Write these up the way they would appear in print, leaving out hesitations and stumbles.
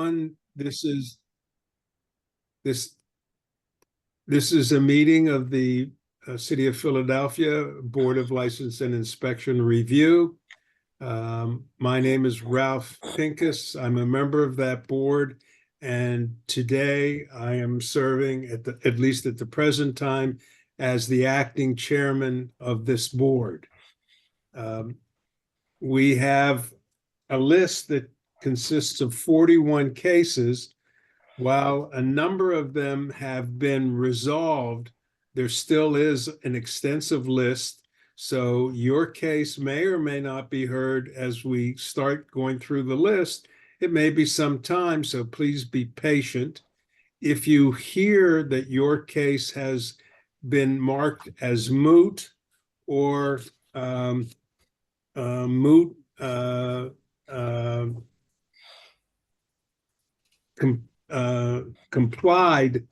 This is a meeting of the City of Philadelphia Board of License and Inspection Review. My name is Ralph Pincus. I'm a member of that board, and today I am serving at least at the present time as the acting chairman of this board. We have a list that consists of 41 cases. While a number of them have been resolved, there still is an extensive list. So your case may or may not be heard as we start going through the list. It may be some time, so please be patient. If you hear that your case has been marked as moot or complied,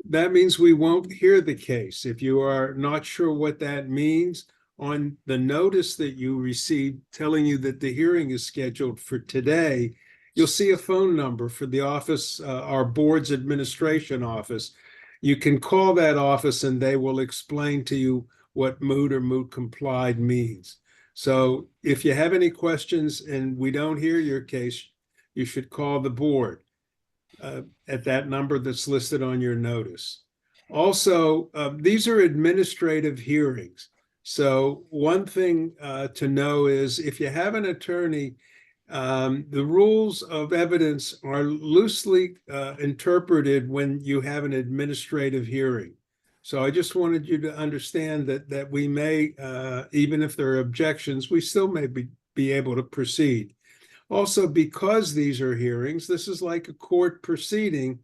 that means we won't hear the case. If you are not sure what that means, on the notice that you received telling you that the hearing is scheduled for today, you'll see a phone number for the office, our board's administration office. You can call that office and they will explain to you what moot or moot complied means. So if you have any questions and we don't hear your case, you should call the board at that number that's listed on your notice. Also, these are administrative hearings. So one thing to know is if you have an attorney, the rules of evidence are loosely interpreted when you have an administrative hearing. So I just wanted you to understand that we may, even if there are objections, we still may be able to proceed. Also, because these are hearings, this is like a court proceeding,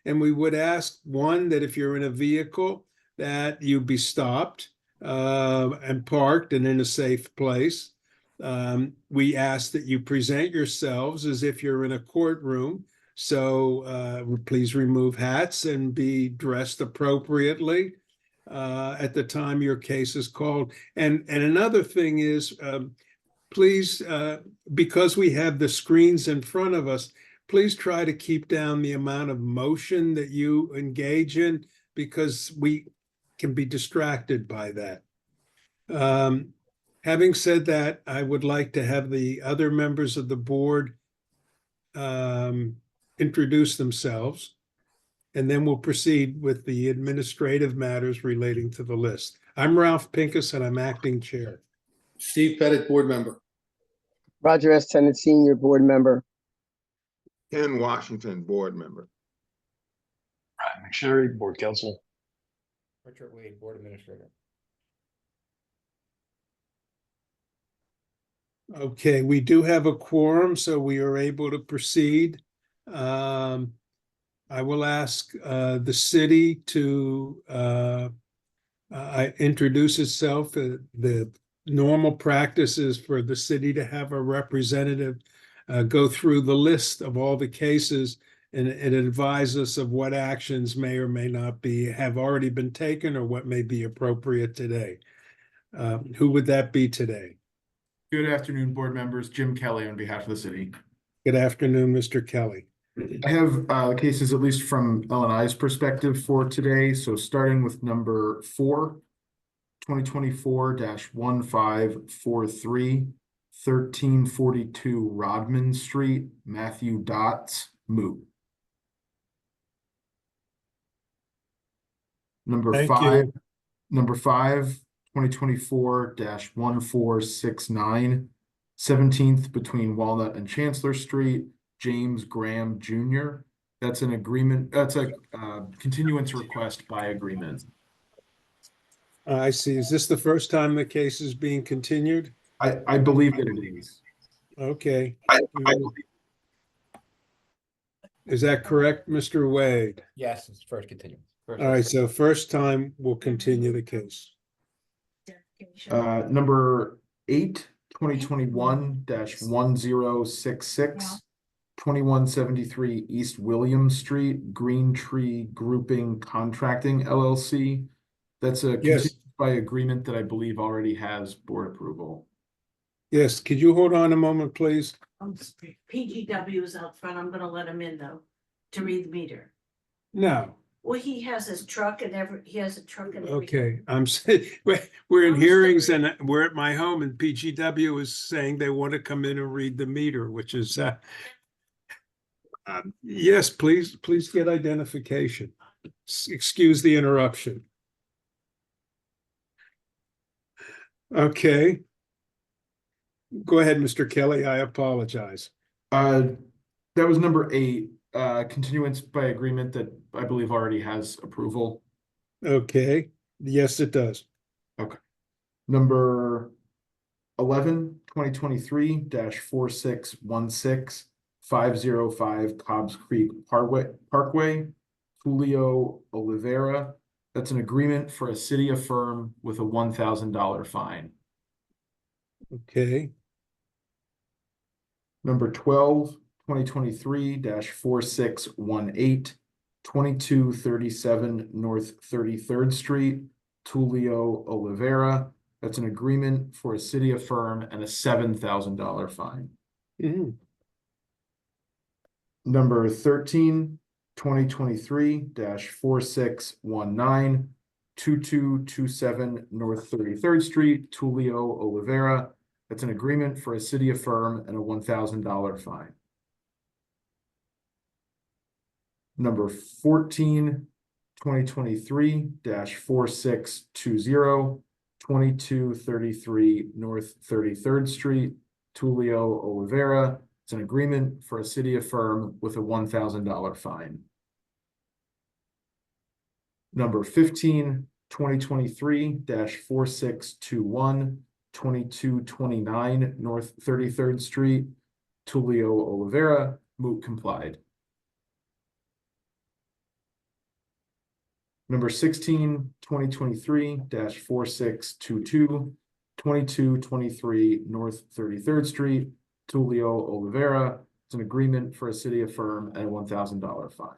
and we would ask, one, that if you're in a vehicle, that you be stopped and parked and in a safe place. We ask that you present yourselves as if you're in a courtroom, so please remove hats and be dressed appropriately at the time your case is called. And another thing is, please, because we have the screens in front of us, please try to keep down the amount of motion that you engage in, because we can be distracted by that. Having said that, I would like to have the other members of the board introduce themselves, and then we'll proceed with the administrative matters relating to the list. I'm Ralph Pincus, and I'm acting chair. Steve Pettit, board member. Roger S. Tennant, senior board member. Ken Washington, board member. Brian McSherry, board counsel. Richard Wade, board administrator. Okay, we do have a quorum, so we are able to proceed. I will ask the city to introduce itself. The normal practice is for the city to have a representative go through the list of all the cases and advise us of what actions may or may not have already been taken or what may be appropriate today. Who would that be today? Good afternoon, board members. Jim Kelly on behalf of the city. Good afternoon, Mr. Kelly. I have cases, at least from L&I's perspective, for today. So starting with number 4, 2024-1543, 1342 Rodman Street, Matthew Dots, moot. Number Thank 5, you. number 5, 2024-1469, 17th between Walnut and Chancellor Street, James Graham Jr. That's an agreement. That's a continuance request by agreement. I see. Is this the first time the case is being continued? I believe that it is. Okay. Is that correct, Mr. Wade? Yes, it's first continuance. All right, so first time we'll continue the case. Number 8, 2021-1066, 2173 East William Street, Green Tree Grouping Contracting LLC. That's a continuance by agreement that I believe already has board approval. Yes, could you hold on a moment, please? PGW is out front. I'm gonna let him in though, to read the meter. No, Well, he has his truck and he has a truck and everything. okay, I'm saying, we're in I'm hearings sorry. and we're at my home and PGW is saying they want to come in and read the meter, which is, yes, please get identification. Excuse the interruption. Okay. Go ahead, Mr. Kelly. I apologize. That was number 8, continuance by agreement that I believe already has approval. Okay, yes, it does. Number 11, 2023-4616, 505 Cobbs Creek Parkway, Julio Oliveira. That's an agreement for a city affirm with a $1,000 fine. Okay, Number 12, 2023-4618, 2237 North 33rd Street, Tulio Oliveira. That's an agreement for a city affirm and a $7,000 fine. mhm, Number 13, 2023-4619, 2227 North 33rd Street, Tulio Oliveira. That's an agreement for a city affirm and a $1,000 fine. Number 14, 2023-4620, 2233 North 33rd Street, Tulio Oliveira. It's an agreement for a city affirm with a $1,000 fine. Number 15, 2023-4621, 2229 North 33rd Street, Tulio Oliveira, moot complied. Number 16, 2023-4622, 2223 North 33rd Street, Tulio Oliveira. It's an agreement for a city affirm and a $1,000 fine.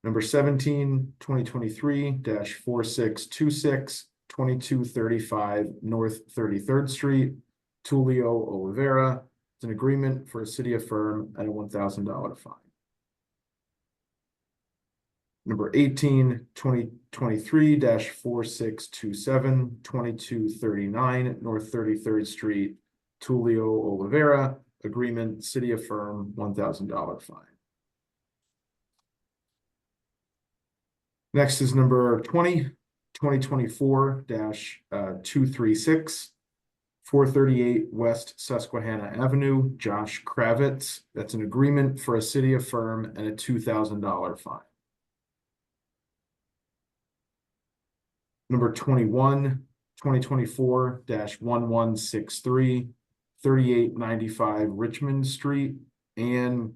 Number 17, 2023-4626, 2235 North 33rd Street, Tulio Oliveira. It's an agreement for a city affirm and a $1,000 fine. Number 18, 2023-4627, 2239 North 33rd Street, Tulio Oliveira. Agreement, city affirm, $1,000 fine. Next is number 20, 2024-236, 438 West Susquehanna Avenue, Josh Kravitz. That's an agreement for a city affirm and a $2,000 fine. Number 21, 2024-1163, 3895 Richmond Street, Ann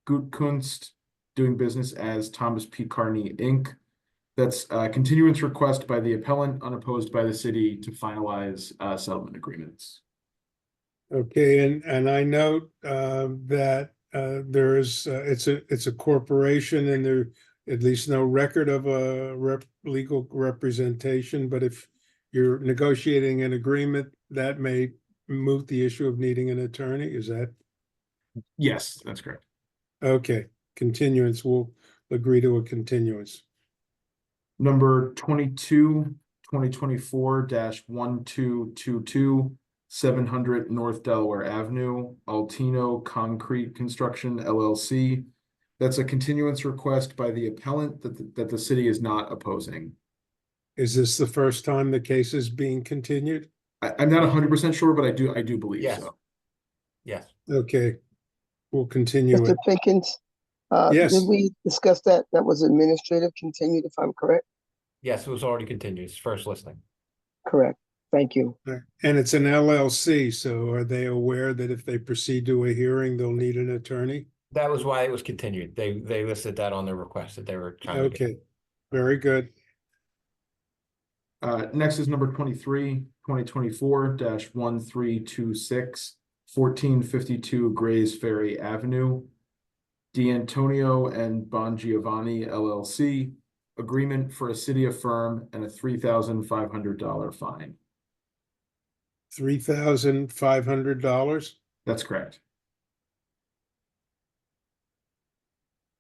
Gutkunst, doing business as Thomas P. Carney, Inc. That's a continuance request by the appellant, unopposed by the city, to finalize settlement agreements. okay, and I note that there is, it's a corporation and there at least no record of a legal representation, but if you're negotiating an agreement, that may moot the issue of needing an attorney, is that? Yes, that's correct. Okay, continuance, we'll agree to a continuance. Number 22, 2024-1222, 700 North Delaware Avenue, Altino Concrete Construction LLC. That's a continuance request by the appellant that the city is not opposing. Is this the first time the case is being continued? I'm not 100% sure, but I do believe Yes. so. Yes, Okay, we'll continue Mr. it. Pinkins? Yes. Did we discuss that? That was administrative continued, if I'm correct? yes, it was already continued. It's first listing. Correct. Thank you. And it's an LLC, so are they aware that if they proceed to a hearing, they'll need an attorney? That was why it was continued. They listed that on their request that they were trying to get. Okay, very good. Next is number 23, 2024-1326, 1452 Grays Ferry Avenue, D'Antonio and Bon Giovanni LLC, agreement for a city affirm and a $3,500 fine. $3,500. That's correct.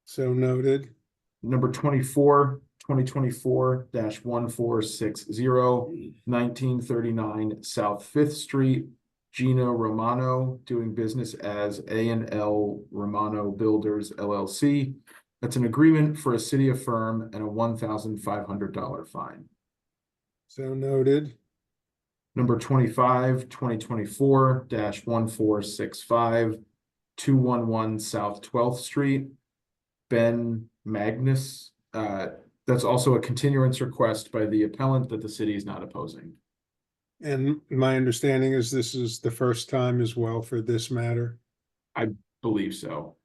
So noted. Number 24, 2024-1460, 1939 South Fifth Street, Gino Romano, doing business as A&L Romano Builders LLC. That's an agreement for a city affirm and a $1,500 fine. So noted. Number 25, 2024-1465, 211 South 12th Street, Ben Magnus. That's also a continuance request by the appellant that the city is not opposing. And my understanding is this is the first time as well for this matter. Believe so.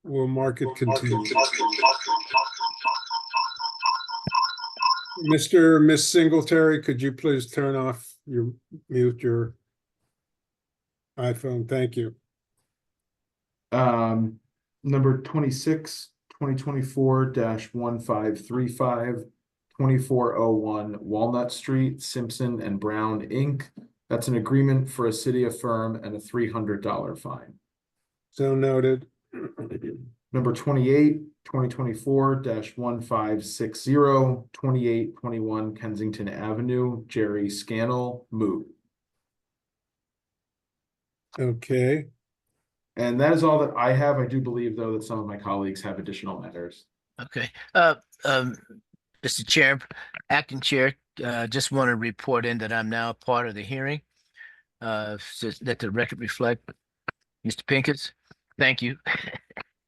We'll mark it continued. Mr. or Miss Singletary, could you please turn off your, mute your iPhone? Thank you. Number 26, 2024-1535, 2401 Walnut Street, Simpson and Brown, Inc. That's an agreement for a city affirm and a $300 fine. So noted. Number 28, 2024-1560, 2821 Kensington Avenue, Jerry Scannell, moot. Okay, And that is all that I have. I do believe, though, that some of my colleagues have additional matters. Okay, Mr. Chair, Acting Chair, just want to report in that I'm now part of the hearing. So let the record reflect. Mr. Pincus, thank you.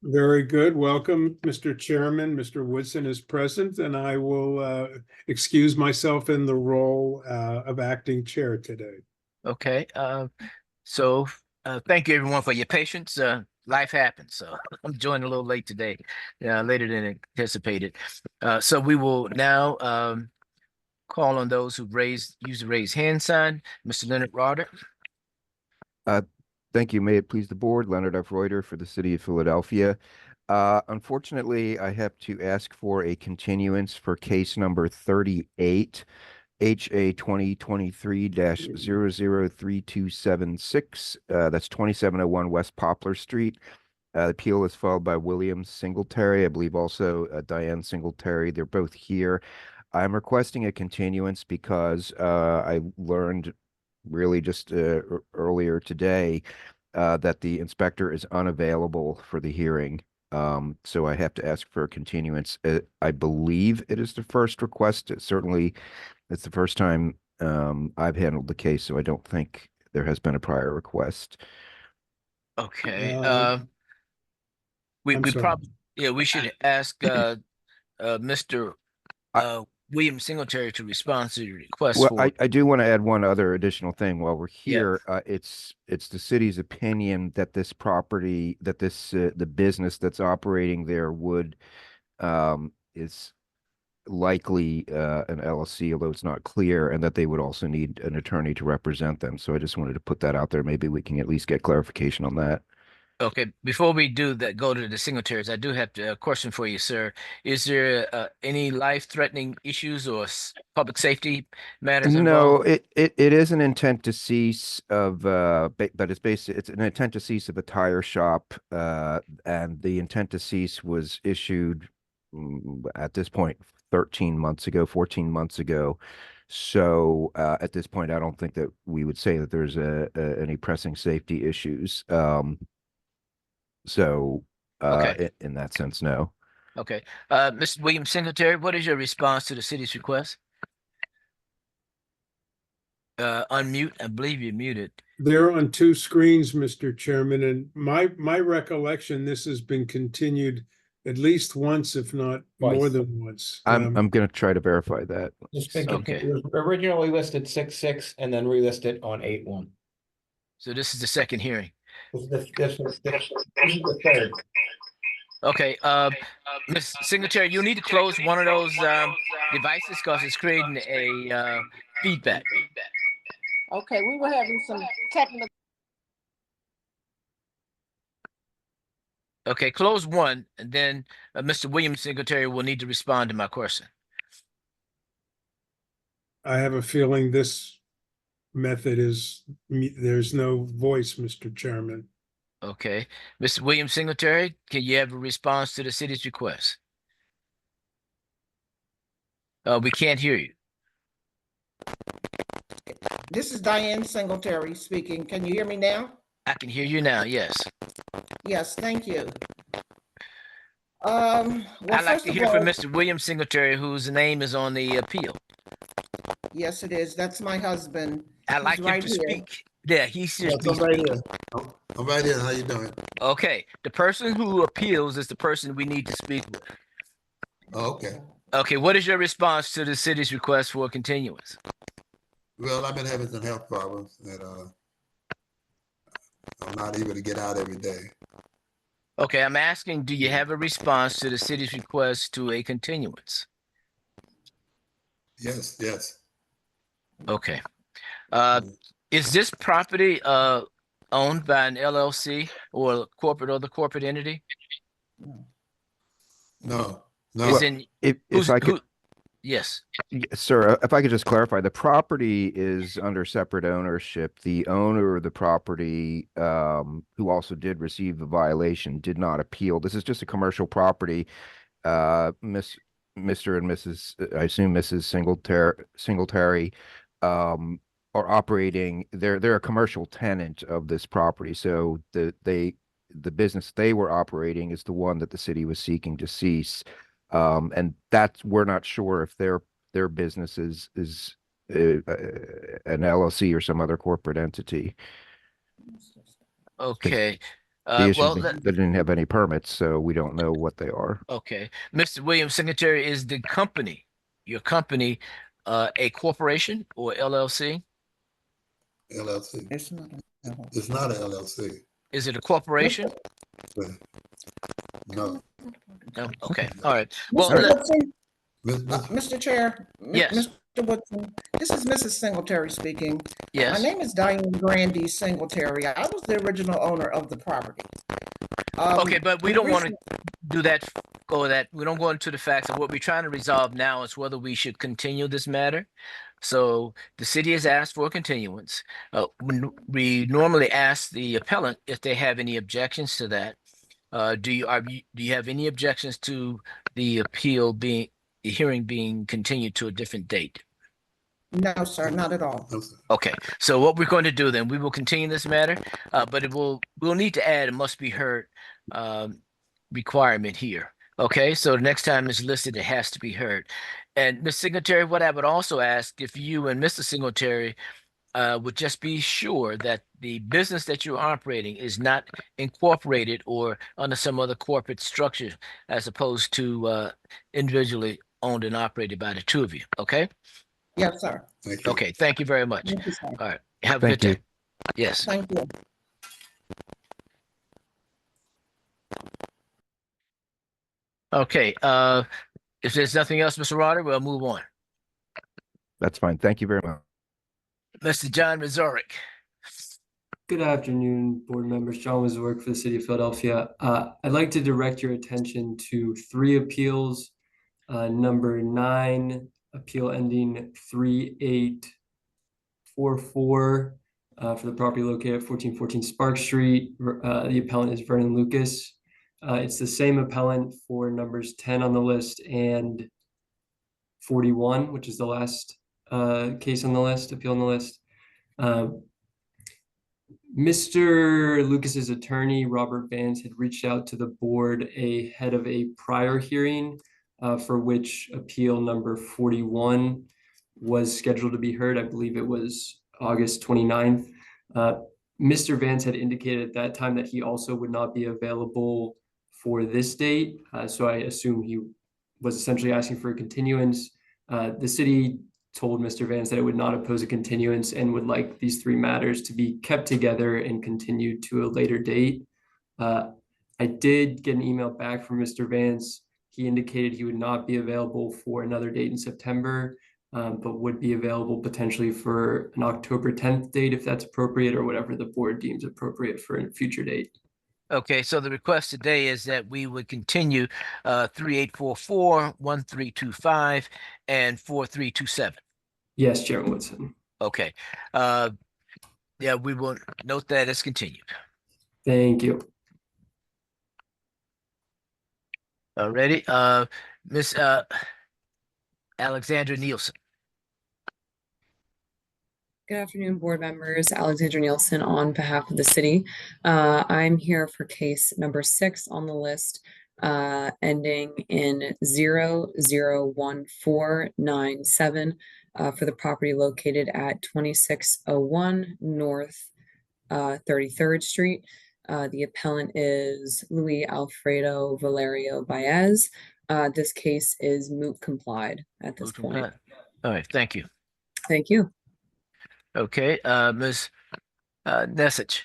very good. Welcome, Mr. Chairman. Mr. Woodson is present, and I will excuse myself in the role of acting chair today. Okay, so thank you everyone for your patience. Life happens, so I'm joining a little late today, later than anticipated. So we will now call on those who use the raise hand sign. Mr. Leonard Rauder. Thank you. May it please the board, Leonard F. Reuter for the city of Philadelphia. Unfortunately, I have to ask for a continuance for case number 38, HA 2023-003276. That's 2701 West Poplar Street. The appeal is filed by William Singletary, I believe also Diane Singletary. They're both here. I'm requesting a continuance because I learned really just earlier today that the inspector is unavailable for the hearing. So I have to ask for a continuance. I believe it is the first request. Certainly, it's the first time I've handled the case, so I don't think there has been a prior request. Okay, I'm we sorry. probably, we should ask Mr. William Singletary to respond to the request Well, for. I do want to add one other additional thing while we're here. It's the city's opinion that this property, that this the business that's operating there would is likely an LLC, although it's not clear, and that they would also need an attorney to represent them. So I just wanted to put that out there. Maybe we can at least get clarification on that. Okay, before we do that, go to the signatories, I do have a question for you, sir. Is there any life-threatening issues or public safety matters No, involved? it is an intent to cease of but it's an intent to cease of a tire shop, and the intent to cease was issued at this point 13 months ago, 14 months ago. So at this point, I don't think that we would say that there's any pressing safety issues. So Okay. in that sense, no. Okay, Mr. William Singletary, what is your response to the city's request? Unmute, I believe you're muted. They're on two screens, Mr. Chairman, and my recollection, this has been continued at least once, if not more Twice. than once. I'm going to try to verify that. It's been Okay. it was originally listed 6/6 and then relisted on 8/1. So this is the second hearing. This is the third. Okay, Ms. Singletary, you need to close one of those devices because it's creating a feedback. Okay, we were having some technical. Okay, close one, and then Mr. William Singletary will need to respond to my question. I have a feeling this method is, there's no voice, Mr. Chairman. Okay. Mr. William Singletary, can you have a response to the city's request? We can't hear you. This is Diane Singletary speaking. Can you hear me now? I can hear you now, yes. Yes, thank you. Well, I'd like first to of hear from all, Mr. William Singletary, whose name is on the appeal. yes, it is. That's my husband. I'd He's like him right to here. speak. Yeah, he should Yes, be I'm right speaking. here. I'm right here. How you doing? Okay, the person who appeals is the person we need to speak with. Oh, okay. Okay, what is your response to the city's request for a continuance? Well, I've been having some health problems that I'm not able to get out every day. Okay, I'm asking, do you have a response to the city's request to a continuance? Yes, yes. Okay. Is this property owned by an LLC or corporate or the corporate entity? No, Is no. in If who's I could, who? Yes. sir, if I could just clarify, the property is under separate ownership. The owner of the property, who also did receive the violation, did not appeal. This is just a commercial property. Mr. and Mrs., I assume Mrs. Singletary, are operating. They're a commercial tenant of this property. So the business they were operating is the one that the city was seeking to cease. And that's, we're not sure if their business is an LLC or some other corporate entity. Okay. The issue Well, is they didn't have any permits, so we don't know what they are. okay. Mr. William Singletary, is the company, your company, a corporation or LLC? LLC. It's not. It's not an LLC. Is it a corporation? No. No. Okay. All right. Well, Mr. Woodson, Miss- Mr. Chair. Yes. Mr. Woodson, this is Mrs. Singletary speaking. My yes. name is Diane Grandy Singletary. I was the original owner of the property. Okay, but we we don't want to recently- do that. Go that. We don't go into the facts of what we're trying to resolve now is whether we should continue this matter. So the city has asked for a continuance. We normally ask the appellant if they have any objections to that. Do you have any objections to the hearing being continued to a different date? No, sir, not at all. no, sir. Okay, so what we're going to do then, we will continue this matter, but we'll need to add a must be heard requirement here. Okay, so the next time it's listed, it has to be heard. And Ms. Singletary, what I would also ask if you and Mr. Singletary would just be sure that the business that you're operating is not incorporated or under some other corporate structure as opposed to individually owned and operated by the two of you. Okay. Yes, sir. Thank you. Okay. Thank you very much. Thank you, sir. All right. Have a Thank good you. day. Yes. Thank you. Okay. If there's nothing else, Mr. Rodder, we'll move on. That's fine. Thank you very much. Mr. John Mazurek. Good afternoon, board members. John Wizwork for the city of Philadelphia. I'd like to direct your attention to 3 appeals. Number 9, appeal ending 3844 for the property located at 1414 Spark Street. The appellant is Vernon Lucas. It's the same appellant for numbers 10 on the list and 41, which is the last case on the list, appeal on the list. Mr. Lucas's attorney, Robert Vance, had reached out to the board ahead of a prior hearing for which appeal number 41 was scheduled to be heard. I believe it was August 29th. Mr. Vance had indicated at that time that he also would not be available for this date. So I assume he was essentially asking for a continuance. The city told Mr. Vance that it would not oppose a continuance and would like these 3 matters to be kept together and continued to a later date. I did get an email back from Mr. Vance. He indicated he would not be available for another date in September, but would be available potentially for an October 10th date if that's appropriate, or whatever the board deems appropriate for a future date. Okay, so the request today is that we would continue 3844, 1325, and 4327. Yes, Chairman Woodson. Okay. Yeah, we will note that as continued. Thank you. Already, Miss Alexandra Nielsen. Good afternoon, board members. Alexandra Nielsen on behalf of the city. I'm here for case number 6 on the list, ending in 001497 for the property located at 2601 North 33rd Street. The appellant is Luis Alfredo Valerio Baez. This case is moot complied at this point. All right, thank you. Thank you. Okay, Ms. Nesich.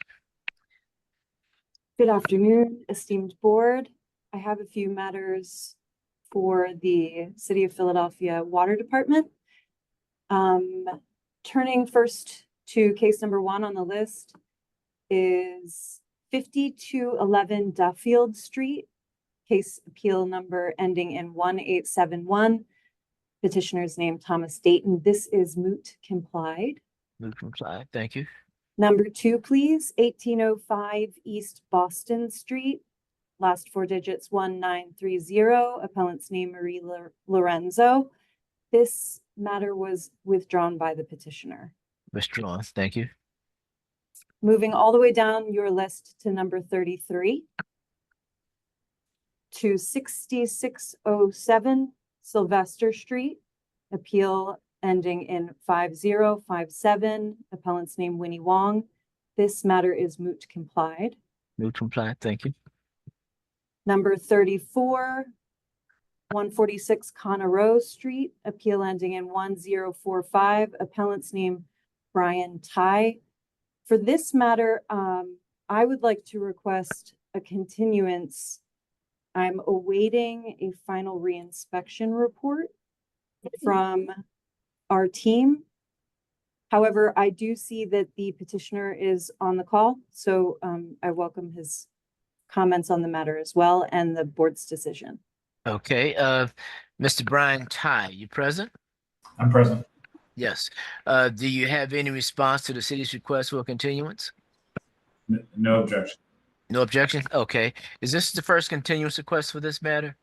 Good afternoon, esteemed board. I have a few matters for the City of Philadelphia Water Department. Turning first to case number 1 on the list is 5211 Duffield Street, case appeal number ending in 1871. Petitioner's name Thomas Dayton. This is moot complied. Moot complied, thank you. Number 2, please, 1805 East Boston Street, last 4 digits 1930, appellant's name Marie Lorenzo. This matter was withdrawn by the petitioner. Withdrawn, thank you. Moving all the way down your list to number 33, to 6607 Sylvester Street, appeal ending in 5057, appellant's name Winnie Wong. This matter is moot complied. Moot complied, thank you. Number 34, 146 Conroe Street, appeal ending in 1045, appellant's name Brian Ty. For this matter, I would like to request a continuance. I'm awaiting a final reinspection report from our team. However, I do see that the petitioner is on the call, so I welcome his comments on the matter as well and the board's decision. Okay, Mr. Brian Ty, you present? I'm present. Yes. Do you have any response to the city's request for a continuance? No objection. No objection? Okay. Is this the first continuance request for this matter?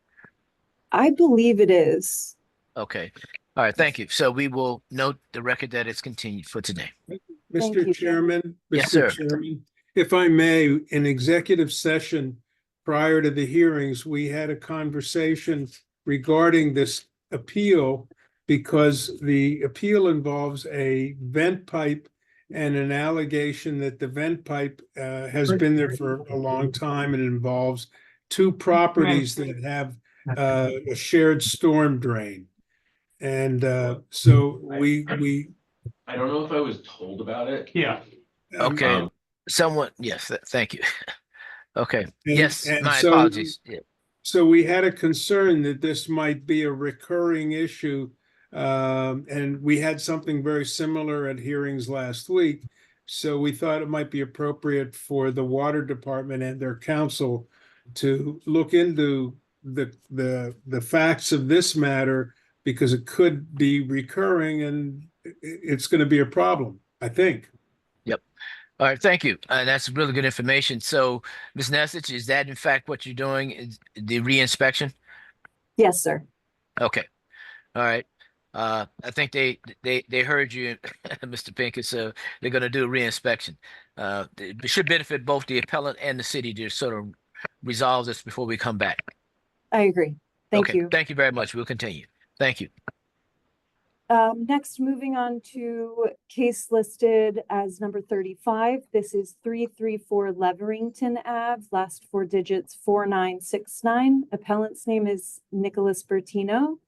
I believe it is. Okay. All right, thank you. So we will note the record that it's continued for today. Mr. Chairman, Yes, Mr. sir. Chairman, if I may, in executive session prior to the hearings, we had a conversation regarding this appeal because the appeal involves a vent pipe and an allegation that the vent pipe has been there for a long time and involves 2 properties that have a shared storm drain. And so we I don't know if I was told about it. Yeah. Okay. Someone, yes, thank you. Okay. Yes, and my so- apologies. Yeah. So we had a concern that this might be a recurring issue. And we had something very similar at hearings last week. So we thought it might be appropriate for the water department and their counsel to look into the facts of this matter, because it could be recurring and it's going to be a problem, I think. Yep. All right, thank you. That's really good information. So, Ms. Nesich, is that in fact what you're doing, is the reinspection? Yes, sir. Okay. All right. I think they heard you, Mr. Pinkett, so they're going to do a reinspection. It should benefit both the appellant and the city to sort of resolve this before we come back. I agree. Thank Okay. you. Thank you very much. We'll continue. Thank you. Next, moving on to case listed as number 35. This is 334 Leverington Ave, last 4 digits 4969. Appellant's name is Nicholas Bertino.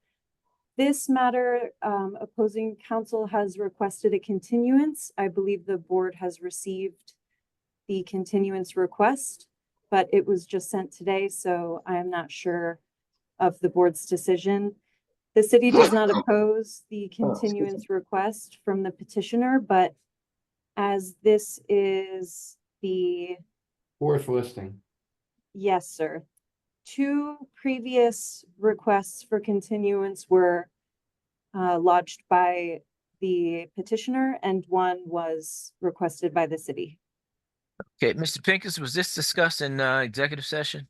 This matter, opposing counsel has requested a continuance. I believe the board has received the continuance request, but it was just sent today, so I am not sure of the board's decision. The city does not oppose the continuance request from the petitioner, but as this is the, 4th listing. yes, sir. 2 previous requests for continuance were lodged by the petitioner and one was requested by the city. Okay, Mr. Pincus, was this discussed in executive session?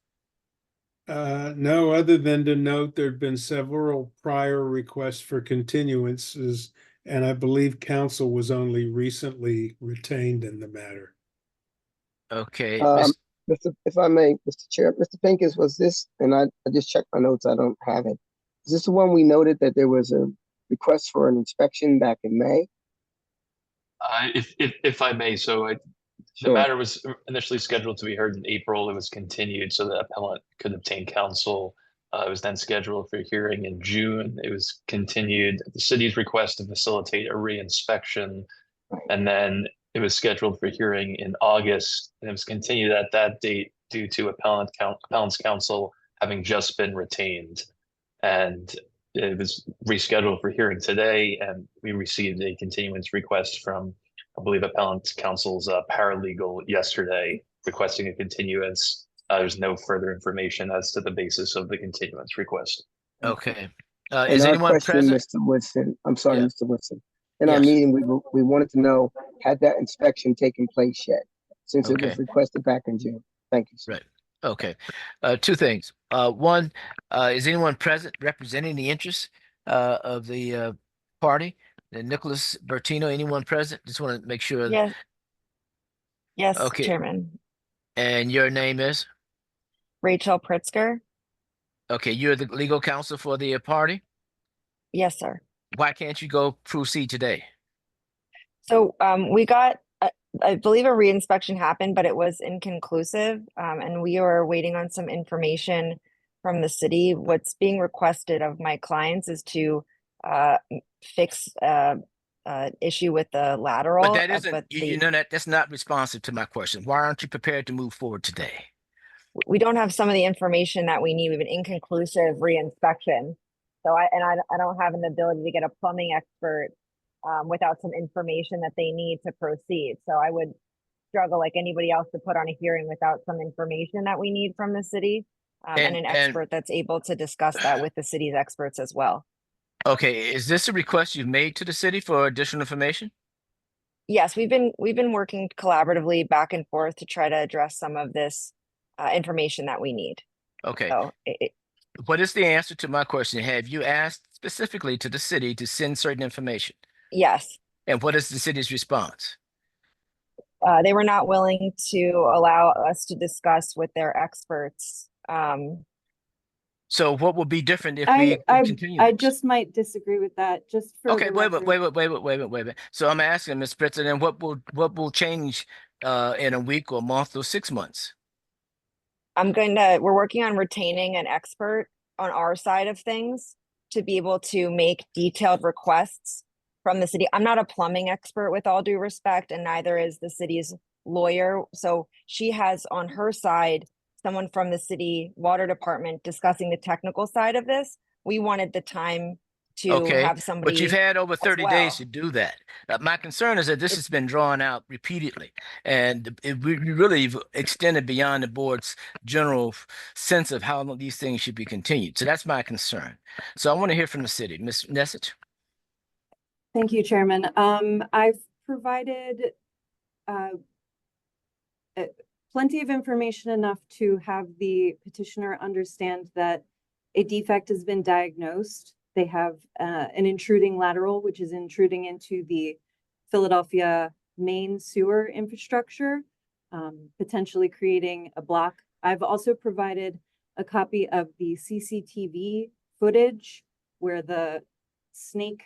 No, other than to note there'd been several prior requests for continuances, and I believe council was only recently retained in the matter. Okay, If I may, Mr. Chair, Mr. Pincus, was this, and I just checked my notes, I don't have it. Is this the one we noted that there was a request for an inspection back in May? If I may, the Sure. matter was initially scheduled to be heard in April. It was continued so the appellant could obtain counsel. It was then scheduled for hearing in June. It was continued at the city's request to facilitate a re-inspection. And then it was scheduled for hearing in August, and it was continued at that date due to appellant's counsel having just been retained. And it was rescheduled for hearing today, and we received a continuance request from, I believe, appellant's counsel's paralegal yesterday requesting a continuance. There's no further information as to the basis of the continuance request. okay. And Is our anyone question, present? Mr. Woodson, I'm sorry, Yeah. Mr. Woodson. In our Yes. meeting, we wanted to know, had that inspection taken place yet? Since it was Okay. requested back in June. Thank you, sir. Right. Okay. Two things. One, is anyone present representing the interests of the party? Nicholas Bertino, anyone present? Just want to make sure. Yes. Yes, Okay. Chairman. And your name is? Rachel Pritzker. Okay, you're the legal counsel for the party? Yes, sir. Why can't you go proceed today? So we got, I believe a reinspection happened, but it was inconclusive. And we are waiting on some information from the city. What's being requested of my clients is to fix issue with the lateral. But that isn't, but you know, that's not responsive to my question. Why aren't you prepared to move forward today? we don't have some of the information that we need. We have an inconclusive reinspection. So I don't have an ability to get a plumbing expert without some information that they need to proceed. So I would struggle like anybody else to put on a hearing without some information that we need from the city and an expert that's able to discuss that with the city's experts as well. Okay, is this a request you've made to the city for additional information? Yes, we've been working collaboratively back and forth to try to address some of this information that we need. Okay. So What is the answer to my question? Have you asked specifically to the city to send certain information? Yes. And what is the city's response? They were not willing to allow us to discuss with their experts. So what will be different if we continue? I just might disagree with that. Just for Okay, the wait a record. minute. So I'm asking, Ms. President, what will change in a week or a month or 6 months? We're working on retaining an expert on our side of things to be able to make detailed requests from the city. I'm not a plumbing expert, with all due respect, and neither is the city's lawyer. So she has on her side someone from the city water department discussing the technical side of this. We wanted the time to have somebody. But you've had over 30 as days well. to do that. My concern is that this has been drawn out repeatedly, and we really extended beyond the board's general sense of how long these things should be continued. So that's my concern. So I want to hear from the city. Ms. Nessich? Thank you, Chairman. I've provided plenty of information enough to have the petitioner understand that a defect has been diagnosed. They have an intruding lateral, which is intruding into the Philadelphia main sewer infrastructure, potentially creating a block. I've also provided a copy of the CCTV footage where the snake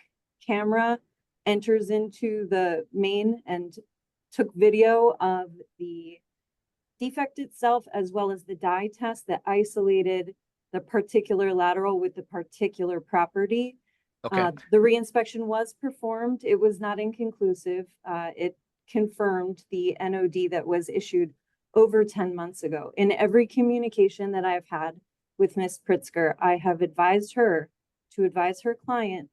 camera enters into the main and took video of the defect itself, as well as the dye test that isolated the particular lateral with the particular property. Okay. The reinspection was performed. It was not inconclusive. It confirmed the NOD that was issued over 10 months ago. In every communication that I've had with Ms. Pritzker, I have advised her to advise her client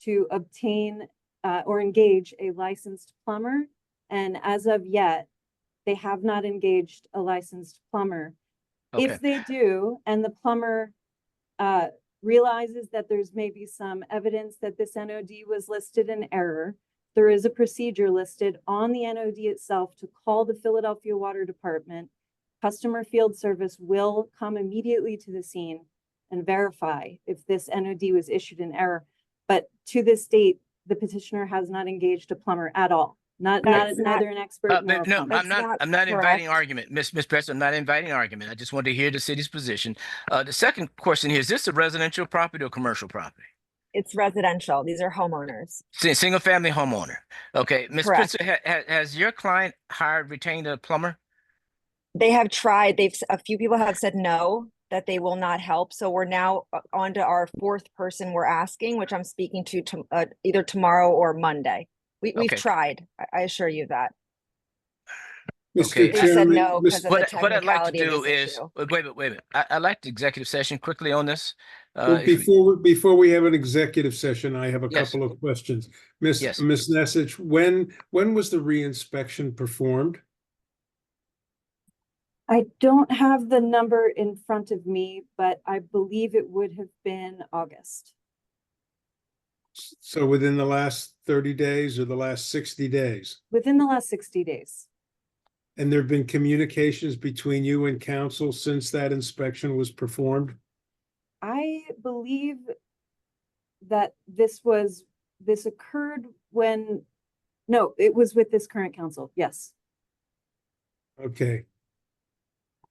to obtain or engage a licensed plumber. And as of yet, they have not engaged a licensed plumber. Okay. If they do, and the plumber realizes that there's maybe some evidence that this NOD was listed in error. There is a procedure listed on the NOD itself to call the Philadelphia Water Department. Customer field service will come immediately to the scene and verify if this NOD was issued in error. But to this date, the petitioner has not engaged a plumber at all. Neither an expert nor a No, plumber. I'm not inviting argument, Miss Preston. I'm not inviting argument. I just want to hear the city's position. The second question here, is this a residential property or commercial property? It's residential. These are homeowners. Single family homeowner. Okay, Miss Correct. Preston, has your client retained a plumber? They have tried. A few people have said no, that they will not help. So we're now on to our fourth person we're asking, which I'm speaking to either tomorrow or Monday. We've Okay. tried. I assure you that. Mr. They said Chairman, no because of the What I'd like to technicality of do this is, issue. wait a minute. I'd like the executive session quickly on this. Well, If we- before we have an executive session, I have a Yes. couple of questions. Yes. Ms. Nessich, when was the re-inspection performed? I don't have the number in front of me, but I believe it would have been August. So within the last 30 days or the last 60 days? Within the last 60 days. And there have been communications between you and council since that inspection was performed? I believe that this occurred when, no, it was with this current council. Yes. Okay.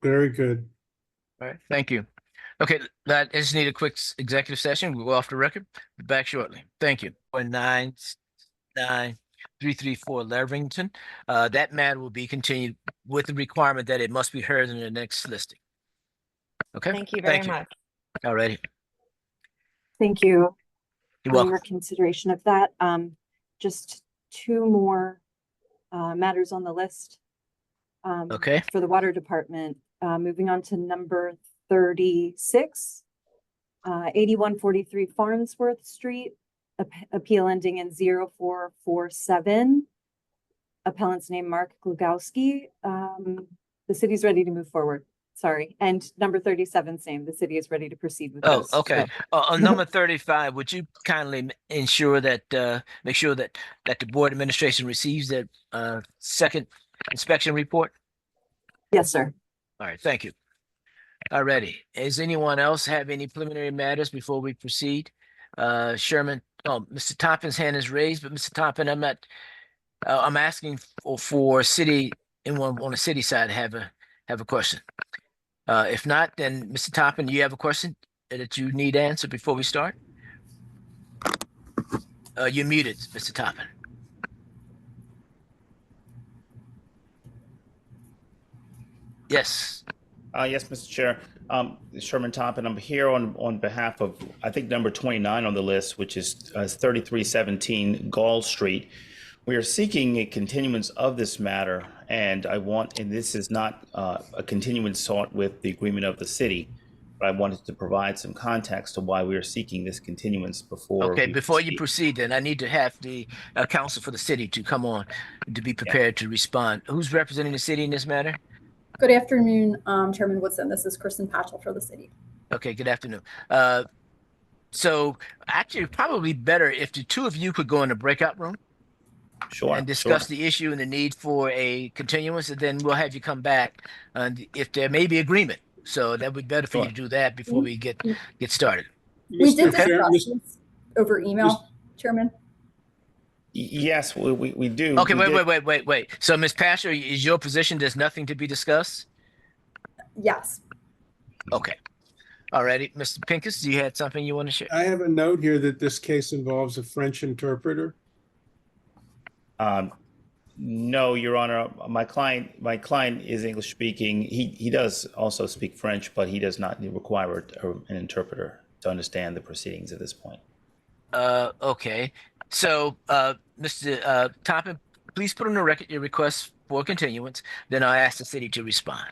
Very good. All right, thank you. Okay, I just need a quick executive session. We'll go off the record. Be back shortly. Thank you. 99334 Leverington. That matter will be continued with the requirement that it must be heard in the next listing. Okay. Thank you very much. All righty. Thank you. You're for welcome. your consideration of that. Just two more matters on the list. Okay. For the water department, moving on to number 36, 8143 Farnsworth Street, appeal ending in 0447. Appellant's name Mark Glugowski. The city's ready to move forward. Sorry. And number 37, same. The city is ready to proceed with Oh, this. okay. On number 35, would you kindly ensure that, make sure that the board administration receives that second inspection report? Yes, sir. All right, thank you. All righty. Does anyone else have any preliminary matters before we proceed? Sherman, Mr. Toppin's hand is raised, but Mr. Toppin, I'm asking for city, anyone on the city side have a question. If not, then Mr. Toppin, do you have a question that you need answered before we start? You're muted, Mr. Toppin. Yes. Yes, Mr. Chair. Sherman Toppin, I'm here on behalf of, I think, number 29 on the list, which is 3317 Gall Street. We are seeking a continuance of this matter, and this is not a continuance sought with the agreement of the city, but I wanted to provide some context to why we are seeking this continuance before. Okay, we before you proceed, then I need to have the counsel for the city to come on to be prepared to respond. Who's representing the city in this matter? Good afternoon, Chairman Woodson. This is Kristen Patchell for the city. Okay, good afternoon. So actually, probably better if the two of you could go in the breakout room. Sure. And discuss the issue and the need for a continuance, and then we'll have you come back if there may be agreement. So that would be better for you to do that before we get started. We did Mr. Chair, discuss this over email, Chairman. Yes, we do. Okay, We did- wait. So, Ms. Pastor, is your position there's nothing to be discussed? Yes. Okay. All righty. Mr. Pincus, do you have something you want to share? I have a note here that this case involves a French interpreter. No, Your Honor. My client is English speaking. He does also speak French, but he does not require an interpreter to understand the proceedings at this point. Okay. So, Mr. Toppin, please put on the record your request for continuance. Then I'll ask the city to respond.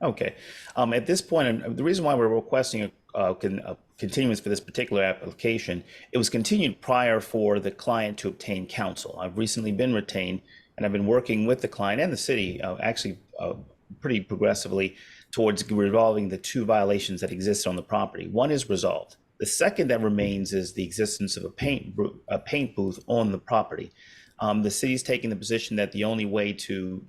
Okay. At this point, the reason why we're requesting a continuance for this particular application, it was continued prior for the client to obtain counsel. I've recently been retained, and I've been working with the client and the city pretty progressively towards resolving the two violations that exist on the property. One is resolved. The second that remains is the existence of a paint booth on the property. The city's taking the position that the only way to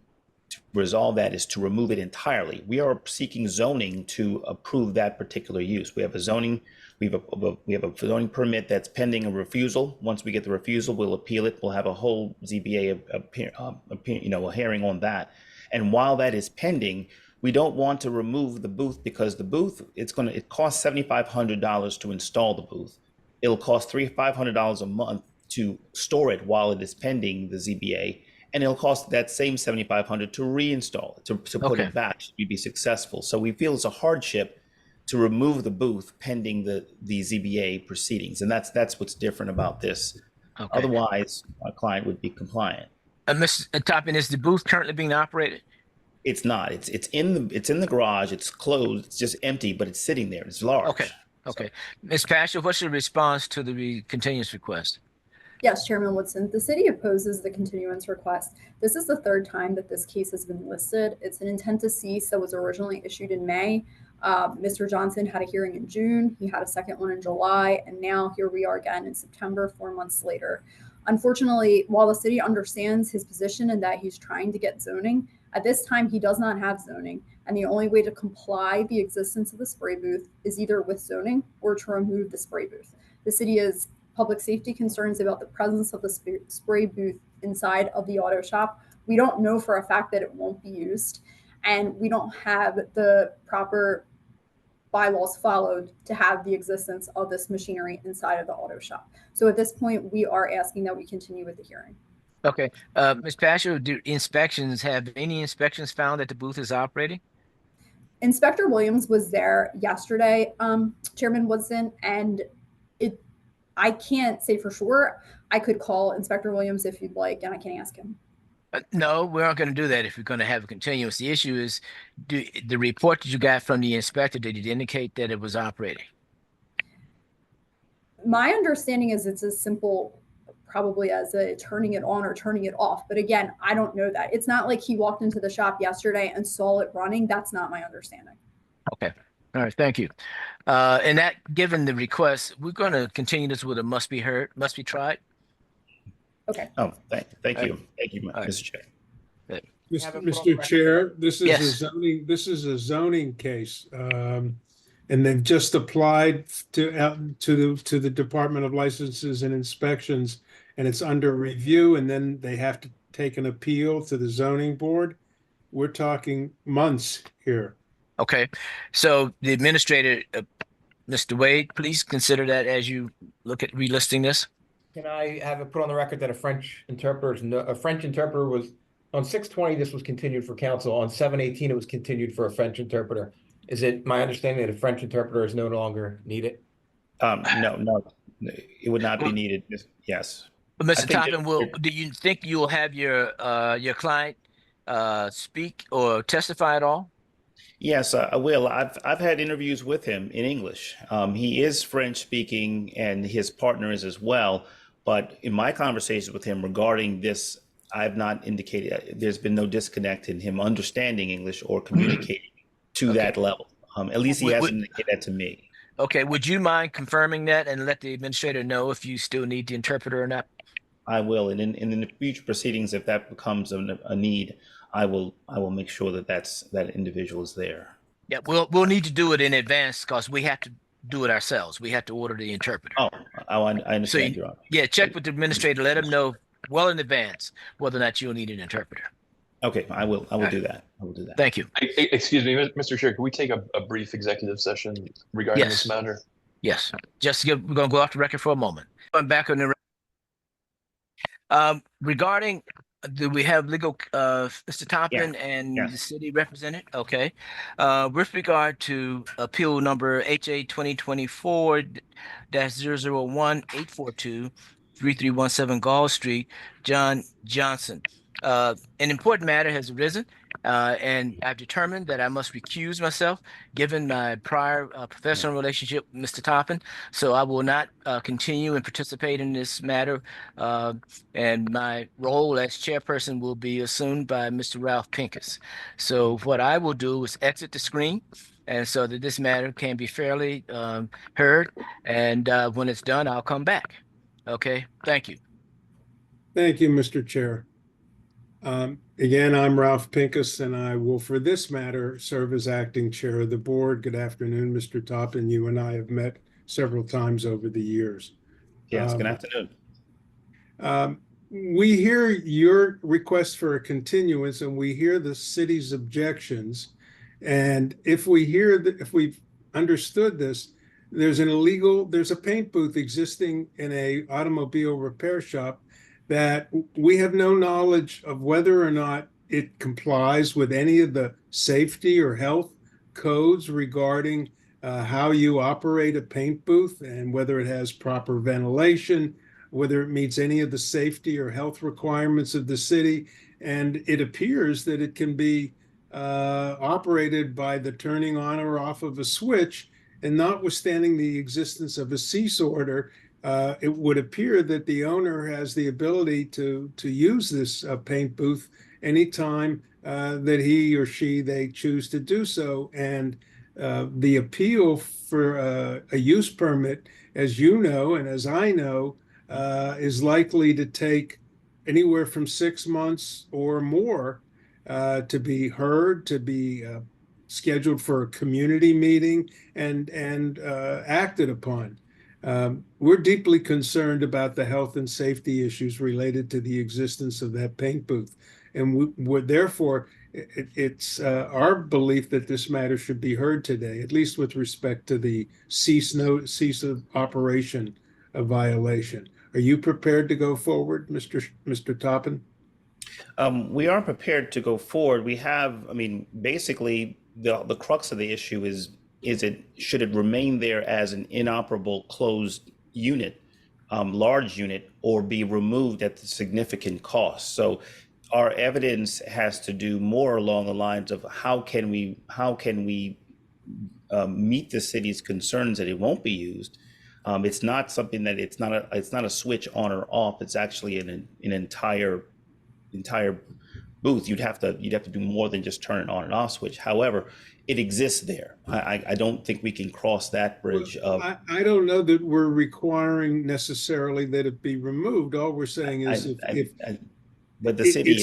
resolve that is to remove it entirely. We are seeking zoning to approve that particular use. We have a zoning permit that's pending a refusal. Once we get the refusal, we'll appeal it. We'll have a whole ZBA a hearing on that. And while that is pending, we don't want to remove the booth because the booth, it costs $7,500 to install the booth. It'll cost $500 a month to store it while it is pending the ZBA. And it'll cost that same $7,500 to reinstall it, to put it back should we be successful. So we feel it's a hardship to remove the booth pending the ZBA proceedings. And that's what's different about this. Okay. Otherwise, our client would be compliant. Mr. Toppin, is the booth currently being operated? It's not. It's in the garage. It's closed. It's just empty, but it's sitting there. It's large. Okay. Okay. Ms. Pasha, what's your response to the continuance request? Yes, Chairman Woodson, the city opposes the continuance request. This is the third time that this case has been listed. It's an intent to cease that was originally issued in May. Mr. Johnson had a hearing in June. He had a second one in July, and now here we are again in September, 4 months later. Unfortunately, while the city understands his position and that he's trying to get zoning, at this time he does not have zoning, and the only way to comply the existence of the spray booth is either with zoning or to remove the spray booth. The city has public safety concerns about the presence of the spray booth inside of the auto shop. We don't know for a fact that it won't be used, and we don't have the proper bylaws followed to have the existence of this machinery inside of the auto shop. So at this point, we are asking that we continue with the hearing. Okay. Ms. Pasha, have any inspections found that the booth is operating? Inspector Williams was there yesterday, Chairman Woodson, and I can't say for sure. I could call Inspector Williams if you'd like, and I can ask him. No, we aren't going to do that if we're going to have a continuance. The issue is, the report that you got from the inspector, did it indicate that it was operating? My understanding is it's as simple probably as a turning it on or turning it off. But again, I don't know that. It's not like he walked into the shop yesterday and saw it running. That's not my understanding. Okay. All right. Thank you. And that, given the request, we're going to continue this with a must be tried. Okay. Oh, thank you. Thank you, Mr. Chair. Mr. Chair, this is a zoning case. And they've just applied to the Department of Licenses and Inspections, and it's under review, and then they have to take an appeal to the zoning board. We're talking months here. Okay. So the administrator, Mr. Wade, please consider that as you look at relisting this. Can I have it put on the record that a French interpreter was on 6/20, this was continued for council. On 7/18, it was continued for a French interpreter. Is it my understanding that a French interpreter is no longer needed? No, it would not be needed. Yes. But Mr. Toppin, do you think you will have your client speak or testify at all? Yes, I will. I've had interviews with him in English. He is French speaking, and his partner is as well. But in my conversations with him regarding this, I have not indicated there's been no disconnect in him understanding English or communicating to that level. At least he hasn't indicated that to me. Okay. Would you mind confirming that and let the administrator know if you still need the interpreter or not? I will, and in the future proceedings, if that becomes a need, I will make sure that individual is there. Yeah, we'll need to do it in advance because we have to do it ourselves. We have to order the interpreter. I understand, Your Honor. Yeah, check with the administrator. Let him know well in advance whether or not you'll need an interpreter. Okay, I will do that. I will do that. Thank you. Excuse me, Mr. Chair, can we take a brief executive session regarding this matter? Yes. We're going to go off the record for a moment. I'm back on the regarding, do we have legal, Mr. Toppin and the city represented? Okay. With regard to appeal number HA 2024-001-842, 3317 Gall Street, John Johnson. An important matter has arisen, and I've determined that I must recuse myself given my prior professional relationship with Mr. Toppin. So I will not continue and participate in this matter, and my role as chairperson will be assumed by Mr. Ralph Pincus. So what I will do is exit the screen, and so that this matter can be fairly heard. And when it's done, I'll come back. Okay, thank you. Thank you, Mr. Chair. Again, I'm Ralph Pincus, and I will, for this matter, serve as acting chair of the board. Good afternoon, Mr. Toppin. You and I have met several times over the years. Yes, good afternoon. We hear your request for a continuance, and we hear the city's objections. And if we've understood this, there's a paint booth existing in a automobile repair shop that we have no knowledge of whether or not it complies with any of the safety or health codes regarding how you operate a paint booth and whether it has proper ventilation, whether it meets any of the safety or health requirements of the city. And it appears that it can be operated by the turning on or off of a switch, and notwithstanding the existence of a cease order, it would appear that the owner has the ability to use this paint booth anytime that he or they choose to do so. And the appeal for a use permit, as you know, and as I know, is likely to take anywhere from 6 months or more to be heard, to be scheduled for a community meeting and acted upon. We're deeply concerned about the health and safety issues related to the existence of that paint booth. And therefore, it's our belief that this matter should be heard today, at least with respect to the cease of operation violation. Are you prepared to go forward, Mr. Toppin? We are prepared to go forward. We have, basically the crux of the issue should it remain there as an inoperable closed unit, large unit, or be removed at the significant cost? So our evidence has to do more along the lines of how can we meet the city's concerns that it won't be used. It's not something that it's not a switch on or off. It's actually an entire booth. You'd have to do more than just turn it on and off switch. However, it exists there. I don't think we can cross that bridge of. I don't know that we're requiring necessarily that it be removed. All we're saying is but the city,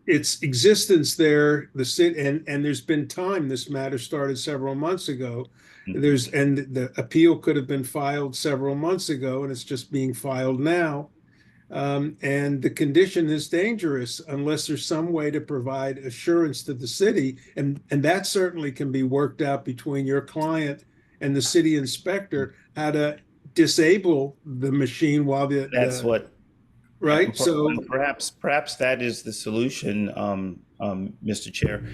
its existence there, the city, and there's been time. This matter started several months ago. And the appeal could have been filed several months ago, and it's just being filed now. And the condition is dangerous unless there's some way to provide assurance to the city. And that certainly can be worked out between your client and the city inspector, how to disable the machine while right. So perhaps that is the solution, Mr. Chair.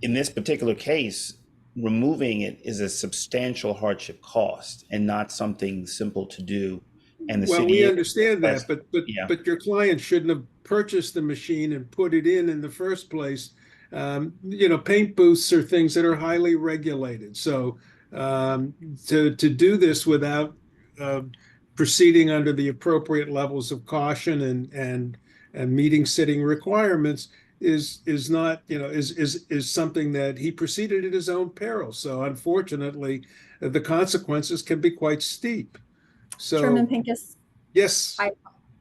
In this particular case, removing it is a substantial hardship cost and not something simple to do. And we understand that, but your client shouldn't have purchased the machine and put it in the first place. Paint booths are things that are highly regulated. So to do this without proceeding under the appropriate levels of caution and meeting sitting requirements is not, is something that he proceeded at his own peril. So unfortunately, the consequences can be quite steep. So, Chairman Pincus. Yes.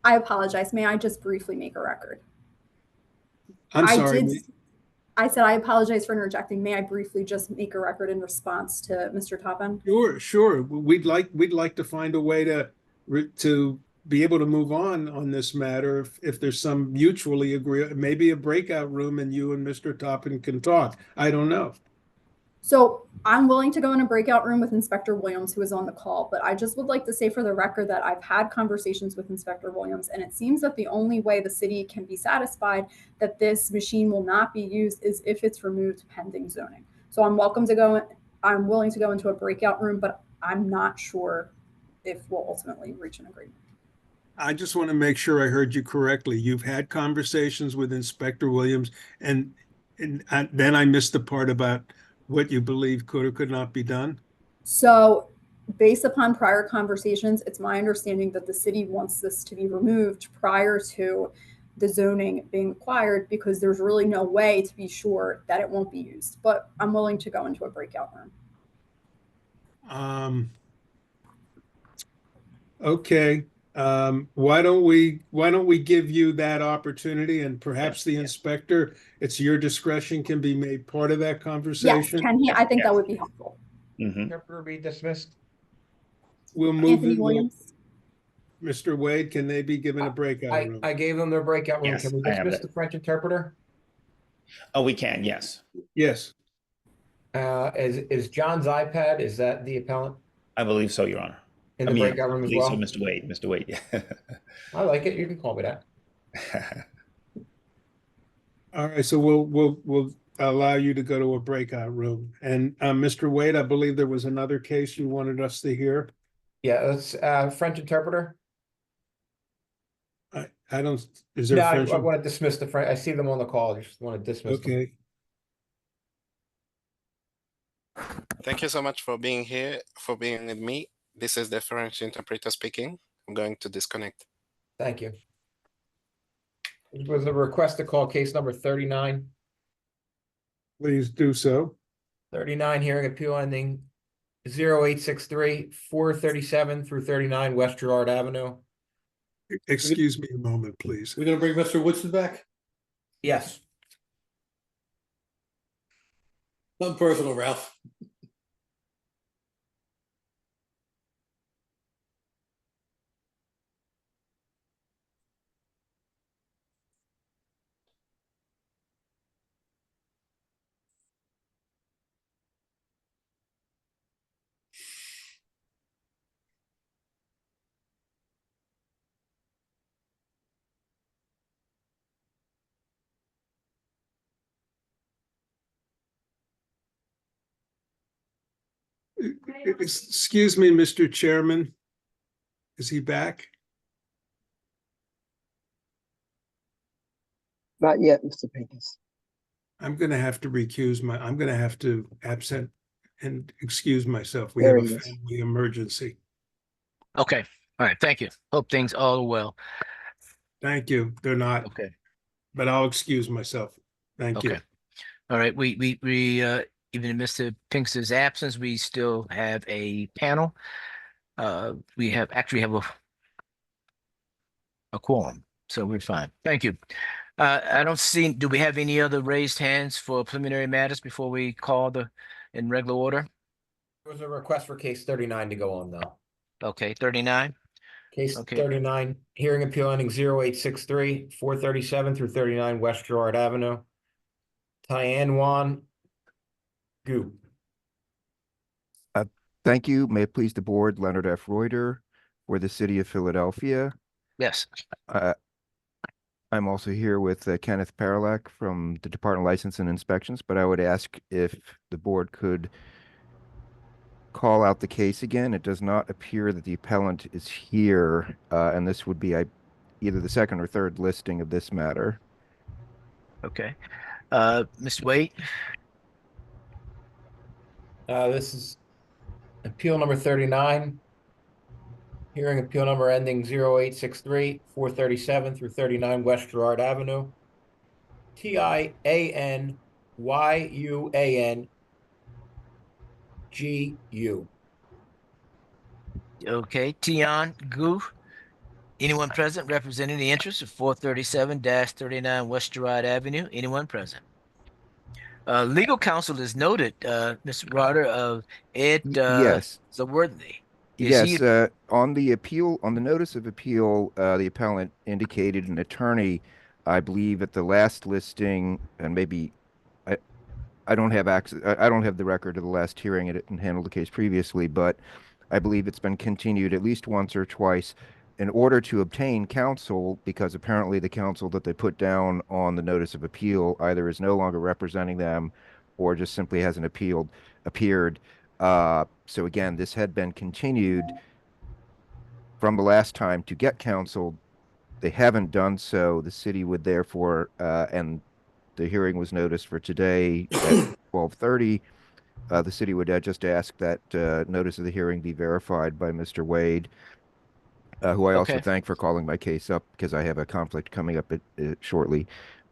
I apologize. May I just briefly make a record? I'm sorry. I said I apologize for interjecting. May I briefly just make a record in response to Mr. Toppin? Sure. We'd like to find a way to be able to move on this matter if there's some mutually agree, maybe a breakout room and you and Mr. Toppin can talk. I don't know. So I'm willing to go in a breakout room with Inspector Williams, who is on the call, but I just would like to say for the record that I've had conversations with Inspector Williams, and it seems that the only way the city can be satisfied that this machine will not be used is if it's removed pending zoning. So I'm willing to go into a breakout room, but I'm not sure if we'll ultimately reach an agreement. I just want to make sure I heard you correctly. You've had conversations with Inspector Williams, and then I missed the part about what you believe could or could not be done. So based upon prior conversations, it's my understanding that the city wants this to be removed prior to the zoning being acquired because there's really no way to be sure that it won't be used. But I'm willing to go into a breakout room. Okay. Why don't we give you that opportunity, and perhaps the inspector, it's your discretion, can be made part of that Yes, conversation? can he? I think that would be helpful. Interpreter be dismissed. We'll move Anthony it. Williams. Mr. Wade, can they be given a breakout room? I gave them their breakout room. Yes, Can we I have dismiss that. the French interpreter? Oh, we can, yes. Yes. Is John's iPad, is that the appellant I believe so, Your Honor. in I the mean, breakout room as believe well? so, Mr. Wade, Mr. Wade, yeah. I like it. You can call me that. All right, so we'll allow you to go to a breakout room. And Mr. Wade, I believe there was another case you wanted us to hear. Yeah, that's French interpreter. I don't, is there No, French? I want to dismiss the French. I see them on the call. I just want to dismiss them. Okay, Thank you so much for being here, for being with me. This is the French interpreter speaking. I'm going to disconnect. Thank you. It was a request to call case number 39. please do so. 39 hearing appeal ending 0863 437 through 39 West Gerard Avenue. Excuse me a moment, please. We're gonna bring Mr. Woodson back? Yes. Nothing personal, Ralph. Excuse me, Mr. Chairman. Is he back? Not yet, Mr. Pincus. I'm gonna have to I'm gonna have to absent and excuse myself. We There have a he is. family emergency. Okay. All right. Thank you. Hope things all are well. Thank you. They're not, Okay. but I'll excuse myself. Thank you. Okay. All right. We even in Mr. Pinks's absence, we still have a panel. We actually have a quorum, so we're fine. Thank you. I don't see, do we have any other raised hands for preliminary matters before we call in regular order? There was a request for case 39 to go on though. Okay, 39. Case Okay. 39, hearing appeal ending 0863 437 through 39 West Gerard Avenue. Tyann Wan Gu. Thank you. May it please the board, Leonard F. Reuter for the city of Philadelphia. Yes. I'm also here with Kenneth Paralak from the Department of License and Inspections, but I would ask if the board could call out the case again. It does not appear that the appellant is here, and this would be either the second or third listing of this matter. Okay. Mr. Wade? This is appeal number 39. Hearing appeal number ending 0863 437 through 39 West Gerard Avenue. TIANYUAN GU. Okay, Tian Gu. Anyone present representing the interests of 437-39 West Gerard Avenue? Anyone present? Legal counsel is noted, Mr. Roder of Ed Yes. Zaworthy. Yes, on the appeal, on the notice of appeal, the appellant indicated an attorney, I believe at the last listing, and maybe I don't have access, I don't have the record of the last hearing and handled the case previously, but I believe it's been continued at least once or twice in order to obtain counsel, because apparently the counsel that they put down on the notice of appeal either is no longer representing them or just simply hasn't appeared. So again, this had been continued from the last time to get counsel. They haven't done so. The city would therefore, and the hearing was noticed for today at 12:30. The city would just ask that notice of the hearing be verified by Mr. Wade, who I also Okay. thank for calling my case up because I have a conflict coming up shortly.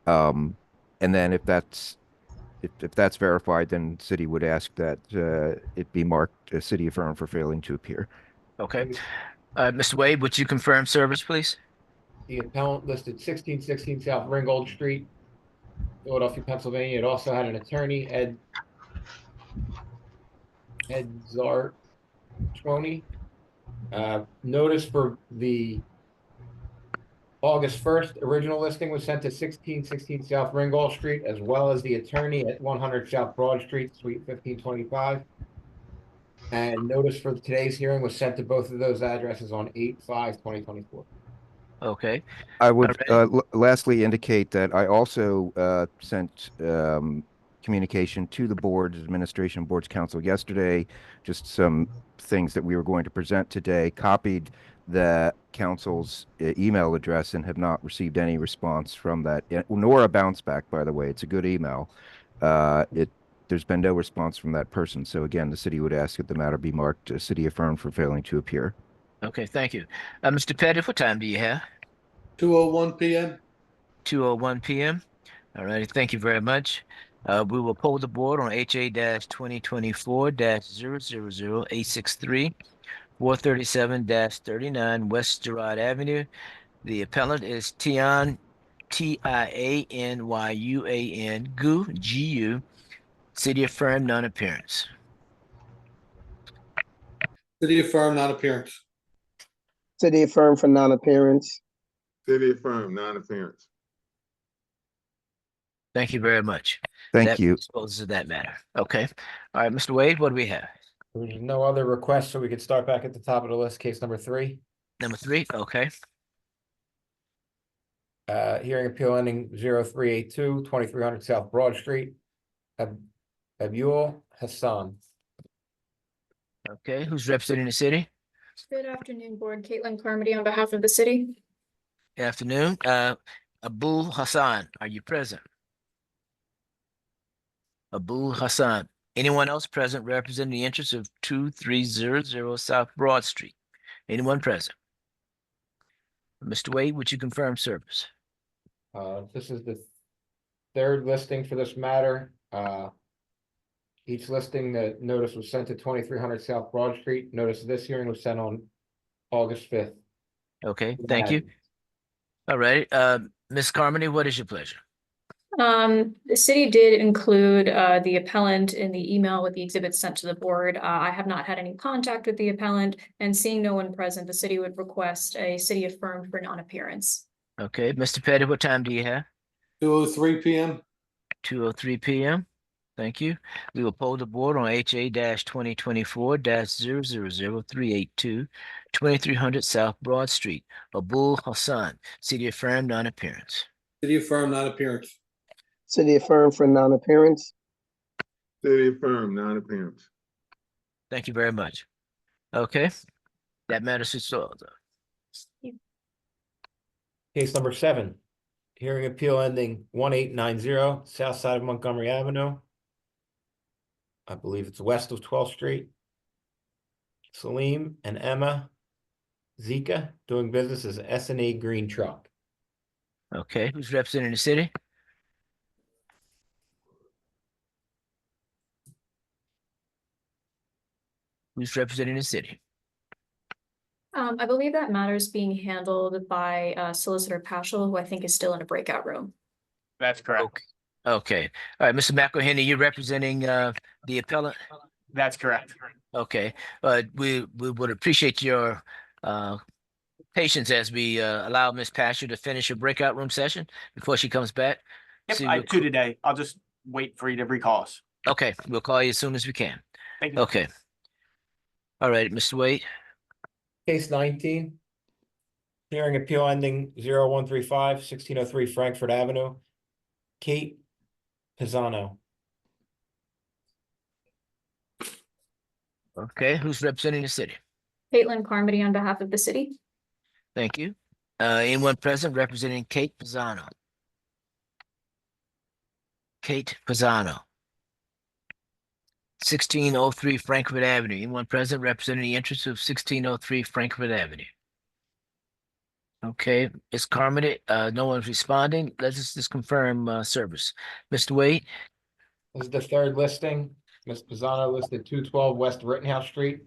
And then if that's verified, then city would ask that it be marked a city affirmed for failing to appear. Okay. Mr. Wade, would you confirm service, please? The appellant listed 1616 South Ringgold Street, Philadelphia, Pennsylvania. It also had an attorney, Ed Zartroni. Notice for the August 1st original listing was sent to 1616 South Ringgold Street, as well as the attorney at 100 South Broad Street, Suite 1525. And notice for today's hearing was sent to both of those addresses on 8/5/2024. Okay. I would lastly indicate that I also sent communication to the board's administration, board's council yesterday, just some things that we were going to present today, copied the council's email address and have not received any response from that, nor a bounce back, by the way. It's a good email. There's been no response from that person. So again, the city would ask that the matter be marked city affirmed for failing to appear. Okay, thank you. Mr. Pettit, what time do you have? 2:01 p.m. 2:01 p.m. All righty, thank you very much. We will poll the board on HA-2024-000863, 437-39 West Girard Avenue. The appellant is Tian, Tianyuan, Gu, Gu, city affirmed non-appearance. City affirmed non-appearance. City affirmed for non-appearance. City affirmed, non-appearance. Thank you very much. Thank That you. disposes of that matter. Okay. All right, Mr. Wade, what do we have? There's no other requests, so we could start back at the top of the list, case number 3. Number 3, okay. Hearing appeal ending 0382, 2300 South Broad Street. Abul Hassan. Okay, who's representing the city? Good afternoon, Board. Caitlin Carmody on behalf of the city. Afternoon. Abul Hassan, are you present? Abul Hassan. Anyone else present representing the interests of 2300 South Broad Street? Anyone present? Mr. Wade, would you confirm service? This is the third listing for this matter. Each listing, the notice was sent to 2300 South Broad Street. Notice this hearing was sent on August 5th. Okay, thank you. All right, Ms. Carmody, what is your pleasure? The city did include the appellant in the email with the exhibits sent to the board. I have not had any contact with the appellant, and seeing no one present, the city would request a city affirmed for non-appearance. Okay, Mr. Petty, what time do you have? 2:03 p.m. 2:03 p.m. Thank you. We will poll the board on HA-2024-000382, 2300 South Broad Street. Abul Hassan, city affirmed non-appearance. City affirmed non-appearance. City affirmed for non-appearance. City affirmed, non-appearance. Thank you very much. Okay, that matters is solved. Case number 7. Hearing appeal ending 1890 South side of Montgomery Avenue. I believe it's west of 12th Street. Salim and Emma Zika doing business as S&A Green Truck. Okay, who's representing the city? Who's representing the city? I believe that matter is being handled by Solicitor Paschal, who I think is still in a breakout room. That's correct. Okay. All right, Mr. McElhenney, you're representing the appellant? That's correct. Okay. We would appreciate your patience as we allow Ms. Paschal to finish her breakout room session before she comes back. Yep, See, I have 2 today. I'll just wait for you to recall us. Okay, we'll call you as soon as we can. Thank you. Okay. All right, Mr. Wade. Case 19. Hearing appeal ending 0135, 1603 Frankfurt Avenue. Kate Pisano. Okay, who's representing the city? Caitlin Carmody on behalf of the city. Thank you. Anyone present representing Kate Pisano? Kate Pisano. 1603 Frankfurt Avenue. Anyone present representing the interests of 1603 Frankfurt Avenue? Okay, Ms. Carmody, no one's responding. Let's just confirm service. Mr. Wade? This is the third listing. Ms. Pisano listed 212 West Rittenhouse Street.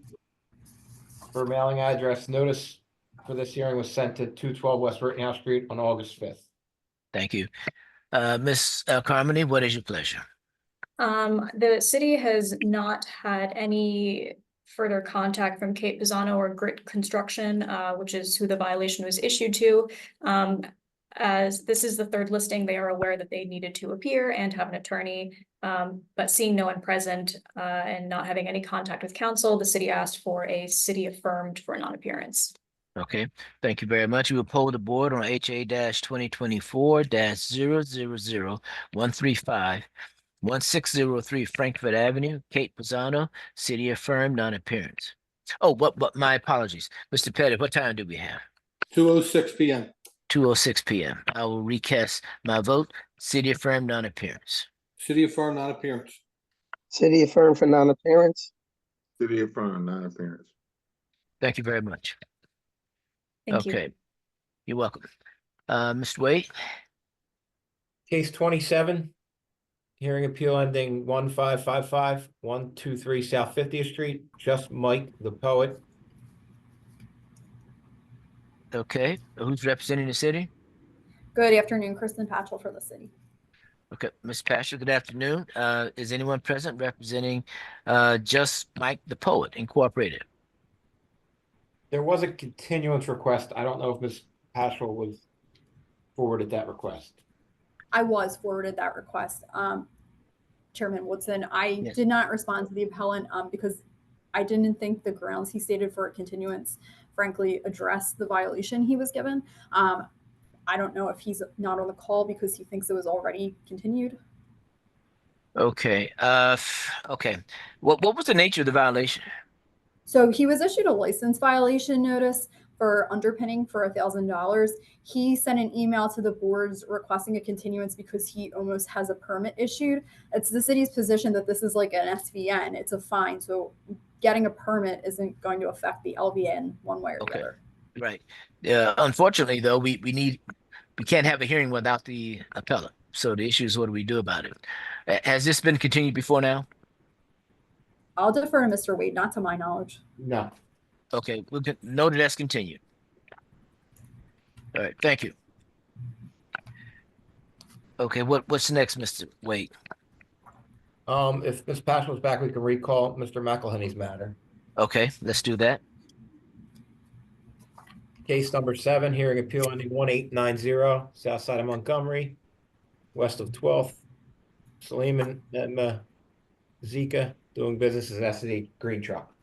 Her mailing address notice for this hearing was sent to 212 West Rittenhouse Street on August 5th. Thank you. Ms. Carmody, what is your pleasure? The city has not had any further contact from Kate Pisano or Grit Construction, which is who the violation was issued to. As this is the third listing, they are aware that they needed to appear and have an attorney, but seeing no one present and not having any contact with counsel, the city asked for a city affirmed for non-appearance. Okay, thank you very much. We will poll the board on HA-2024-000135 1603 Frankfurt Avenue, Kate Pisano, city affirmed, non-appearance. Oh, but my apologies. Mr. Pettit, what time do we have? 2:06 p.m. 2:06 p.m. I will recast my vote. City affirmed, non-appearance. City affirmed, non-appearance. City affirmed for non-appearance. City affirmed, non-appearance. Thank you very much. Thank you. Okay, you're welcome. Mr. Wade? Case 27, hearing appeal ending 1555 123 South 50th Street, just Mike the Poet. Okay, who's representing the city? Good afternoon, Kristen Patchell for the city. Okay, Ms. Pastor, good afternoon. Is anyone present representing Just Mike the Poet Incorporated? There was a continuance request. I don't know if Ms. Paschal was forwarded that request. I was forwarded that request. Chairman Woodson, I Yes. did not respond to the appellant because I didn't think the grounds he stated for a continuance, frankly, addressed the violation he was given. I don't know if he's not on the call because he thinks it was already continued. Okay, okay. What was the nature of the violation? So he was issued a license violation notice for underpinning for $1,000. He sent an email to the boards requesting a continuance because he almost has a permit issued. It's the city's position that this is like an SVN. It's a fine. So getting a permit isn't going to affect the LVN one way or the other. Right. Unfortunately, though, we can't have a hearing without the appellate. So the issue is, what do we do about it? Has this been continued before now? I'll defer to Mr. Wade, not to my knowledge. No. Okay, we'll note that's continued. All right, thank you. Okay, what's next, Mr. Wade? If Ms. Paschal's back, we can recall Mr. McElhenney's matter. Okay, let's do that. Case number 7, hearing appeal ending 1890, south side of Montgomery, west of 12th. Salim and Netma Zika, doing business as SD Green Truck.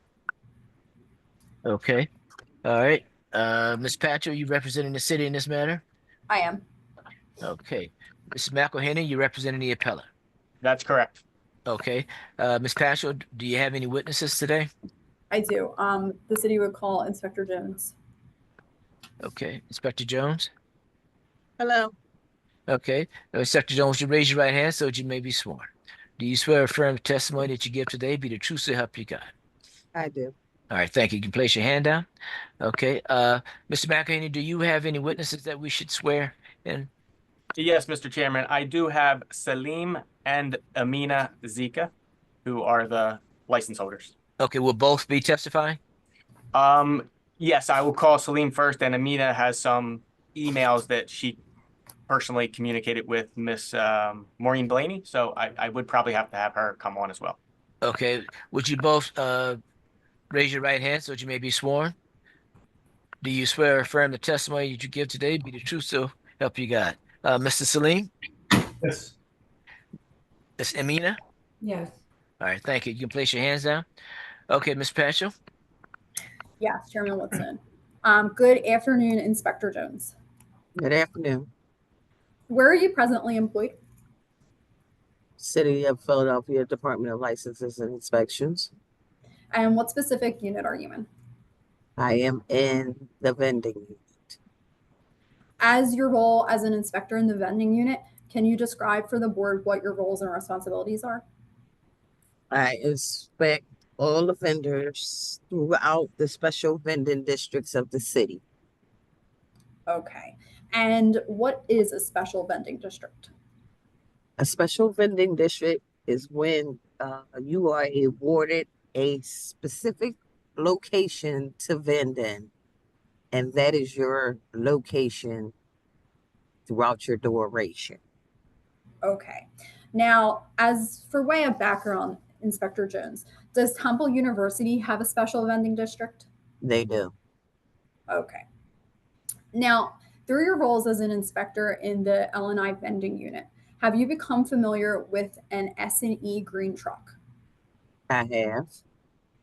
Okay, all right. Ms. Patchell, you representing the city in this matter? I am. Okay. Mrs. McElhenney, you representing the appellant? That's correct. Okay. Ms. Patchell, do you have any witnesses today? I do. The city would call Inspector Jones. Okay, Inspector Jones? Hello. Okay, Inspector Jones, you raise your right hand so that you may be sworn. Do you swear or affirm the testimony that you give today be the truth so help you God? I do. All right, thank you. You can place your hand down. Okay, Mr. McElhenney, do you have any witnesses that we should swear in? Yes, Mr. Chairman, I do have Salim and Amina Zika, who are the license holders. Okay, will both be testifying? Yes, I will call Salim first, and Amina has some emails that she personally communicated with Miss Maureen Blaney, so I would probably have to have her come on as well. Okay, would you both raise your right hand so that you may be sworn? Do you swear or affirm the testimony that you give today be the truth so help you God? Mr. Salim? Yes. Miss Amina? Yes. All right, thank you. You can place your hands down. Okay, Ms. Patchell? Yes, Chairman Woodson. Good afternoon, Inspector Jones. Good afternoon. Where are you presently employed? City of Philadelphia Department of Licenses and Inspections. And what specific unit are you in? I am in the vending unit. As your role as an inspector in the vending unit, can you describe for the board what your roles and responsibilities are? I inspect all the vendors throughout the special vending districts of the city. Okay. And what is a special vending district? A special vending district is when you are awarded a specific location to vend in, and that is your location throughout your duration. Okay. Now, as for way of background, Inspector Jones, does Temple University have a special vending district? They do. Okay. Now, through your roles as an inspector in the L&I vending unit, have you become familiar with an S&E green truck? I have.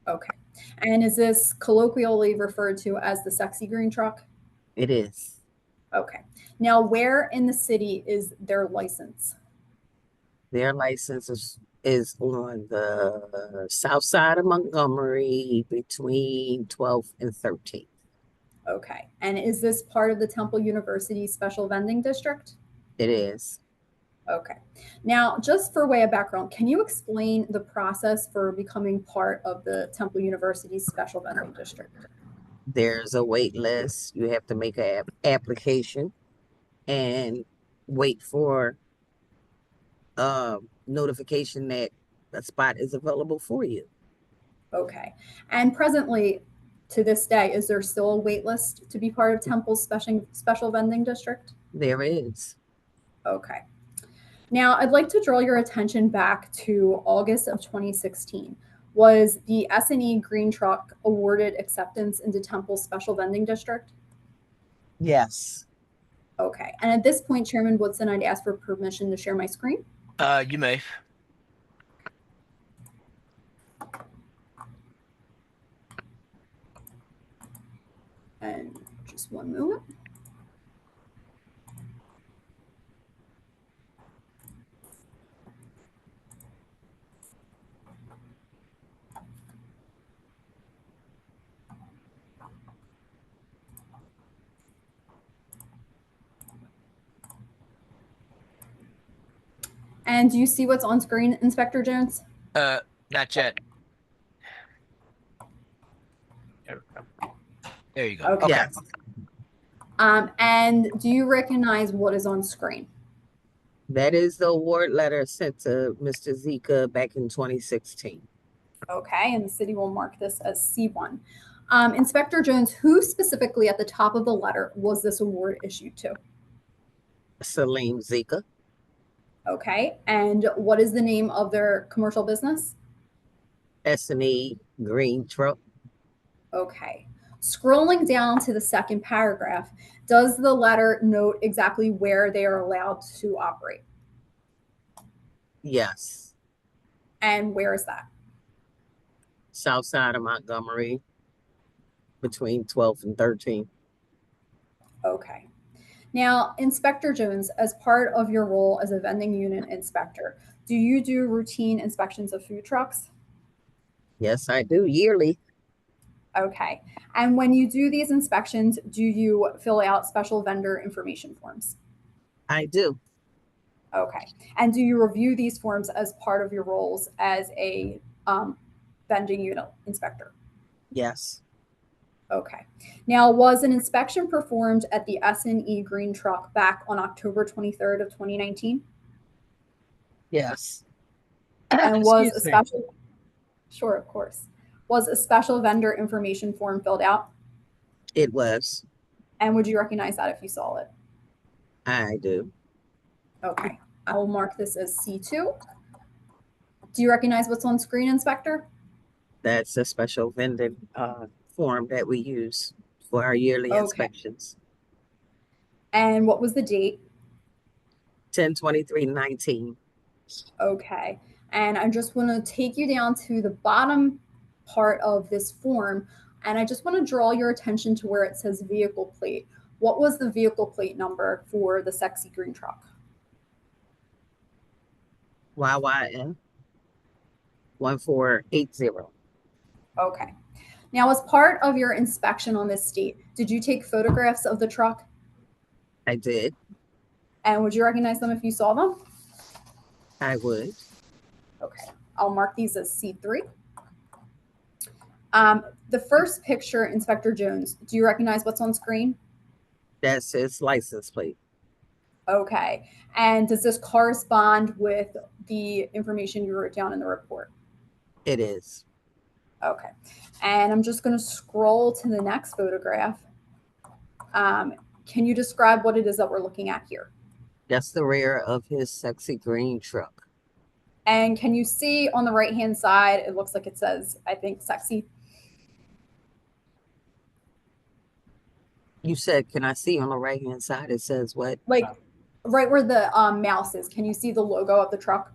Okay. And is this colloquially referred to as the sexy green truck? It is. Okay. Now, where in the city is their license? Their license is on the south side of Montgomery between 12th and 13th. Okay. And is this part of the Temple University Special Vending District? It is. Okay. Now, just for way of background, can you explain the process for becoming part of the Temple University Special Vending District? There's a wait list. You have to make an application and wait for notification that a spot is available for you. Okay. And presently, to this day, is there still a wait list to be part of Temple's special vending district? There is. Okay. Now, I'd like to draw your attention back to August of 2016. Was the S&E green truck awarded acceptance into Temple's special vending district? Yes. Okay. And at this point, Chairman Woodson, I'd ask for permission to share my screen. You may. And just one moment. And do you see what's on screen, Inspector Jones? Not yet. There you go. Okay. Yes. And do you recognize what is on screen? That is the award letter sent to Mr. Zika back in 2016. Okay, and the city will mark this as C1. Inspector Jones, who specifically at the top of the letter was this award issued to? Salim Zika. Okay, and what is the name of their commercial business? S&E green truck. Okay. Scrolling down to the second paragraph, does the letter note exactly where they are allowed to operate? Yes. And where is that? South side of Montgomery between 12th and 13th. Okay. Now, Inspector Jones, as part of your role as a vending unit inspector, do you do routine inspections of food trucks? Yes, I do yearly. Okay. And when you do these inspections, do you fill out special vendor information forms? I do. Okay. And do you review these forms as part of your roles as a vending unit inspector? Yes. Okay. Now, was an inspection performed at the S&E green truck back on October 23rd of 2019? Yes. And was a Excuse me. special, sure, of course. Was a special vendor information form filled out? It was. And would you recognize that if you saw it? I do. Okay. I will mark this as C2. Do you recognize what's on screen, Inspector? That's a special vending form that we use for our yearly Okay. inspections. And what was the date? 10/23/19. Okay. And I just want to take you down to the bottom part of this form. And I just want to draw your attention to where it says vehicle plate. What was the vehicle plate number for the sexy green truck? YYN 1480. Okay. Now, as part of your inspection on this date, did you take photographs of the truck? I did. And would you recognize them if you saw them? I would. Okay, I'll mark these as C3. The first picture, Inspector Jones, do you recognize what's on screen? That's his license plate. Okay, and does this correspond with the information you wrote down in the report? It is. Okay, and I'm just going to scroll to the next photograph. Can you describe what it is that we're looking at here? That's the rear of his sexy green truck. And can you see on the right-hand side, it looks like it says, I think, sexy. You said, can I see on the right-hand side? It says what? Like right where the mouse is. Can you see the logo of the truck?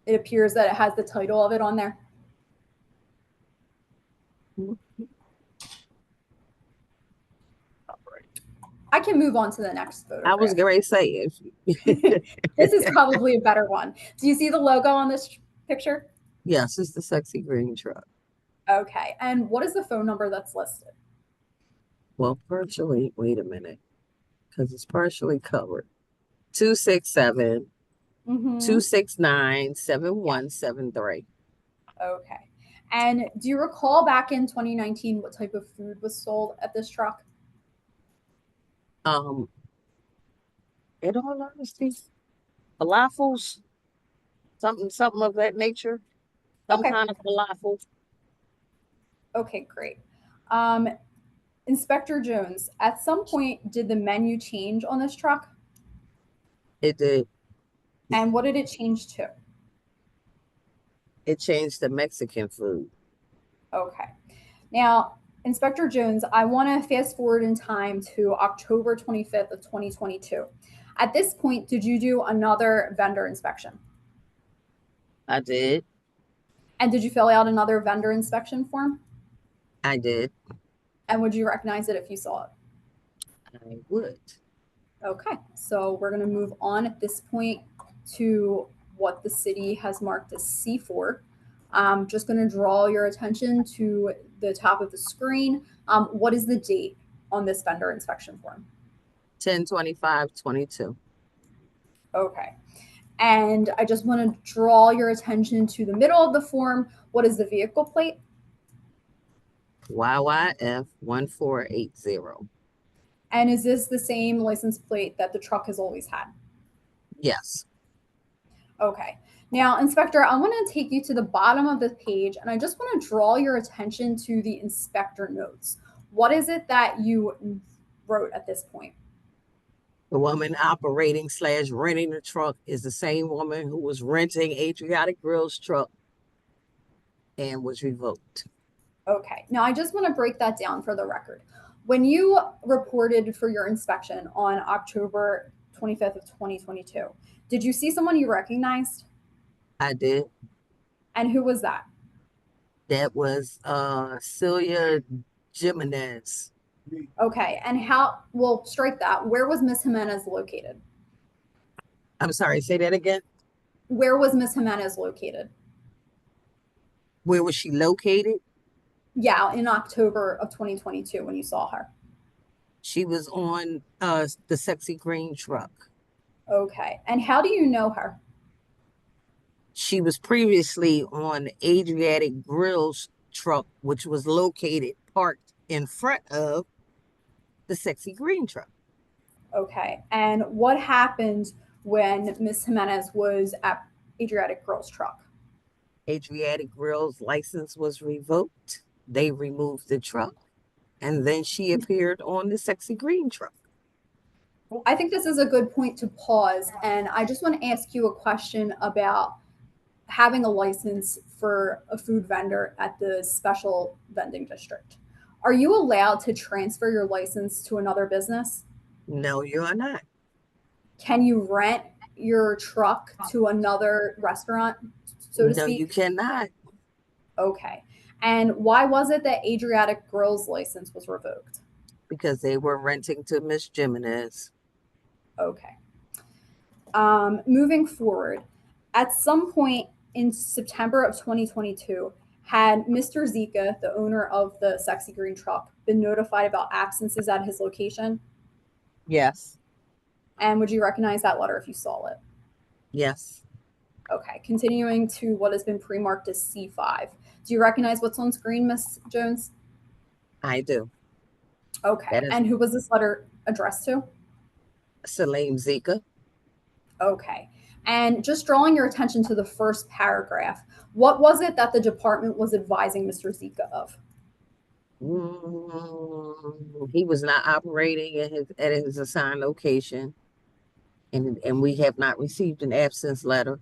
It appears that it has the title of it on there. I can move on to the next photograph. I was going to say it. This is probably a better one. Do you see the logo on this picture? Yes, it's the sexy green truck. Okay. And what is the phone number that's listed? Well, partially, wait a minute, because it's partially covered. 267 269 7173. Okay. And do you recall back in 2019 what type of food was sold at this truck? In all honesty, falafels, something of that nature, some kind of falafel. Okay, great. Inspector Jones, at some point, did the menu change on this truck? It did. And what did it change to? It changed to Mexican food. Okay. Now, Inspector Jones, I want to fast forward in time to October 25th of 2022. At this point, did you do another vendor inspection? I did. And did you fill out another vendor inspection form? I did. And would you recognize it if you saw it? I would. Okay, so we're going to move on at this point to what the city has marked as C4. I'm just going to draw your attention to the top of the screen. What is the date on this vendor inspection form? 10/25/22. Okay. And I just want to draw your attention to the middle of the form. What is the vehicle plate? YYF 1480. And is this the same license plate that the truck has always had? Yes. Okay. Now, Inspector, I want to take you to the bottom of the page, and I just want to draw your attention to the inspector notes. What is it that you wrote at this point? The woman operating / renting the truck is the same woman who was renting Adriatic Grill's truck and was revoked. Okay. Now, I just want to break that down for the record. When you reported for your inspection on October 25th of 2022, did you see someone you recognized? I did. And who was that? That was Celia Jimenez. Okay. And well, strike that. Where was Miss Jimenez located? I'm sorry, say that again. Where was Miss Jimenez located? Where was she located? Yeah, in October of 2022 when you saw her. She was on the sexy green truck. Okay. And how do you know her? She was previously on Adriatic Grill's truck, which was located parked in front of the sexy green truck. Okay. And what happened when Miss Jimenez was at Adriatic Grill's truck? Adriatic Grill's license was revoked. They removed the truck, and then she appeared on the sexy green truck. I think this is a good point to pause, and I just want to ask you a question about having a license for a food vendor at the special vending district. Are you allowed to transfer your license to another business? No, you are not. Can you rent your truck to another restaurant, so to No, speak? you cannot. Okay. And why was it that Adriatic Grill's license was revoked? Because they were renting to Miss Jimenez. Okay. Moving forward, at some point in September of 2022, Had Mr. Zika, the owner of the Sexy Green truck, been notified about absences at his location? Yes, And would you recognize that letter if you saw it? yes, Okay, continuing to what has been pre-marked as C5. Do you recognize what's on screen, Ms. Jones? I do. Okay, That is and who was this letter addressed to? Salim Zika. Okay, and just drawing your attention to the first paragraph, what was it that the department was advising Mr. Zika of? He was not operating at his assigned location, and we have not received an absence letter,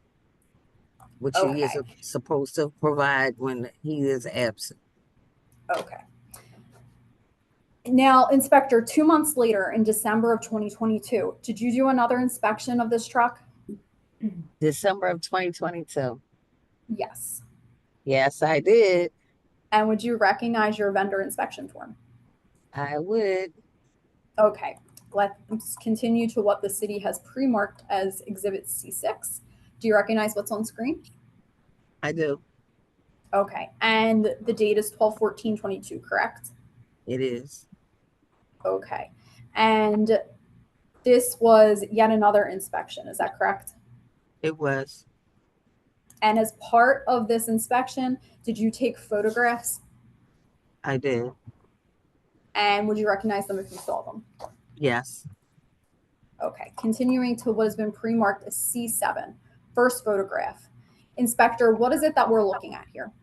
which he is Okay. supposed to provide when he is absent. Okay. Now, Inspector, 2 months later in December of 2022, did you do another inspection of this truck? December of 2022. Yes. Yes, I did. And would you recognize your vendor inspection form? I would. Okay, let's continue to what the city has pre-marked as Exhibit C6. Do you recognize what's on screen? I do. Okay, and the date is 12/14/22, correct? It is. Okay, and this was yet another inspection, is that correct? It was. And as part of this inspection, did you take photographs? I did. And would you recognize them if you saw them? Yes. Okay, continuing to what has been pre-marked as C7, first photograph. Inspector, what is it that we're looking at here?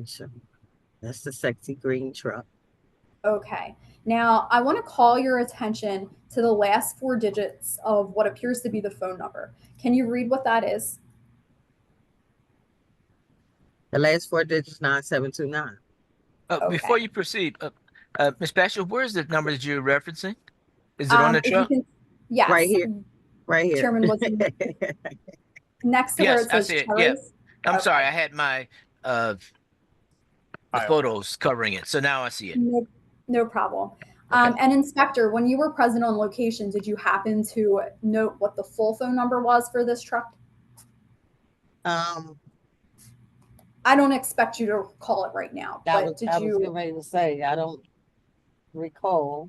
Sure. That's the Sexy Green truck. Okay, now I want to call your attention to the last 4 digits of what appears to be the phone number. Can you read what that is? The last 4 digits, 9729. Before you proceed, Ms. Bashir, where's the number that you're referencing? Is it on the If you truck? can- yes. Right here. Right here. Chairman, what's next to where Yes, it I says see it. Yeah. Cherries? I'm Okay. sorry, I had my the photos covering it, so now I see it. No problem. And Inspector, when you were present on location, did you happen to note what the full phone number was for this truck? I don't expect you to recall it right now, I but was did getting you? ready to say, I don't recall.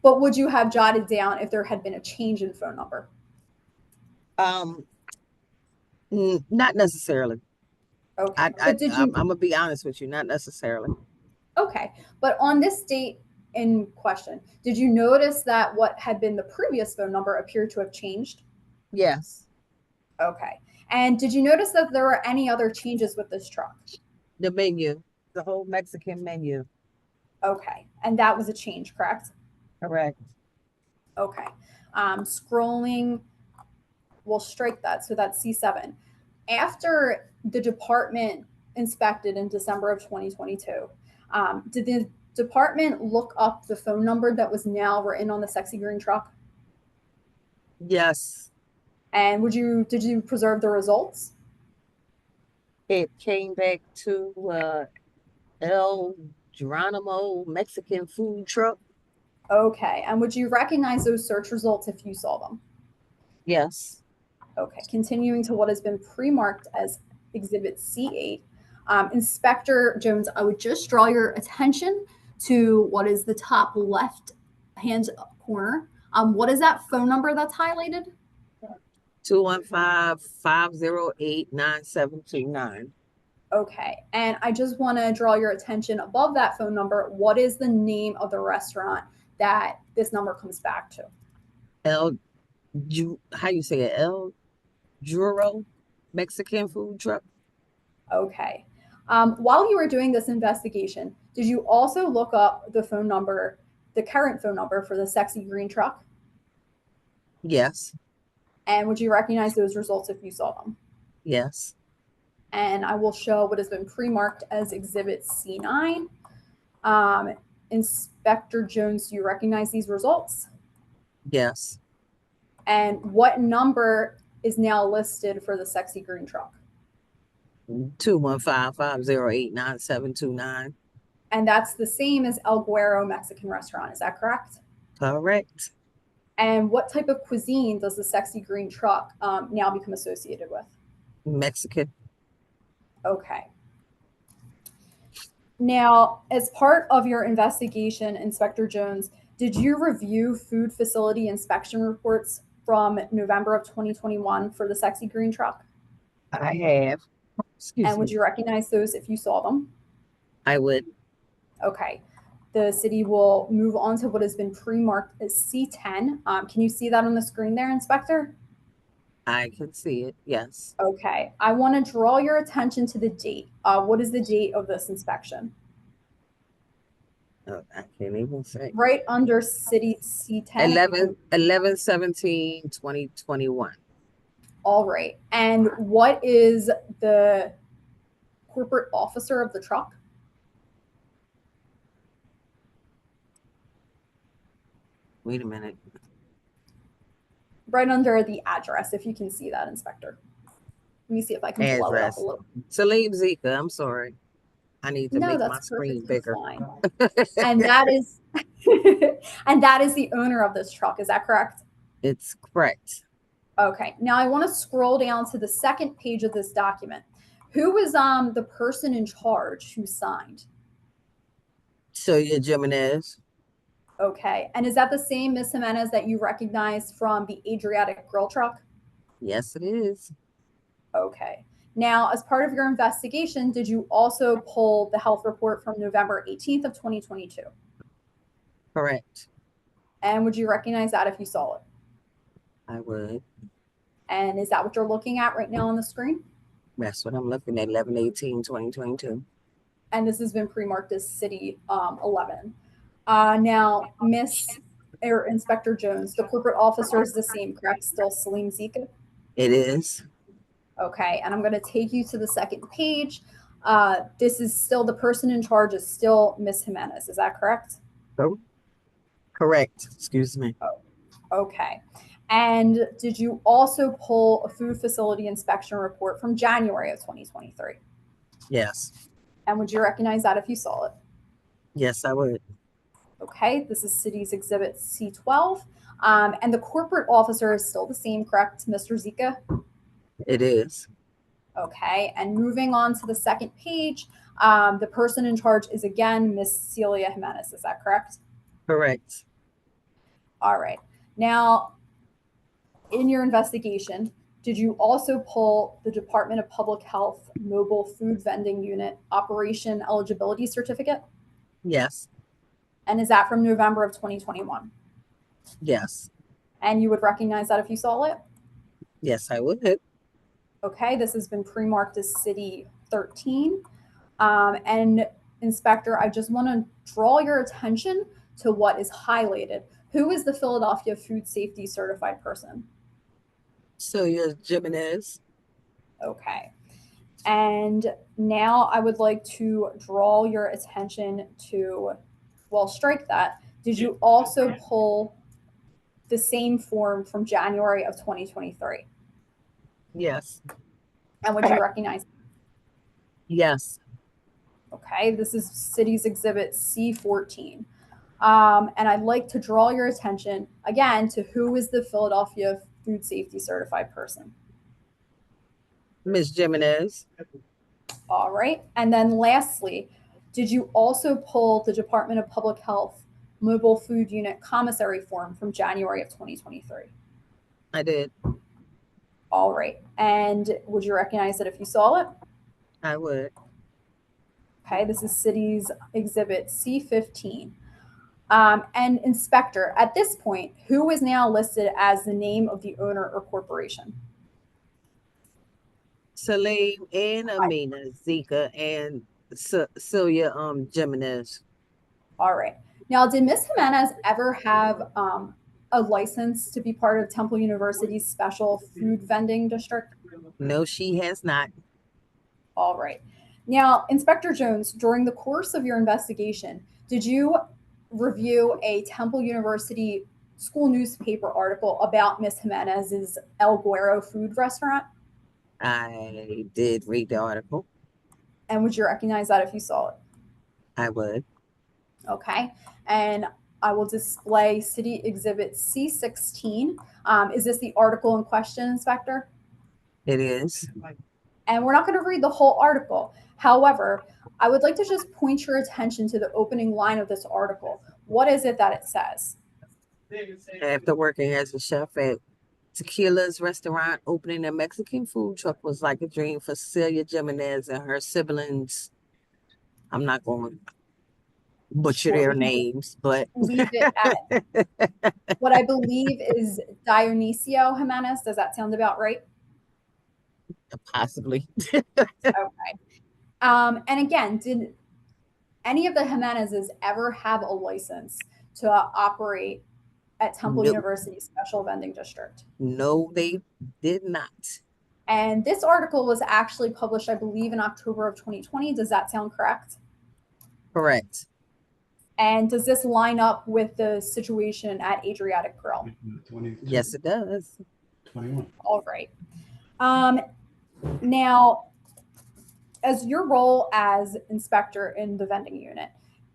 But would you have jotted down if there had been a change in phone number? Not necessarily. Okay. I'm gonna be honest with you, not necessarily. Okay, but on this date in question, did you notice that what had been the previous phone number appeared to have changed? Yes. Okay. And did you notice that there were any other changes with this truck? The menu, the whole Mexican menu. Okay, and that was a change, correct? Correct. Okay. Scrolling, we'll strike that. So that's C7. After the department inspected in December of 2022, did the department look up the phone number that was now written on the Sexy Green truck? Yes. And did you preserve the results? It came back to El Geronimo Mexican food truck. Okay, and would you recognize those search results if you saw them? Yes. Okay, continuing to what has been pre-marked as Exhibit C8. Inspector Jones, I would just draw your attention to what is the top left-hand corner. What is that phone number that's highlighted? 215-508-9729. Okay, and I just want to draw your attention above that phone number. What is the name of the restaurant that this number comes back to? How you say it? El Juro Mexican food truck. Okay. While you were doing this investigation, did you also look up the phone number, the current phone number for the Sexy Green truck? Yes. And would you recognize those results if you saw them? Yes. And I will show what has been pre-marked as Exhibit C9. Inspector Jones, do you recognize these results? Yes. And what number is now listed for the Sexy Green truck? 215-508-9729. And that's the same as El Guero Mexican restaurant, is that correct? Correct. And what type of cuisine does the Sexy Green truck now become associated with? Mexican. Okay. Now, as part of your investigation, Inspector Jones, did you review food facility inspection reports from November of 2021 for the Sexy Green truck? I have. Excuse And would me. you recognize those if you saw them? I would. Okay. The city will move on to what has been pre-marked as C10. Can you see that on the screen there, Inspector? I can see it. Yes. Okay. I want to draw your attention to the date. What is the date of this inspection? Oh, I can't even say. Right under city C10. 11/17/2021. All right. And what is the corporate officer of the truck? Wait a minute. Right under the address, if you can see that, Inspector. Let me see if I can blow it up Address. a little. Salim Zika. I'm sorry. I need to No, make my that's screen perfectly bigger. fine. And that is and that is the owner of this truck. Is that correct? It's correct. Okay. Now I want to scroll down to the second page of this document. Who was the person in charge who signed? Celia Jimenez. Okay. And is that the same Miss Jimenez that you recognized from the Adriatic Grill truck? Yes, it is. Okay. Now, as part of your investigation, did you also pull the health report from November 18th of 2022? Correct. And would you recognize that if you saw it? I would. And is that what you're looking at right now on the screen? That's what I'm looking at. 11/18/2022. And this has been pre-marked as City 11. Now, Inspector Jones, the corporate officer is the same, correct? Still Salim Zika? It is. Okay, and I'm going to take you to the second page. This is still the person in charge is still Miss Jimenez. Is that correct? Oh, correct. Excuse me. Okay. And did you also pull a food facility inspection report from January of 2023? Yes. And would you recognize that if you saw it? Yes, I would. Okay, this is City's Exhibit C12. And the corporate officer is still the same, correct, Mr. Zika? It is. Okay, and moving on to the second page, the person in charge is again Miss Celia Jimenez. Is that correct? Correct. All right. Now, in your investigation, did you also pull the Department of Public Health Mobile Food Vending Unit Operation Eligibility Certificate? Yes. And is that from November of 2021? Yes. And you would recognize that if you saw it? Yes, I would. Okay, this has been pre-marked as City 13. And Inspector, I just want to draw your attention to what is highlighted. Who is the Philadelphia Food Safety Certified person? Celia Jimenez. Okay. And now I would like to draw your attention to, well, strike that. Did you also pull the same form from January of 2023? Yes. And would you recognize? Yes. Okay, this is City's Exhibit C14. And I'd like to draw your attention again to who is the Philadelphia Food Safety Certified person. Ms. Jimenez. All right. And then lastly, did you also pull the Department of Public Health Mobile Food Unit Commissary form from January of 2023? I did. All right. And would you recognize it if you saw it? I would. Okay, this is City's Exhibit C15. And Inspector, at this point, who is now listed as the name of the owner or corporation? Salim and Amina Zika and Celia Jimenez. All right. Now, did Ms. Jimenez ever have a license to be part of Temple University's special food vending district? No, she has not. All right. Now, Inspector Jones, during the course of your investigation, did you review a Temple University school newspaper article about Ms. Jimenez's El Guero food restaurant? I did read the article. And would you recognize that if you saw it? I would. Okay. And I will display City Exhibit C16. Is this the article in question, Inspector? It is. And we're not going to read the whole article. However, I would like to just point your attention to the opening line of this article. What is it that it says? After working as a chef at Tequila's restaurant, opening a Mexican food truck was like a dream for Celia Jimenez and her siblings. I'm not going to butcher their names, but Leave it at what I believe is Dionisio Jimenez. Does that sound about right? possibly. Okay. And again, did any of the Jimenezes ever have a license to operate at Temple Nope. University Special Vending District? No, they did not. And this article was actually published, I believe, in October of 2020. Does that sound correct? Correct. And does this line up with the situation at Adriatic Grill? Yes, it does. 21. All right. Now, as your role as inspector in the vending unit,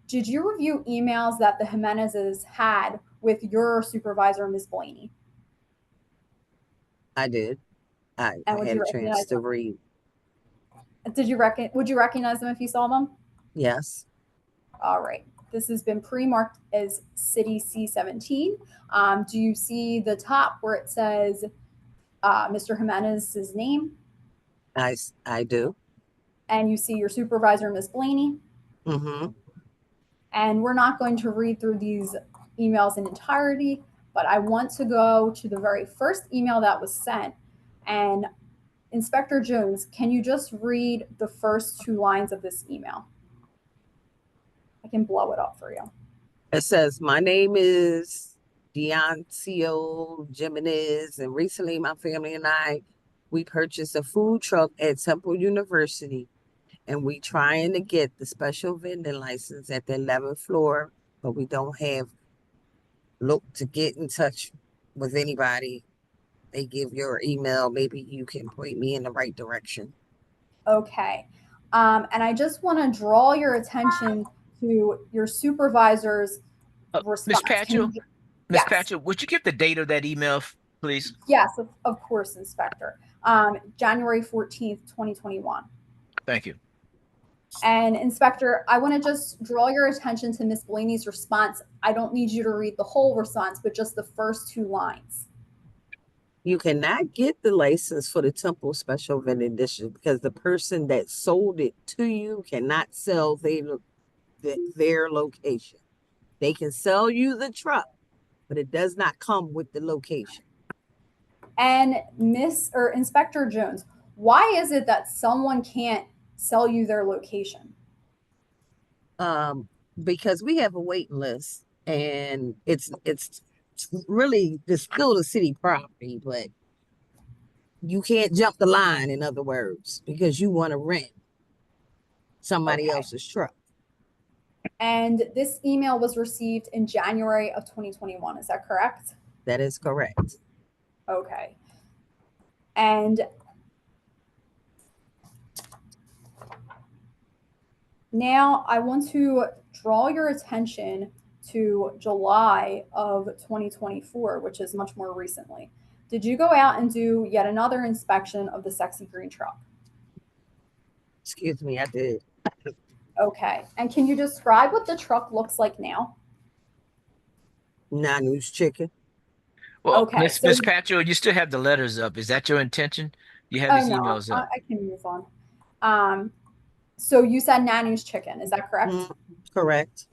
did you review emails that the Jimenezes had with your supervisor, Ms. Blaney? I did. I And would had you a chance recognize to them? read. Would you recognize them if you saw them? Yes. All right. This has been pre-marked as City C17. Do you see the top where it says Mr. Jimenez's name? I do. And you see your supervisor, Ms. Blaney? Mm-hmm. And we're not going to read through these emails in entirety, but I want to go to the very first email that was sent. And Inspector Jones, can you just read the first two lines of this email? I can blow it up for you. It says, my name is Dionisio Jimenez, and recently my family and we purchased a food truck at Temple University, and we trying to get the special vending license at the 11th floor, but we don't have. Look to get in touch with anybody. They give your email. Maybe you can point me in the right direction. Okay. And I just want to draw your attention to your supervisor's response. Ms. Patchell, Ms. Yes. Patchell, would you give the date of that email, please? Yes, of course, Inspector. January 14th, 2021. Thank you. And Inspector, I want to just draw your attention to Ms. Blaney's response. I don't need you to read the whole response, but just the first two lines. You cannot get the license for the Temple Special Vending District because the person that sold it to you cannot sell their location. They can sell you the truck, but it does not come with the location. And Inspector Jones, why is it that someone can't sell you their location? Because we have a waiting list, and it's really still the city property, but you can't jump the line, in other words, because you want to rent somebody else's truck. And this email was received in January of 2021. Is that correct? That is correct. Okay. And now I want to draw your attention to July of 2024, which is much more recently. Did you go out and do yet another inspection of the sexy green truck? Excuse me, I did. Okay. And can you describe what the truck looks like now? Nanu's chicken. Well, Okay, Ms. Patchell, you still have the letters up. Is that your intention? You have these emails up. I can move on. So you said Nanu's chicken, is that correct? Correct.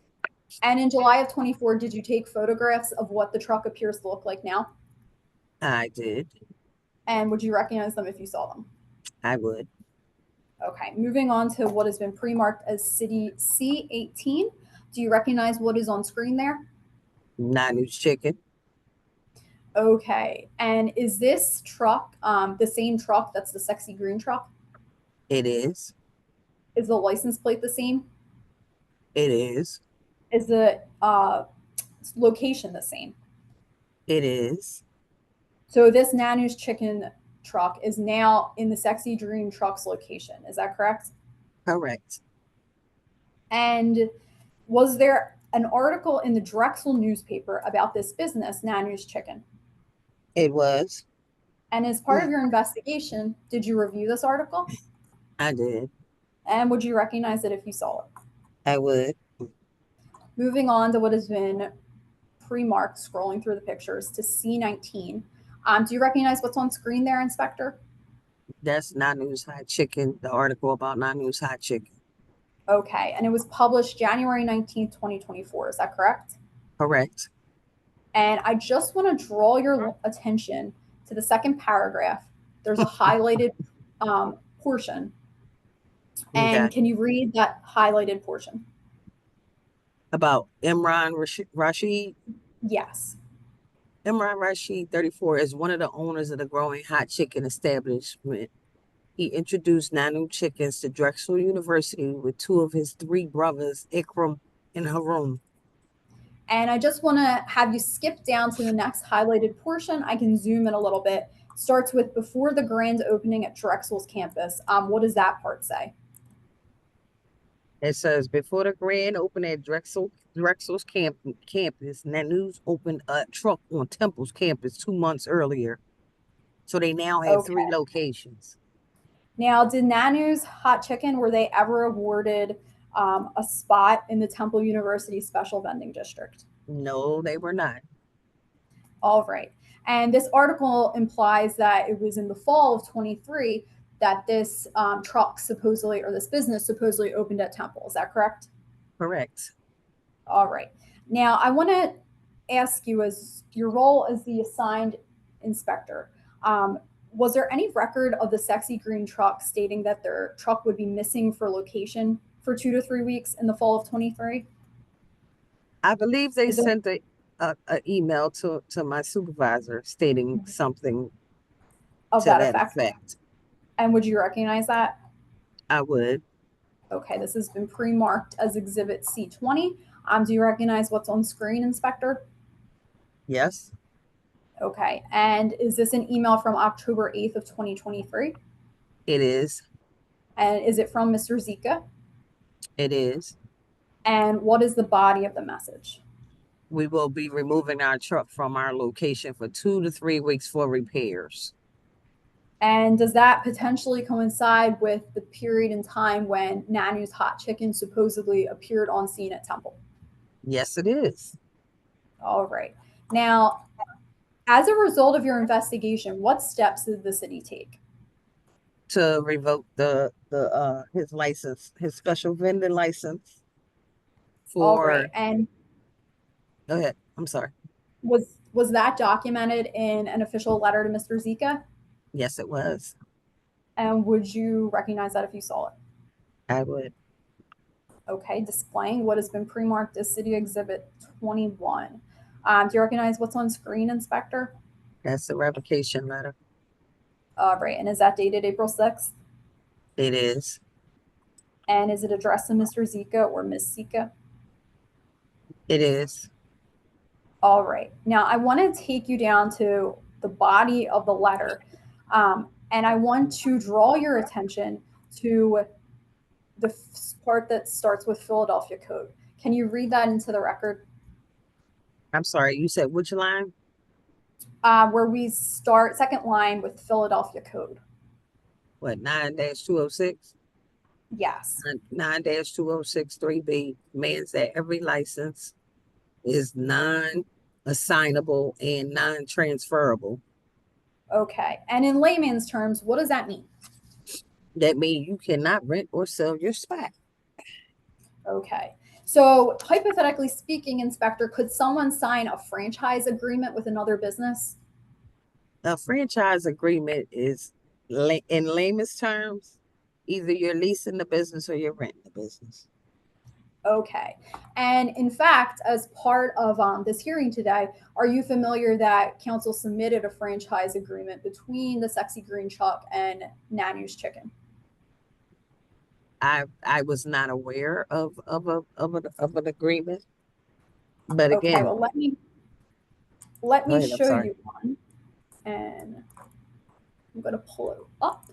And in July of 24, did you take photographs of what the truck appears to look like now? I did. And would you recognize them if you saw them? I would. Okay, moving on to what has been pre-marked as City C18. Do you recognize what is on screen there? Nanu's chicken. Okay, and is this truck the same truck that's the sexy green truck? It is. Is the license plate the same? It is. Is the location the same? It is. So this Nanu's chicken truck is now in the sexy green truck's location. Is that correct? Correct. And was there an article in the Drexel newspaper about this business, Nanu's Chicken? It was. And as part of your investigation, did you review this article? I did. And would you recognize it if you saw it? I would. Moving on to what has been pre-marked, scrolling through the pictures to C19. Do you recognize what's on screen there, Inspector? That's Nanu's Hot Chicken, the article about Nanu's Hot Chicken. Okay, and it was published January 19th, 2024. Is that correct? Correct. And I just want to draw your attention to the second paragraph. There's a highlighted portion. And Okay. can you read that highlighted portion? About Imran Rashid. Yes. Imran Rashid, 34, is one of the owners of the growing hot chicken establishment. He introduced Nanu chickens to Drexel University with two of his three brothers, Ikram and Harun. And I just want to have you skip down to the next highlighted portion. I can zoom in a little bit. Starts with before the grand opening at Drexel's campus. What does that part say? It says, before the grand opening at Drexel's campus, Nanu's opened a truck on Temple's campus 2 months earlier. So they now have three Okay. locations. Now, did Nanu's Hot Chicken, were they ever awarded a spot in the Temple University Special Vending District? No, they were not. All right. And this article implies that it was in the fall of 23 that this truck supposedly, or this business supposedly opened at Temple. Is that correct? Correct. All right. Now, I want to ask you, as your role as the assigned inspector, was there any record of the Sexy Green truck stating that their truck would be missing for location for 2 to 3 weeks in the fall of 23? I believe they Is it- sent a email to my supervisor stating something Of to that that effect? effect. And would you recognize that? I would. Okay, this has been pre-marked as Exhibit C20. Do you recognize what's on screen, Inspector? Yes, Okay, and is this an email from October 8th of 2023? it is. And is it from Mr. Zika? It is. And what is the body of the message? We will be removing our truck from our location for 2 to 3 weeks for repairs. And does that potentially coincide with the period in time when Nanu's Hot Chicken supposedly appeared on scene at Temple? Yes, it is. All right. Now, as a result of your investigation, what steps did the city take? To revoke his license, his special vending license All for, right. And go ahead. I'm sorry. was that documented in an official letter to Mr. Zika? Yes, it was. And would you recognize that if you saw it? I would. Okay, displaying what has been pre-marked as City Exhibit 21. Do you recognize what's on screen, Inspector? That's the revocation letter. All right, and is that dated April 6th? It is. And is it addressed to Mr. Zika or Ms. Zika? It is. All right. Now, I want to take you down to the body of the letter, and I want to draw your attention to the part that starts with Philadelphia Code. Can you read that into the record? I'm sorry. You said which line? Where we start, second line with Philadelphia Code. What, 9-206? Yes. 9-206 3B demands that every license is non-assignable and non-transferable. Okay. And in layman's terms, what does that mean? That means you cannot rent or sell your spot. Okay. So hypothetically speaking, Inspector, could someone sign a franchise agreement with another business? A franchise agreement is, in layman's terms, either you're leasing the business or you're renting the business. Okay. And in fact, as part of this hearing today, are you familiar that council submitted a franchise agreement between the Sexy Green Truck and Nanu's Chicken? I was not aware of an agreement, but Okay, again, well, let me Go ahead, I'm show sorry. you one, and I'm going to pull it up.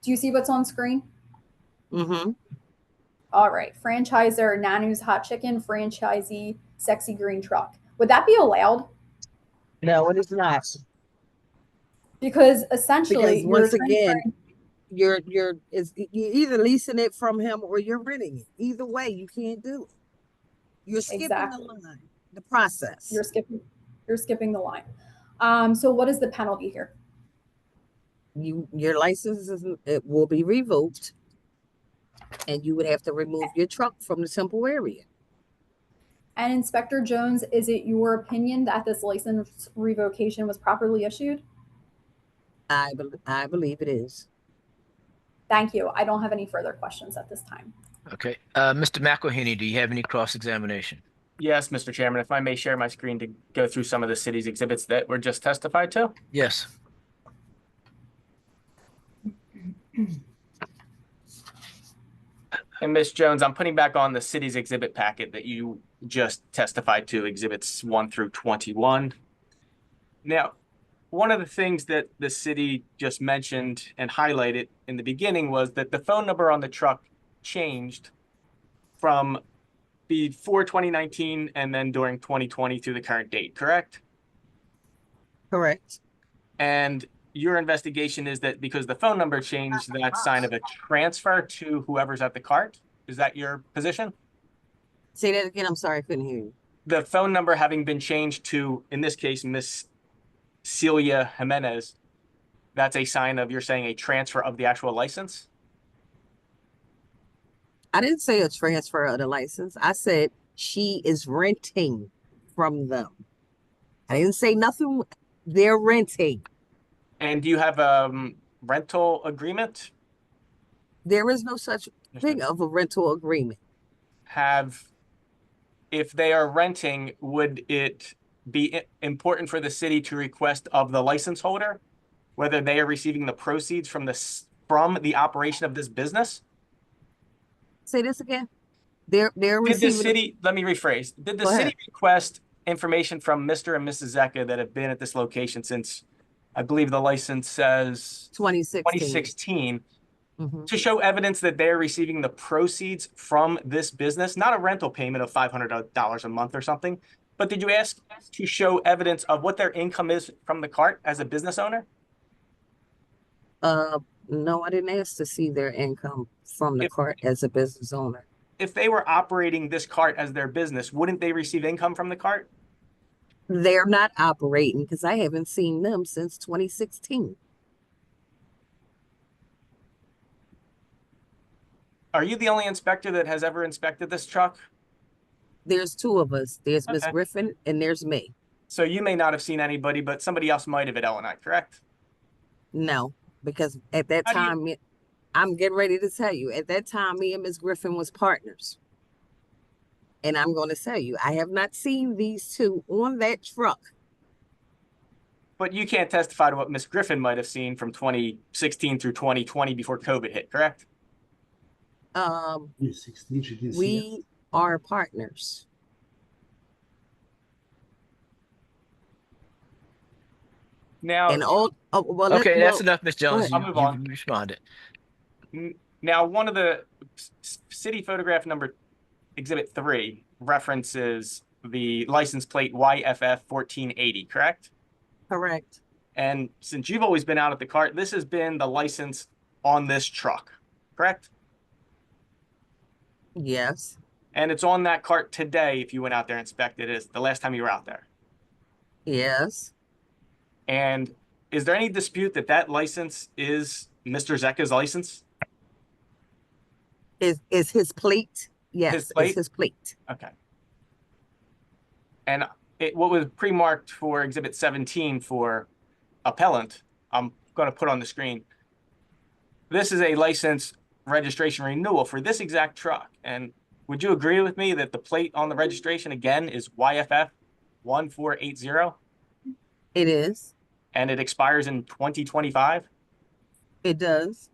Do you see what's on screen? Mm-hmm. All right, franchisor Nanu's Hot Chicken, franchisee Sexy Green Truck. Would that be allowed? No, it is not. Because essentially, Because once you're again, you're either leasing it from him or you're renting it. Either way, you can't do it. You're skipping Exactly. the line, the process. You're skipping the line. So what is the penalty here? Your license it will be revoked, and you would have to remove your truck from the Temple area. And Inspector Jones, is it your opinion that this license revocation was properly issued? I believe it is. Thank you. I don't have any further questions at this time. Okay. Mr. McElhenney, do you have any cross-examination? Yes, Mr. Chairman, if I may share my screen to go through some of the city's exhibits that were just testified to. Yes. And Ms. Jones, I'm putting back on the city's exhibit packet that you just testified to, exhibits 1 through 21. Now, one of the things that the city just mentioned and highlighted in the beginning was that the phone number on the truck changed from before 2019 and then during 2020 through the current date, correct? Correct. And your investigation is that because the phone number changed, that's sign of a transfer to whoever's at the cart? Is that your position? Say that again. I'm sorry, I couldn't hear you. The phone number having been changed to, in this case, Miss Celia Jimenez, that's a sign of, you're saying, a transfer of the actual license? I didn't say a transfer of the license. I said she is renting from them. I didn't say nothing. They're renting. And do you have a rental agreement? There is no such thing of a rental agreement. If they are renting, would it be important for the city to request of the license holder whether they are receiving the proceeds from the operation of this business? Say this again. They're Did the city, let me rephrase, did the city request information from Mr. and Mrs. Zecca that have been at this location since, I believe the license says 2016, to show evidence that they're receiving the proceeds from this business, not a rental payment of $500 a month or something, but did you ask to show evidence of what their income is from the cart as a business owner? No, I didn't ask to see their income from the cart as a business owner. If they were operating this cart as their business, wouldn't they receive income from the cart? They're not operating because I haven't seen them since 2016. Are you the only inspector that has ever inspected this truck? There's two of us. There's Miss Griffin and there's me. So you may not have seen anybody, but somebody else might have at L&I, correct? No, because at that time, I'm getting ready to tell you, at that time, me and Miss Griffin was partners. And I'm going to tell you, I have not seen these two on that truck. But you can't testify to what Miss Griffin might have seen from 2016 through 2020 before COVID hit, correct? We are partners. Now, and okay, that's enough, Ms. Jones. I'll move on. You responded. Now, one of the city photograph number exhibit 3 references the license plate YFF 1480, correct? Correct. And since you've always been out at the cart, this has been the license on this truck, correct? Yes. And it's on that cart today if you went out there and inspected it, the last time you were out there. Yes. And is there any dispute that that license is Mr. Zecca's license? Is his plate? Yes, His plate? it's his plate. Okay. And what was pre-marked for Exhibit 17 for appellant, I'm going to put on the screen. This is a license registration renewal for this exact truck. And would you agree with me that the plate on the registration again is YFF 1480? It is. And it expires in 2025? It does.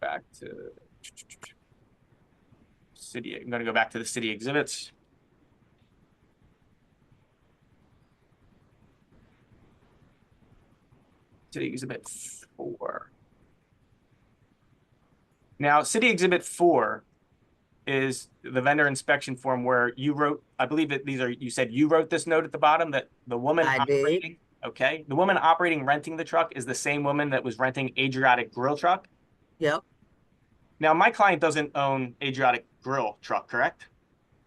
Back to city. I'm going to go back to the city exhibits. City exhibit 4. Now, city exhibit 4 is the vendor inspection form where you wrote, I believe that you said you wrote this note at the bottom that the woman I did. operating, okay, the woman operating renting the truck is the same woman that was renting Adriatic Grill Truck. Yep. Now, my client doesn't own Adriatic Grill Truck, correct?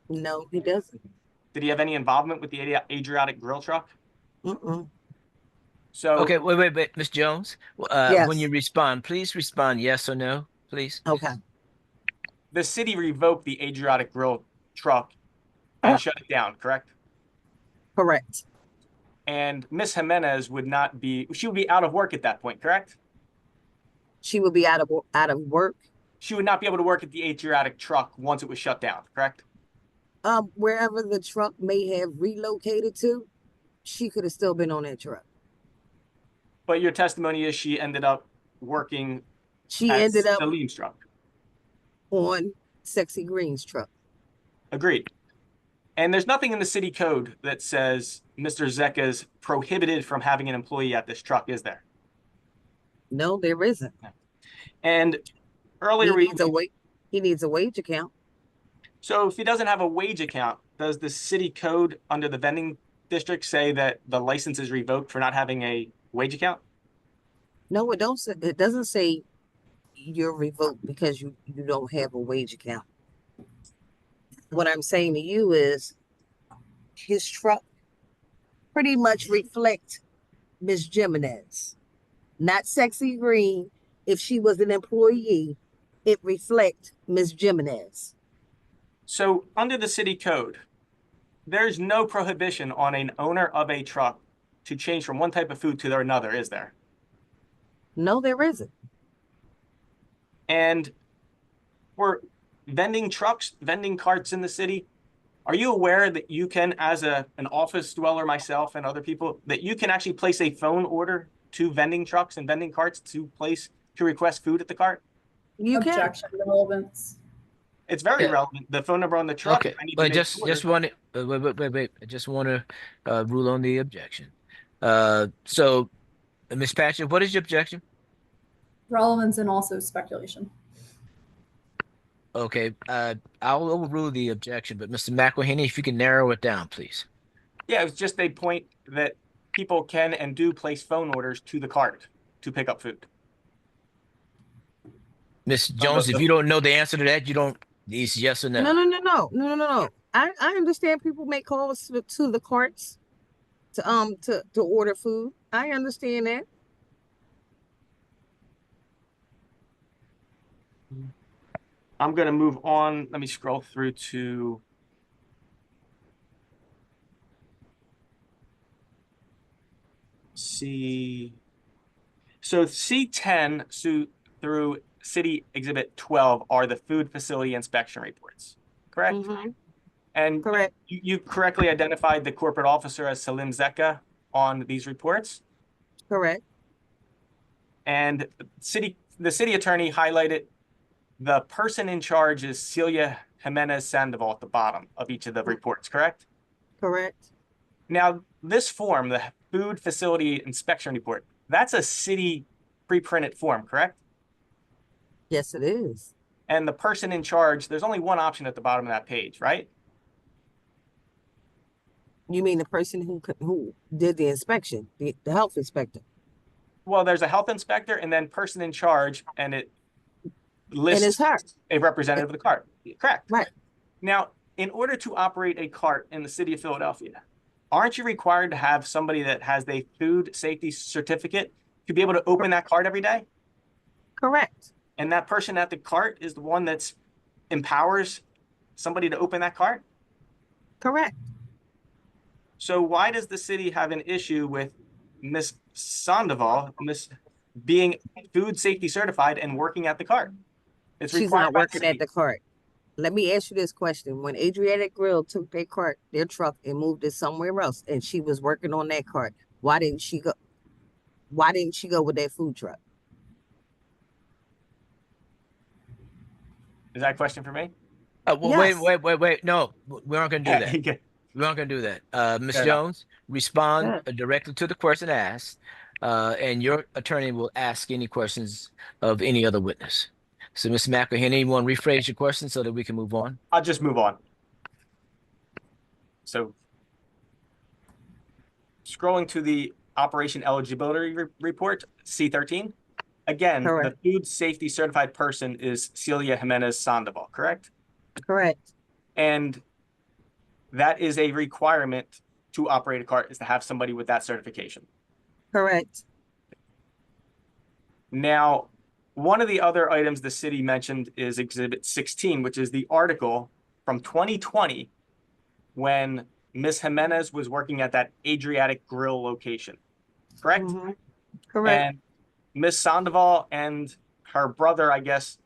No, he doesn't. Did he have any involvement with the Adriatic Grill Truck? Mm-mm. So Okay, wait, Ms. Jones. Yes. When you respond, please respond yes or no, please. Okay. the city revoked the Adriatic Grill Truck and shut it down, correct? Correct. And Miss Jimenez she would be out of work at that point, correct? She would be out of work. She would not be able to work at the Adriatic Truck once it was shut down, correct? Wherever the truck may have relocated to, she could have still been on that truck. But your testimony is she ended up working She at ended up Salim's truck. on Sexy Green's truck. Agreed. And there's nothing in the city code that says Mr. Zecca is prohibited from having an employee at this truck, is there? No, there isn't. And earlier he needs a wage account. So if he doesn't have a wage account, does the city code under the vending district say that the license is revoked for not having a wage account? No, it don't. It doesn't say you're revoked because you don't have a wage account. What I'm saying to you is his truck pretty much reflect Miss Jimenez, not Sexy Green. If she was an employee, it reflect Miss Jimenez. So under the city code, there's no prohibition on an owner of a truck to change from one type of food to another, is there? No, there isn't. And for vending trucks, vending carts in the city, are you aware that you can, as an office dweller myself and other people, that you can actually place a phone order to vending trucks and vending carts to request food at the cart? You can. Objection relevance. It's very relevant. The phone number on the truck. Okay, I need to but make just sure. want to wait. I just want to rule on the objection. So, Ms. Patchett, what is your objection? Relevance and also speculation. Okay, I'll overrule the objection, but Mr. McElhaney, if you can narrow it down, please. Yeah, it was just a point that people can and do place phone orders to the cart to pick up food. Ms. Jones, if you don't know the answer to that, you don't. It's yes or no. No. I understand people make calls to the carts to order food. I understand that. I'm going to move on. Let me scroll through to C. So C10 through City Exhibit 12 are the food facility inspection reports, correct? Mm-hmm. And correct. You correctly identified the corporate officer as Salim Zecca on these reports? Correct. And the city attorney highlighted the person in charge is Celia Jimenez Sandoval at the bottom of each of the reports, correct? Correct. Now, this form, the food facility inspection report, that's a city pre-printed form, correct? Yes, it is. And the person in charge, there's only one option at the bottom of that page, right? You mean the person who did the inspection, the health inspector? Well, there's a health inspector and then person in charge, and it lists a representative of the cart. Correct. Right. Now, in order to operate a cart in the city of Philadelphia, aren't you required to have somebody that has a food safety certificate to be able to open that cart every day? Correct. And that person at the cart is the one that empowers somebody to open that cart? Correct. So why does the city have an issue with Miss Sandoval, being food safety certified and working at the cart? She's not working at the cart. Let me ask you this question. When Adriatic Grill took their truck and moved it somewhere else, and she was working on that cart, why didn't she go with that food truck? Is that a question for me? Well, wait. No, we aren't going to do that. Okay. We aren't going to do that. Ms. Jones, respond directly to the question asked, and your attorney will ask any questions of any other witness. So, Ms. McElhenney, you want to rephrase your question so that we can move on? I'll just move on. So scrolling to the operation eligibility report, C13. Again, Correct. the food safety certified person is Celia Jimenez Sandoval, correct? Correct. And that is a requirement to operate a cart, is to have somebody with that certification. Correct. Now, one of the other items the city mentioned is Exhibit 16, which is the article from 2020 when Ms. Jimenez was working at that Adriatic Grill location, correct? Mhm. Correct. And Ms. Sandoval and her brother, I guess,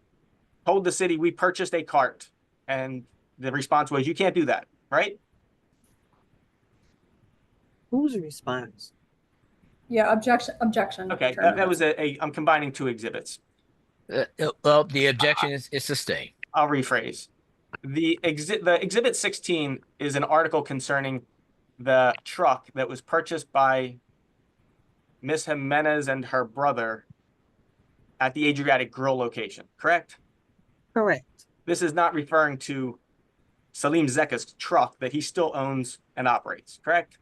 told the city, we purchased a cart. And the response was, you can't do that, right? Whose response? Yeah, objection. Okay, Chairman. that was I'm combining two exhibits. Well, the objection is sustained. I'll rephrase. The exhibit 16 is an article concerning the truck that was purchased by Ms. Jimenez and her brother at the Adriatic Grill location, correct? Correct. This is not referring to Salim Zeka's truck that he still owns and operates, correct?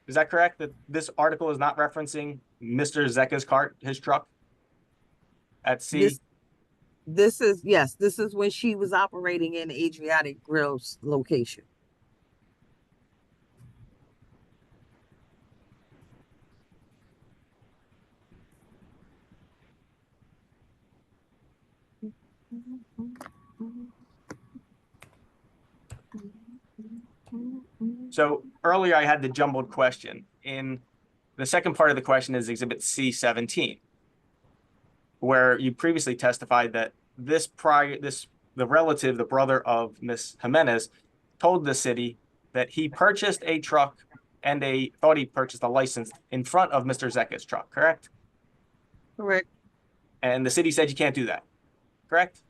Is that correct, that this article is not referencing Mr. Zeka's cart, his truck at sea? This is, yes, this is when she was operating in Adriatic Grill's location. So earlier I had the jumbled question. In the second part of the question is Exhibit C17, where you previously testified that the relative, the brother of Ms. Jimenez, told the city that he purchased a truck and thought he purchased a license in front of Mr. Zeka's truck, correct? Correct. And the city said you can't do that, correct?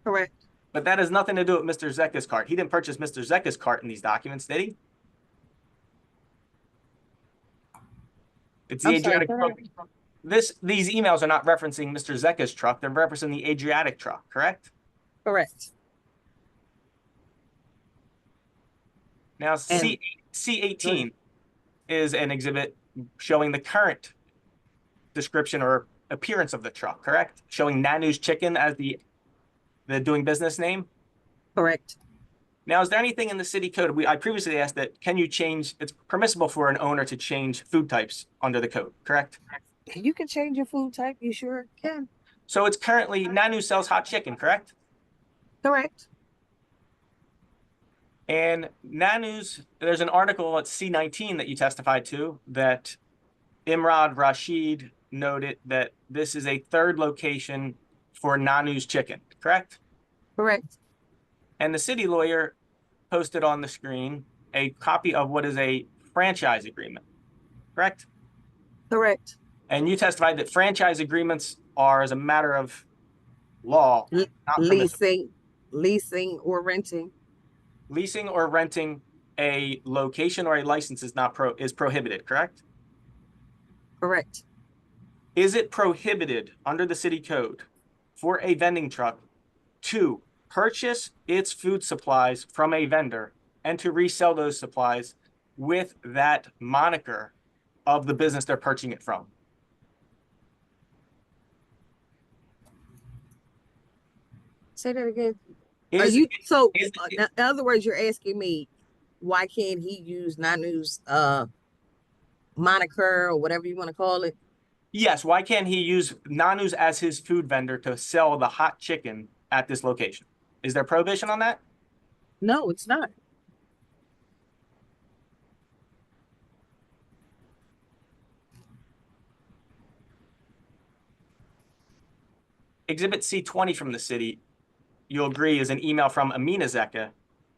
Correct. But that has nothing to do with Mr. Zeka's cart. He didn't purchase Mr. Zeka's cart in these documents, did he? It's the I'm sorry, Adriatic go truck. These emails are not referencing Mr. Zeka's truck. They're referencing the Adriatic truck, correct? Correct. Now, C18 is an exhibit showing the current description or appearance of the truck, correct? Showing Nanu's Chicken as the doing business name? Correct. Now, is there anything in the city code? I previously asked that, can you change, it's permissible for an owner to change food types under the code, correct? You can change your food type. You sure can. So it's currently, Nanu sells hot chicken, correct? Correct. And Nanu's, there's an article at C19 that you testified to that Imrad Rashid noted that this is a third location for Nanu's Chicken, correct? Correct. And the city lawyer posted on the screen a copy of what is a franchise agreement, correct? Correct. And you testified that franchise agreements are, as a matter of law, not permissible. Leasing or renting. Leasing or renting a location or a license is prohibited, correct? Correct. Is it prohibited under the city code for a vending truck to purchase its food supplies from a vendor and to resell those supplies with that moniker of the business they're purchasing it from? Say that again. In other words, you're asking me, why can't he use Nanu's moniker or whatever you want to call it? Yes, why can't he use Nanu's as his food vendor to sell the hot chicken at this location? Is there prohibition on that? No, it's not. Exhibit C20 from the city, you'll agree, is an email from Amina Zeka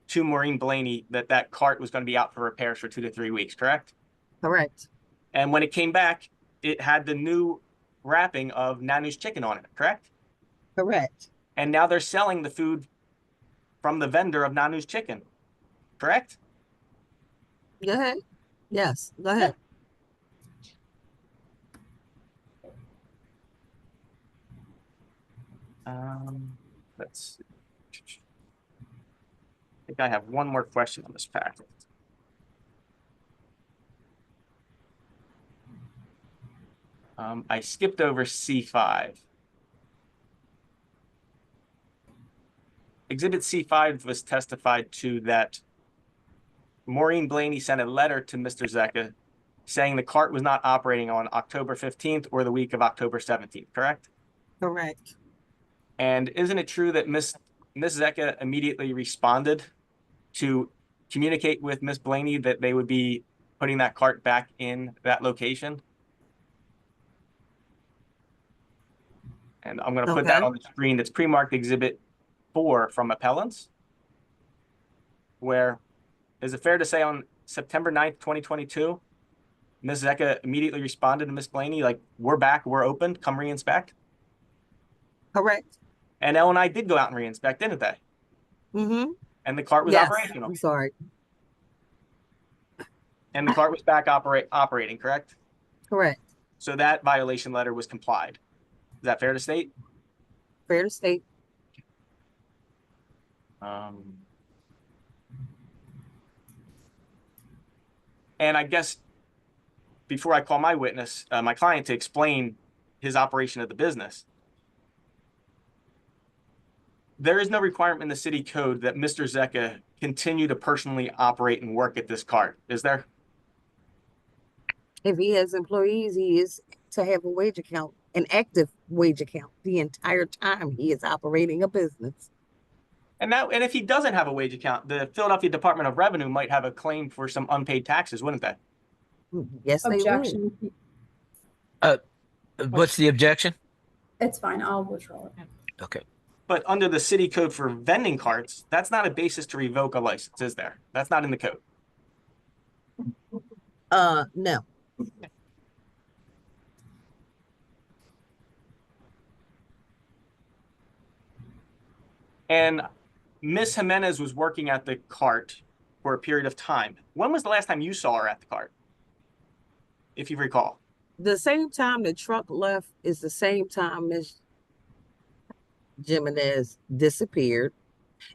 to Maureen Blaney that cart was going to be out for repairs for 2 to 3 weeks, correct? Correct. And when it came back, it had the new wrapping of Nanu's Chicken on it, correct? Correct. And now they're selling the food from the vendor of Nanu's Chicken, correct? Go ahead. Yes, go ahead. Let's see. I think I have one more question on this packet. I skipped over C5. Exhibit C5 was testified to that Maureen Blaney sent a letter to Mr. Zecca saying the cart was not operating on October 15th or the week of October 17th, correct? Correct. And isn't it true that Miss Zecca immediately responded to communicate with Miss Blaney that they would be putting that cart back in that location? And I'm going to put that Okay. on the screen. It's pre-marked Exhibit 4 from appellants, where is it fair to say on September 9th, 2022, Ms. Zecca immediately responded to Miss Blaney, like, we're back, we're open, come re-inspect? Correct. And L&I did go out and re-inspect, didn't they? Mm-hmm. And the cart was Yes, operational. I'm sorry. And the cart was back operating, correct? Correct. So that violation letter was complied. Is that fair to state? Fair to state. And I guess before I call my witness, my client, to explain his operation of the business, there is no requirement in the city code that Mr. Zecca continue to personally operate and work at this cart, is there? If he has employees, he is to have a wage account, an active wage account, the entire time he is operating a business. And if he doesn't have a wage account, the Philadelphia Department of Revenue might have a claim for some unpaid taxes, wouldn't they? Yes, they would. Objection. What's the objection? It's fine. I'll withdraw it. Okay. But under the city code for vending carts, that's not a basis to revoke a license, is there? That's not in the code. No. And Miss Jimenez was working at the cart for a period of time. When was the last time you saw her at the cart? If you recall. The same time the truck left is the same time Miss Jimenez disappeared.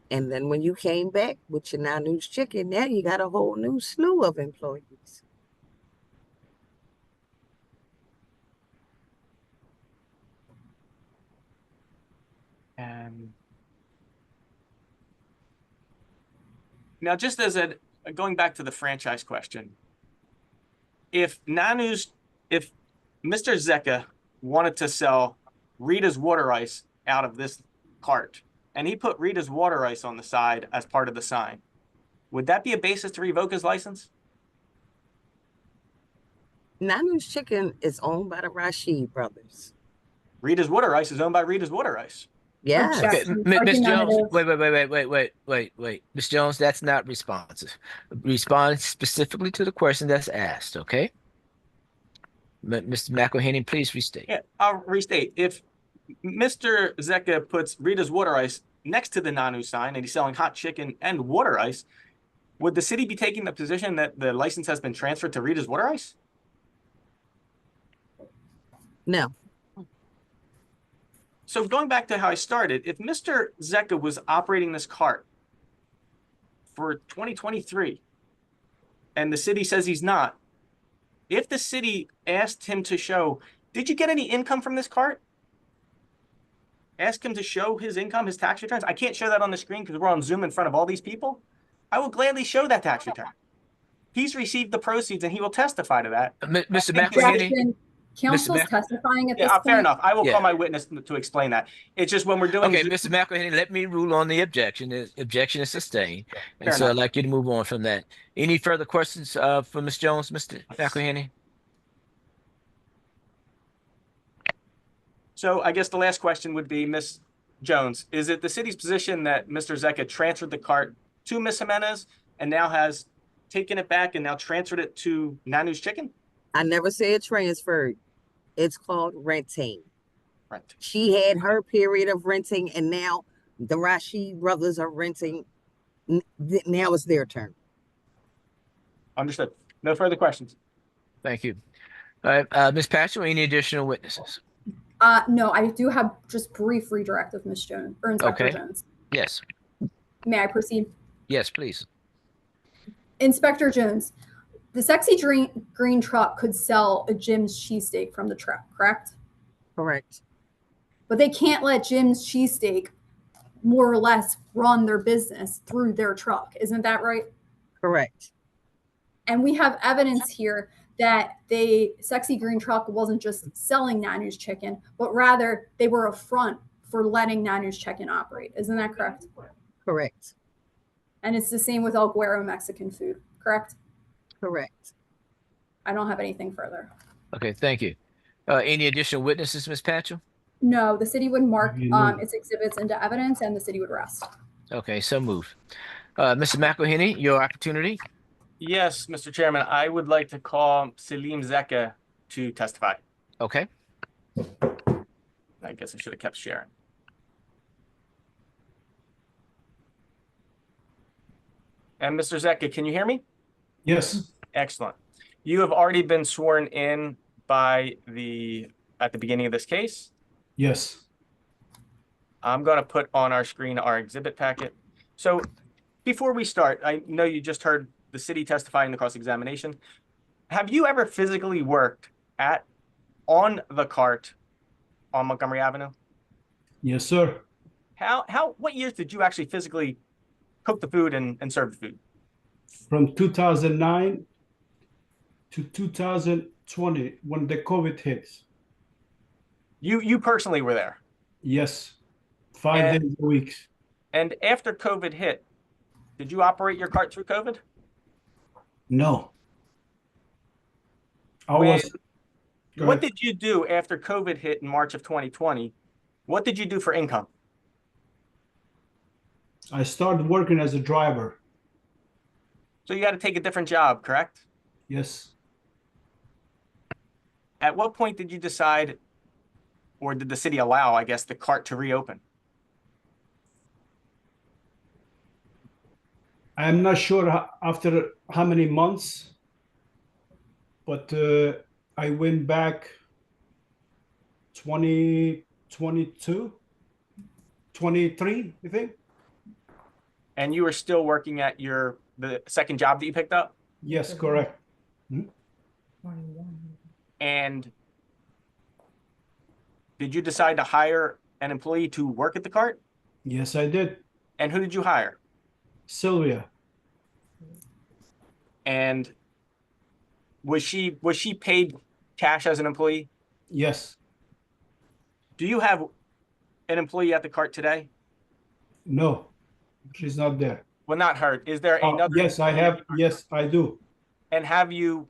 And then when you came back with your Nanu's chicken, now you got a whole new slew of employees. Now, just as going back to the franchise question, if Mr. Zecca wanted to sell Rita's Water Ice out of this cart, and he put Rita's Water Ice on the side as part of the sign, would that be a basis to revoke his license? Nanu's Chicken is owned by the Rashid brothers. Rita's Water Ice is owned by Rita's Water Ice. Yes. Okay, Ms. Jones, wait. Ms. Jones, that's not responsive. Respond specifically to the question that's asked, okay? Mr. McElhaney, please restate. Yeah, I'll restate. If Mr. Zecca puts Rita's Water Ice next to the Nanu sign and he's selling hot chicken and water ice, would the city be taking the position that the license has been transferred to Rita's Water Ice? No. So going back to how I started, if Mr. Zecca was operating this cart for 2023 and the city says he's not, if the city asked him to show, did you get any income from this cart? Ask him to show his income, his tax returns. I can't show that on the screen because we're on Zoom in front of all these people. I will gladly show that tax return. He's received the proceeds and he will testify to that. Mr. McElhaney. Counsel's testifying at this Yeah, point. fair enough. I will call my witness to explain that. It's just when we're doing. Okay, Mr. McElhaney, let me rule on the objection. The objection is sustained. And Fair so I'd enough. like you to move on from that. Any further questions for Ms. Jones, Mr. McElhaney? So I guess the last question would be, Ms. Jones, is it the city's position that Mr. Zecca transferred the cart to Ms. Jimenez and now has taken it back and now transferred it to Nanu's Chicken? I never said transferred. It's called renting. Right. She had her period of renting, and now the Rashid brothers are renting. Now it's their turn. Understood. No further questions. Thank you. All right, Ms. Patchell, any additional witnesses? No, I do have just brief redirect of Ms. Jones or Inspector Okay. Jones. Yes. May I proceed? Yes, please. Inspector Jones, the sexy green truck could sell a Jim's cheesesteak from the truck, correct? Correct. But they can't let Jim's cheesesteak more or less run their business through their truck. Isn't that right? Correct. And we have evidence here that the sexy green truck wasn't just selling Nanu's Chicken, but rather they were a front for letting Nanu's Chicken operate. Isn't that correct? Correct. And it's the same with El Guero Mexican food, correct? Correct. I don't have anything further. Okay, thank you. Any additional witnesses, Ms. Patchell? No, the city would mark its exhibits into evidence and the city would rest. Okay, so moved. Mr. McElhenney, your opportunity. Yes, Mr. Chairman, I would like to call Selim Zeka to testify. Okay. I guess I should have kept sharing. And Mr. Zeka, can you hear me? Yes. Excellent. You have already been sworn in by at the beginning of this case. Yes. I'm going to put on our screen our exhibit packet. So before we start, I know you just heard the city testifying in the cross-examination. Have you ever physically worked on the cart on Montgomery Avenue? Yes, sir. What years did you actually physically cook the food and serve the food? From 2009 to 2020, when the COVID hits. You personally were there? Yes. 5 days a week. And after COVID hit, did you operate your cart through COVID? No. What did you do after COVID hit in March of 2020? What did you do for income? I started working as a driver. So you got to take a different job, correct? Yes. At what point did you decide, or did the city allow, I guess, the cart to reopen? I'm not sure after how many months, but I went back 2022, 23, I think. And you were still working at the second job that you picked up? Yes, correct. And did you decide to hire an employee to work at the cart? Yes, I did. And who did you hire? Sylvia. And was she paid cash as an employee? Yes. Do you have an employee at the cart today? No, she's not there. Well, not her. Is there another? Yes, I have. Yes, I do. And have you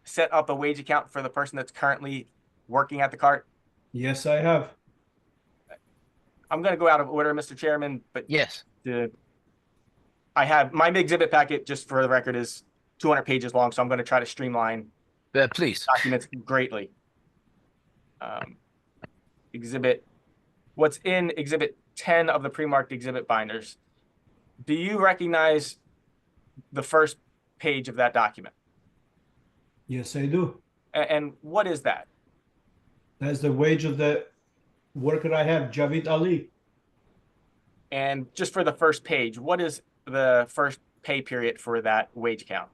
set up a wage account for the person that's currently working at the cart? Yes, I have. I'm going to go out of order, Mr. Chairman, but yes, I have my exhibit packet, just for the record, is 200 pages long, so I'm going to try to streamline please documents greatly. What's in Exhibit 10 of the pre-marked exhibit binders? Do you recognize the first page of that document? Yes, I do. And what is that? That's the wage of the worker I have, Javid Ali. And just for the first page, what is the first pay period for that wage account?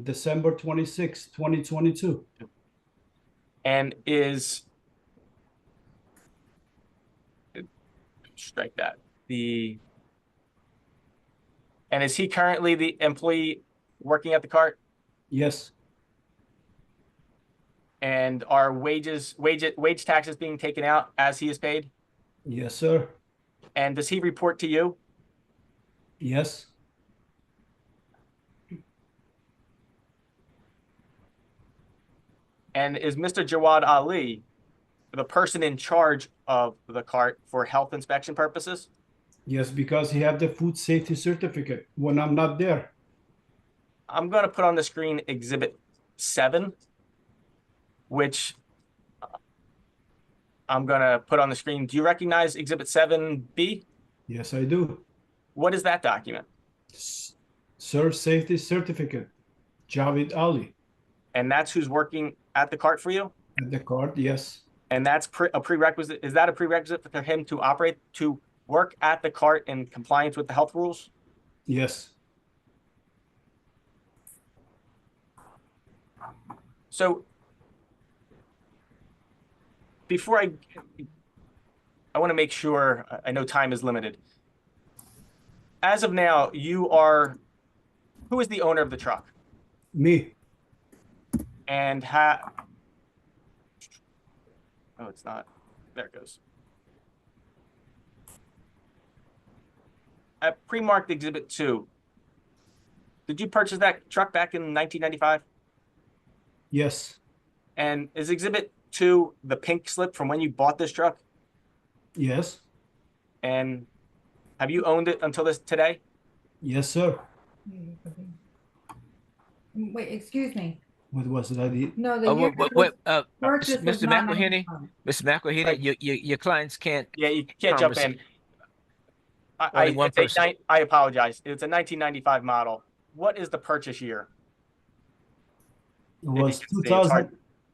December 26, 2022. And strike that. And is he currently the employee working at the cart? Yes. And are wage taxes being taken out as he is paid? Yes, sir. And does he report to you? Yes. And is Mr. Jawad Ali the person in charge of the cart for health inspection purposes? Yes, because he have the food safety certificate when I'm not there. I'm going to put on the screen Exhibit 7, which I'm going to put on the screen. Do you recognize Exhibit 7B? Yes, I do. What is that document? Serve safety certificate, Javid Ali. And that's who's working at the cart for you? At the cart, yes. And that's a prerequisite. Is that a prerequisite for him to operate, to work at the cart in compliance with the health rules? Yes. So before I want to make sure, I know time is limited. As of now, who is the owner of the truck? Me. And oh, it's not. There it goes. At pre-marked Exhibit 2, did you purchase that truck back in 1995? Yes. And is Exhibit 2 the pink slip from when you bought this truck? Yes. And have you owned it until today? Yes, sir. Wait, excuse me. What was it? I did. No, the year purchase was Mr. not McElhenney, 95. Mr. McElhenney, your clients can't. Yeah, you can't jump in. Only one person. I apologize. It's a 1995 model. What is the purchase year? It was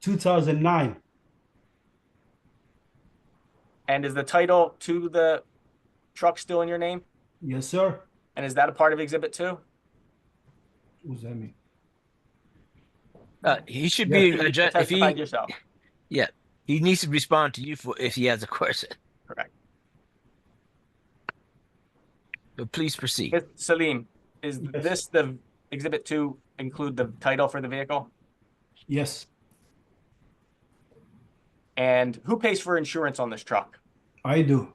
2009. And is the title to the truck still in your name? Yes, sir. And is that a part of Exhibit 2? What does that mean? He should Yeah. be You if testified he. yourself. Yeah, he needs to respond to you if he has a question. Correct. But please proceed. Salim, is this the Exhibit 2 include the title for the vehicle? Yes. And who pays for insurance on this truck? I do.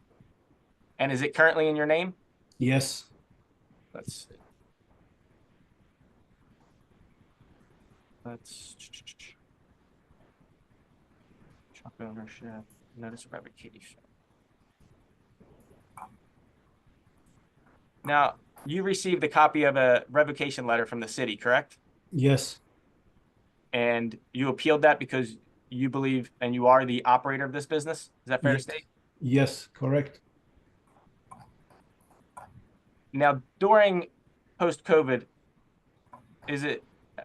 And is it currently in your name? Yes. Let's see. Truck ownership, notice of revocation. Now, you received a copy of a revocation letter from the city, correct? Yes. And you appealed that because you believe and you are the operator of this business? Is that fair to Yes. state? Yes, correct. Now, during post-COVID,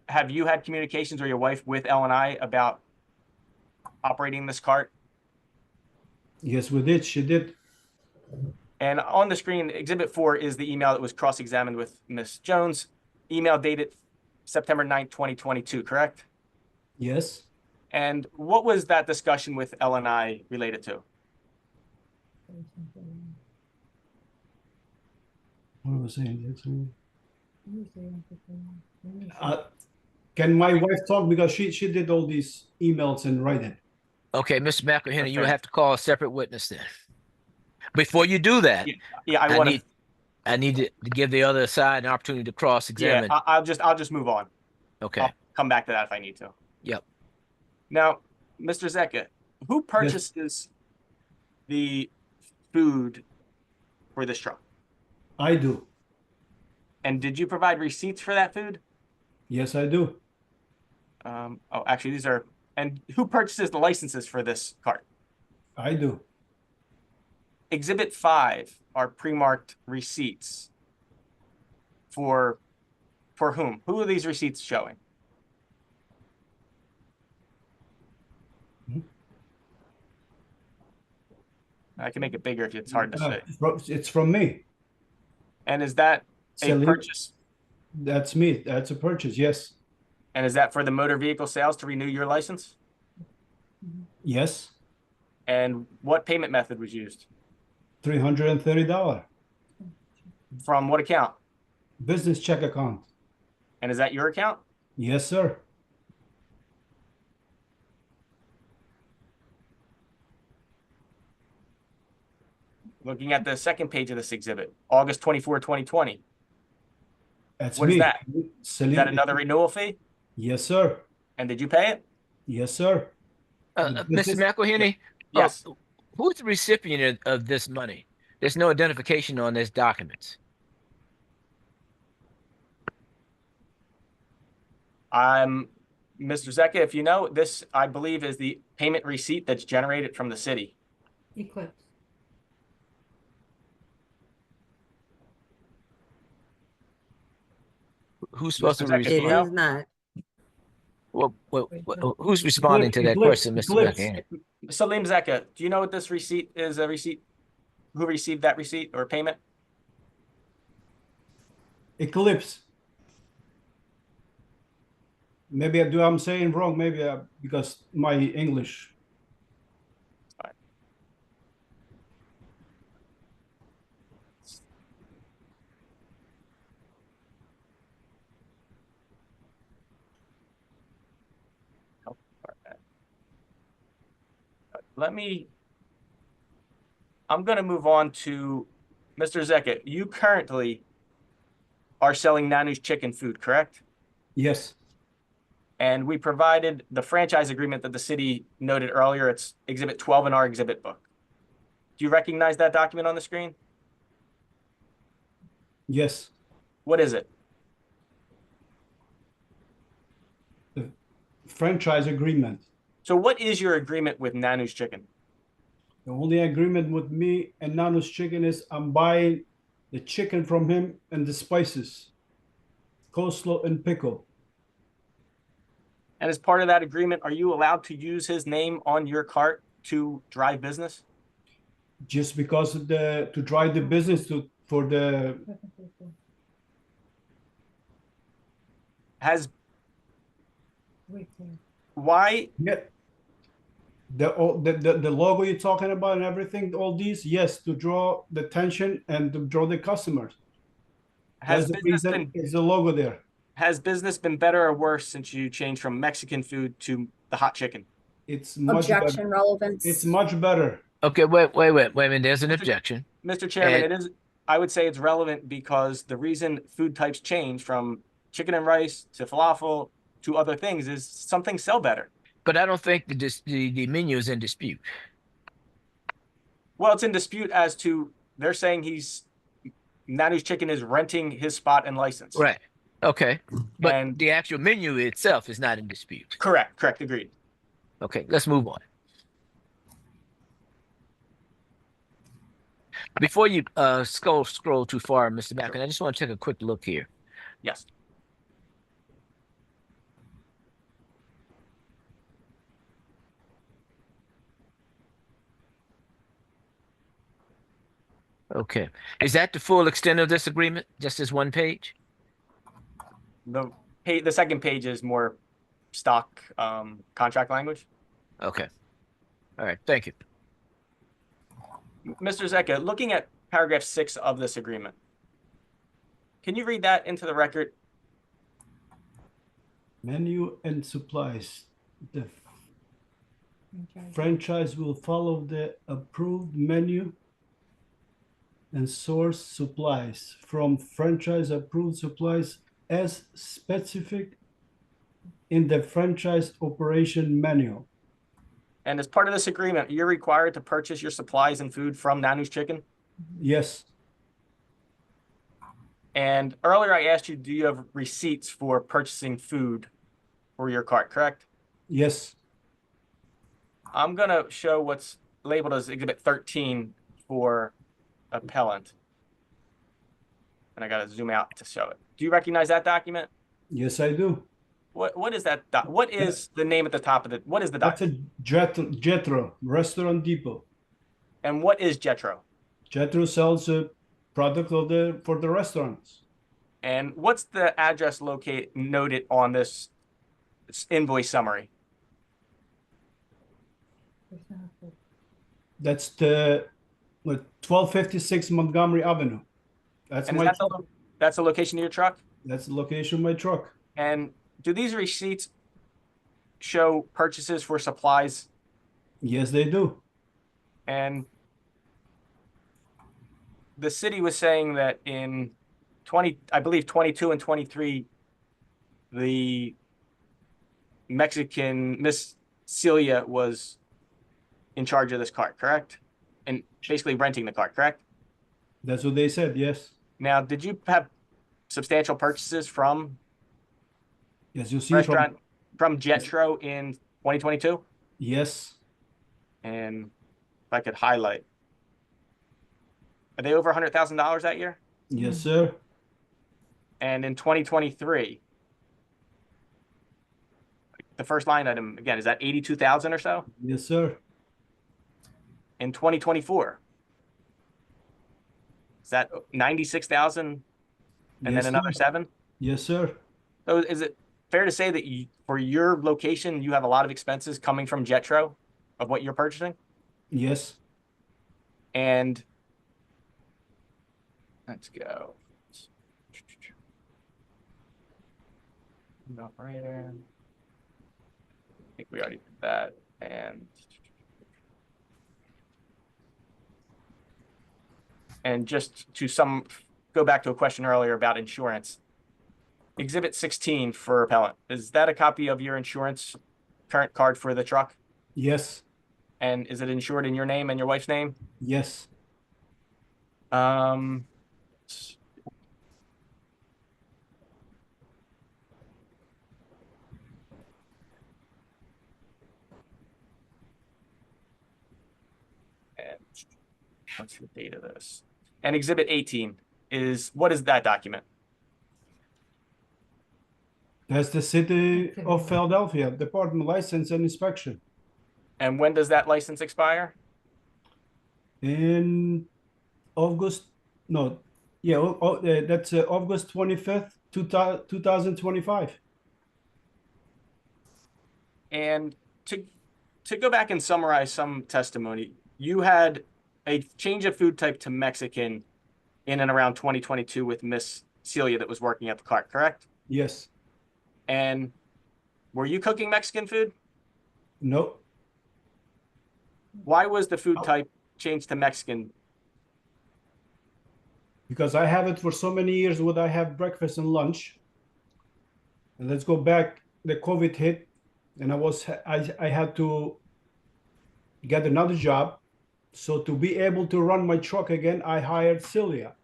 have you had communications or your wife with L&I about operating this cart? Yes, we did. She did. And on the screen, Exhibit 4 is the email that was cross-examined with Ms. Jones, email dated September 9th, 2022, correct? Yes. And what was that discussion with L&I related to? What was I saying? Can my wife talk, because she did all these emails and writing? Okay, Mr. McElhenney, you will have to call a separate witness then. Before you do that, Yeah, I need to give the other side an opportunity to cross-examine. Yeah, I'll just move on. Okay. I'll come back to that if I need to. Yep. Now, Mr. Zecca, who purchases the food for this truck? I do. And did you provide receipts for that food? Yes, I do. Oh, actually, these are. And who purchases the licenses for this cart? I do. Exhibit 5 are pre-marked receipts. For whom? Who are these receipts showing? I can make it bigger if it's hard to say. It's from me. And is that a purchase? That's me. That's a purchase, yes. And is that for the motor vehicle sales to renew your license? Yes. And what payment method was used? $330. From what account? Business check account. And is that your account? Yes, sir. Looking at the second page of this exhibit, August 24, 2020. That's What me. is that? Celine. Is that another renewal fee? Yes, sir. And did you pay it? Yes, sir. Mr. McElhenney? Yes. Who's the recipient of this money? There's no identification on this document. Mr. Zecca, if you know, this, I believe, is the payment receipt that's generated from the city. Eclipse. Who's supposed to Mr. Zecca, respond? you know? It is not. Who's responding to that question, Mr. Eclipse. McElhenney? Salim Zeka, do you know what this receipt is? A receipt? Who received that receipt or payment? Eclipse. Maybe I'm saying wrong, maybe because my English. I'm going to move on to Mr. Zeka. You currently are selling Nanu's chicken food, correct? Yes. And we provided the franchise agreement that the city noted earlier. It's Exhibit 12 in our exhibit book. Do you recognize that document on the screen? Yes. What is it? The franchise agreement. So what is your agreement with Nanu's Chicken? The only agreement with me and Nanu's Chicken is I'm buying the chicken from him and the spices, coleslaw and pickle. And as part of that agreement, are you allowed to use his name on your cart to drive business? Just because of to drive the business for the why? Yeah. The logo you're talking about and everything, all these, yes, to draw the attention and to draw the customers. That's the reason is the logo there. Has business been better or worse since you changed from Mexican food to the hot chicken? It's much Objection, better. relevance. It's much better. Okay, wait a minute. There's an objection. Mr. Chairman, And- it is. I would say it's relevant because the reason food types change from chicken and rice to falafel to other things is some things sell better. But I don't think the menu is in dispute. Well, it's in dispute as to they're saying Nanu's Chicken is renting his spot and license. Right. Okay. But the actual menu itself is not in dispute. Correct. Agreed. Okay, let's move on. Before you scroll too far, Mr. Mackin, I just want to take a quick look here. Yes. Okay. Is that the full extent of this agreement? Just this one page? The second page is more stock contract language. Okay. All right. Thank you. Mr. Zeka, looking at paragraph 6 of this agreement, can you read that into the record? Menu and supplies. The franchise will follow the approved menu and source supplies from franchise approved supplies as specific in the franchise operation manual. And as part of this agreement, you're required to purchase your supplies and food from Nanu's Chicken? Yes. And earlier I asked you, do you have receipts for purchasing food for your cart, correct? Yes. I'm going to show what's labeled as Exhibit 13 for appellant. And I got to zoom out to show it. Do you recognize that document? Yes, I do. What is that? What is the name at the top of it? What is the That's document? a Jetro Restaurant Depot. And what is Jetro? Jetro sells a product for the restaurants. And what's the address noted on this invoice summary? That's the 1256 Montgomery Avenue. That's And my truck. that's the location of your truck? That's the location of my truck. And do these receipts show purchases for supplies? Yes, they do. And the city was saying that in 22 and 23, the Mexican Miss Celia was in charge of this cart, correct? And basically renting the cart, correct? That's what they said, yes. Now, did you have substantial purchases from Yes, you see from Jetro in 2022? Yes. And if I could highlight, are they over $100,000 that year? Yes, sir. And in 2023, the first line item again, is that 82,000 or so? Yes, sir. in 2024? Is that 96,000 and Yes, then another sir. 7? Yes, sir. So is it fair to say that for your location, you have a lot of expenses coming from Jetro of what you're purchasing? Yes. And let's go. Operator. I think we already did that. And just to go back to a question earlier about insurance. Exhibit 16 for appellant. Is that a copy of your insurance current card for the truck? Yes. And is it insured in your name and your wife's name? Yes. And what's the date of this? And exhibit 18 what is that document? That's the City of Philadelphia Department License and Inspection. And when does that license expire? In August, no, yeah, that's August 25th, 2025. And to go back and summarize some testimony, you had a change of food type to Mexican in and around 2022 with Miss Celia that was working at the cart, correct? Yes. And were you cooking Mexican food? No. Why was the food type changed to Mexican? Because I have it for so many years when I have breakfast and lunch. And let's go back, the COVID hit, and I had to get another job. So to be able to run my truck again, I hired Celia.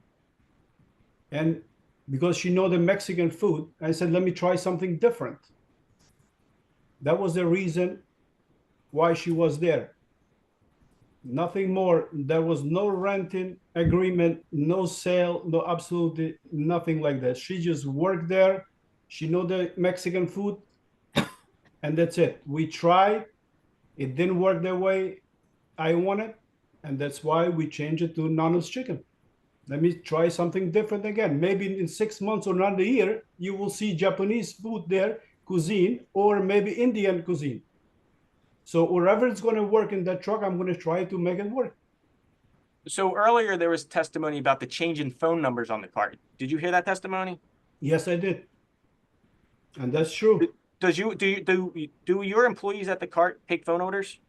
And because she know the Mexican food, I said, let me try something different. That was the reason why she was there. Nothing more. There was no renting agreement, no sale, no absolutely nothing like that. She just worked there. She know the Mexican food, and that's it. We tried. It didn't work the way I wanted, and that's why we changed it to Nano's Chicken. Let me try something different again. Maybe in 6 months or another year, you will see Japanese food there, cuisine, or maybe Indian cuisine. So wherever it's going to work in that truck, I'm going to try to make it work. So earlier there was testimony about the change in phone numbers on the cart. Did you hear that testimony? Yes, I did. And that's true. Do your employees at the cart take phone orders?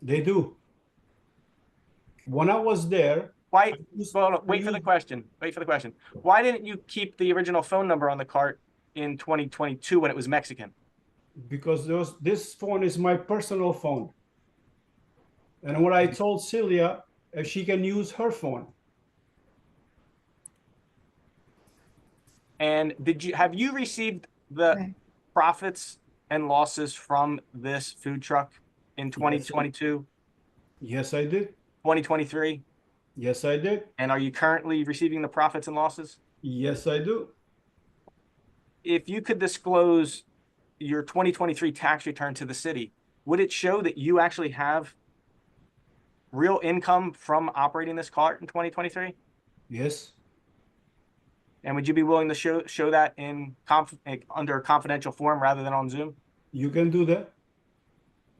They do. When I was there. Why? Well, wait for the question. Wait for the question. Why didn't you keep the original phone number on the cart in 2022 when it was Mexican? Because this phone is my personal phone. And when I told Celia if she can use her phone. And have you received the profits and losses from this food truck in 2022? Yes, I did. 2023? Yes, I did. And are you currently receiving the profits and losses? Yes, I do. If you could disclose your 2023 tax return to the city, would it show that you actually have real income from operating this cart in 2023? Yes. And would you be willing to show that in under a confidential form rather than on Zoom? You can do that.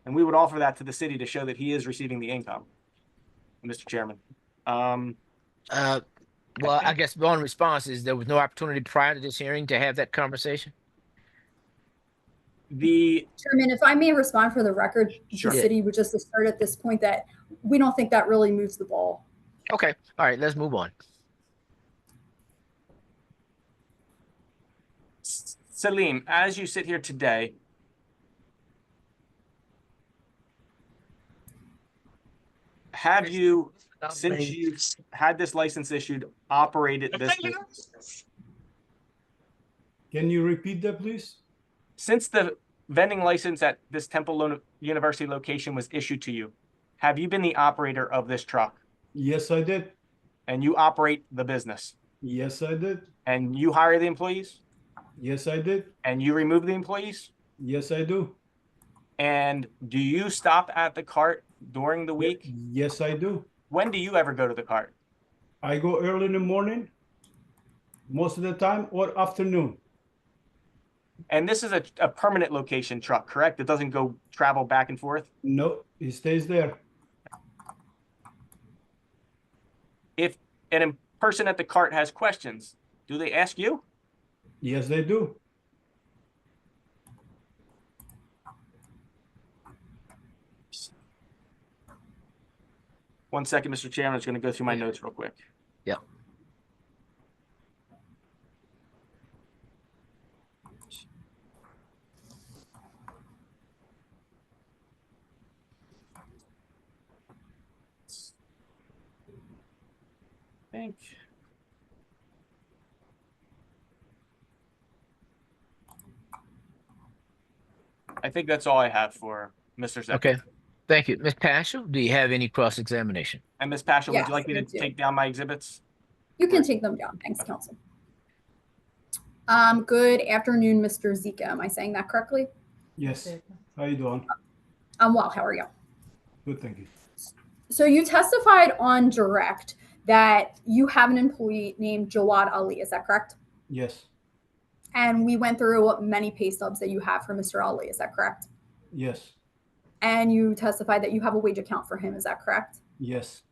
And we would offer that to the city to show that he is receiving the income, Mr. Chairman. Well, I guess one response is there was no opportunity prior to this hearing to have that conversation. Chairman, if I may respond for the record, Sure. The city would just assert at this point that we don't think that really moves the ball. Okay. All right. Let's move on. Salim, as you sit here today, have you, since you had this license issued, operated this business? Can you repeat that, please? Since the vending license at this Temple University location was issued to you, have you been the operator of this truck? Yes, I did. And you operate the business? Yes, I did. And you hire the employees? Yes, I did. And you remove the employees? Yes, I do. And do you stop at the cart during the week? Yes, I do. When do you ever go to the cart? I go early in the morning, most of the time, or afternoon. And this is a permanent location truck, correct? It doesn't go travel back and forth? No, it stays there. If an person at the cart has questions, do they ask you? Yes, they do. One second, Mr. Chairman, I'm just going to go through my notes real quick. Yeah. I think that's all I have for Mr. Secretary. Okay. Thank you. Ms. Paschal, do you have any cross-examination? And Ms. Paschal, would Yes, you like me to I do. take down my exhibits? You can take them down. Thanks, Council. Good afternoon, Mr. Zika. Am I saying that correctly? Yes. How you doing? I'm well. How are you? Good, thank you. So you testified on direct that you have an employee named Jawad Ali. Is that correct? Yes. And we went through many pay stubs that you have for Mr. Ali. Is that correct? Yes. And you testified that you have a wage account for him. Is that correct? Yes.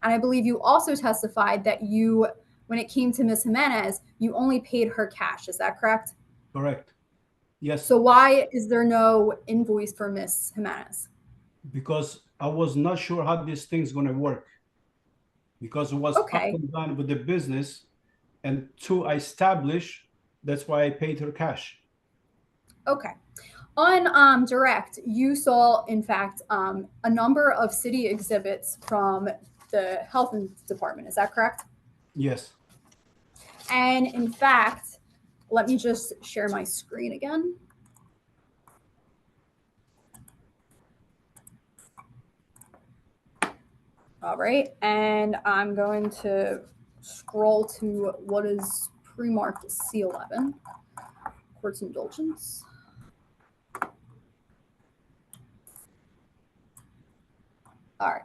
And I believe you also testified that you, when it came to Ms. Jimenez, you only paid her cash. Is that correct? Correct. Yes. So why is there no invoice for Ms. Jimenez? Because I was not sure how this thing's going to work. Because it was up Okay. and down with the business, and to establish, that's why I paid her cash. Okay. On direct, you saw, in fact, a number of city exhibits from the health department. Is that correct? Yes. And in fact, let me just share my screen again. All right, and I'm going to scroll to what is pre-marked as C11, court's indulgence. All right,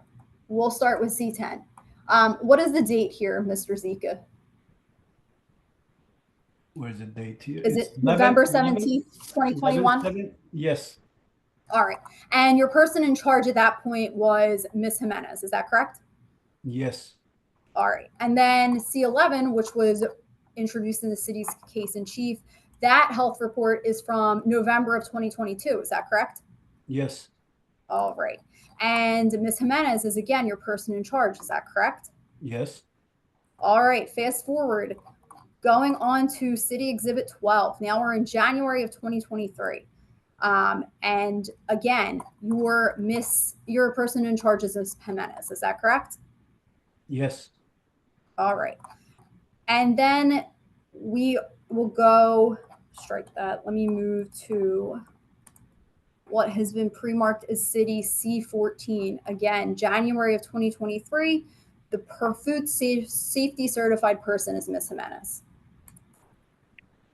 we'll start with C10. What is the date here, Mr. Zika? Where's the date here? Is It's it November 17th, 11, 2021? 7. Yes. All right, and your person in charge at that point was Ms. Jimenez, is that correct? Yes. All right, and then C11, which was introduced in the city's case in chief, that health report is from November of 2022, is that correct? Yes. All right, and Ms. Jimenez is again your person in charge, is that correct? Yes. All right, fast forward, going on to City Exhibit 12. Now we're in January of 2023. And again, your person in charge is Ms. Jimenez, is that correct? Yes. All right. And then we will go, strike that. Let me move to what has been pre-marked as City C14. Again, January of 2023, the food safety certified person is Ms. Jimenez.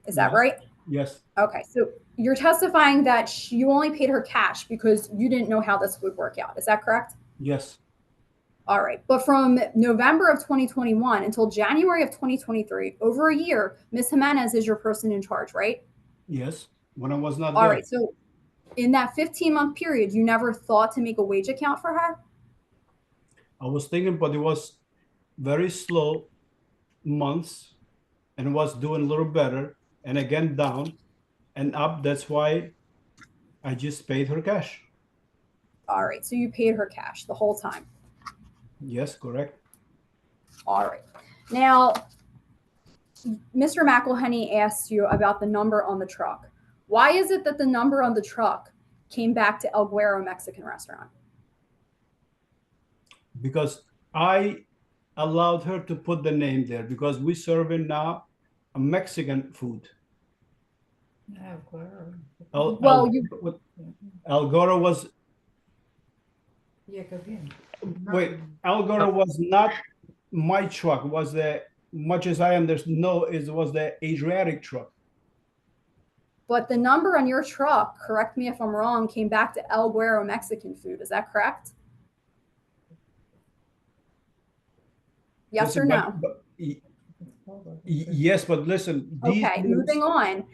Is that right? Yes. Okay, so you're testifying that you only paid her cash because you didn't know how this would work out. Is that correct? Yes. All right, but from November of 2021 until January of 2023, over a year, Ms. Jimenez is your person in charge, right? Yes. When I was not All there. right, so in that 15-month period, you never thought to make a wage account for her? I was thinking, but it was very slow months and was doing a little better and again down and up. That's why I just paid her cash. All right, so you paid her cash the whole time. Yes, correct. All right. Now, Mr. McElhenney asked you about the number on the truck. Why is it that the number on the truck came back to El Guero Mexican restaurant? Because I allowed her to put the name there because we serving now a Mexican food. El Goro was, wait, El Goro was not my truck, was the, much as I understand, no, it was the Adriatic truck. But the number on your truck, correct me if I'm wrong, came back to El Guero Mexican food. Is that correct? Yes Listen, or no? Yes, but listen, these Okay, rules- moving on.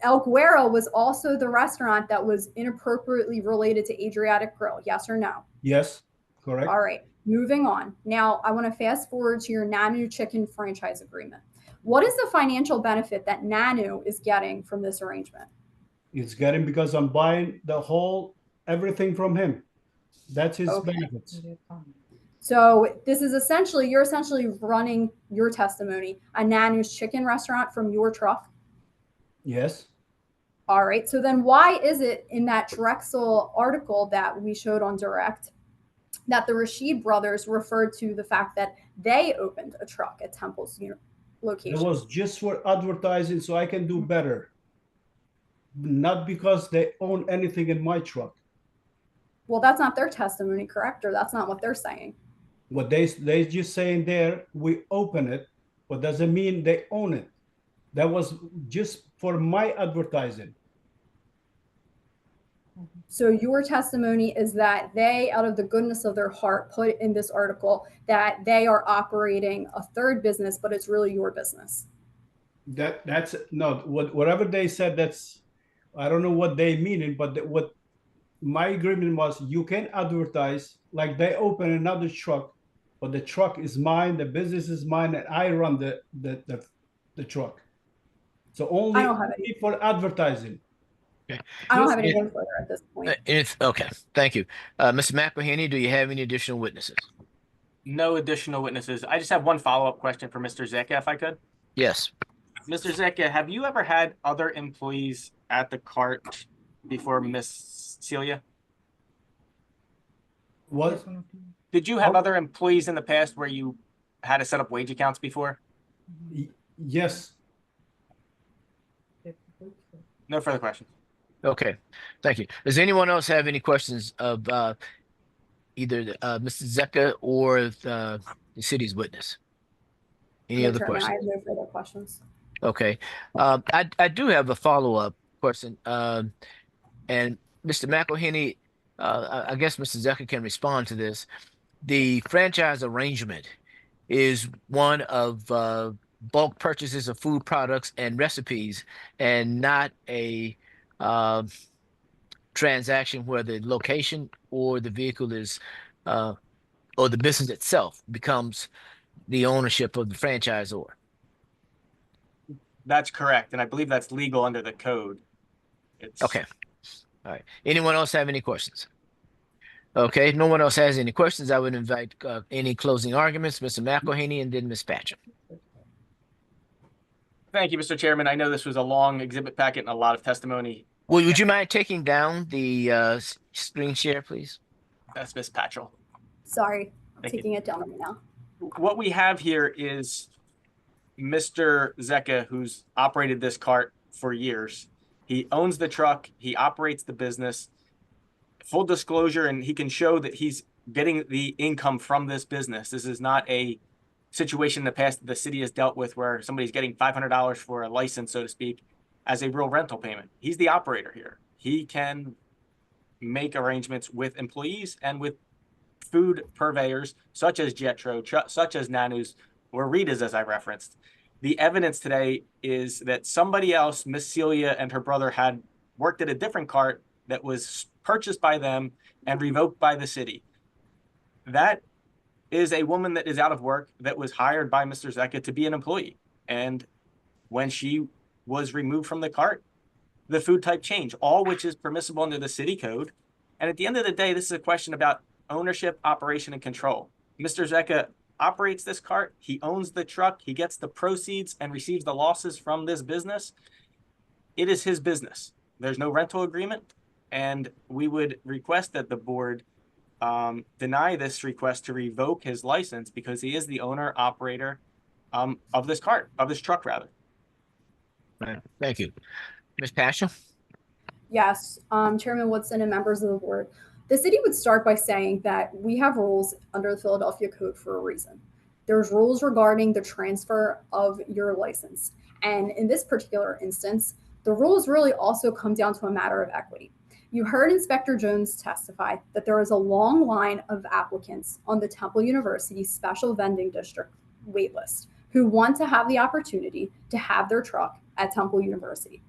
El Guero was also the restaurant that was inappropriately related to Adriatic Grill. Yes or no? Yes, correct. All right, moving on. Now, I want to fast forward to your Nanu Chicken franchise agreement. What is the financial benefit that Nanu is getting from this arrangement? It's getting because I'm buying everything from him. That's his Okay. benefits. So this is essentially, you're essentially running your testimony, a Nanu's Chicken restaurant from your truck. Yes. All right. So then why is it in that Drexel article that we showed on Direct that the Rashid brothers referred to the fact that they opened a truck at Temple's location? It was just for advertising so I can do better. Not because they own anything in my truck. Well, that's not their testimony, correct? Or that's not what they're saying. What they just saying there, we open it, but doesn't mean they own it. That was just for my advertising. So your testimony is that they, out of the goodness of their heart, put in this article that they are operating a third business, but it's really your business. That's no, whatever they said, that's, I don't know what they mean, but what my agreement was, you can advertise like they open another truck, but the truck is mine, the business is mine, and I run the truck. So only for advertising. I don't have anything further at this point. Okay, thank you. Mr. McElhenney, do you have any additional witnesses? No additional witnesses. I just have one follow-up question for Mr. Zecca, if I could. Yes. Mr. Zecca, have you ever had other employees at the cart before Miss Celia? What? Did you have other employees in the past where you had to set up wage accounts before? Yes. No further questions. Okay, thank you. Does anyone else have any questions of either Mr. Zecca or the city's witness? Any No, other Chairman, questions? I have no further questions. Okay, I do have a follow-up question, and Mr. McElhenney, I guess Mr. Zecca can respond to this. The franchise arrangement is one of bulk purchases of food products and recipes, and not a transaction where the location or the vehicle is or the business itself becomes the ownership of the franchisor. That's correct, and I believe that's legal under the code. Okay. All right. Anyone else have any questions? Okay, if no one else has any questions, I would invite any closing arguments, Mr. McElhenney and then Ms. Patcham. Thank you, Mr. Chairman. I know this was a long exhibit packet and a lot of testimony. Would you mind taking down the screen share, please? That's Ms. Patchell. Sorry, Thank you. taking it down right now. What we have here is Mr. Zecca, who's operated this cart for years. He owns the truck. He operates the business. Full disclosure, and he can show that he's getting the income from this business. This is not a situation in the past that the city has dealt with where somebody's getting $500 for a license, so to speak, as a real rental payment. He's the operator here. He can make arrangements with employees and with food purveyors such as Jetro, such as Nanu's or Rita's, as I referenced. The evidence today is that somebody else, Miss Celia and her brother, had worked at a different cart that was purchased by them and revoked by the city. That is a woman that is out of work that was hired by Mr. Zecca to be an employee. And when she was removed from the cart, the food type changed, all which is permissible under the city code. And at the end of the day, this is a question about ownership, operation, and control. Mr. Zecca operates this cart. He owns the truck. He gets the proceeds and receives the losses from this business. It is his business. There's no rental agreement. And we would request that the board deny this request to revoke his license because he is the owner operator of this cart, of this truck rather. Right. Thank you. Ms. Paschal? Yes, Chairman Woodson and members of the board. The city would start by saying that we have rules under the Philadelphia Code for a reason. There's rules regarding the transfer of your license. And in this particular instance, the rules really also come down to a matter of equity. You heard Inspector Jones testify that there is a long line of applicants on the Temple University Special Vending District waitlist who want to have the opportunity to have their truck at Temple University.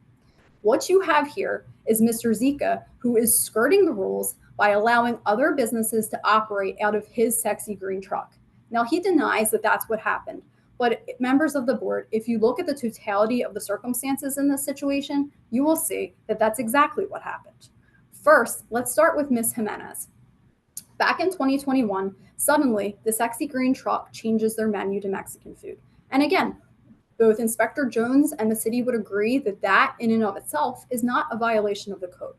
What you have here is Mr. Zika, who is skirting the rules by allowing other businesses to operate out of his sexy green truck. Now, he denies that that's what happened, but members of the board, if you look at the totality of the circumstances in this situation, you will see that that's exactly what happened. First, let's start with Ms. Jimenez. Back in 2021, suddenly the sexy green truck changes their menu to Mexican food. And again, both Inspector Jones and the city would agree that that in and of itself is not a violation of the code.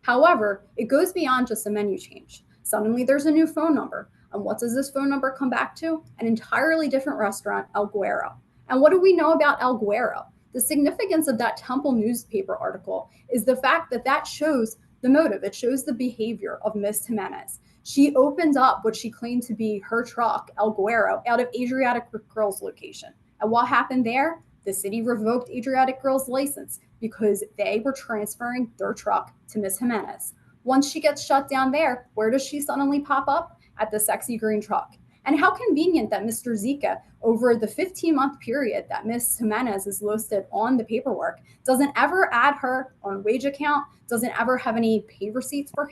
However, it goes beyond just a menu change. Suddenly there's a new phone number. And what does this phone number come back to? An entirely different restaurant, El Guero. And what do we know about El Guero? The significance of that Temple newspaper article is the fact that that shows the motive. It shows the behavior of Ms. Jimenez. She opened up what she claimed to be her truck, El Guero, out of Adriatic Grill's location. And what happened there? The city revoked Adriatic Grill's license because they were transferring their truck to Ms. Jimenez. Once she gets shut down there, where does she suddenly pop up? At the sexy green truck. And how convenient that Mr. Zika, over the 15-month period that Ms. Jimenez is listed on the paperwork, doesn't ever add her on wage account, doesn't ever have any pay receipts for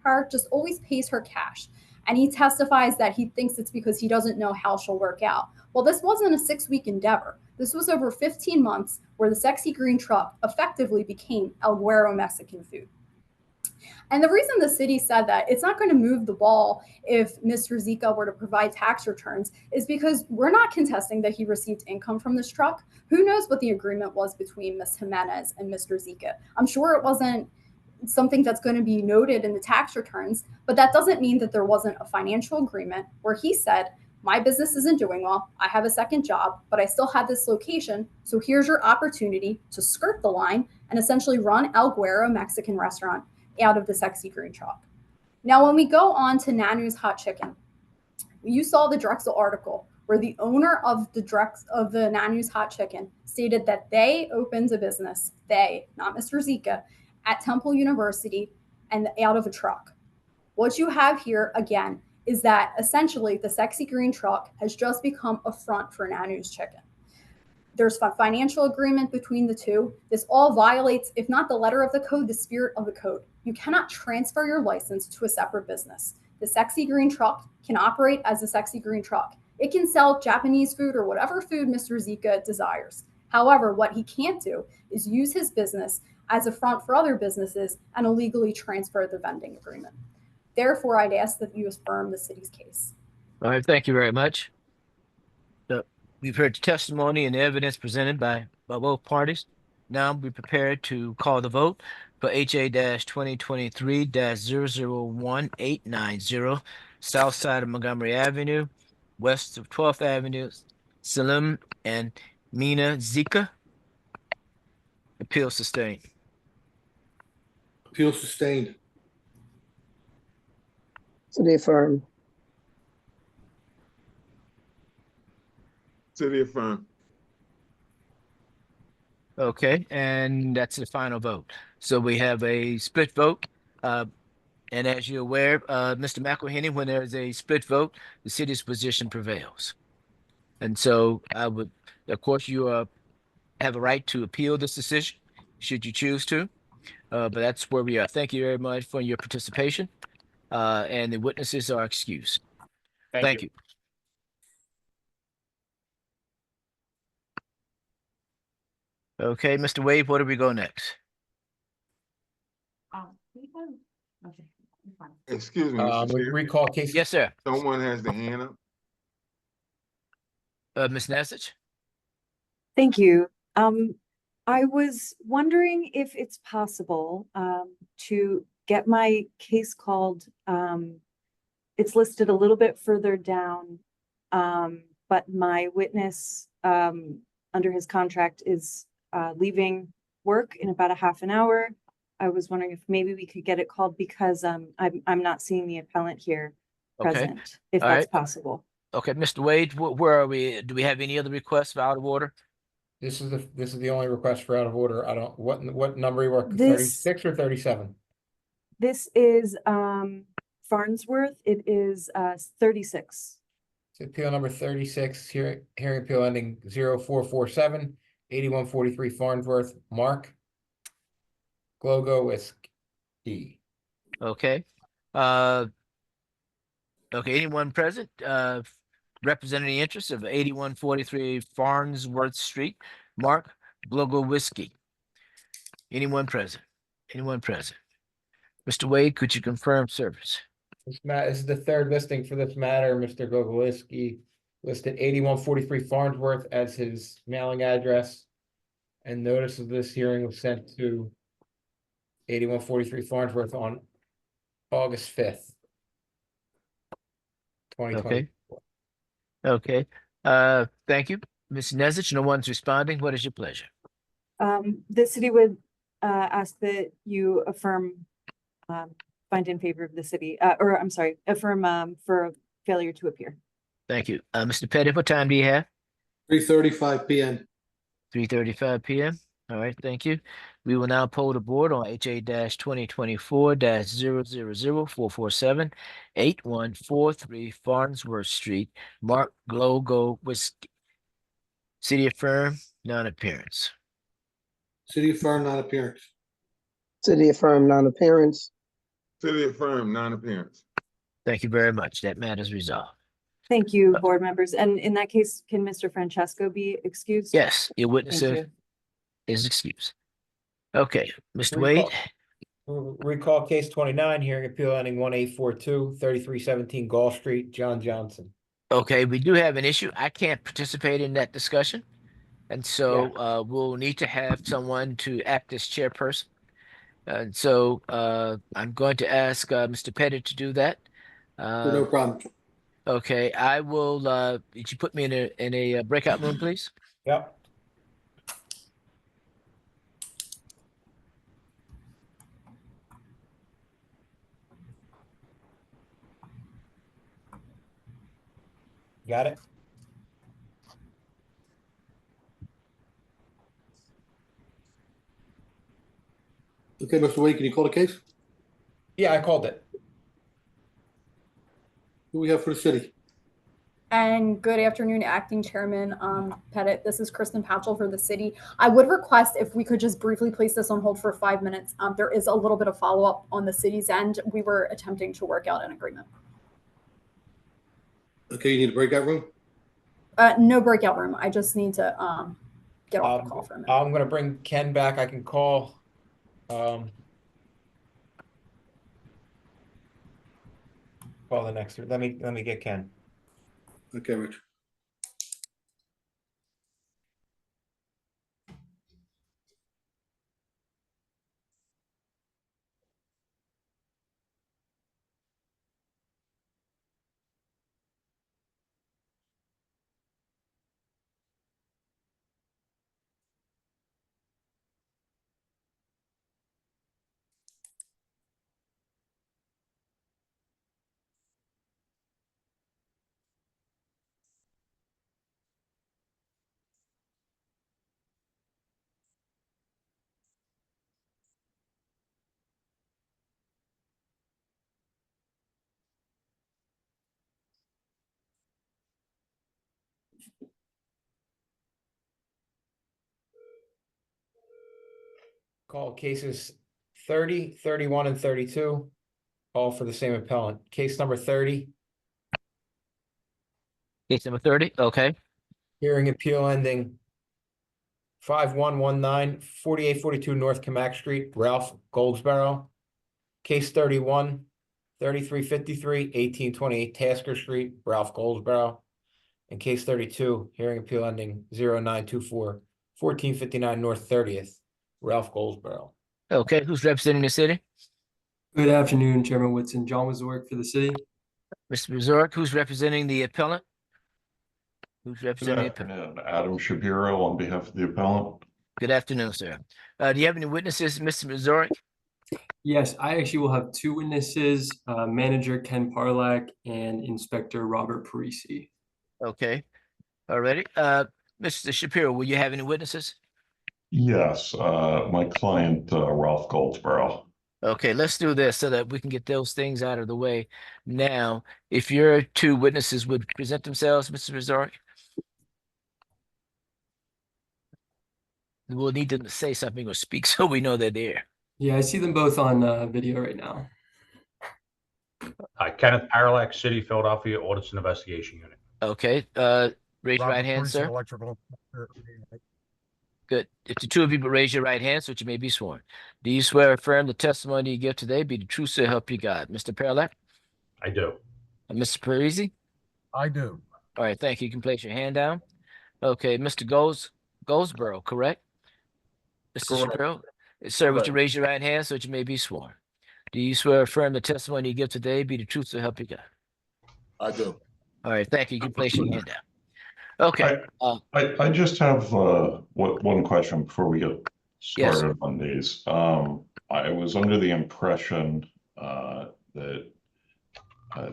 her, just always pays her cash. And he testifies that he thinks it's because he doesn't know how she'll work out. Well, this wasn't a 6-week endeavor. This was over 15 months where the sexy green truck effectively became El Guero Mexican food. And the reason the city said that it's not going to move the ball if Mr. Zika were to provide tax returns is because we're not contesting that he received income from this truck. Who knows what the agreement was between Ms. Jimenez and Mr. Zika? I'm sure it wasn't something that's going to be noted in the tax returns, but that doesn't mean that there wasn't a financial agreement where he said, my business isn't doing well, I have a second job, but I still have this location, so here's your opportunity to skirt the line and essentially run El Guero Mexican restaurant out of the sexy green truck. Now, when we go on to Nanu's Hot Chicken, you saw the Drexel article where the owner of the Nanu's Hot Chicken stated that they opened a business, they, not Mr. Zika, at Temple University and out of a truck. What you have here, again, is that essentially the sexy green truck has just become a front for Nanu's Chicken. There's a financial agreement between the two. This all violates, if not the letter of the code, the spirit of the code. You cannot transfer your license to a separate business. The sexy green truck can operate as a sexy green truck. It can sell Japanese food or whatever food Mr. Zika desires. However, what he can't do is use his business as a front for other businesses and illegally transfer the vending agreement. Therefore, I'd ask that you affirm the city's case. All right, thank you very much. We've heard the testimony and the evidence presented by both parties. Now be prepared to call the vote for HA-2023-001890, south side of Montgomery Avenue, west of 12th Avenue, Salim and Mina Zika. Appeal sustained. Appeal sustained. City affirmed. City affirmed. Okay, and that's the final vote. So we have a split vote. And as you're aware, Mr. McElhenney, when there is a split vote, the city's position prevails. And so I would, of course, you have a right to appeal this decision, should you choose to. But that's where we are. Thank you very much for your participation. And the witnesses are excused. Thank you. Okay, Mr. Wade, where do we go next? Excuse me, Mr. Chair. Recall case. Yes, sir. Someone has the hand up. Ms. Nasich? Thank you. I was wondering if it's possible to get my case called. It's listed a little bit further down, but my witness under his contract is leaving work in about a half an hour. I was wondering if maybe we could get it called because I'm not seeing the appellant here present, if All that's right. possible. Okay, Mr. Wade, where are we? Do we have any other requests for out of order? This is the only request for out of order. I don't, what number you work, This- 36 or 37? This is Farnsworth. It is 36. Appeal number 36, hearing appeal ending 0447, 8143 Farnsworth, Mark Glogowiski. Okay. Okay, anyone present, representing the interests of 8143 Farnsworth Street, Mark Glogowiski? Anyone present? Anyone present? Mr. Wade, could you confirm service? This is the third listing for this matter. Mr. Glogowiski listed 8143 Farnsworth as his mailing address. And notice of this hearing was sent to 8143 Farnsworth on August 5th. 2020. Okay. Thank you. Ms. Nesich, no one's responding. What is your pleasure? The city would ask that you affirm, find in favor of the city, or I'm sorry, affirm for failure to appear. Thank you. Mr. Pettit, what time do you have? 3:35 p.m. 3:35 p.m. All right, thank you. We will now poll the board on HA-2024-000447, 8143 Farnsworth Street, Mark Glogowiski. City affirm, non-appearance. City affirm non-appearance. City affirm non-appearance. City affirm non-appearance. Thank you very much. That matter is resolved. Thank you, board members. And in that case, can Mr. Francesco be excused? Yes, your witness Thank you. is excused. Okay, Mr. Wade. Recall case 29, hearing appeal ending 1842, 3317 Gall Street, John Johnson. Okay, we do have an issue. I can't participate in that discussion. And so we'll need to have someone to act as chairperson. And so I'm going to ask Mr. Pettit to do that. No problem. Okay, I will, did you put me in a breakout room, please? Yep. Got it? Okay, Mr. Wade, can you call the case? Yeah, I called it. Who we have for the city? And good afternoon, Acting Chairman Pettit. This is Kristen Patchell for the city. I would request if we could just briefly place this on hold for 5 minutes. There is a little bit of follow-up on the city's end. We were attempting to work out an agreement. Okay, you need a breakout room? No breakout room. I just need to get off the call for a minute. I'm gonna bring Ken back. I can call. Call the next. Let me get Ken. Okay, Rich. Call cases 30, 31, and 32, all for the same appellant. Case number 30, Case number 30, okay. hearing appeal ending 5119, 4842 North Camac Street, Ralph Goldsboro. Case 31, 3353, 1828 Tasker Street, Ralph Goldsboro. And case 32, hearing appeal ending 0924, 1459 North 30th, Ralph Goldsboro. Okay, who's representing the city? Good afternoon, Chairman Whitson. John Wazorek for the city. Mr. Wazorek, who's representing the appellant? Who's Good representing the appellant? afternoon, Adam Shapiro on behalf of the appellant. Good afternoon, sir. Do you have any witnesses, Mr. Wazorek? Yes, I actually will have two witnesses, Manager Ken Parlak and Inspector Robert Parisi. Okay, already. Mr. Shapiro, will you have any witnesses? Yes, my client, Ralph Goldsboro. Okay, let's do this so that we can get those things out of the way. Now, if your two witnesses would present themselves, Mr. Rizark, we'll need them to say something or speak so we know they're there. Yeah, I see them both on video right now. Hi, Kenneth Paralak, City of Philadelphia Audits and Investigation Unit. Okay, raise your right hand, sir. Electrical. Good. If the two of you would raise your right hand, so that you may be sworn. Do you swear or affirm the testimony you give today be the truth, so help you God? Mr. Paralak? I do. Mr. Parisi? I do. All right, thank you. You can place your hand down. Okay, Mr. Goldsboro, correct? Mr. Correct. Shapiro? Sir, would you Correct. raise your right hand so that you may be sworn? Do you swear or affirm the testimony you give today be the truth, so help you God? I do. All right, thank you. You can place your hand down. Okay. I just have one question before we get Yes. started on these. I was under the impression that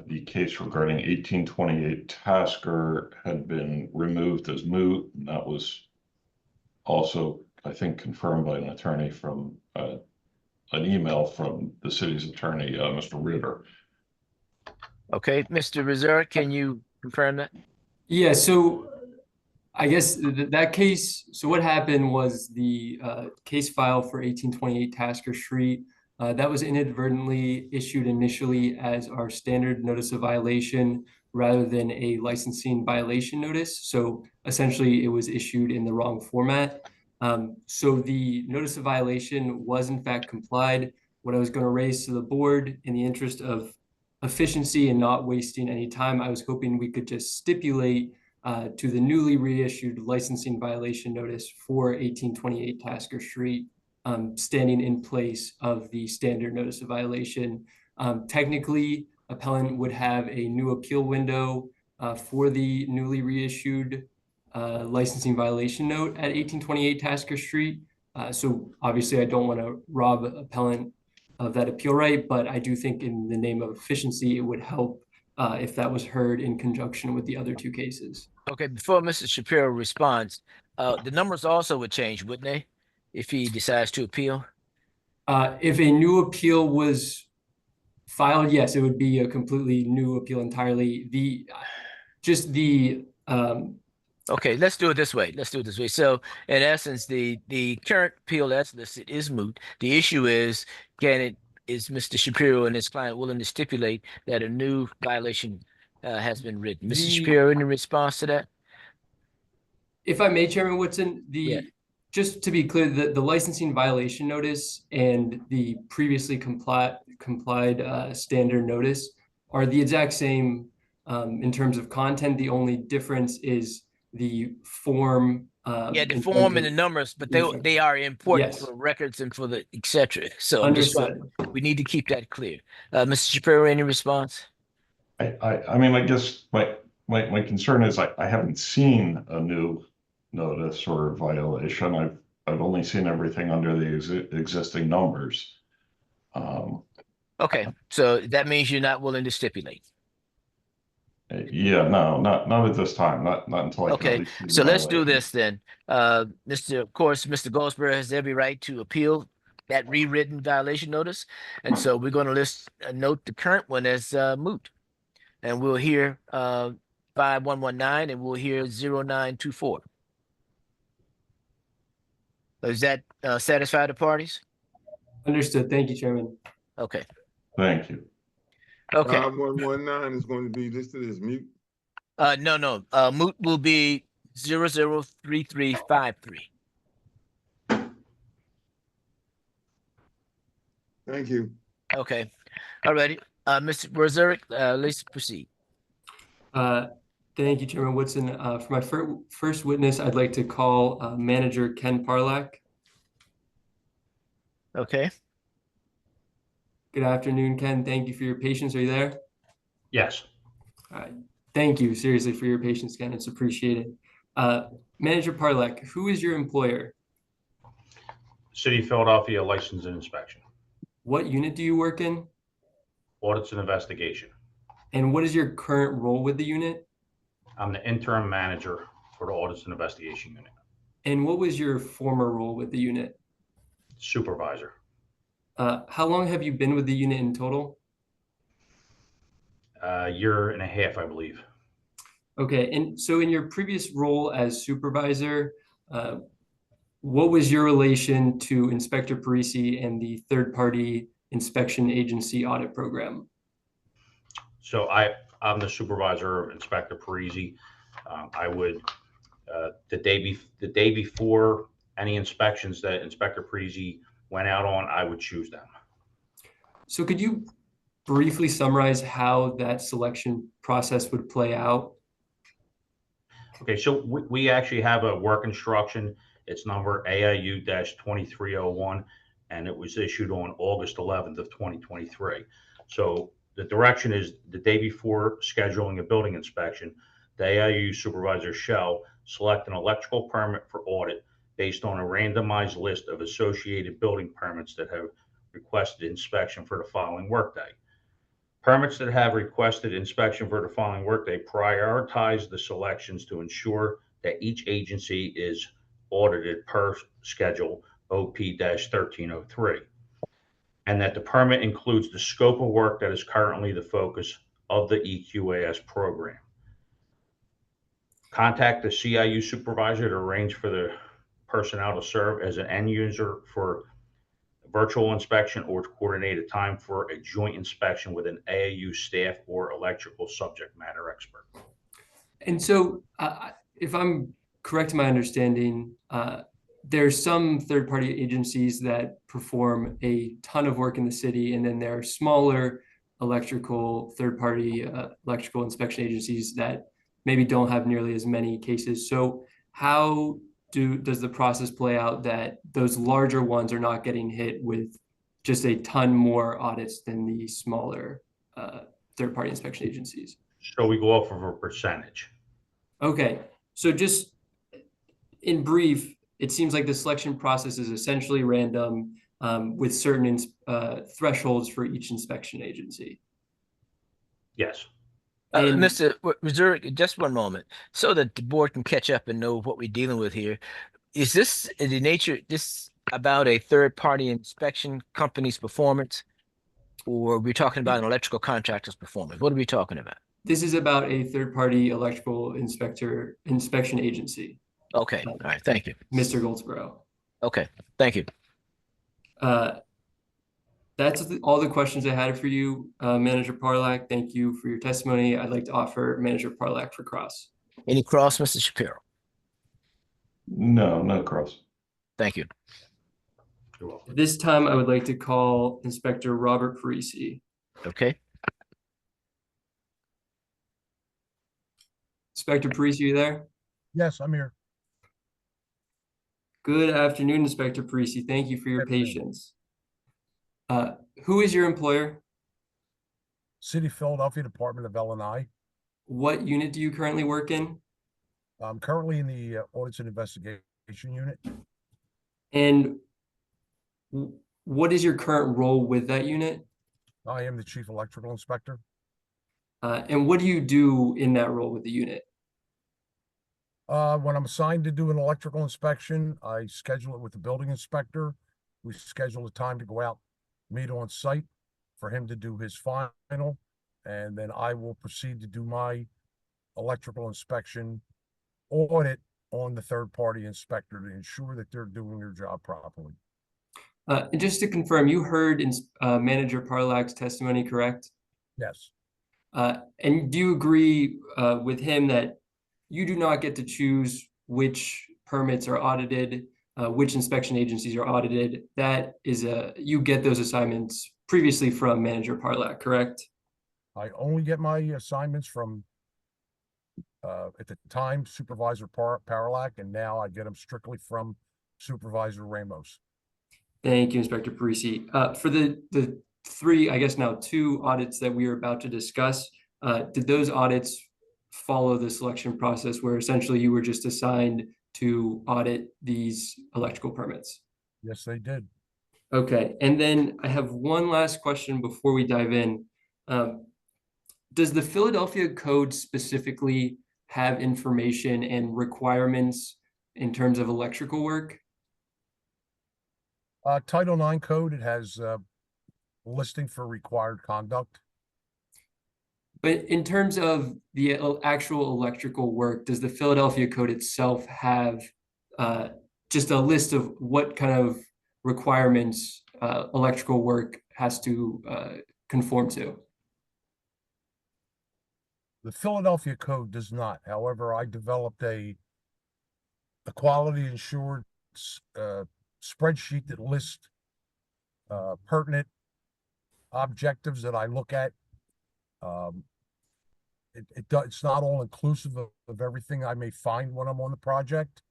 the case regarding 1828 Tasker had been removed as moot, and that was also, I think, confirmed by an attorney from an email from the city's attorney, Mr. Ritter. Okay, Mr. Reserve, can you confirm that? Yeah, so I guess that case, so what happened was the case file for 1828 Tasker Street, that was inadvertently issued initially as our standard notice of violation rather than a licensing violation notice. So essentially it was issued in the wrong format. So the notice of violation was in fact complied. What I was going to raise to the board in the interest of efficiency and not wasting any time, I was hoping we could just stipulate to the newly reissued licensing violation notice for 1828 Tasker Street, standing in place of the standard notice of violation. Technically, appellant would have a new appeal window for the newly reissued licensing violation note at 1828 Tasker Street. So obviously I don't want to rob appellant of that appeal right, but I do think in the name of efficiency, it would help if that was heard in conjunction with the other two cases. Okay, before Mr. Shapiro responds, the numbers also would change, wouldn't they? If he decides to appeal? If a new appeal was filed, yes, it would be a completely new appeal entirely. Okay, let's do it this way. So in essence, the current appeal as listed is moot. The issue is, is Mr. Shapiro and his client willing to stipulate that a new violation has been written? Mr. Shapiro, any response to that? If I may, Chairman Woodson, just to be clear, the licensing violation notice and the previously complied standard notice are the exact same in terms of content. The only difference is the form. The form and the numbers, but they are important for records and for the et cetera. So we need to keep that clear. Mr. Shapiro, any response? I mean, I guess my concern is I haven't seen a new notice or violation. I've only seen everything under the existing numbers. Okay, so that means you're not willing to stipulate. Yeah, no, not at this time. Not until I Okay, so let's do this then. Of course, Mr. Goldsboro has every right to appeal that rewritten violation notice, and so we're going to note the current one as moot, and we'll hear 5119 and we'll hear 0924. Does that satisfy the parties? Understood. Thank you, Chairman. Okay. Thank you. Okay. 5119 is going to be listed as mute. No. Moot will be 003353. Thank you. Okay. All righty. Mr. Berserk, let's proceed. Thank you, Chairman Woodson. For my first witness, I'd like to call Manager Ken Parlak. Okay. Good afternoon, Ken. Thank you for your patience. Are you there? Yes. All right. Thank you, seriously, for your patience, Ken. It's appreciated. Manager Parlak, who is your employer? City of Philadelphia License and Inspection. What unit do you work in? Audits and Investigation. And what is your current role with the unit? I'm the interim manager for the Audits and Investigation Unit. And what was your former role with the unit? Supervisor. How long have you been with the unit in total? A year and a half, I believe. Okay, and so in your previous role as supervisor, what was your relation to Inspector Parisi and the third-party inspection agency audit program? So I'm the supervisor of Inspector Parisi. I would, the day before any inspections that Inspector Parisi went out on, I would choose them. So could you briefly summarize how that selection process would play out? Okay, so we actually have a work instruction. It's number AIU-2301, and it was issued on August 11th of 2023. So the direction is the day before scheduling a building inspection, the AIU supervisor shall select an electrical permit for audit based on a randomized list of associated building permits that have requested inspection for the following workday. Permits that have requested inspection for the following workday prioritize the selections to ensure that each agency is audited per schedule OP-1303, and that the permit includes the scope of work that is currently the focus of the EQAS program. Contact the CIU supervisor to arrange for the personnel to serve as an end user for virtual inspection or to coordinate a time for a joint inspection with an AIU staff or electrical subject matter expert. And so if I'm correct in my understanding, there's some third-party agencies that perform a ton of work in the city, and then there are smaller electrical third-party electrical inspection agencies that maybe don't have nearly as many cases. So how does the process play out that those larger ones are not getting hit with just a ton more audits than the smaller third-party inspection agencies? So we go off of a percentage. Okay, so just in brief, it seems like the selection process is essentially random with certain thresholds for each inspection agency. Yes. Mr. Missouri, just one moment, so that the board can catch up and know what we're dealing with here. Is this in the nature, this about a third-party inspection company's performance, or are we talking about an electrical contractor's performance? What are we talking about? This is about a third-party electrical inspection agency. Okay, all right, thank you. Mr. Goldsboro. Okay, thank you. That's all the questions I had for you, Manager Parlak. Thank you for your testimony. I'd like to offer Manager Parlak for cross. Any cross, Mr. Shapiro? No, no cross. Thank you. This time, I would like to call Inspector Robert Parisi. Okay. Inspector Parisi, you there? Yes, I'm here. Good afternoon, Inspector Parisi. Thank you for your patience. Who is your employer? City of Philadelphia Department of L&I. What unit do you currently work in? I'm currently in the Audits and Investigation Unit. And what is your current role with that unit? I am the Chief Electrical Inspector. And what do you do in that role with the unit? When I'm assigned to do an electrical inspection, I schedule it with the building inspector. We schedule a time to go out, meet on site for him to do his final, and then I will proceed to do my electrical inspection audit on the third-party inspector to ensure that they're doing their job properly. And just to confirm, you heard Manager Parlak's testimony, correct? Yes. And do you agree with him that you do not get to choose which permits are audited, which inspection agencies are audited? That is you get those assignments previously from Manager Parlak, correct? I only get my assignments from, at the time, Supervisor Parlak, and now I get them strictly from Supervisor Ramos. Thank you, Inspector Parisi. For the three, I guess now two audits that we are about to discuss, did those audits follow the selection process where essentially you were just assigned to audit these electrical permits? Yes, they did. Okay, and then I have one last question before we dive in. Does the Philadelphia Code specifically have information and requirements in terms of electrical work? Title IX code, it has listing for required conduct. But in terms of the actual electrical work, does the Philadelphia Code itself have just a list of what kind of requirements electrical work has to conform to? The Philadelphia Code does not. However, I developed a quality assurance spreadsheet that lists pertinent objectives that I look at. It's not all inclusive of everything I may find when I'm on the project.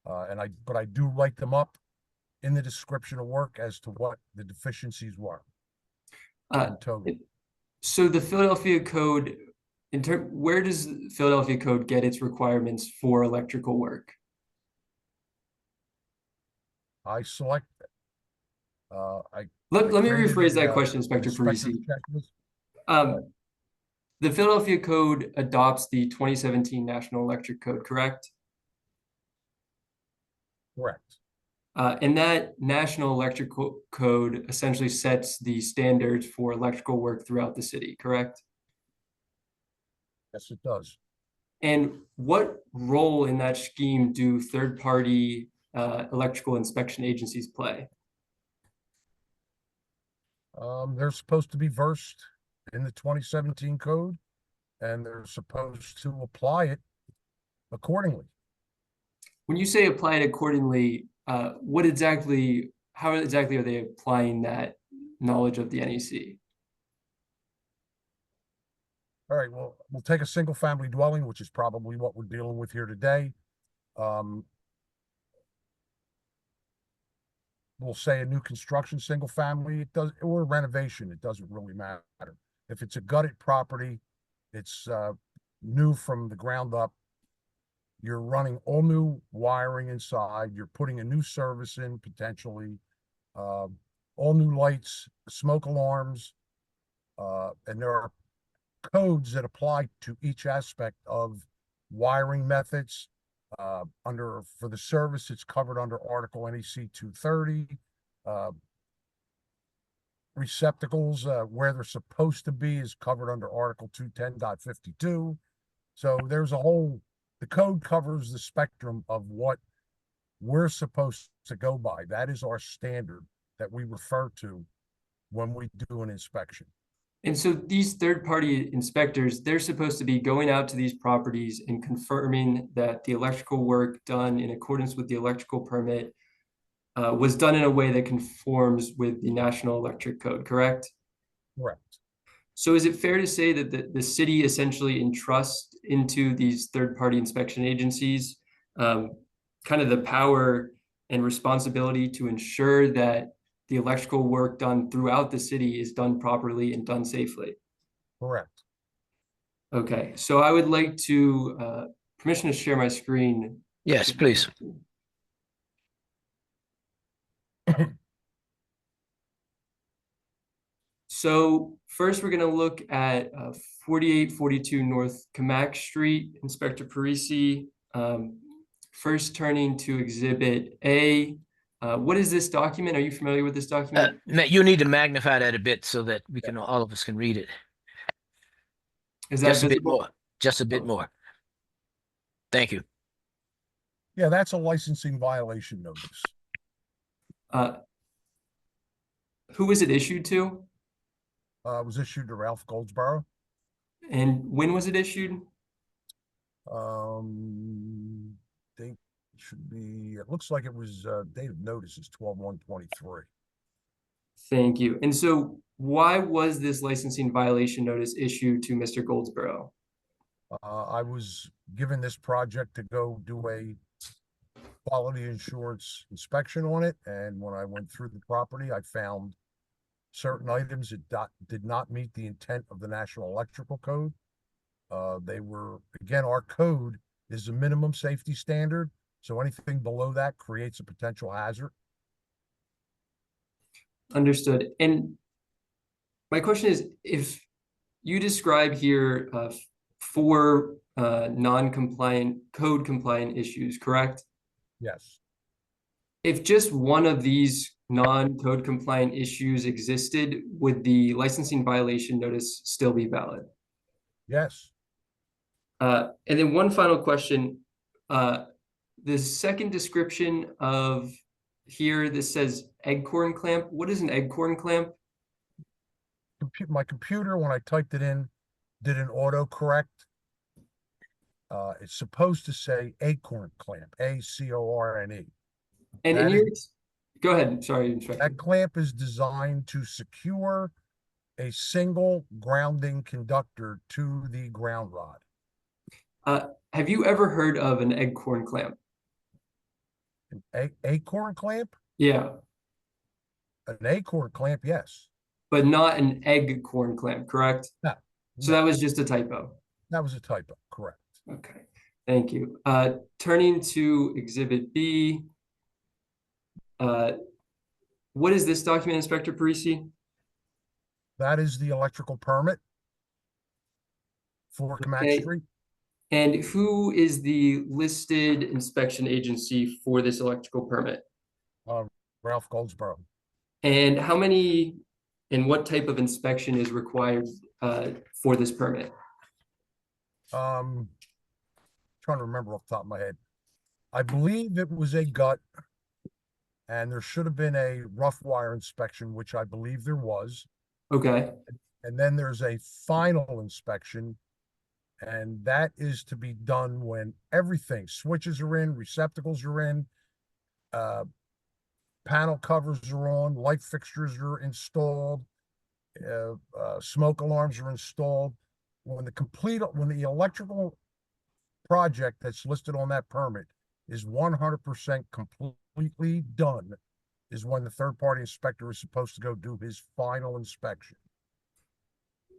But I do write them up in the description of work as to what the deficiencies were. In total. So the Philadelphia Code, where does the Philadelphia Code get its requirements for electrical work? I select. Let me rephrase that question, Inspector Parisi. The Philadelphia Code adopts the 2017 National Electric Code, correct? Correct. And that National Electrical Code essentially sets the standards for electrical work throughout the city, correct? Yes, it does. And what role in that scheme do third-party electrical inspection agencies play? They're supposed to be versed in the 2017 code, and they're supposed to apply it accordingly. When you say apply it accordingly, how exactly are they applying that knowledge of the NEC? All right, well, we'll take a single family dwelling, which is probably what we're dealing with here today. We'll say a new construction, single family, or renovation, it doesn't really matter. If it's a gutted property, it's new from the ground up. You're running all new wiring inside. You're putting a new service in potentially, all new lights, smoke alarms, and there are codes that apply to each aspect of wiring methods. For the service, it's covered under Article NEC 230. Receptacles, where they're supposed to be, is covered under Article 210.52. So there's the code covers the spectrum of what we're supposed to go by. That is our standard that we refer to when we do an inspection. And so these third-party inspectors, they're supposed to be going out to these properties and confirming that the electrical work done in accordance with the electrical permit was done in a way that conforms with the National Electric Code, correct? Correct. So is it fair to say that the city essentially entrusts into these third-party inspection agencies kind of the power and responsibility to ensure that the electrical work done throughout the city is done properly and done safely? Correct. Okay, so I would like to permission to share my screen. Yes, please. So first, we're going to look at 4842 North Camac Street, Inspector Parisi. First, turning to Exhibit A. What is this document? Are you familiar with this document? You need to magnify that a bit so that all of us can read it. Is that just a bit visible? more? Just a bit more. Thank you. Yeah, that's a licensing violation notice. Who was it issued to? It was issued to Ralph Goldsboro. And when was it issued? Date should be, it looks like it was, date of notice is 12/1/23. Thank you. And so why was this licensing violation notice issued to Mr. Goldsboro? I was given this project to go do a quality assurance inspection on it, and when I went through the property, I found certain items that did not meet the intent of the National Electrical Code. They were, again, our code is a minimum safety standard, so anything below that creates a potential hazard. Understood. And my question is, if you describe here 4 non-compliant, code compliant issues, correct? Yes. If just one of these non-code compliant issues existed, would the licensing violation notice still be valid? Yes. And then one final question. The second description of here, this says egg-corn clamp. What is an egg-corn clamp? My computer, when I typed it in, did an autocorrect. It's supposed to say acorn clamp, ACORNE. And That here, is- go ahead. Sorry, Inspector. That clamp is designed to secure a single grounding conductor to the ground rod. Have you ever heard of an egg-corn clamp? An acorn clamp? Yeah, An acorn clamp, yes. but not an egg-corn clamp, correct? No, So that was just a typo. that was a typo, correct. Okay, thank you. Turning to Exhibit B. What is this document, Inspector Parisi? That is the electrical permit for Comanche Okay. Street. And who is the listed inspection agency for this electrical permit? Ralph Goldsboro. And how many and what type of inspection is required for this permit? Trying to remember off the top of my head. I believe it was a gut, and there should have been a rough wire inspection, which I believe there was. Okay. And then there's a final inspection, and that is to be done when everything, switches are in, receptacles are in, panel covers are on, light fixtures are installed, smoke alarms are installed. When the electrical project that's listed on that permit is 100% completely done, is when the third-party inspector is supposed to go do his final inspection.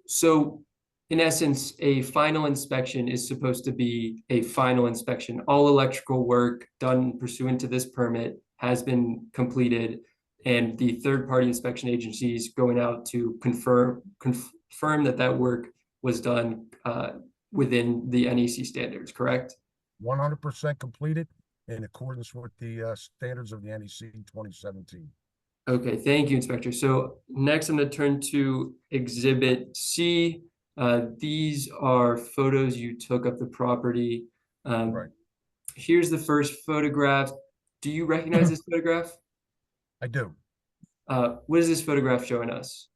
So in essence, a final inspection is supposed to be a final inspection. All electrical work done pursuant to this permit has been completed, and the third-party inspection agency is going out to confirm that that work was done within the NEC standards, correct? 100% completed in accordance with the standards of the NEC 2017. Okay, thank you, Inspector. So next I'm going to turn to Exhibit C. These are photos you took of the property. Right. Here's the first photograph. Do you recognize this photograph? I do. What is this photograph showing us?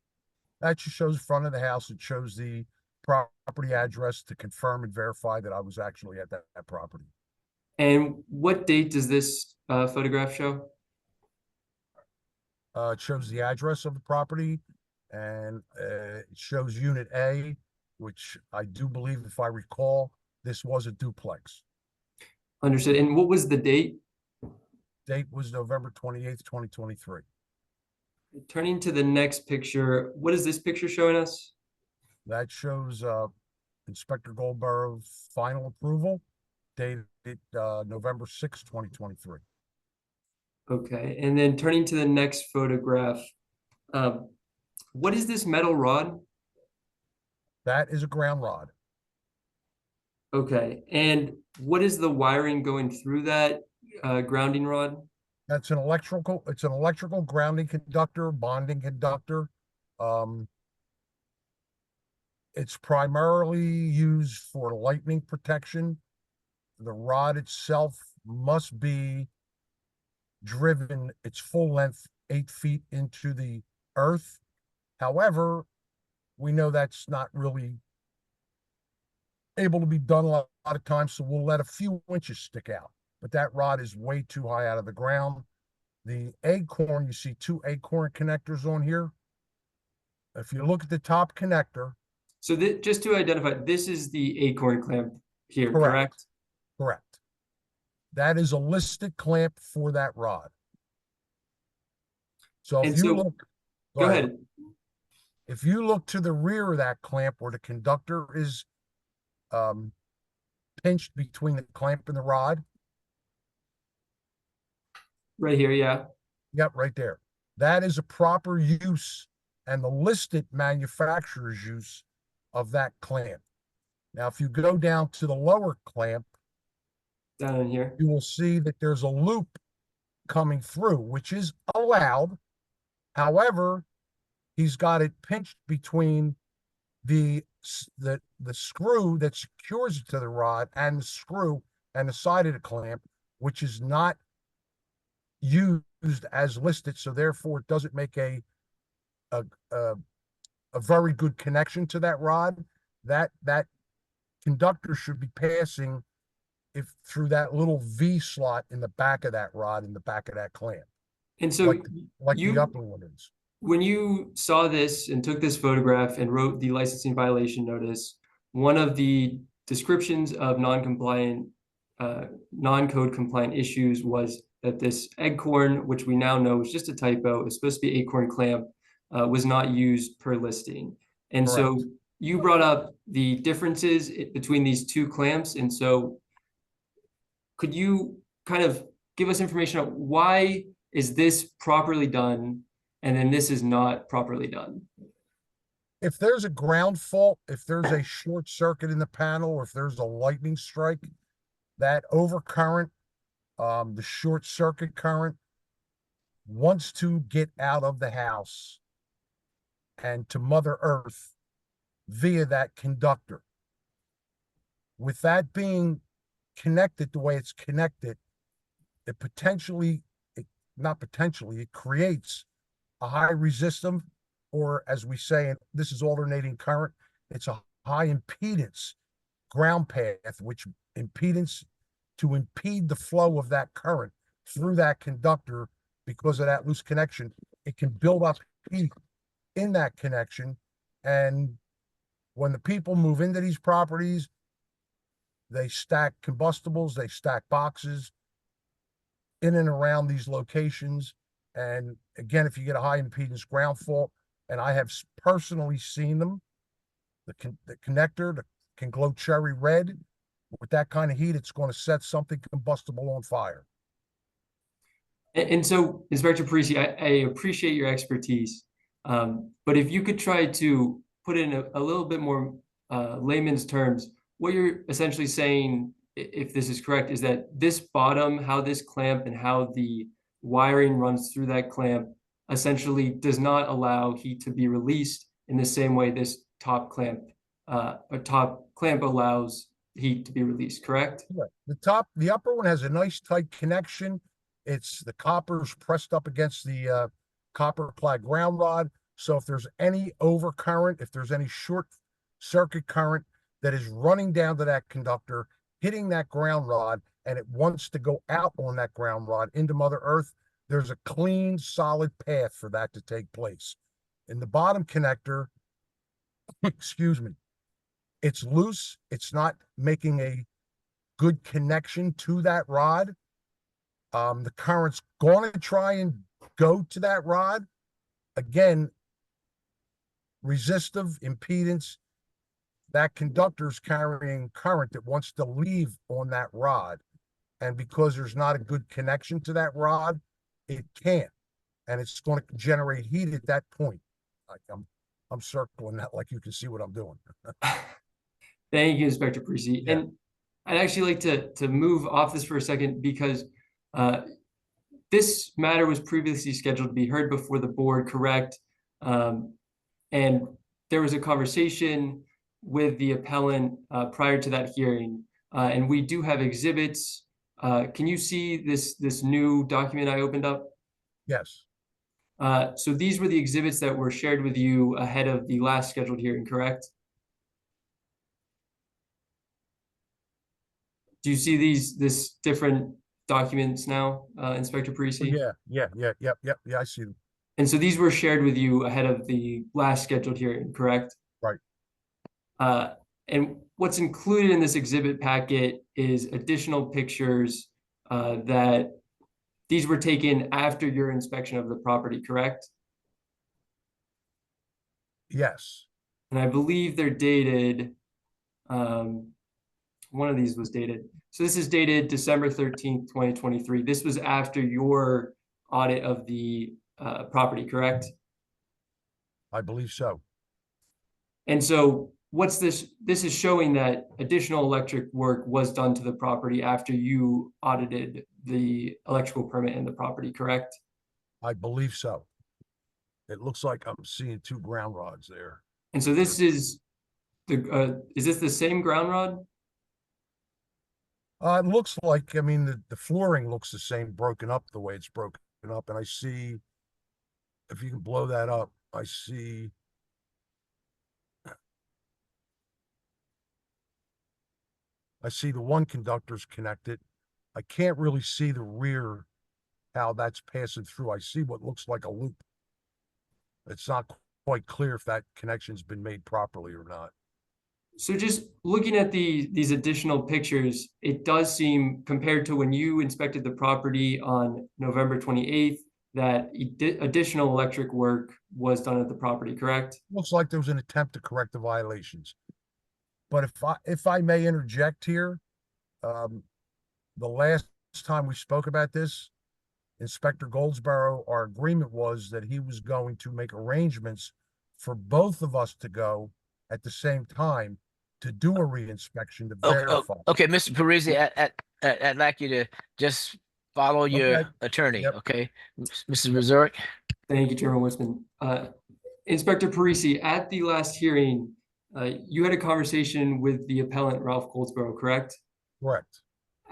That just shows the front of the house. It shows the property address to confirm and verify that I was actually at that property. And what date does this photograph show? It shows the address of the property, and it shows Unit A, which I do believe, if I recall, this was a duplex. Understood. And what was the date? Date was November 28th, 2023. Turning to the next picture, what is this picture showing us? That shows Inspector Goldborough's final approval, dated November 6th, 2023. Okay, and then turning to the next photograph, what is this metal rod? That is a ground rod. Okay, and what is the wiring going through that grounding rod? It's an electrical grounding conductor, bonding conductor. It's primarily used for lightning protection. The rod itself must be driven its full length 8 feet into the earth. However, we know that's not really able to be done a lot of times, so we'll let a few inches stick out. But that rod is way too high out of the ground. The acorn, you see 2 acorn connectors on here. If you look at the top connector. So just to identify, this is the acorn clamp here, correct? Correct. That is a listed clamp for that rod. So if you look, go ahead. If you look to the rear of that clamp where the conductor is pinched between the clamp and the rod. Right here, yeah. Yep, right there. That is a proper use and the listed manufacturer's use of that clamp. Now, if you go down to the lower clamp, down in here, you will see that there's a loop coming through, which is allowed. However, he's got it pinched between the screw that secures it to the rod and the screw and the side of the clamp, which is not used as listed, so therefore it doesn't make a very good connection to that rod. That conductor should be passing through that little V slot in the back of that rod, in the back of that clamp. And so like the upper one is. When you saw this and took this photograph and wrote the licensing violation notice, one of the descriptions of non-code compliant issues was that this Eggcorn, which we now know is just a typo, is supposed to be Acorn clamp, was not used per listing. And Correct. So you brought up the differences between these two clamps. And so could you kind of give us information on why is this properly done and then this is not properly done? If there's a ground fault, if there's a short circuit in the panel, or if there's a lightning strike, that overcurrent, the short circuit current, wants to get out of the house and to Mother Earth via that conductor. With that being connected the way it's connected, it creates a high resistance, or as we say, this is alternating current, it's a high impedance ground path, which impedance to impede the flow of that current through that conductor. Because of that loose connection, it can build up heat in that connection. And when the people move into these properties, they stack combustibles, they stack boxes in and around these locations. And again, if you get a high impedance ground fault, and I have personally seen them, the connector can glow cherry red. With that kind of heat, it's going to set something combustible on fire. And so, Inspector Parisi, I appreciate your expertise, but if you could try to put in a little bit more layman's terms, what you're essentially saying, if this is correct, is that this bottom, how this clamp and how the wiring runs through that clamp essentially does not allow heat to be released in the same way this top clamp allows heat to be released, correct? Yeah. The upper one has a nice tight connection. It's the copper's pressed up against the copper clad ground rod. So if there's any overcurrent, if there's any short circuit current that is running down to that conductor, hitting that ground rod, and it wants to go out on that ground rod into Mother Earth, there's a clean, solid path for that to take place. In the bottom connector, excuse me, it's loose. It's not making a good connection to that rod. The current's going to try and go to that rod. Again, resistive impedance, that conductor's carrying current that wants to leave on that rod. And because there's not a good connection to that rod, it can't. And it's going to generate heat at that point. Like I'm circling that like you can see what I'm doing. Thank you, Inspector Parisi. Yeah. And I'd actually like to move off this for a second because this matter was previously scheduled to be heard before the board, correct? And there was a conversation with the appellant prior to that hearing, and we do have exhibits. Can you see this new document I opened up? Yes. So these were the exhibits that were shared with you ahead of the last scheduled hearing, correct? Do you see this different documents now, Inspector Parisi? Yeah, I see them. And so these were shared with you ahead of the last scheduled hearing, correct? Right. And what's included in this exhibit packet is additional pictures that these were taken after your inspection of the property, correct? Yes. And I believe they're dated, one of these was dated. So this is dated December 13th, 2023. This was after your audit of the property, correct? I believe so. And so what's this? This is showing that additional electric work was done to the property after you audited the electrical permit in the property, correct? I believe so. It looks like I'm seeing two ground rods there. And so this is is this the same ground rod? It looks like, I mean, the flooring looks the same, broken up the way it's broken up. And I see, if you can blow that up, I see. I see the one conductor's connected. I can't really see the rear, how that's passing through. I see what looks like a loop. It's not quite clear if that connection's been made properly or not. So just looking at these additional pictures, it does seem, compared to when you inspected the property on November 28th, that additional electric work was done at the property, correct? Looks like there was an attempt to correct the violations. But if I may interject here, the last time we spoke about this, Inspector Goldsboro, our agreement was that he was going to make arrangements for both of us to go at the same time to do a reinspection to verify. Okay, Mr. Parisi, I'd like you to just follow your attorney, okay? Mrs. Resort? Thank you, Chairman Wiseman. Inspector Parisi, at the last hearing, you had a conversation with the appellant, Ralph Goldsboro, correct? Correct.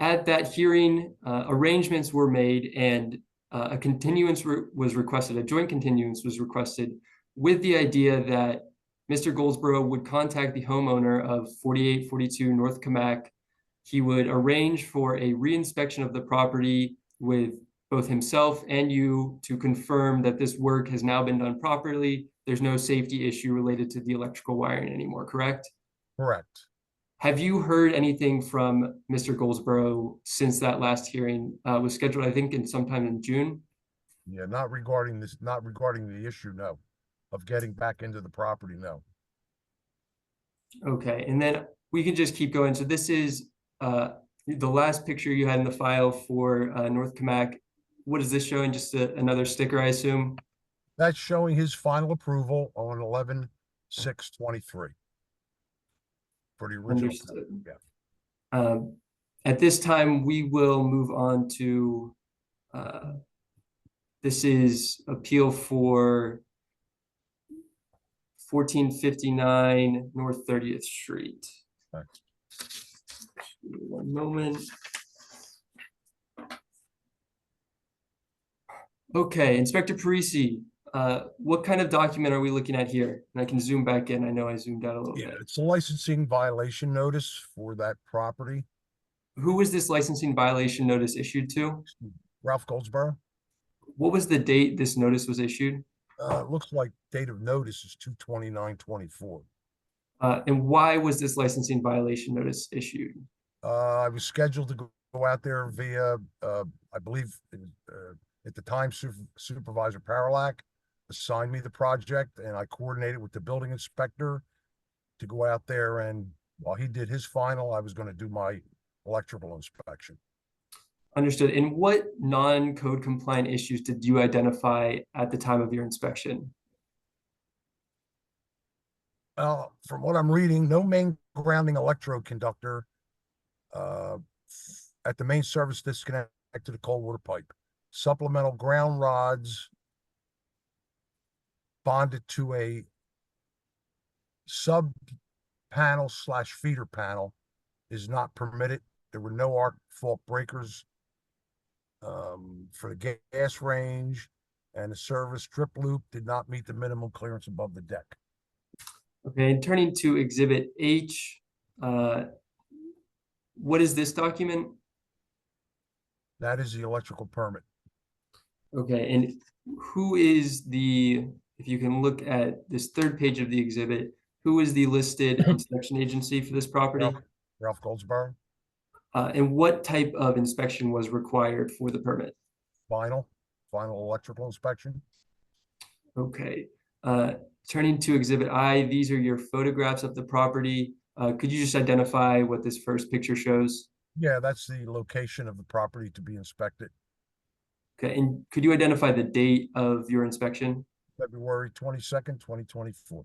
At that hearing, arrangements were made and a continuance was requested, a joint continuance was requested with the idea that Mr. Goldsboro would contact the homeowner of 4842 North Camac. He would arrange for a reinspection of the property with both himself and you to confirm that this work has now been done properly. There's no safety issue related to the electrical wiring anymore, correct? Correct. Have you heard anything from Mr. Goldsboro since that last hearing was scheduled, I think, sometime in June? Yeah, not regarding the issue, no. Of getting back into the property, no. Okay, and then we can just keep going. So this is the last picture you had in the file for North Camac. What is this showing? Just another sticker, I assume? That's showing his final approval on 11/6/23. For the original. Understood. Yeah. At this time, we will move on to this is appeal for 1459 North 30th Street. Thanks. One moment. Okay, Inspector Parisi, what kind of document are we looking at here? And I can zoom back in. I know I zoomed out a little bit. It's a licensing violation notice for that property. Who was this licensing violation notice issued to? Ralph Goldsboro. What was the date this notice was issued? Looks like date of notice is 2/29/24. And why was this licensing violation notice issued? I was scheduled to go out there via, I believe, at the time Supervisor Paralak assigned me the project, and I coordinated with the building inspector to go out there, and while he did his final, I was going to do my electrical inspection. Understood. And what non-code compliant issues did you identify at the time of your inspection? From what I'm reading, no main grounding electrode conductor at the main service disconnect to the cold water pipe. Supplemental ground rods bonded to a sub panel / feeder panel is not permitted. There were no arc fault breakers for the gas range, and the service strip loop did not meet the minimum clearance above the deck. Okay, and turning to Exhibit H, what is this document? That is the electrical permit. Okay, and who is the, if you can look at this third page of the exhibit, who is the listed inspection agency for this property? Ralph Goldsboro. And what type of inspection was required for the permit? Final electrical inspection. Okay, turning to Exhibit I, these are your photographs of the property. Could you just identify what this first picture shows? Yeah, that's the location of the property to be inspected. Okay, and could you identify the date of your inspection? February 22nd, 2024.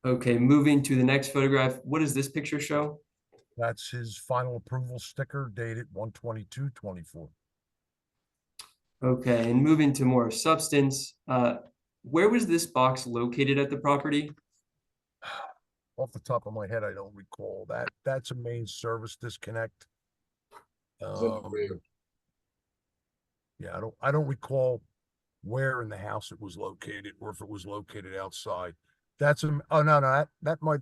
Okay, moving to the next photograph, what does this picture show? That's his final approval sticker dated 1/22/24. Okay, and moving to more substance, where was this box located at the property? Off the top of my head, I don't recall that. That's a main service disconnect. Yeah, I don't recall where in the house it was located or if it was located outside. That's oh no, that might.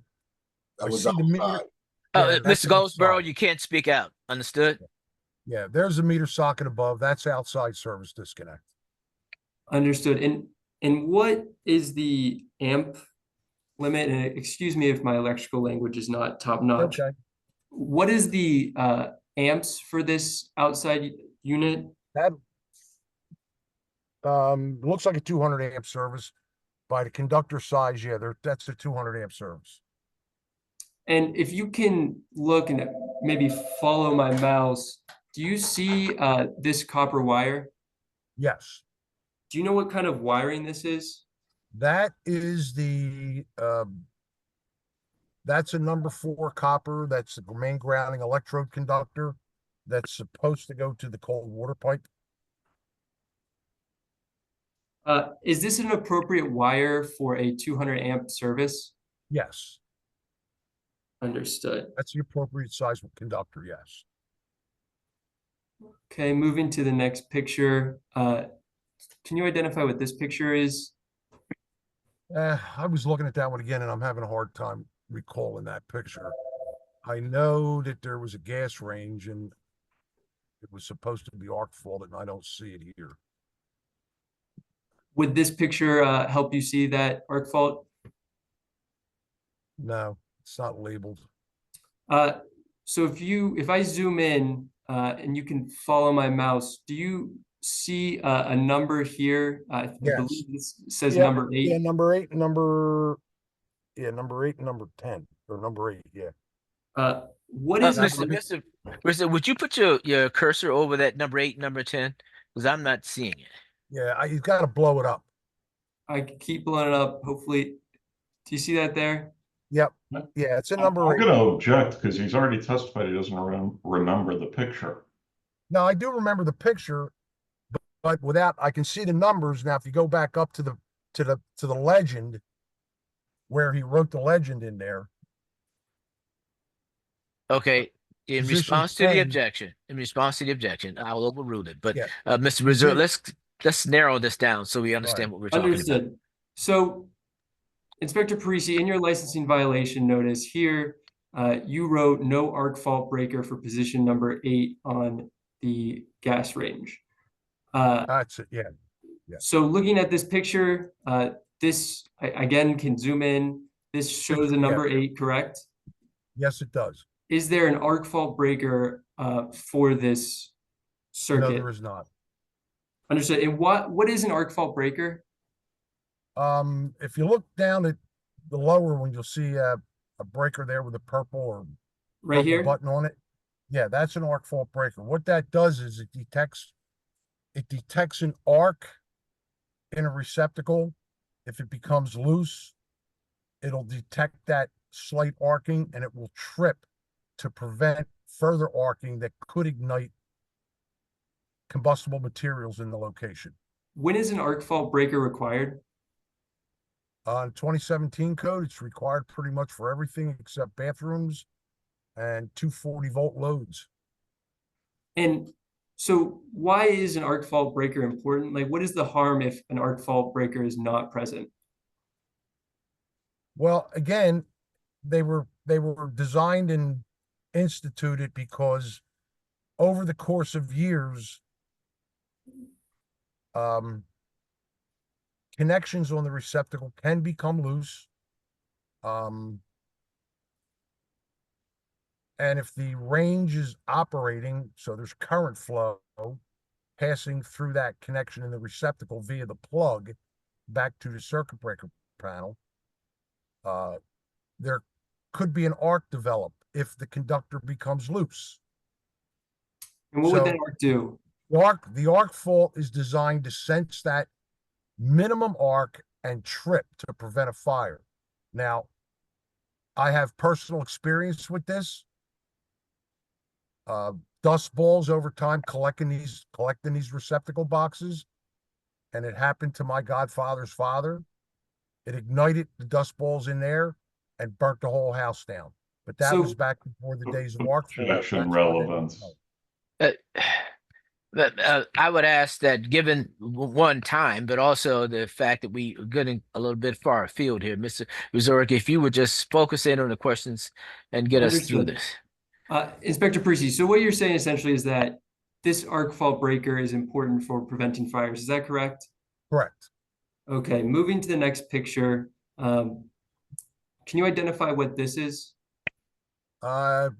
That I was see the meter. outside. Yeah, that's Mr. Goldsboro, outside. you can't speak out. Understood? Yeah, there's a meter socket above. That's outside service disconnect. Understood. And what is the amp limit? And excuse me if my electrical language is not top notch. Okay. What is the amps for this outside unit? That looks like a 200 amp service. By the conductor size, yeah, that's a 200 amp service. And if you can look and maybe follow my mouse, do you see this copper wire? Yes. Do you know what kind of wiring this is? That is the that's a number 4 copper. That's the main grounding electrode conductor that's supposed to go to the cold water pipe. Is this an appropriate wire for a 200 amp service? Yes. Understood. That's the appropriate size conductor, yes. Okay, moving to the next picture. Can you identify what this picture is? I was looking at that one again and I'm having a hard time recalling that picture. I know that there was a gas range and it was supposed to be arc faulted and I don't see it here. Would this picture help you see that arc fault? No, it's not labeled. So if I zoom in and you can follow my mouse, do you see a number here? I believe this says Yeah, number 8. Yeah, number 8, number 8 and number 10 or number 8. Yeah. What is Mr. Would you put your cursor over that number 8, number 10? Because I'm not seeing it. Yeah, you got to blow it up. I keep blowing it up. Hopefully, do you see that there? Yep. Yeah, it's a number I'm 8. going to object because he's already testified he doesn't remember the picture. Now I do remember the picture, but without I can see the numbers. Now, if you go back up to the legend where he wrote the legend in there. Okay. In Position response to the 10. objection, I will overrule it. But Yeah. Mr. Reserve, let's narrow this down so we understand what we're talking about. Understood. So, Inspector Parisi, in your licensing violation notice here, you wrote no arc fault breaker for position number 8 on the gas range. That's it. Yeah. Yeah. So looking at this picture, this again can zoom in. This shows a number 8, correct? Yes, it does. Is there an arc fault breaker for this circuit? No, there is not. Understood. And what is an arc fault breaker? If you look down at the lower one, you'll see a breaker there with a purple or right purple here button on it. Yeah, that's an arc fault breaker. What that does is it detects an arc in a receptacle. If it becomes loose, it'll detect that slight arcing and it will trip to prevent further arcing that could ignite combustible materials in the location. When is an arc fault breaker required? On 2017 code, it's required pretty much for everything except bathrooms and 240-volt loads. And so why is an arc fault breaker important? Like, what is the harm if an arc fault breaker is not present? Well, again, they were designed and instituted because over the course of years, connections on the receptacle can become loose. And if the range is operating, so there's current flow passing through that connection in the receptacle via the plug back to the circuit breaker panel, there could be an arc develop if the conductor becomes loose. And what would that arc do? The arc fault is designed to sense that minimum arc and trip to prevent a fire. Now, I have personal experience with this. dust balls over time collecting these receptacle boxes. And it happened to my godfather's father. It ignited the dust balls in there and burnt the whole house down. But that was back before the days of arc fault. Objection relevance. I would ask that, given one time, but also the fact that we are getting a little bit far afield here, Mr. Wazorek, if you would just focus in on the questions and get us through Understood. this. Inspector Parisi, so what you're saying essentially is that this arc fault breaker is important for preventing fires. Is that correct? Correct. Okay, moving to the next picture. Can you identify what this is? Yeah,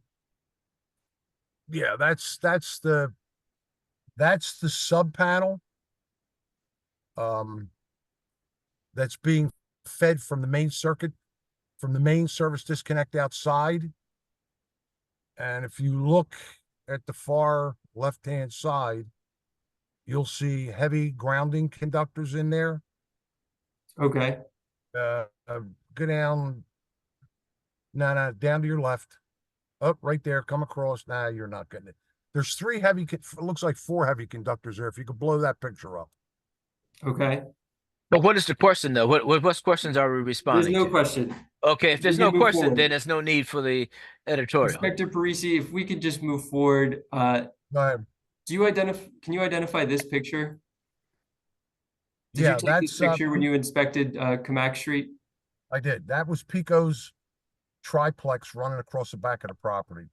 that's the sub panel. That's being fed from the main circuit, from the main service disconnect outside. And if you look at the far left-hand side, you'll see heavy grounding conductors in there. Okay. Go down. No, down to your left. Up right there, come across. Nah, you're not getting it. There's three heavy, it looks like four heavy conductors there. If you could blow that picture up. Okay. But what is the question though? What questions are we responding There's no to? question. Okay, if We there's can no move question, forward. then there's no need for the editorial. Inspector Parisi, if we could just move forward. Can you identify this picture? Did Yeah, you take this that's, picture when you inspected Camac Street? I did. That was Pico's triplex running across the back of the property.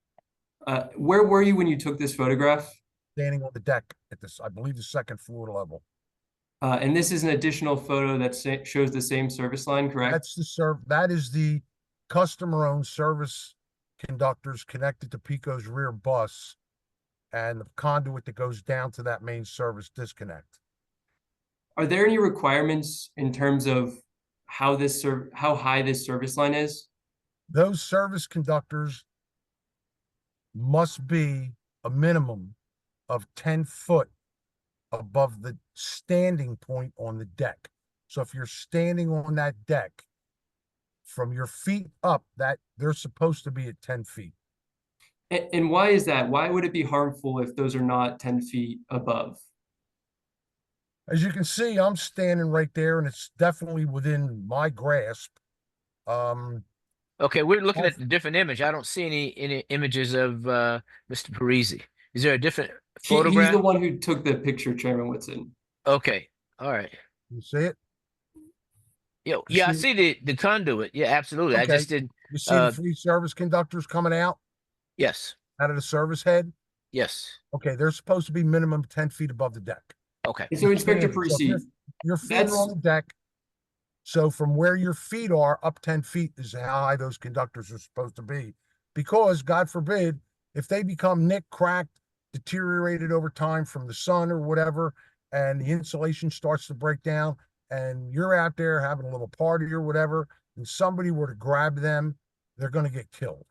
Where were you when you took this photograph? Standing on the deck at this, I believe, the second floor level. And this is an additional photo that shows the same service line, correct? That is the customer-owned service conductors connected to Pico's rear bus and the conduit that goes down to that main service disconnect. Are there any requirements in terms of how high this service line is? Those service conductors must be a minimum of 10 foot above the standing point on the deck. So if you're standing on that deck, from your feet up, that they're supposed to be at 10 feet. And why is that? Why would it be harmful if those are not 10 feet above? As you can see, I'm standing right there and it's definitely within my grasp. Okay, we're looking at the different image. I don't see any images of Mr. Parisi. Is there a different photograph? He's the one who took the picture, Chairman Whitson. Okay, all right. You see it? Yeah, I see the conduit. Yeah, absolutely. I Okay. just didn't. You see the three service conductors coming out? Yes. Out of the service head? Yes. Okay, they're supposed to be minimum 10 feet above the deck. Okay. So Inspector So if Parisi, your feet are on the deck. So from where your feet are up 10 feet is how high those conductors are supposed to be. Because God forbid, if they become nicked, cracked, deteriorated over time from the sun or whatever, and the insulation starts to break down and you're out there having a little party or whatever, and somebody were to grab them, they're going to get killed.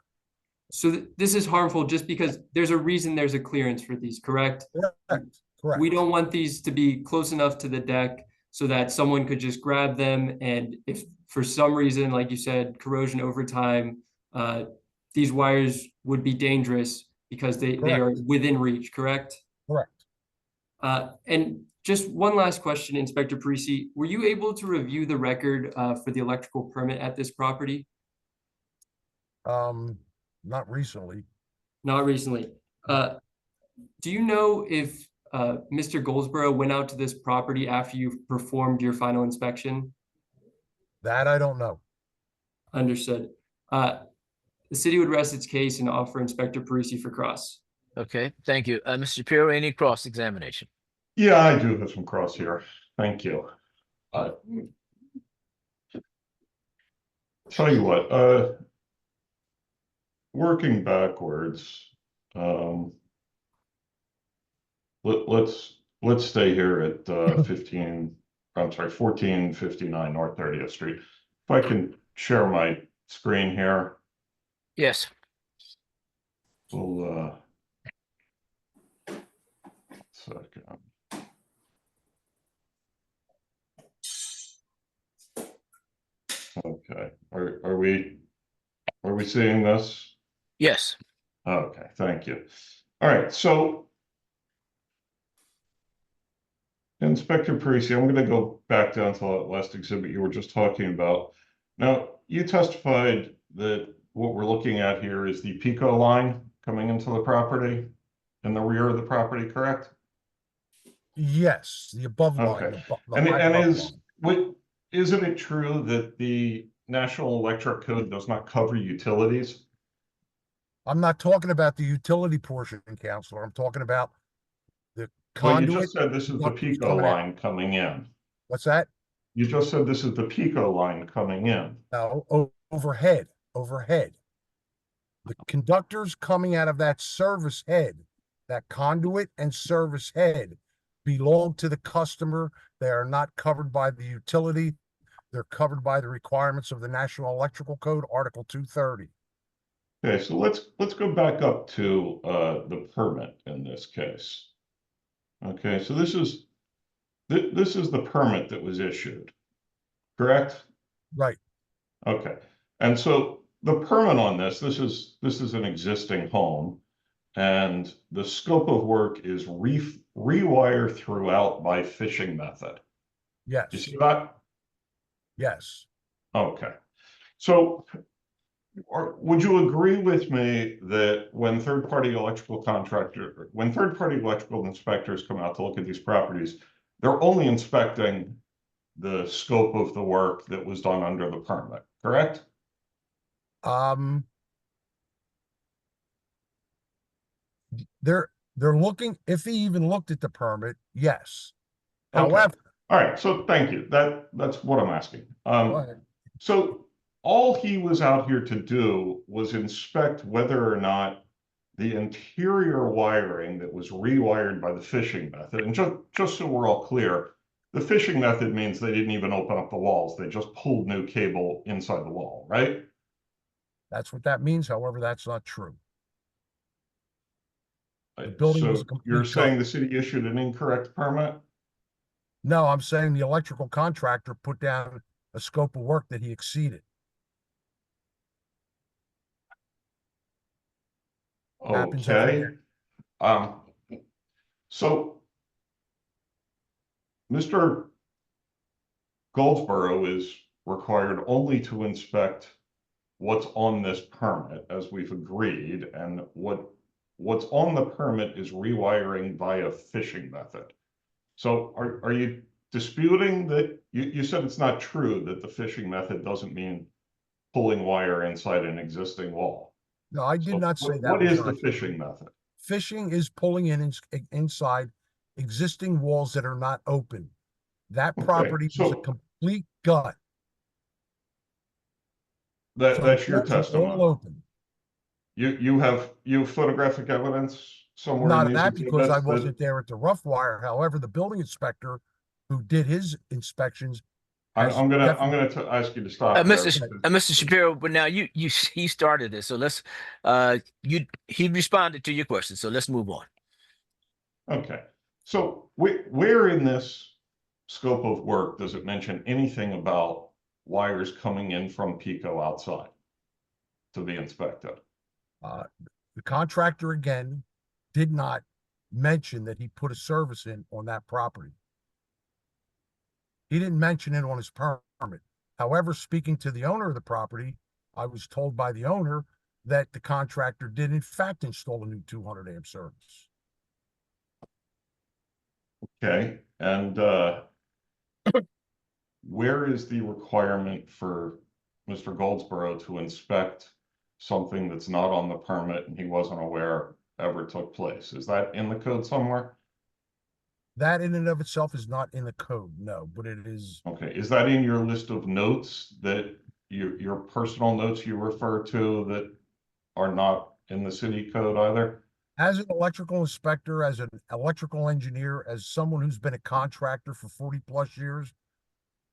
so this is harmful just because there's a reason there's a clearance for these, correct? Correct. We don't want these to be close enough to the deck so that someone could just grab them. And if for some reason, like you said, corrosion over time, these wires would be dangerous because they are within reach, correct? Correct. And just one last question, Inspector Parisi, were you able to review the record for the electrical permit at this property? Not recently. Not recently. Do you know if Mr. Goldsboro went out to this property after you performed your final inspection? That I don't know. Understood. The city would rest its case and offer Inspector Parisi for cross. Okay, thank you. Mr. Shapiro, any cross-examination? Yeah, I do have some cross here. Thank you. Tell you what, working backwards, let's stay here at 1459 North 30th Street. If I can share my screen here. Yes. We'll second. Okay, are we seeing this? Yes. Okay, thank you. All right, so Inspector Parisi, I'm going to go back down to that last exhibit you were just talking about. Now, you testified that what we're looking at here is the Pico line coming into the property in the rear of the property, correct? Yes, the above line. Okay. the And high above is line. isn't it true that the National Electric Code does not cover utilities? I'm not talking about the utility portion, Counselor. I'm talking about the Well, you conduit. just said this is the conductors Pico coming out. line coming in. What's that? You just said this is the Pico line coming in. No, overhead. The conductors coming out of that service head, that conduit and service head, belong to the customer. They are not covered by the utility. They're covered by the requirements of the National Electrical Code, Article 230. Okay, so let's go back up to the permit in this case. Okay, so this is the permit that was issued, correct? Right. Okay, and so the permit on this is an existing home, and the scope of work is rewire throughout by fishing method. Yes. You see that? Yes. Okay, so would you agree with me that when third-party electrical inspectors come out to look at these properties, they're only inspecting the scope of the work that was done under the permit, correct? They're looking, if he even looked at the permit, yes. Okay. However, all right, so thank you. That's what I'm asking. go ahead. So all he was out here to do was inspect whether or not the interior wiring that was rewired by the fishing method, and just so we're all clear, the fishing method means they didn't even open up the walls. They just pulled new cable inside the wall, right? That's what that means. However, that's not true. The building was So a complete you're saying gut. the city issued an incorrect permit? No, I'm saying the electrical contractor put down a scope of work that he exceeded. Happens every Okay. day. So Mr. Goldsboro is required only to inspect what's on this permit, as we've agreed, and what's on the permit is rewiring via fishing method. So are you disputing that you said it's not true that the fishing method doesn't mean pulling wire inside an existing wall? No, I did not say that. What was is not the true. fishing method? Fishing is pulling inside existing walls that are not open. That property was a complete gut. So That's the your walls are all testimony. open. You have photographic evidence somewhere Not in of these that because I exhibits that- wasn't there at the rough wire. However, the building inspector who did his inspections. I'm gonna ask you to stop there. Mr. Shapiro, but now he started this, so let's he responded to your question, so let's move on. Okay, so where in this scope of work does it mention anything about wires coming in from Pico outside to be inspected? The contractor again did not mention that he put a service in on that property. He didn't mention it on his permit. However, speaking to the owner of the property, I was told by the owner that the contractor did in fact install a new 200 amp service. Okay, and where is the requirement for Mr. Goldsboro to inspect something that's not on the permit and he wasn't aware ever took place? Is that in the code somewhere? That in and of itself is not in the code, no, but it is. Okay, is that in your list of notes that your personal notes you refer to that are not in the city code either? As an electrical inspector, as an electrical engineer, as someone who's been a contractor for 40 plus years,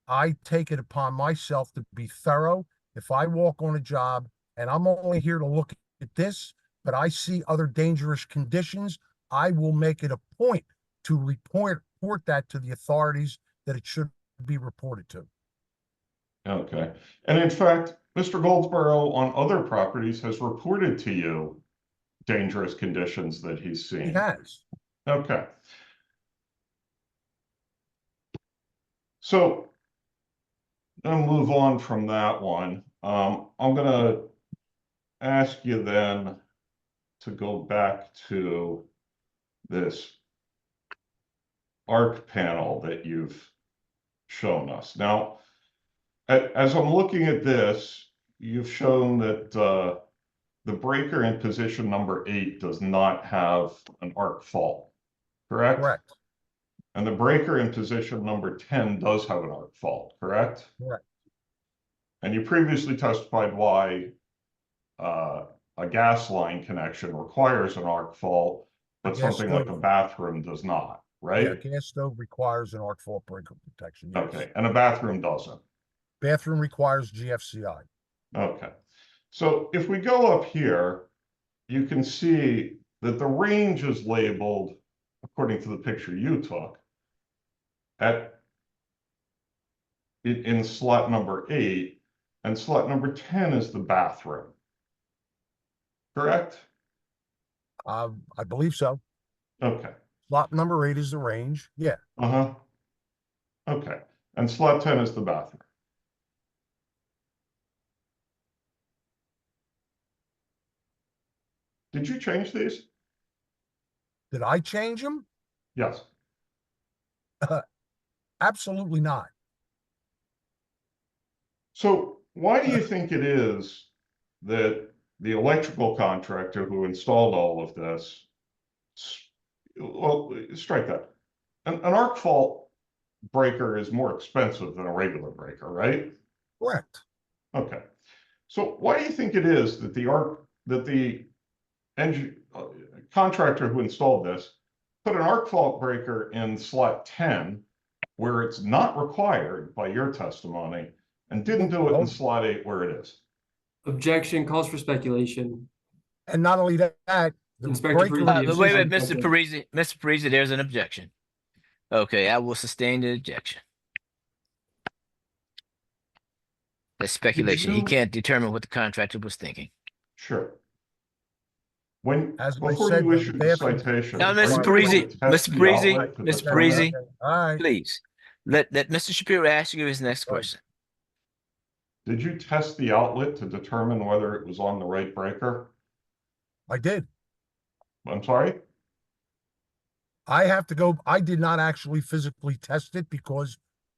I take it upon myself to be thorough. If I walk on a job and I'm only here to look at this, but I see other dangerous conditions, I will make it a point to report that to the authorities that it should be reported to. Okay, and in fact, Mr. Goldsboro on other properties has reported to you dangerous conditions that he's He seen? has. Okay. So I'll move on from that one. I'm gonna ask you then to go back to this arc panel that you've shown us. Now, as I'm looking at this, you've shown that the breaker in position number 8 does not have an arc fault, correct? Correct. And the breaker in position number 10 does have an arc fault, correct? Correct. And you previously testified why a gas line connection requires an arc fault, but Yes, something like a stove. bathroom does not, Yeah, right? gas stove requires an arc fault breaker protection. Yes. Okay, and a bathroom doesn't. Bathroom requires GFCI. Okay, so if we go up here, you can see that the range is labeled, according to the picture you took, in slot number 8, and slot number 10 is the bathroom. Correct? I believe so. Okay. Slot number 8 is the range. Yeah. Uh-huh. Okay, and slot 10 is the bathroom. Did you change these? Did I change them? Yes. Absolutely not. So why do you think it is that the electrical contractor who installed all of this, well, strike that. An arc fault breaker is more expensive than a regular breaker, right? Correct. Okay. So why do you think it is that the contractor who installed this put an arc fault breaker in slot 10, where it's not required by your testimony, and didn't do it in slot 8 where it is? Objection calls for speculation. And not only that, the Inspector breaker. Parisi, Wait, Mr. Parisi, there's an objection. Okay, I will sustain the objection. That's speculation. He can't determine what the contractor was thinking. Sure. As I Before said, you the issue the bathroom- citation, Now, are Mr. you able to Parisi, test Mr. the Parisi, outlet to Mr. determine- Parisi, All right. please let Mr. Shapiro ask you his next question. Did you test the outlet to determine whether it was on the right breaker? I did. I'm sorry? I have to go. I did not actually physically test it because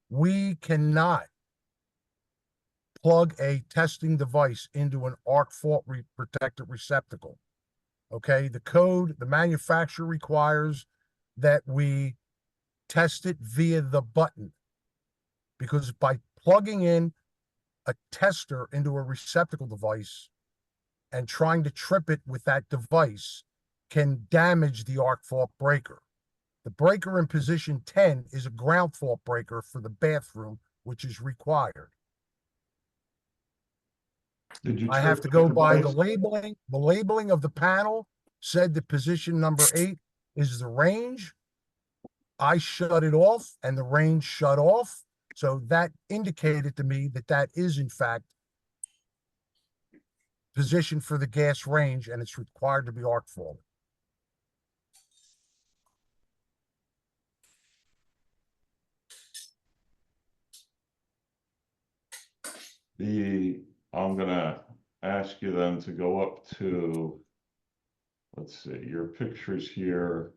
we cannot plug a testing device into an arc fault protected receptacle. Okay, the code, the manufacturer requires that we test it via the button, because by plugging in a tester into a receptacle device and trying to trip it with that device can damage the arc fault breaker. The breaker in position 10 is a ground fault breaker for the bathroom, which is required. Did you I have trip to the go by the device? labeling. The labeling of the panel said that position number 8 is the range. I shut it off and the range shut off. So that indicated to me that that is in fact positioned for the gas range and it's required to be arc faulted. I'm gonna ask you then to go up to, let's see, your pictures here.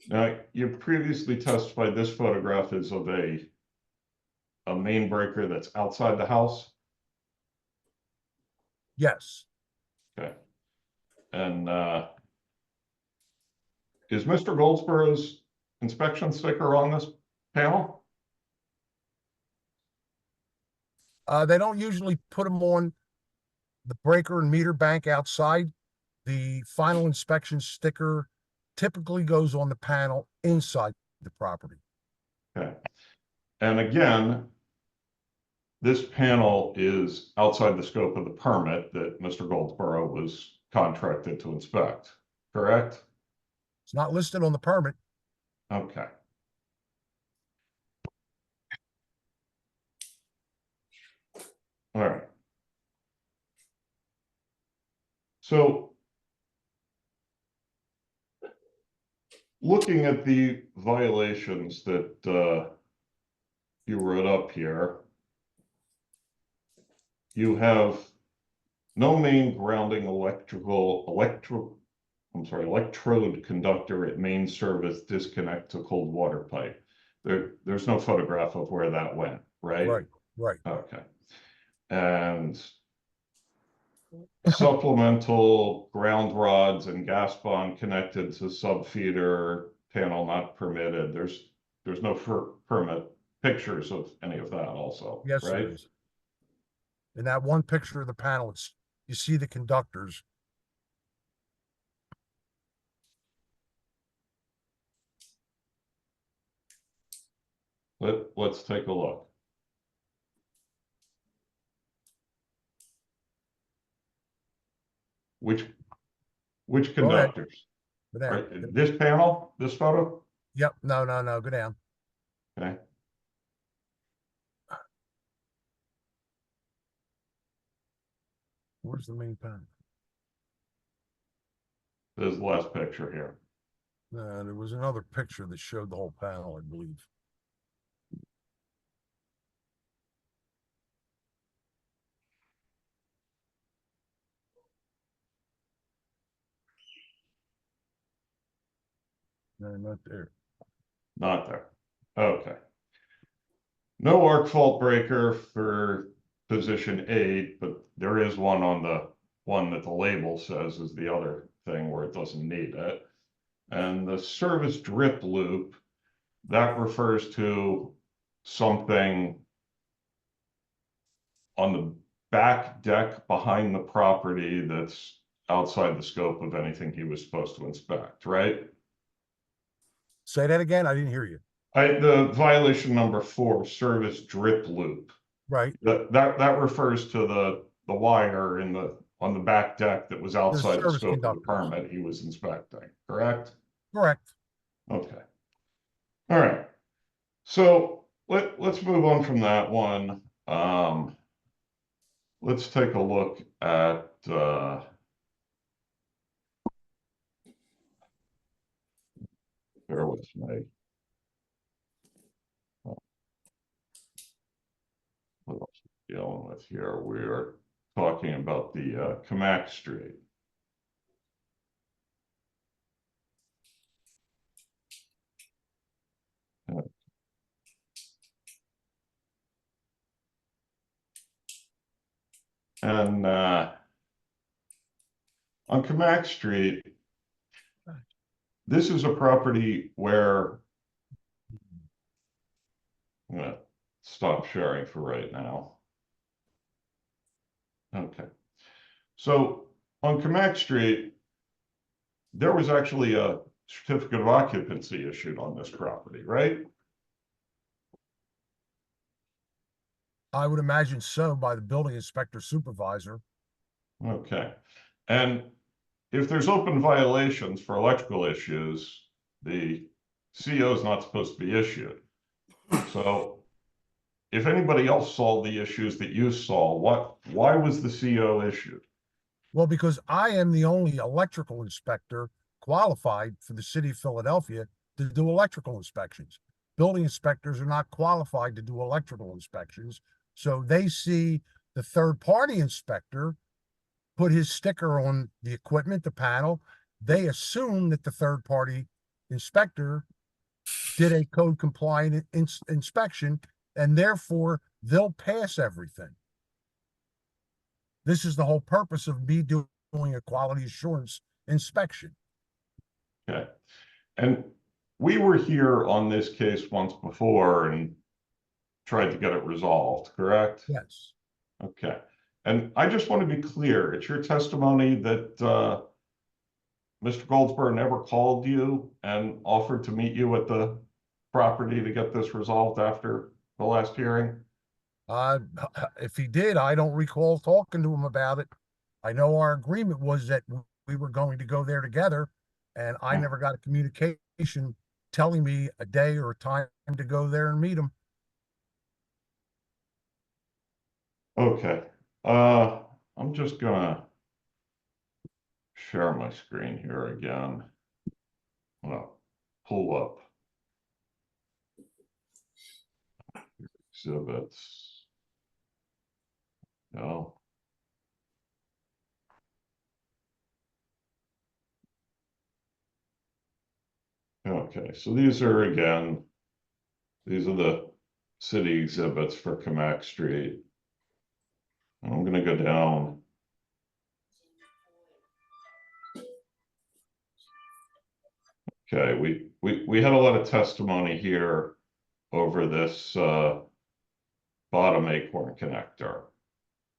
Now, you previously testified this photograph is of a main breaker that's outside the house? Yes. Okay. And is Mr. Goldsborough's inspection sticker on this panel? They don't usually put them on the breaker and meter bank outside. The final inspection sticker typically goes on the panel inside the property. Okay. And again, this panel is outside the scope of the permit that Mr. Goldsborough was contracted to inspect, correct? It's not listed on the permit. Okay. All right. So looking at the violations that you wrote up here, you have no main grounding electrode conductor at main service disconnect to cold water pipe. There's no photograph of where that went, right? Right, right. Okay. And supplemental ground rods and gas bond connected to subfeeder panel not permitted. There's no permit pictures of any of that also, Yes, right? there is. In that one picture of the panel, you see the conductors. Let's take a look. Which Go ahead. conductors? Go down. Right, this panel, this photo? Yep, no, go down. Okay. Where's the main panel? There's the last picture here. There was another picture that showed the whole panel, I believe. No, not there. Not there. Okay. No arc fault breaker for position 8, but there is one on the one that the label says is the other thing where it doesn't need it. And the service drip loop, that refers to something on the back deck behind the property that's outside the scope of anything he was supposed to inspect, right? Say that again. I didn't hear you. The violation number 4, service drip loop. Right. That refers to the wire on the back deck that was outside the service scope of the conductors. permit he was inspecting, correct? Correct. Okay. All right. So let's move on from that one. Let's take a look at bear with me. What else are we dealing with here? We're talking about the Camac Street. And on Camac Street, this is a property where I'm gonna stop sharing for right now. Okay. So on Camac Street, there was actually a certificate of occupancy issued on this property, right? I would imagine so by the building inspector supervisor. Okay. And if there's open violations for electrical issues, the CO is not supposed to be issued. So if anybody else saw the issues that you saw, why was the CO issued? Well, because I am the only electrical inspector qualified for the city of Philadelphia to do electrical inspections. Building inspectors are not qualified to do electrical inspections. So they see the third-party inspector put his sticker on the equipment, the panel. They assume that the third-party inspector did a code compliant inspection, and therefore they'll pass everything. This is the whole purpose of me doing a quality assurance inspection. Okay. And we were here on this case once before and tried to get it resolved, correct? Yes. Okay. And I just want to be clear, it's your testimony that Mr. Goldsboro never called you and offered to meet you at the property to get this resolved after the last hearing? If he did, I don't recall talking to him about it. I know our agreement was that we were going to go there together, and I never got a communication telling me a day or a time to go there and meet him. Okay, I'm just gonna share my screen here again. I'm gonna pull up exhibits. No. Okay, so these are the city exhibits for Camac Street. I'm gonna go down. Okay, we had a lot of testimony here over this bottom acorn connector.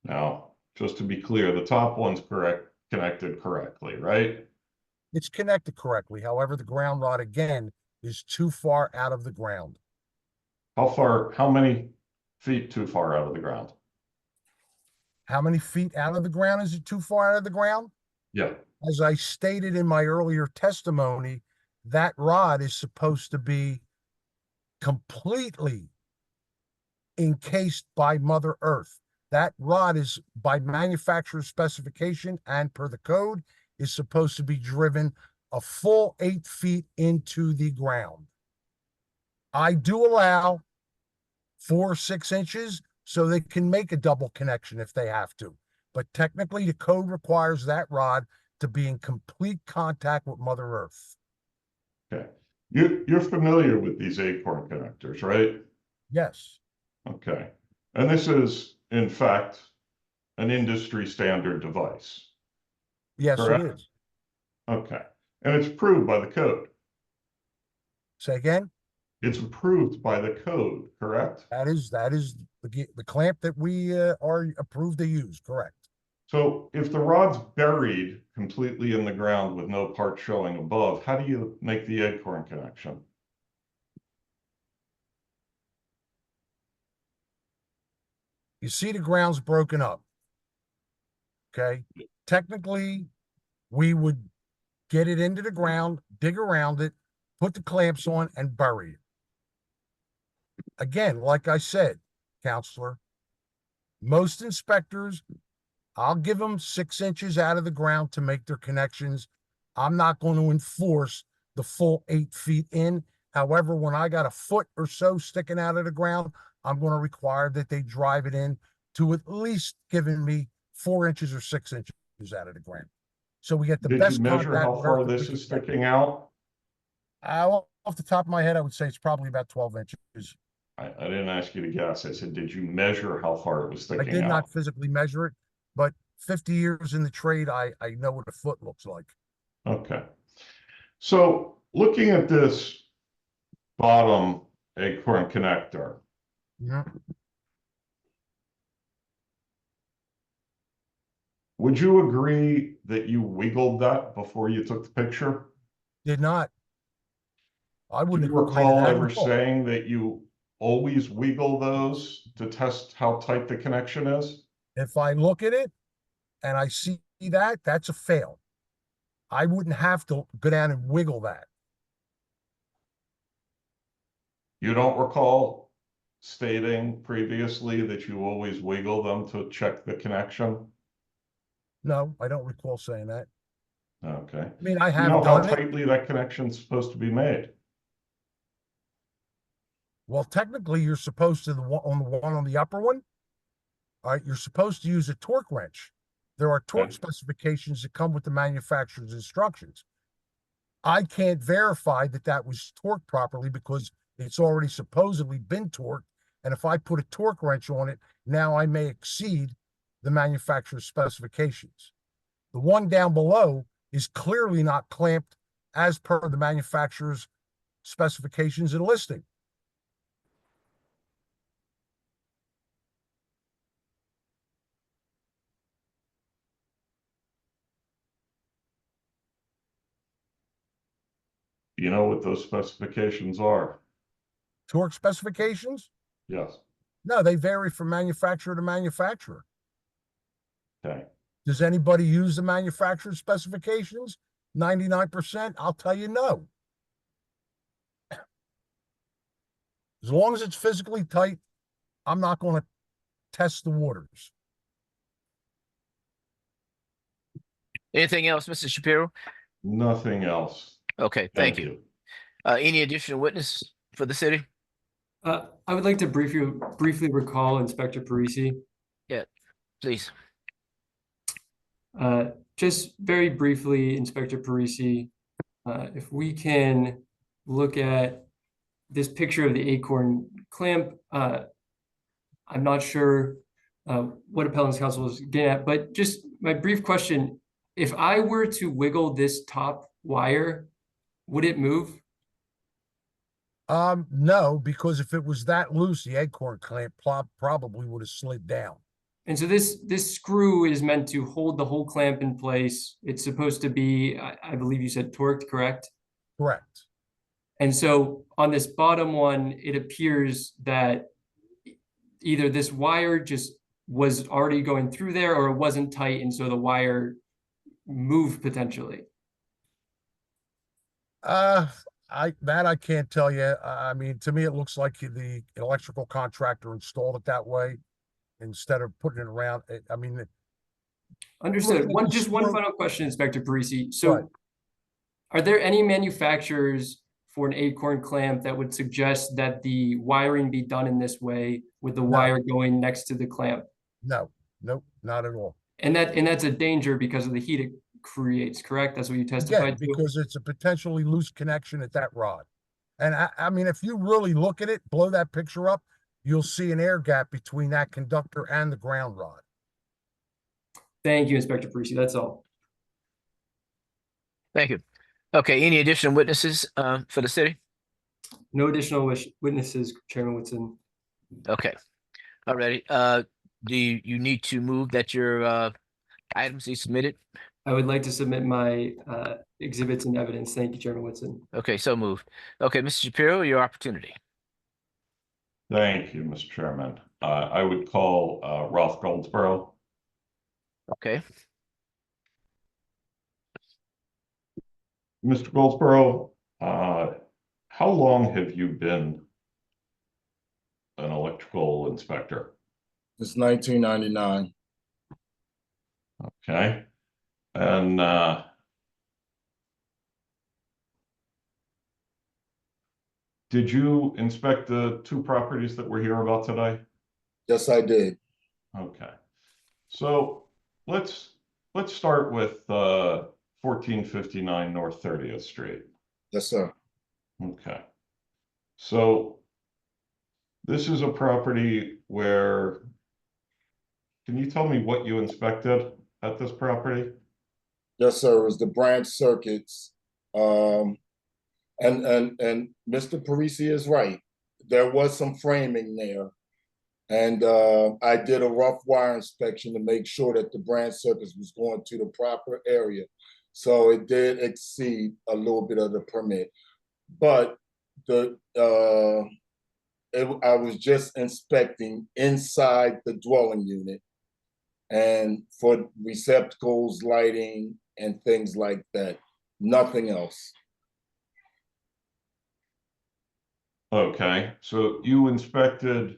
Now, just to be clear, the top one's connected correctly, right? It's connected correctly. However, the ground rod again is too far out of the ground. How many feet too far out of the ground? How many feet out of the ground is it too far out of the ground? Yeah. As I stated in my earlier testimony, that rod is supposed to be completely encased by Mother Earth. That rod is by manufacturer's specification and per the code is supposed to be driven a full 8 feet into the ground. I do allow 4 or 6 inches so they can make a double connection if they have to. But technically the code requires that rod to be in complete contact with Mother Earth. Okay. You're familiar with these acorn connectors, right? Yes. Okay. And this is, in fact, an industry standard device. Yes, correct? it is. Okay. And it's approved by the code. Say again? It's approved by the code, correct? That is the clamp that we are approved to use, correct? So if the rod's buried completely in the ground with no part showing above, how do you make the acorn connection? You see the ground's broken up. Okay. Technically, we would get it into the ground, dig around it, put the clamps on, and bury it. Again, like I said, counselor, most inspectors, I'll give them 6 inches out of the ground to make their connections. I'm not going to enforce the full 8 feet in. However, when I got a foot or so sticking out of the ground, I'm going to require that they drive it in to at least giving me 4 inches or 6 inches out of the ground. So we get the Did best you measure contact how with far Earth that this we is can get. sticking out? Off the top of my head, I would say it's probably about 12 inches. I didn't ask you to guess. I said, did you measure how far it was I sticking did out? not physically measure it, but 50 years in the trade, I know what a foot looks like. Okay. So looking at this bottom acorn connector, Yeah. would you agree that you wiggled that before you took the picture? Did not. I Do wouldn't you agree to recall that ever at all. saying that you always wiggle those to test how tight the connection is? If I look at it and I see that, that's a fail. I wouldn't have to go down and wiggle that. You don't recall stating previously that you always wiggle them to check the connection? No, I don't recall saying that. Okay. I mean, I You have know how done it. tightly that connection's supposed to be made? Well, technically, you're supposed to, the one on the upper one, all right, you're supposed to use a torque wrench. There are torque specifications that come with the manufacturer's instructions. I can't verify that that was torqued properly because it's already supposedly been torqued. And if I put a torque wrench on it, now I may exceed the manufacturer's specifications. The one down below is clearly not clamped as per the manufacturer's specifications and listing. You know what those specifications are? Torque specifications? Yes. No, they vary from manufacturer to manufacturer. Okay. Does anybody use the manufacturer's specifications? 99%, I'll tell you no. As long as it's physically tight, I'm not going to test the waters. Anything else, Mr. Shapiro? Nothing else. Okay, thank you. Any additional witness for the city? I would like to briefly recall Inspector Parisi. Yeah, please. Just very briefly, Inspector Parisi, if we can look at this picture of the acorn clamp, I'm not sure what appellant's counsel was getting at, but just my brief question, if I were to wiggle this top wire, would it move? No, because if it was that loose, the acorn clamp probably would have slid down. And so this screw is meant to hold the whole clamp in place. It's supposed to be, I believe you said torqued, correct? Correct. And so on this bottom one, it appears that either this wire just was already going through there or it wasn't tight, and so the wire moved potentially. I can't tell you. I mean, to me, it looks like the electrical contractor installed it that way instead of putting it around. I mean, Understood. One final question, Inspector Parisi. So are there any manufacturers for an acorn clamp that would suggest that the wiring be done in this way with the wire going next to the clamp? No, nope, not at all. And that's a danger because of the heat it creates, correct? That's what you testified to? Because it's a potentially loose connection at that rod. And I mean, if you really look at it, blow that picture up, you'll see an air gap between that conductor and the ground rod. Thank you, Inspector Parisi. That's all. Thank you. Okay, any additional witnesses for the city? No additional witnesses, Chairman Woodson. Okay, alrighty. Do you need to move that your items be submitted? I would like to submit my exhibits and evidence. Thank you, Chairman Woodson. Okay, so moved. Okay, Mr. Shapiro, your opportunity. Thank you, Mr. Chairman. I would call Ralph Goldsboro. Okay. Mr. Goldsboro, how long have you been an electrical inspector? It's 1999. Okay. And did you inspect the two properties that we're here about today? Yes, I did. Okay. So let's start with 1459 North 30th Street. Yes, sir. Okay. So this is a property where, can you tell me what you inspected at this property? Yes, sir. It was the branch circuits. And Mr. Parisi is right. There was some framing there. And I did a rough wire inspection to make sure that the branch circuits was going to the proper area. So it did exceed a little bit of the permit. But I was just inspecting inside the dwelling unit and for receptacles, lighting, and things like that. Nothing else. Okay, so you inspected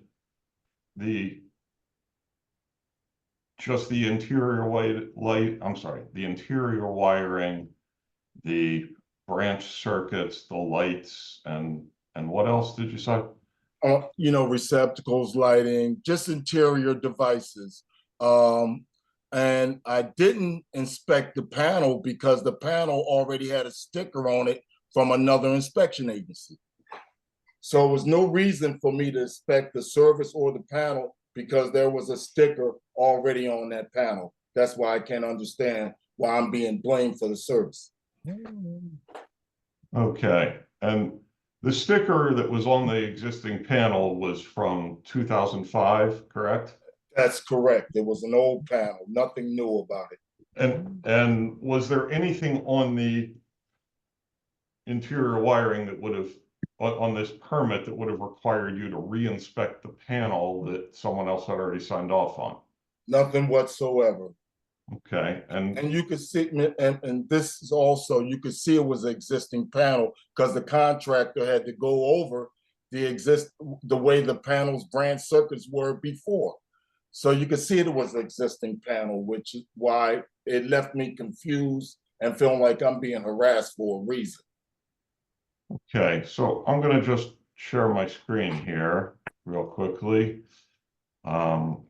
just the interior the interior wiring, the branch circuits, the lights, and what else did you say? Receptacles, lighting, just interior devices. And I didn't inspect the panel because the panel already had a sticker on it from another inspection agency. So there was no reason for me to inspect the service or the panel because there was a sticker already on that panel. That's why I can't understand why I'm being blamed for the service. Okay, and the sticker that was on the existing panel was from 2005, correct? That's correct. It was an old panel, nothing new about it. And was there anything on the interior wiring that would have, on this permit, that would have required you to re-inspect the panel that someone else had already signed off on? Nothing whatsoever. Okay, and you could see, and this is also, you could see it was an existing panel because the contractor had to go over the way the panel's branch circuits were before. So you can see it was an existing panel, which is why it left me confused and feeling like I'm being harassed for a reason. Okay, so I'm gonna just share my screen here real quickly. And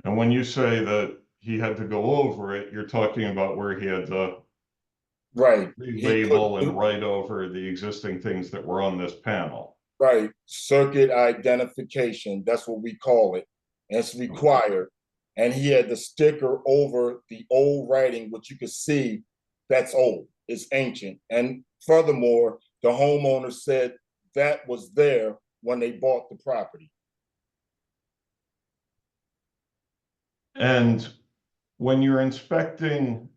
when you say that he had to go over it, you're talking about where he had to Right. relabel and write over the existing things that were on this panel. Right. Circuit identification. That's what we call it. And it's required. And he had the sticker over the old writing, which you can see that's old. It's ancient. And furthermore, the homeowner said that was there when they bought the property. And when you're inspecting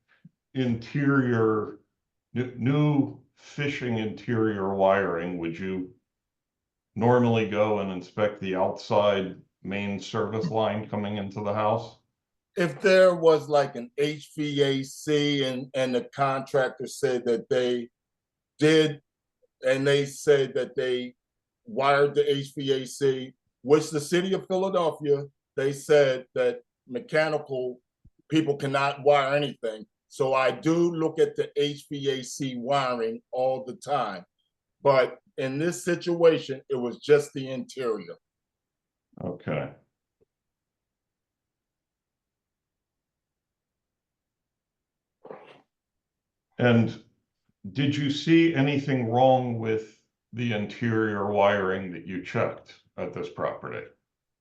interior, new fishing interior wiring, would you normally go and inspect the outside main service line coming into the house? If there was like an HVAC and the contractor said that they did, and they said that they wired the HVAC, which the city of Philadelphia, they said that mechanical people cannot wire anything. So I do look at the HVAC wiring all the time. But in this situation, it was just the interior. Okay. And did you see anything wrong with the interior wiring that you checked at this property?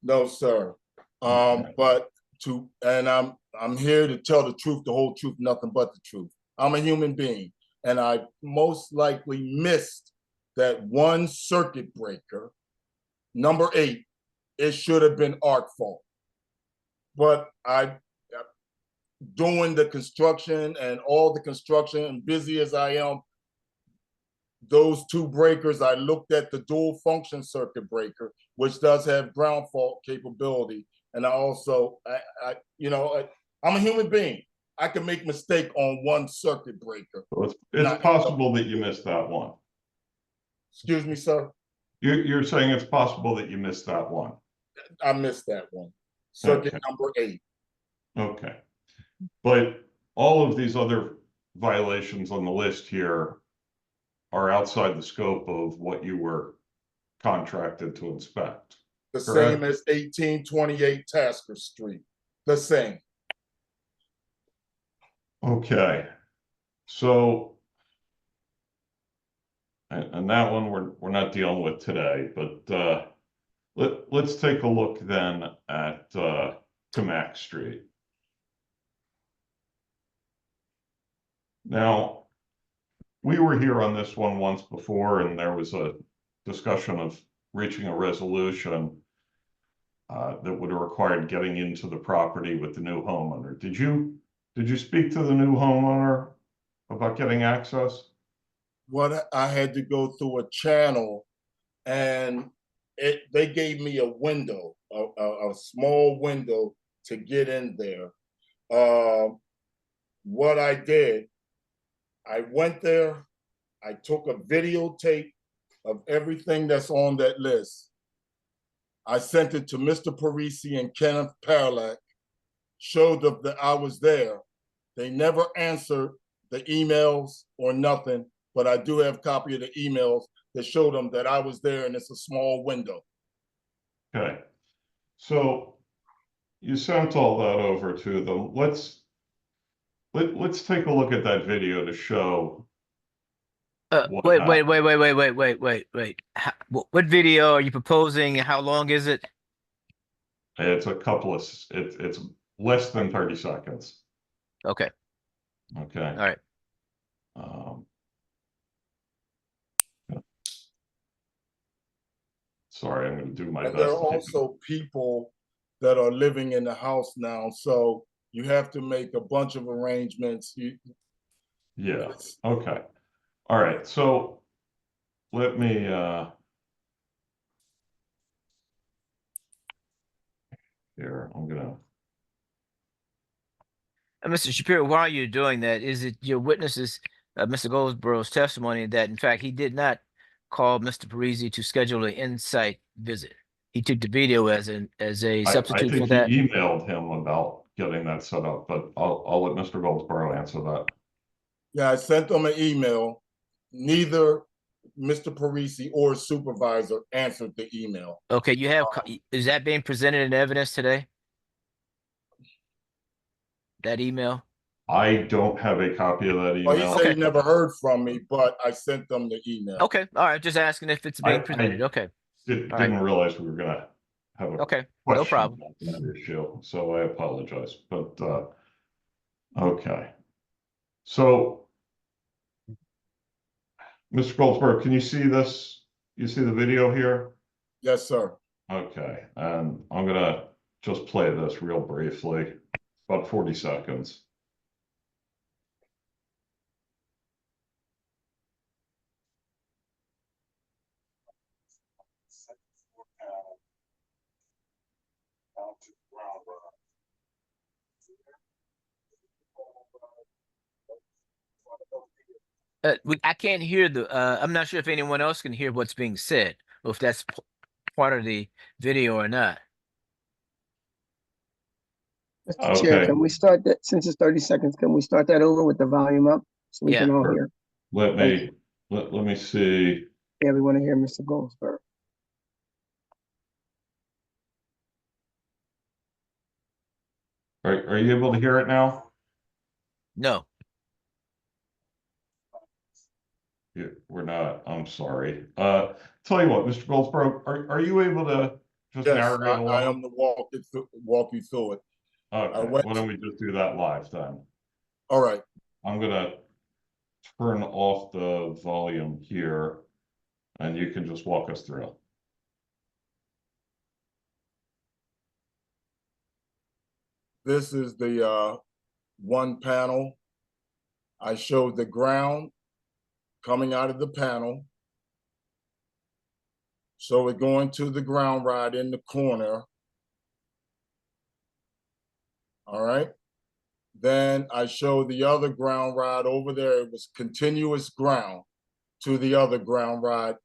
No, sir. But I'm here to tell the truth, the whole truth, nothing but the truth. I'm a human being, and I most likely missed that one circuit breaker, number 8. It should have been Art's fault. But doing the construction and all the construction, and busy as I am, those 2 breakers, I looked at the dual function circuit breaker, which does have ground fault capability. And I also, I'm a human being. I can make mistake on one circuit breaker. So it's possible that you missed that one. Excuse me, sir? You're saying it's possible that you missed that one? I missed that one. Circuit number 8. Okay. But all of these other violations on the list here are outside the scope of what you were contracted to inspect. The correct? same as 1828 Tasker Street. The same. Okay. So, and that one we're not dealing with today, but let's take a look then at Camac Street. Now, we were here on this one once before, and there was a discussion of reaching a resolution that would have required getting into the property with the new homeowner. Did you speak to the new homeowner about getting access? What I had to go through a channel, and they gave me a window, a small window to get in there. What I did, I went there, I took a videotape of everything that's on that list. I sent it to Mr. Parisi and Kenneth Paralak, showed them that I was there. They never answered the emails or nothing, but I do have a copy of the emails that showed them that I was there, and it's a small window. Okay. So you sent all that over to them. Let's take a look at that video to show. Wait. What video are you proposing? How long is it? It's a couple of, it's less than 30 seconds. Okay. Okay. All right. Sorry, I'm going to do my best. And there are also people that are living in the house now, so you have to make a bunch of arrangements. Yeah. Okay. All right. So let me here, I'm gonna. Mr. Shapiro, while you're doing that, is it your witnesses, Mr. Goldsborough's testimony that in fact he did not call Mr. Parisi to schedule an in-site visit? He took the video as a I substitute think for that. he emailed him about getting that set up, but I'll let Mr. Goldsboro answer that. Yeah, I sent them an email. Neither Mr. Parisi or his supervisor answered the email. Okay, you have, is that being presented in evidence today? That email? I don't have a copy of that Well, he email. said he never heard from me, but I sent them the email. Okay, all right, just asking if it's being presented. Okay. Didn't realize we were gonna have a Okay, no question problem. about that issue, so I apologize, but, okay. So, Mr. Goldsboro, can you see this? You see the video here? Yes, sir. Okay, and I'm gonna just play this real briefly, about 40 seconds. I can't hear I'm not sure if anyone else can hear what's being said, or if that's part of the video or not. Mr. Chair, can we start that, since it's 30 seconds, can we start that over with the volume up so we can all Sure. hear? Let me see. Yeah, we want to hear Mr. Goldsboro. Are you able to hear it now? No. We're not. I'm sorry. Tell you what, Mr. Goldsboro, are you able to just Yes, narrate along? I am to walk you through it. Okay, why don't we just do that live then? All right. I'm gonna turn off the volume here, and you can just walk us through. This is the one panel. I showed the ground coming out of the panel. So we're going to the ground rod in the corner. All right. Then I showed the other ground rod over there. It was continuous ground to the other ground rod.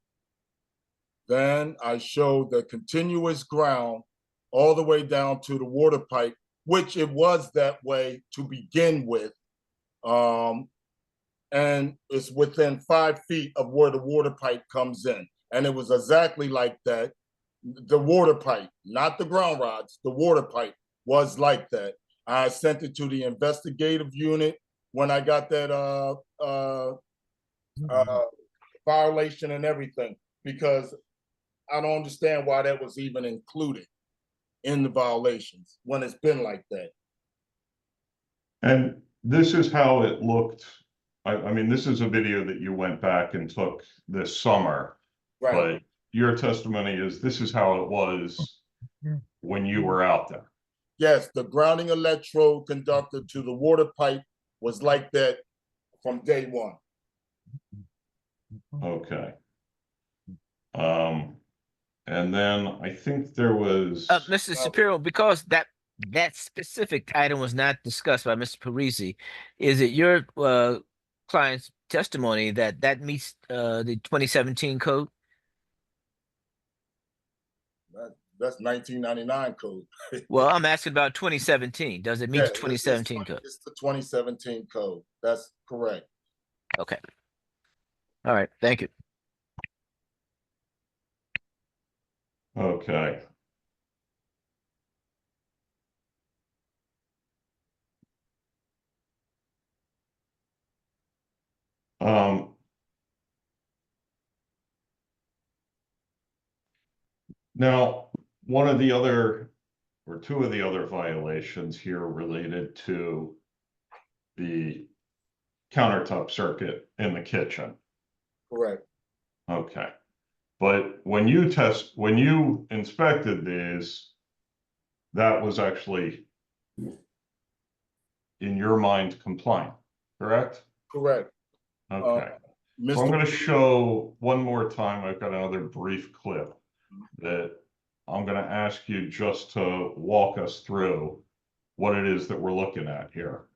Then I showed the continuous ground all the way down to the water pipe, which it was that way to begin with. And it's within 5 feet of where the water pipe comes in. And it was exactly like that. The water pipe, not the ground rods, the water pipe was like that. I sent it to the investigative unit when I got that violation and everything, because I don't understand why that was even included in the violations when it's been like that. And this is how it looked. I mean, this is a video that you went back and took this summer, Right. but your testimony is this is how it was when you were out there. Yes, the grounding electrode conductor to the water pipe was like that from day one. Okay. And then I think there was Mr. Shapiro, because that specific item was not discussed by Mr. Parisi, is it your client's testimony that meets the 2017 code? That's 1999 code. Well, I'm asking about 2017. Does it meet Yeah, the 2017 code? It's the 2017 code. That's correct. Okay. All right. Thank you. okay. Now, one of the other, or two of the other violations here related to the countertop circuit in the kitchen. Correct. Okay. But when you inspected these, that was actually, in your mind, compliant, correct? Correct. Okay. So I'm going to show one more time. I've got another brief clip that I'm going to ask you just to walk us through what it is that we're looking at here.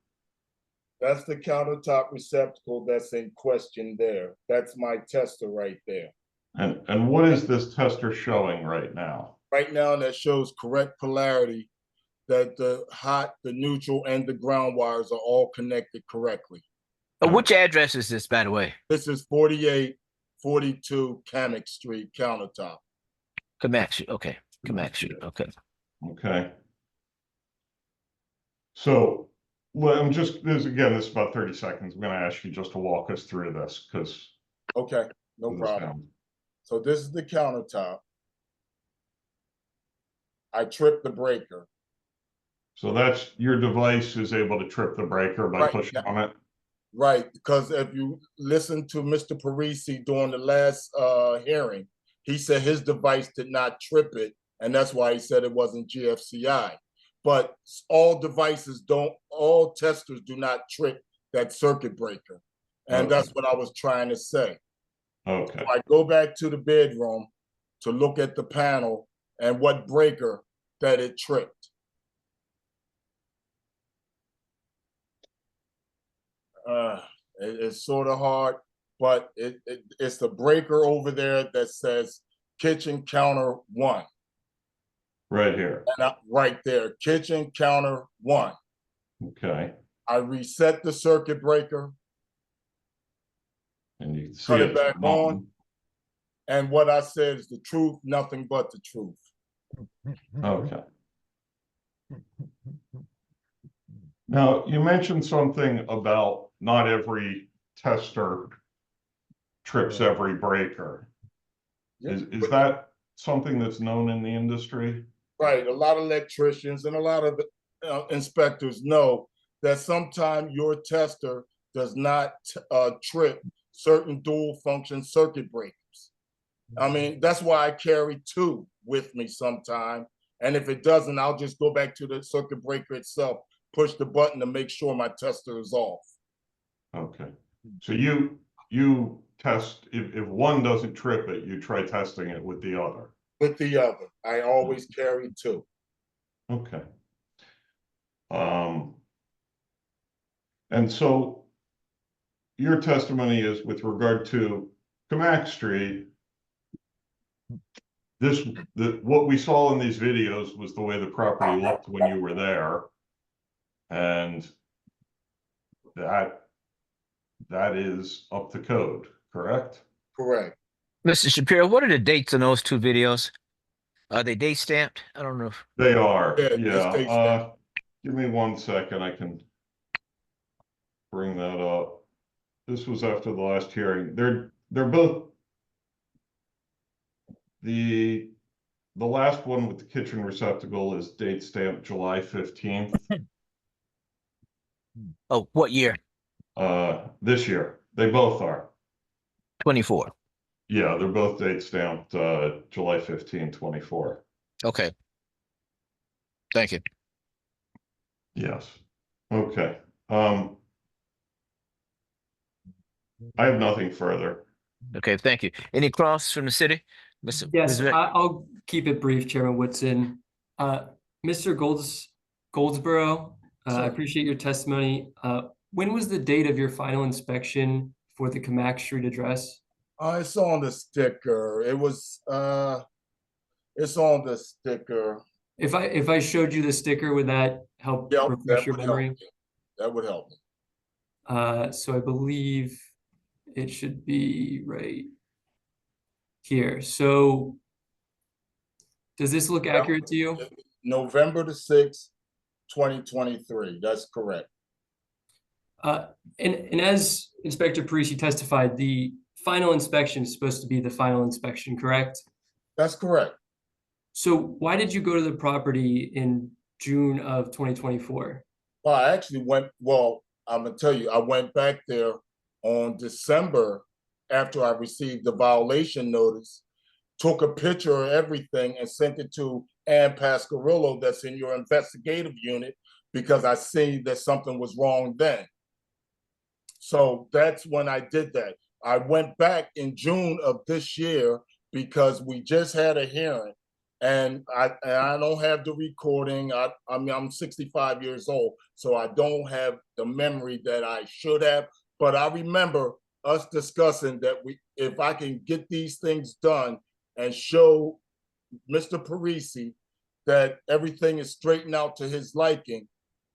That's the countertop receptacle that's in question there. That's my tester right there. And what is this tester showing right now? right now that shows correct polarity, that the hot, the neutral, and the ground wires are all connected correctly. Which address is this, by the way? This is 4842 Kamek Street, Countertop. Kamek Street. Okay. Kamek Street. Okay. Okay. So, well, this is about 30 seconds. I'm going to ask you just to walk us through this because. Okay, no problem. So this is the countertop. I tripped the breaker. So that's your device is able to trip the breaker by pushing on it? Right, because if you listen to Mr. Parisi during the last hearing, he said his device did not trip it, and that's why he said it wasn't GFCI. But all testers do not trip that circuit breaker. And that's what I was trying to say. Okay. So I go back to the bedroom to look at the panel and what breaker that it tripped. It's sort of hard, but it's the breaker over there that says kitchen counter 1. Right here. And right there, kitchen counter 1. Okay. I reset the circuit breaker. And you see cut it back on. And what I said is the truth, nothing but the truth. Okay. Now, you mentioned something about not every tester trips every breaker. Is that something that's known in the industry? Right. A lot of electricians and a lot of inspectors know that sometimes your tester does not trip certain dual function circuit breakers. I mean, that's why I carry 2 with me sometime. And if it doesn't, I'll just go back to the circuit breaker itself, push the button to make sure my tester is off. Okay. So you test, if one doesn't trip it, you try testing it with the other. With the other. I always carry 2. Okay. And so your testimony is with regard to Kamek Street, what we saw in these videos was the way the property looked when you were there. And that is up to code, correct? Correct. Mr. Shapiro, what are the dates on those 2 videos? Are they date stamped? I don't know if they are. Yeah. Give me 1 second. I can bring that up. This was after the last hearing. They're both the last one with the kitchen receptacle is date stamped July 15th. Oh, what year? This year. They both are. 24. Yeah, they're both date stamped July 15, 24. Okay. Thank you. Yes. Okay. I have nothing further. Okay, thank you. Any cross from the city? Yes, I'll keep it brief, Chairman Woodson. Mr. Goldsboro, I appreciate your testimony. When was the date of your final inspection for the Kamek Street address? It's on the sticker. It was it's on the sticker. If I showed you the sticker, would that help refresh your memory? That would help me. So I believe it should be right here. So does this look accurate to you? November the 6th, 2023. That's correct. And as Inspector Parisi testified, the final inspection is supposed to be the final inspection, correct? That's correct. So why did you go to the property in June of 2024? Well, I actually I'm gonna tell you, I went back there on December after I received the violation notice, took a picture of everything and sent it to Ann Pascarillo that's in your investigative unit because I see that something was wrong then. So that's when I did that. I went back in June of this year because we just had a hearing and I don't have the recording. I mean, I'm 65 years old, so I don't have the memory that I should have. But I remember us discussing that if I can get these things done and show Mr. Parisi that everything is straightened out to his liking,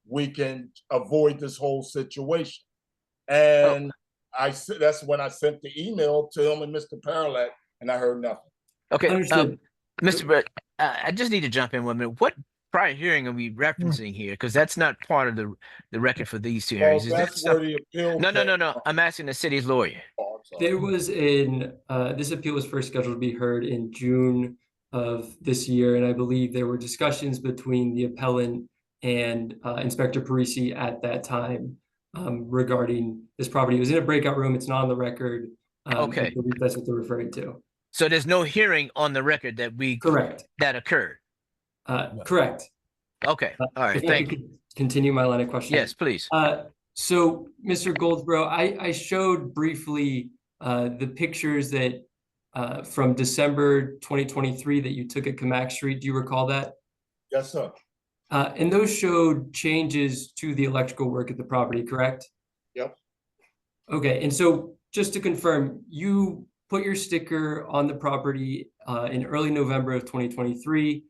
we can avoid this whole situation. And that's when I sent the email to him and Mr. Paralak, and I heard nothing. Okay, Understood. Mr. Brett, I just need to jump in 1 minute. What prior hearing are we referencing here? Because that's not part of the record for these two Well, hearings. Is that that's where stuff? the appeal. No. I'm asking the city's lawyer. There was this appeal was first scheduled to be heard in June of this year, and I believe there were discussions between the appellant and Inspector Parisi at that time regarding this property. It was in a breakout room. It's not on the record. Okay. I believe that's what they're referring to. So there's no hearing on the record that Correct. that occurred. Correct. Okay. All right. If I Thank could you. continue my line of questioning. Yes, please. So, Mr. Goldsboro, I showed briefly the pictures that from December 2023 that you took at Camac Street. Do you recall that? Yes, sir. And those showed changes to the electrical work at the property, correct? Yep. Okay, and so just to confirm, you put your sticker on the property in early November of 2023.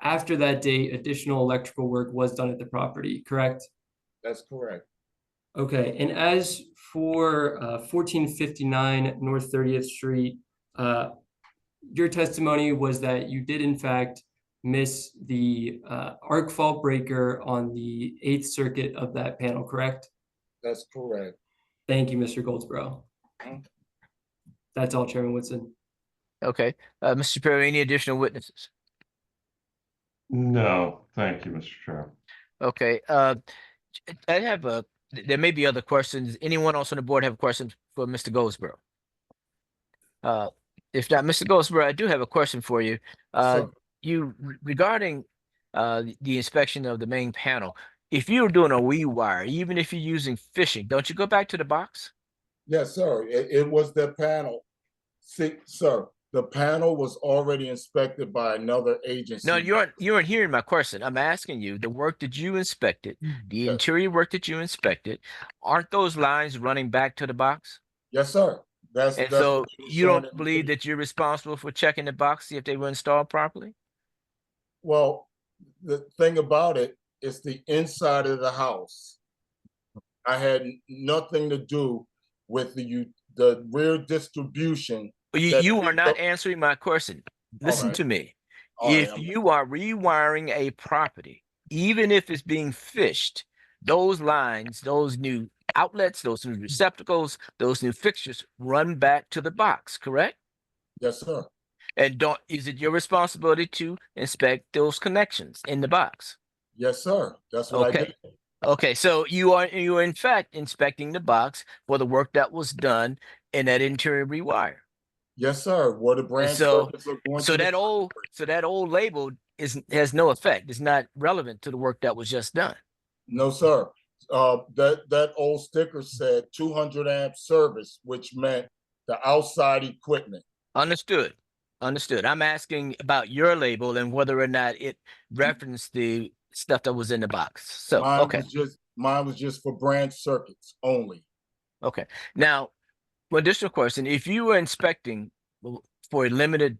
After that date, additional electrical work was done at the property, correct? That's correct. Okay, and as for 1459 North 30th Street, your testimony was that you did in fact miss the arc fault breaker on the 8th circuit of that panel, correct? That's correct. Thank you, Mr. Goldsboro. That's all, Chairman Woodson. Okay. Mr. Perry, any additional witnesses? No, thank you, Mr. Chair. Okay. I have there may be other questions. Anyone else on the board have questions for Mr. Goldsboro? If not, Mr. Goldsboro, I do have a question for you. Regarding the inspection of the main panel, if you're doing a rewire, even if you're using fishing, don't you go back to the box? Yes, sir. It was the panel. See, sir, the panel was already inspected by another agency. No, you aren't hearing my question. I'm asking you the work that you inspected, the interior work that you inspected, aren't those lines running back to the box? Yes, sir. So you don't believe that you're responsible for checking the box, see if they were installed properly? Well, the thing about it is the inside of the house. I had nothing to do with the rear distribution. You are not answering my question. Listen to me. If you are rewiring a property, even if it's being fished, those lines, those new outlets, those new receptacles, those new fixtures run back to the box, correct? Yes, sir. And is it your responsibility to inspect those connections in the box? Yes, sir. That's what I did. Okay, so you are in fact inspecting the box for the work that was done in that interior rewire. Yes, sir. What the branch circuits are going so to that old label has no effect. It's not relevant to the work that was just done. No, sir. That old sticker said 200 amp service, which meant the outside equipment. Understood. I'm asking about your label and whether or not it referenced the stuff that was in the box. So mine was just for branch circuits only. Okay. Now, additional question: if you were inspecting for a limited,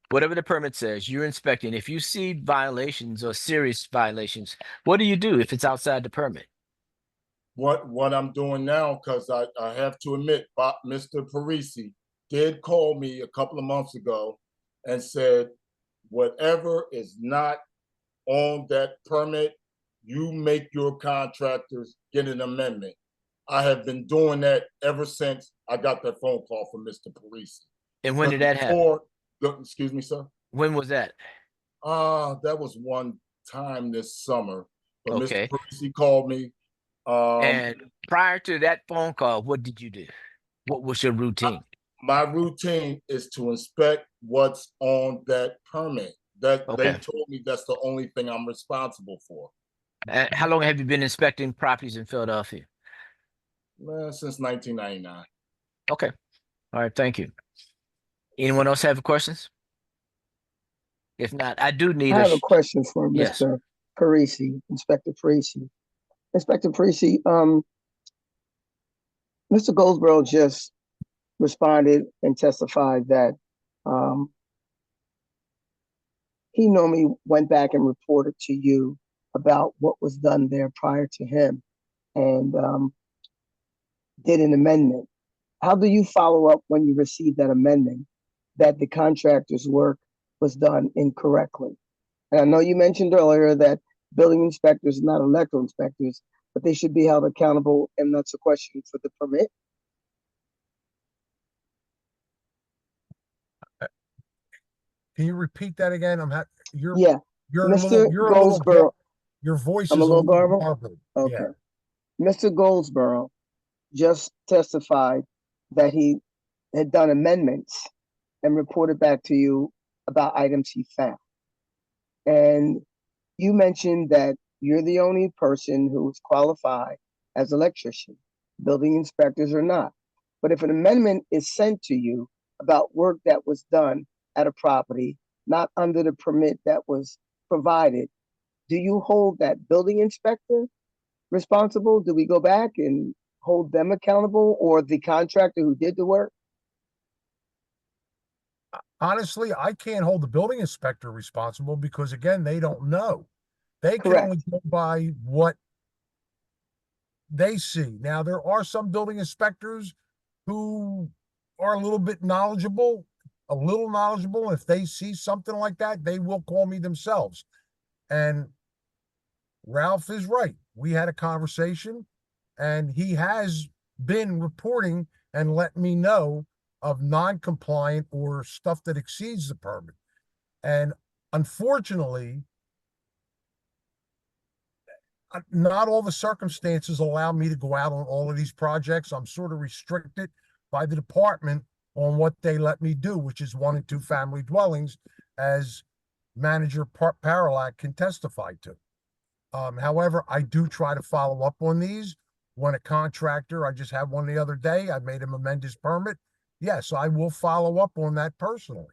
whatever the permit says, you're inspecting. If you see violations or serious violations, what do you do if it's outside the permit? What I'm doing now, because I have to admit, Mr. Parisi did call me a couple of months ago and said, whatever is not on that permit, you make your contractors get an amendment. I have been doing that ever since I got that phone call from Mr. Parisi. And when did that happen? Excuse me, sir? When was that? That was one time this summer. But Okay. Mr. Parisi called me. And prior to that phone call, what did you do? What was your routine? My routine is to inspect what's on that permit. They told me that's the only thing I'm responsible for. How long have you been inspecting properties in Philadelphia? Since 1999. Okay. All right. Thank you. Anyone else have questions? If not, I do need I have a question for Mr. Parisi, Inspector Parisi. Inspector Parisi, Mr. Goldsboro just responded and testified that he normally went back and reported to you about what was done there prior to him and did an amendment. How do you follow up when you receive that amendment that the contractor's work was done incorrectly? And I know you mentioned earlier that building inspectors are not electrical inspectors, but they should be held accountable, and that's a question for the permit. Can you repeat that again? You're Yeah, you're Mr. you're a little Goldsboro. your voice I'm is a little garbled. garbled. Okay. Yeah. Mr. Goldsboro just testified that he had done amendments and reported back to you about items he found. And you mentioned that you're the only person who is qualified as an electrician. Building inspectors are not. But if an amendment is sent to you about work that was done at a property, not under the permit that was provided, do you hold that building inspector responsible? Do we go back and hold them accountable, or the contractor who did the work? Honestly, I can't hold the building inspector responsible because again, they don't know. They can Correct. only go by what they see. Now, there are some building inspectors who are a little bit knowledgeable, If they see something like that, they will call me themselves. And Ralph is right. We had a conversation and he has been reporting and let me know of non-compliant or stuff that exceeds the permit. And unfortunately, not all the circumstances allow me to go out on all of these projects. I'm sort of restricted by the department on what they let me do, which is 1 and 2 family dwellings, as manager Paralak can testify to. However, I do try to follow up on these. When a contractor, I just had one the other day, I made him amend his permit. Yes, I will follow up on that personally.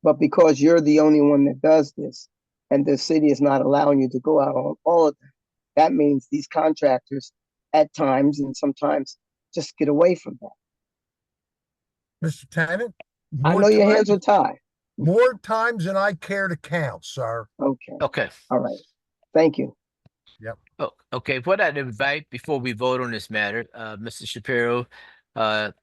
But because you're the only one that does this, and the city is not allowing you to go out on all of them, that means these contractors at times and sometimes just get away from that. Mr. Tennant? I know your hands are tied. More times than I care to count, sir. Okay. Okay. All right. Thank you. Yep. Oh, okay. What I'd invite before we vote on this matter, Mr. Shapiro, and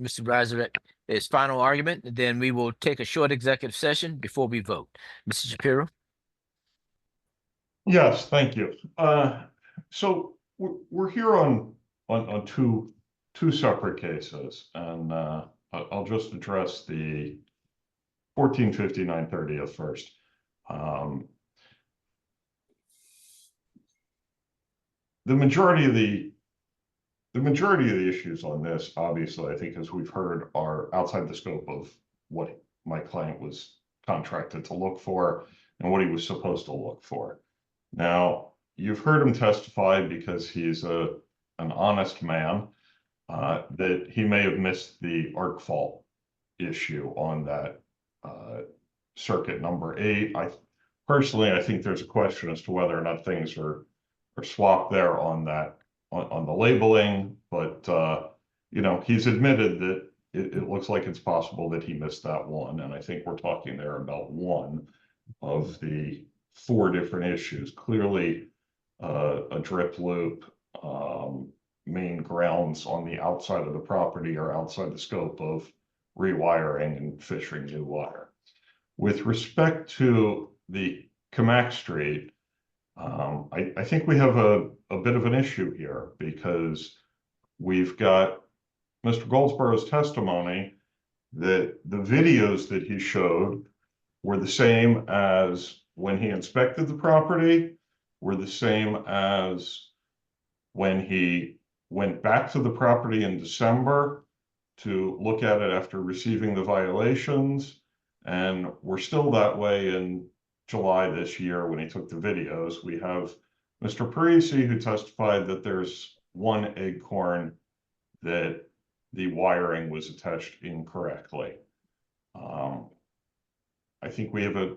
Mr. Brazaret, is final argument, and then we will take a short executive session before we vote. Mr. Shapiro? Yes, thank you. So we're here on two separate cases, and I'll just address the 1459 first. The majority of the issues on this, obviously, I think, as we've heard, are outside the scope of what my client was contracted to look for and what he was supposed to look for. Now, you've heard him testify because he's an honest man, that he may have missed the arc fault issue on that circuit number 8. I think there's a question as to whether or not things are swapped there on that on the labeling, but he's admitted that it looks like it's possible that he missed that one, and I think we're talking there about one of the 4 different issues. Clearly, a drip loop, main grounds on the outside of the property are outside the scope of rewiring and fishing new wire. With respect to the Kamak Street, I think we have a bit of an issue here because we've got Mr. Goldsboro's testimony that the videos that he showed were the same as when he inspected the property, were the same as when he went back to the property in December to look at it after receiving the violations, and we're still that way in July this year when he took the videos. We have Mr. Parisi, who testified that there's one acorn that the wiring was attached incorrectly. I think we have a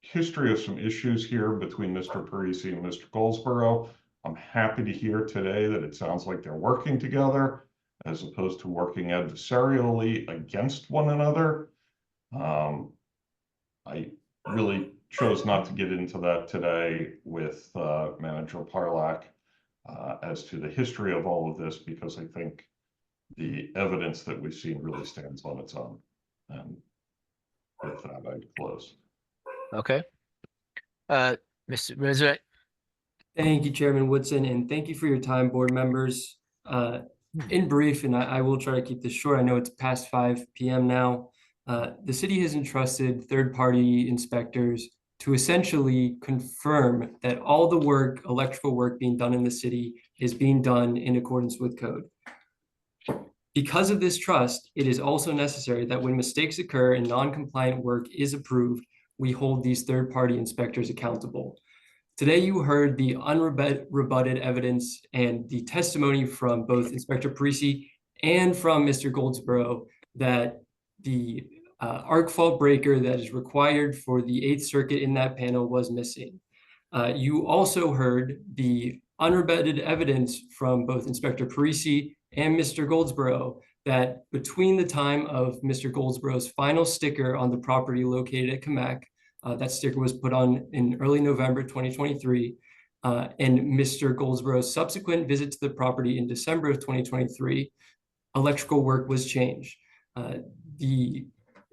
history of some issues here between Mr. Parisi and Mr. Goldsboro. I'm happy to hear today that it sounds like they're working together as opposed to working adversarially against one another. I really chose not to get into that today with Manager Parlak as to the history of all of this, because I think the evidence that we've seen really stands on its own. And with that, I'd close. Okay. Mr. Rizzo. Thank you, Chairman Woodson, and thank you for your time, board members. In brief, and I will try to keep this short. I know it's past 5 p.m. now. The city has entrusted third-party inspectors to essentially confirm that all the work, electrical work being done in the city is being done in accordance with code. Because of this trust, it is also necessary that when mistakes occur and non-compliant work is approved, we hold these third-party inspectors accountable. Today, you heard the unrebutted evidence and the testimony from both Inspector Parisi and from Mr. Goldsboro that the arc fault breaker that is required for the 8th Circuit in that panel was missing. You also heard the unrebutted evidence from both Inspector Parisi and Mr. Goldsboro that between the time of Mr. Goldsboro's final sticker on the property located at Kamak, that sticker was put on in early November 2023, and Mr. Goldsboro's subsequent visit to the property in December of 2023, electrical work was changed. The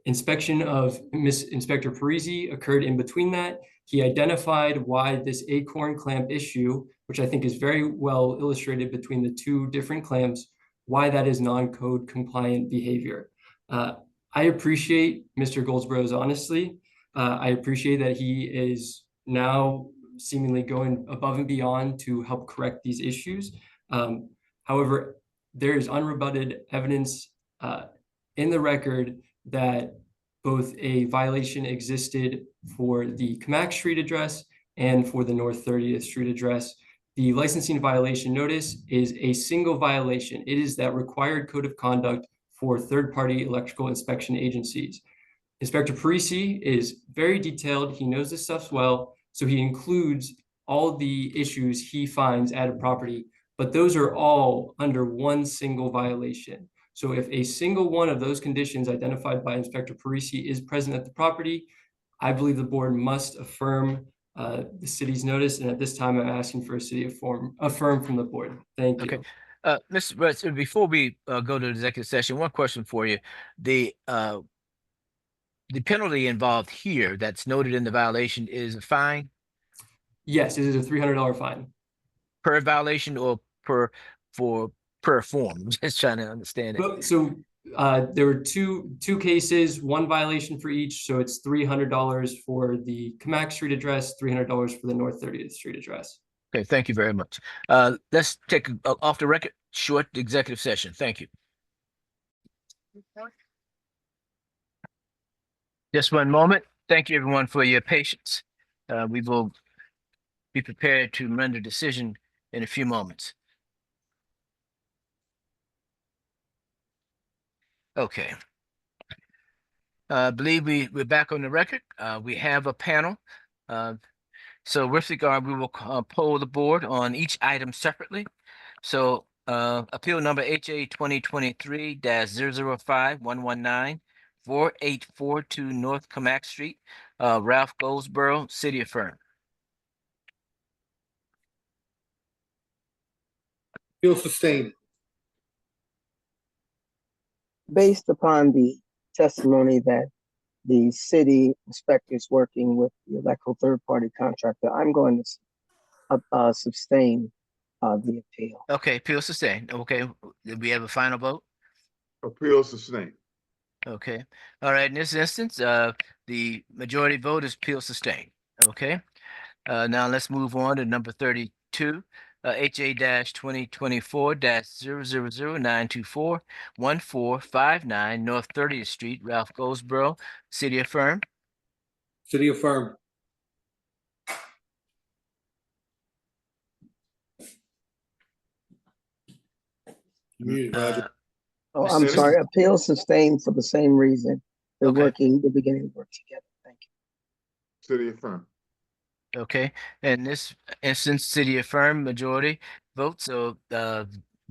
inspection of Inspector Parisi occurred in between that. He identified why this acorn clamp issue, which I think is very well illustrated between the two different clamps, why that is non-code compliant behavior. I appreciate Mr. Goldsboro's honesty. I appreciate that he is now seemingly going above and beyond to help correct these issues. However, there is unrebutted evidence in the record that both a violation existed for the Kamak Street address and for the North 30th Street address. The licensing violation notice is a single violation. It is that required code of conduct for third-party electrical inspection agencies. Inspector Parisi is very detailed. He knows this stuff well, so he includes all the issues he finds at a property, but those are all under one single violation. So if a single one of those conditions identified by Inspector Parisi is present at the property, I believe the board must affirm the city's notice. And at this time, I'm asking for a city affirm from the board. Thank you. Okay. Mr. Brett, before we go to the executive session, one question for you. The penalty involved here that's noted in the violation is a fine? Yes, it is a $300 fine. Per violation or per form? I'm just trying to understand it. So there were two cases, one violation for each. So it's $300 for the Kamak Street address, $300 for the North 30th Street address. Okay, thank you very much. Let's take off the record short executive session. Thank you. Just one moment. Thank you, everyone, for your patience. We will be prepared to render decision in a few moments. Okay. I believe we're back on the record. We have a panel. So with regard, we will poll the board on each item separately. So appeal number HA 2023-005-119. 4842 North Kamak Street, Ralph Goldsboro, City Affirm. Appeal sustained. Based upon the testimony that the city inspector is working with the electrical third-party contractor, I'm going to sustain the appeal. Okay, appeal sustained. Okay, did we have a final vote? Appeal sustained. Okay. All right. In this instance, the majority vote is appeal sustained. Okay. Now let's move on to number 32, HA-2024-000-924-1459 North 30th Street, Ralph Goldsboro, City Affirm. City affirm. Oh, I'm sorry. Appeal sustained for the same reason. They're beginning to work together. Thank you. City affirm. Okay. In this instance, City Affirm majority vote. So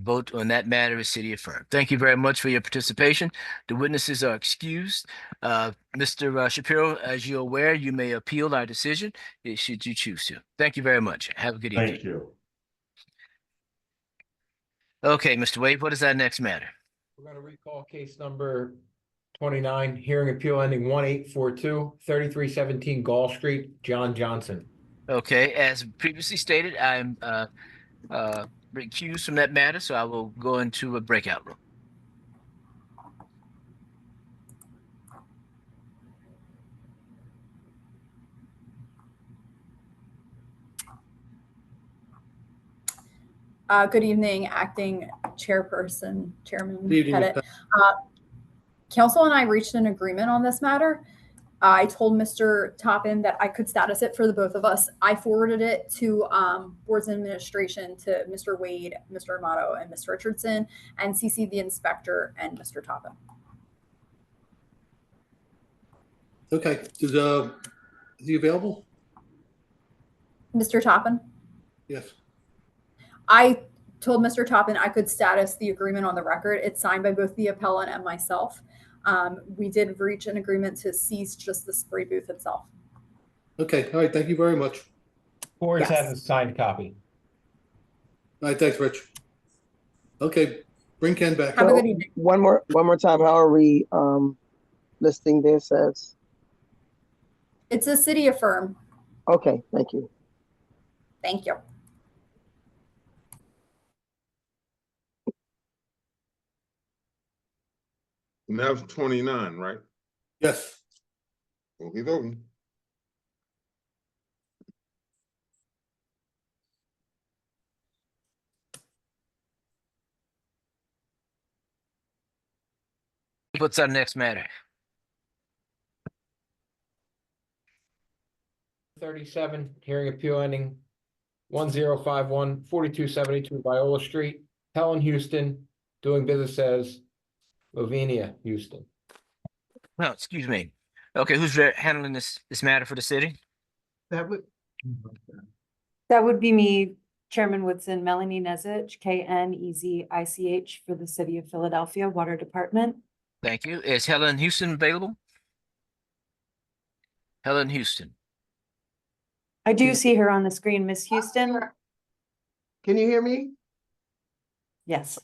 Vote on that matter is city affirmed. Thank you very much for your participation. The witnesses are excused. Mr. Shapiro, as you're aware, you may appeal our decision should you choose to. Thank you very much. Have a good evening. Thank you. Okay, Mr. Wade, what is our next matter? We're going to recall case number 29, hearing appeal ending 1842, 3317 Gall Street, John Johnson. Okay, as previously stated, I'm recused from that matter, so I will go into a breakout room. Good evening, Acting Chairman Good evening, Pettit. Council and I reached an agreement on this matter. I told Mr. Toppin that I could status it for the both of us. I forwarded it to boards and administration, to Mr. Wade, Mr. Amato, and Ms. Richardson, and CC'd the inspector and Mr. Toppin. Okay, is he available? Mr. Toppin? Yes. I told Mr. Toppin I could status the agreement on the record. It's signed by both the appellant and myself. We did reach an agreement to cease just the spray booth itself. Okay, all right, thank you very much. Board Yes. has a signed copy. All right, thanks, Rich. Okay, bring Ken back. Have a good evening. One more time, how are we listing this as? It's a city affirm. Okay, thank you. Thank you. And that was 29, right? Yes. Okey dokey. What's our next matter? 37, hearing appeal ending 1051, 4272 Viola Street, Helen, Houston, doing business as Lavinia, Houston. Well, excuse me. Okay, who's handling this matter for the city? That That would be me, Chairman Woodson, Melanie Nezich, KNEZICH for the City of Philadelphia Water Department. Thank you. Is Helen Houston available? Helen Houston. I do see her on the screen, Miss Houston. Can you hear me? Yes.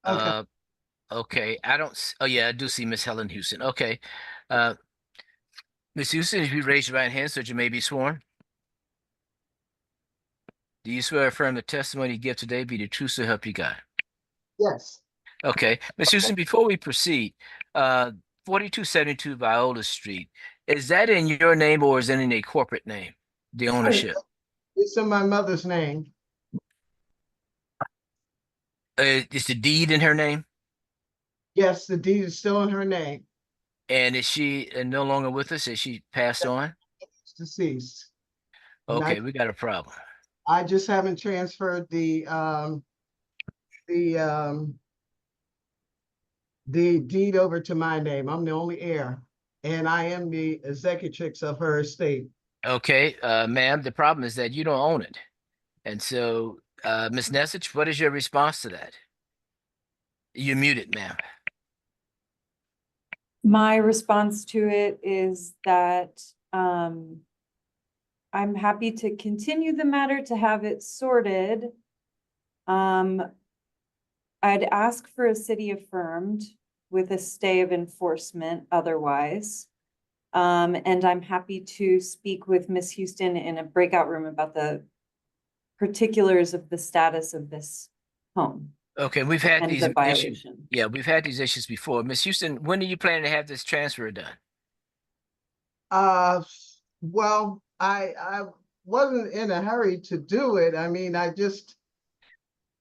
Okay. Okay, oh yeah, I do see Miss Helen Houston. Okay. Miss Houston, if you raise your right hand so that you may be sworn. Do you swear or affirm the testimony you give today be the truth so help you God? Yes. Okay. Miss Houston, before we proceed, 4272 Viola Street, is that in your name or is it in a corporate name, the ownership? It's in my mother's name. Is the deed in her name? Yes, the deed is still in her name. And is she no longer with us? Is she passed on? It's deceased. Okay, we got a problem. I just haven't transferred the deed over to my name. I'm the only heir, and I am the executrix of her estate. Okay, ma'am, the problem is that you don't own it. And so, Ms. Nesich, what is your response to that? You're muted, ma'am. My response to it is that I'm happy to continue the matter to have it sorted. I'd ask for a city affirmed with a stay of enforcement otherwise. And I'm happy to speak with Miss Houston in a breakout room about the particulars of the status of this home. Okay, we've had And these the issues. violation. Yeah, we've had these issues before. Ms. Houston, when are you planning to have this transfer done? Well, I wasn't in a hurry to do it. I mean, I just.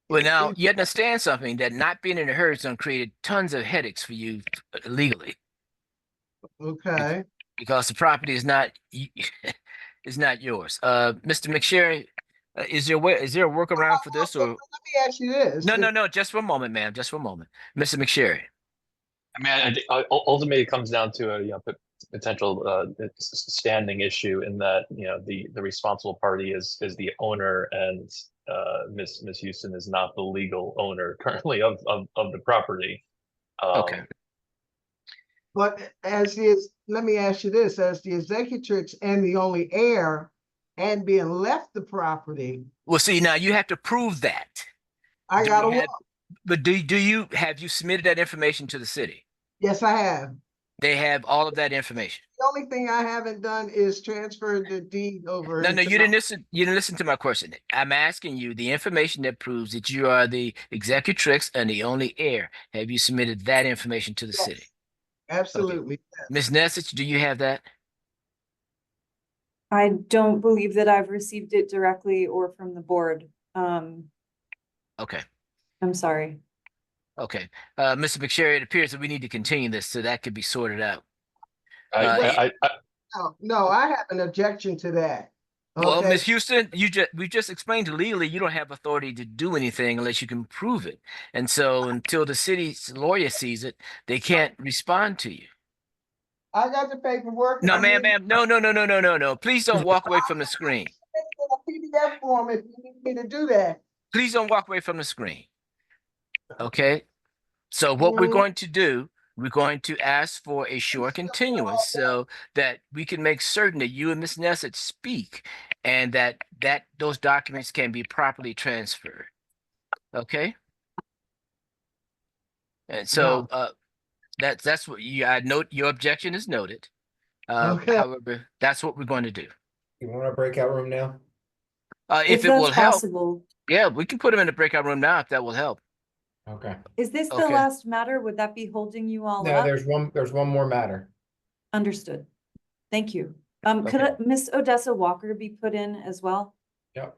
Well, now you understand something, that not being in a hurry is going to create tons of headaches for you legally. Okay. Because the property is not is not yours. Mr. McSherry, is there a workaround for this, or? Let me ask you this. No, just for a moment, ma'am, just for a moment. Mr. McSherry. I mean, ultimately, it comes down to potential standing issue in that, you know, the responsible party is the owner, and Miss Houston is not the legal owner currently of the property. Okay. But let me ask you this, as the executrix and the only heir and being left the property, Well, see, now you have to prove that. I Do gotta you have- walk. But have you submitted that information to the city? Yes, I have. They have all of that information. The only thing I haven't done is transfer the deed over. No, into you my- didn't listen. You didn't listen to my question. I'm asking you the information that proves that you are the executrix and the only heir. Have you submitted that information to the Yes, city? absolutely. Ms. Nessich, do you have that? I don't believe that I've received it directly or from the board. Okay. I'm sorry. Okay. Mr. McSherry, it appears that we need to continue this so that could be sorted out. No, I have an objection to that. Well, Okay. Ms. Houston, we just explained legally you don't have authority to do anything unless you can prove it. And so until the city's lawyer sees it, they can't respond to you. I got the paperwork. No, I ma'am, mean, ma'am. No. Please don't walk away from the screen. a PDF form if you need me to do that. Please don't walk away from the screen. Okay? So what we're going to do, we're going to ask for a short continuance so that we can make certain that you and Ms. Nessich speak and that those documents can be properly transferred. Okay? And so that's what I note your objection is noted. Okay. However, that's what we're going to do. You want a breakout room now? If it will help. Possible. Yeah, we can put them in the breakout room now if that will help. Okay. Is this the Okay. last matter? Would that be holding you all No, up? there's one more matter. Understood. Thank you. Could Miss Odessa Walker be put in as well? Yep.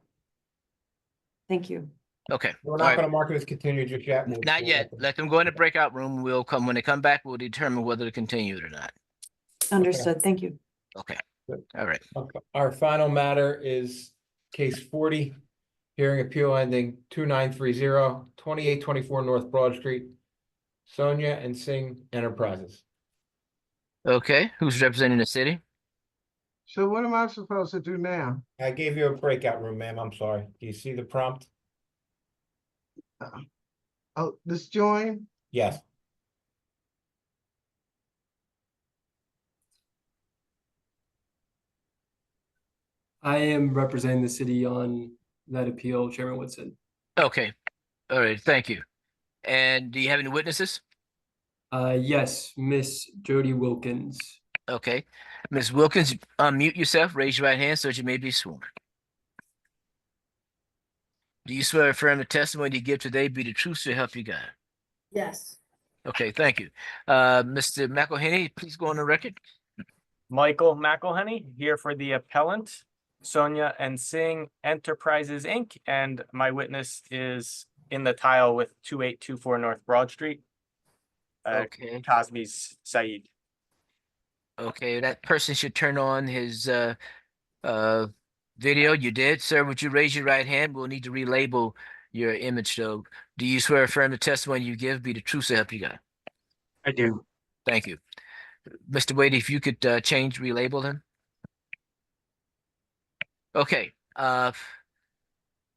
Thank you. Okay. We're All not right. going to mark it as continued just yet. Not yet. Let them go in the breakout room. When they come back, we'll determine whether to continue it or not. Understood. Thank you. Okay. Good. All right. Okay. Our final matter is case 40, hearing appeal ending 2930, 2824 North Broad Street, Sonia and Singh Enterprises. Okay. Who's representing the city? So what am I supposed to do now? I gave you a breakout room, ma'am. I'm sorry. Do you see the prompt? Oh, this join? Yes. I am representing the city on that appeal, Chairman Woodson. Okay. All right. Thank you. And do you have any witnesses? Yes, Miss Jody Wilkins. Okay. Ms. Wilkins, unmute yourself, raise your right hand so that you may be sworn. Do you swear or affirm the testimony you give today be the truth to help you God? Yes. Okay, thank you. Mr. McElhenney, please go on the record. Michael McElhenney here for the appellant, Sonia and Singh Enterprises, Inc. And my witness is in the tile with 2824 North Broad Street. Okay. Cosby's Saeed. Okay, that person should turn on his video. You did, sir. Would you raise your right hand? We'll need to relabel your image though. Do you swear or affirm the testimony you give be the truth so help you God? I do. Thank you. Mr. Wade, if you could relabel him. Okay.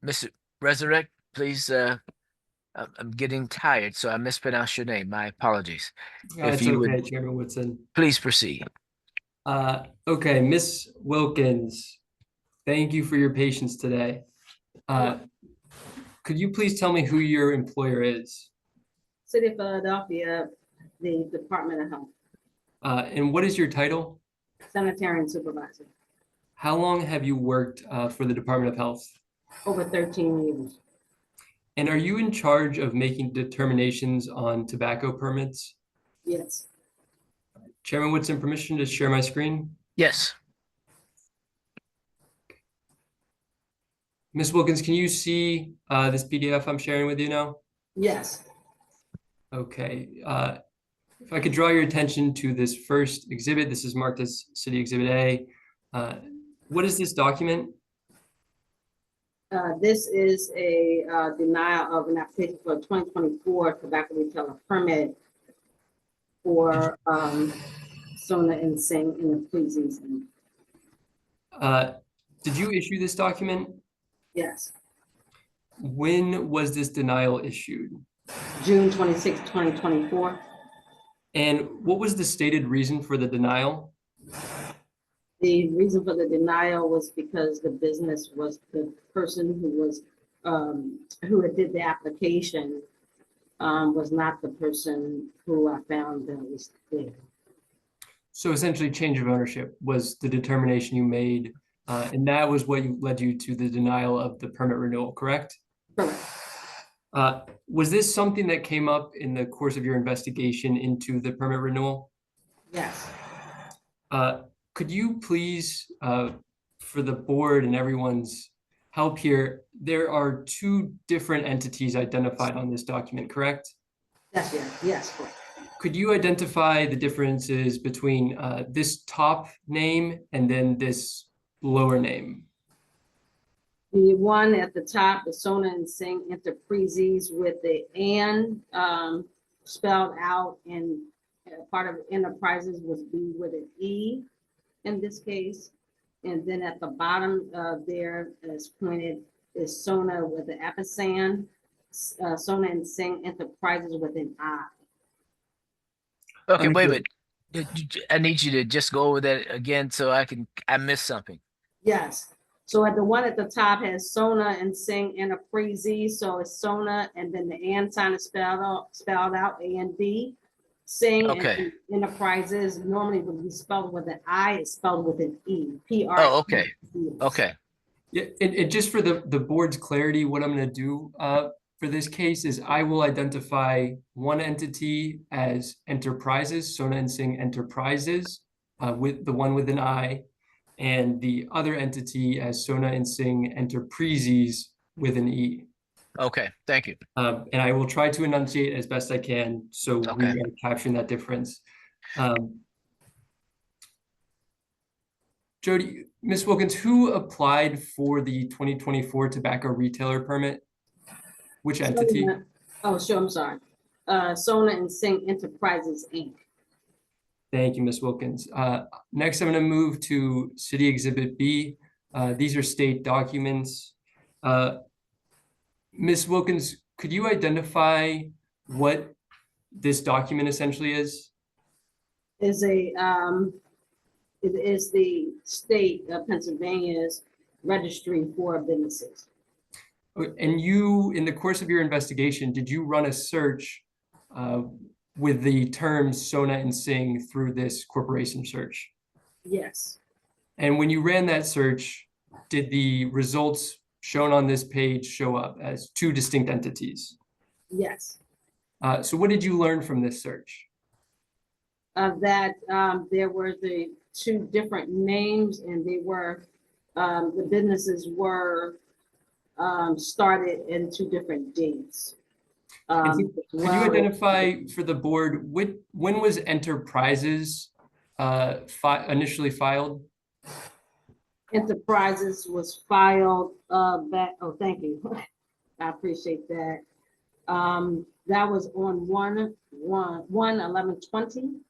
Mr. Resurrect, please. I'm getting tired, so I mispronounced your name. My apologies. It's okay, Chairman Woodson. Please proceed. Okay, Miss Wilkins, thank you for your patience today. Could you please tell me who your employer is? City of Philadelphia, the Department of Health, And what is your title? sanitarian supervisor, How long have you worked for the Department of Health? over 13 years. And are you in charge of making determinations on tobacco permits? Yes. Chairman Woodson, permission to share my screen? Yes. Ms. Wilkins, can you see this PDF I'm sharing with you now? Yes. Okay. If I could draw your attention to this first exhibit, this is marked as City Exhibit A. What is this document? This is a denial of an application for a 2024 tobacco retailer permit for Sona and Singh in the Freezies. Did you issue this document? Yes, When was this denial issued? June 26, 2024. And what was the stated reason for the denial? The reason for the denial was because the business was the person who was, who had did the application, was not the person who I found that was there. So essentially change of ownership was the determination you made, and that was what led you to the denial of the permit renewal, correct? Correct. Was this something that came up in the course of your investigation into the permit renewal? Yes. Could you please, for the board and everyone's help here, there are two different entities identified on this document, correct? That's right. Yes, correct. Could you identify the differences between this top name and then this lower name? The one at the top, the Sona and Singh Enterprises with the "and" spelled out, and part of Enterprises was B with an E in this case. And then at the bottom there, as pointed, is Sona with the ampersand, Sona and Singh Enterprises with an I. Okay, wait a minute. I need you to just go over that again so I missed something. Yes. So at the one at the top has Sona and Singh Enterprises. So it's Sona, and then the "and" sign is spelled out, A-N-D. Singh Okay. and Enterprises normally would be spelled with an I, it's spelled with an E. P-R. Oh, okay. Okay. Yeah, and just for the board's clarity, what I'm gonna do for this case is I will identify one entity as Enterprises, Sona and Singh Enterprises, with the one with an I, and the other entity as Sona and Singh Enterprises with an E. Okay, thank you. And I will try to enunciate as best I can, so we are capturing that difference. Jody, Ms. Wilkins, who applied for the 2024 tobacco retailer permit? Which entity? Oh, sure, I'm sorry. Sona and Singh Enterprises, Inc. Thank you, Ms. Wilkins. Next, I'm going to move to City Exhibit B. These are state documents. Ms. Wilkins, could you identify what this document essentially is? It is the state of Pennsylvania's registry for businesses. And you, in the course of your investigation, did you run a search with the terms Sona and Singh through this corporation search? Yes. And when you ran that search, did the results shown on this page show up as two distinct entities? Yes. So what did you learn from this search? That there were the two different names, and they were, the businesses were started in two different dates. Could you identify for the board, when was Enterprises initially filed? Enterprises was filed back, oh, thank you. I appreciate that. That was on 1/11/20.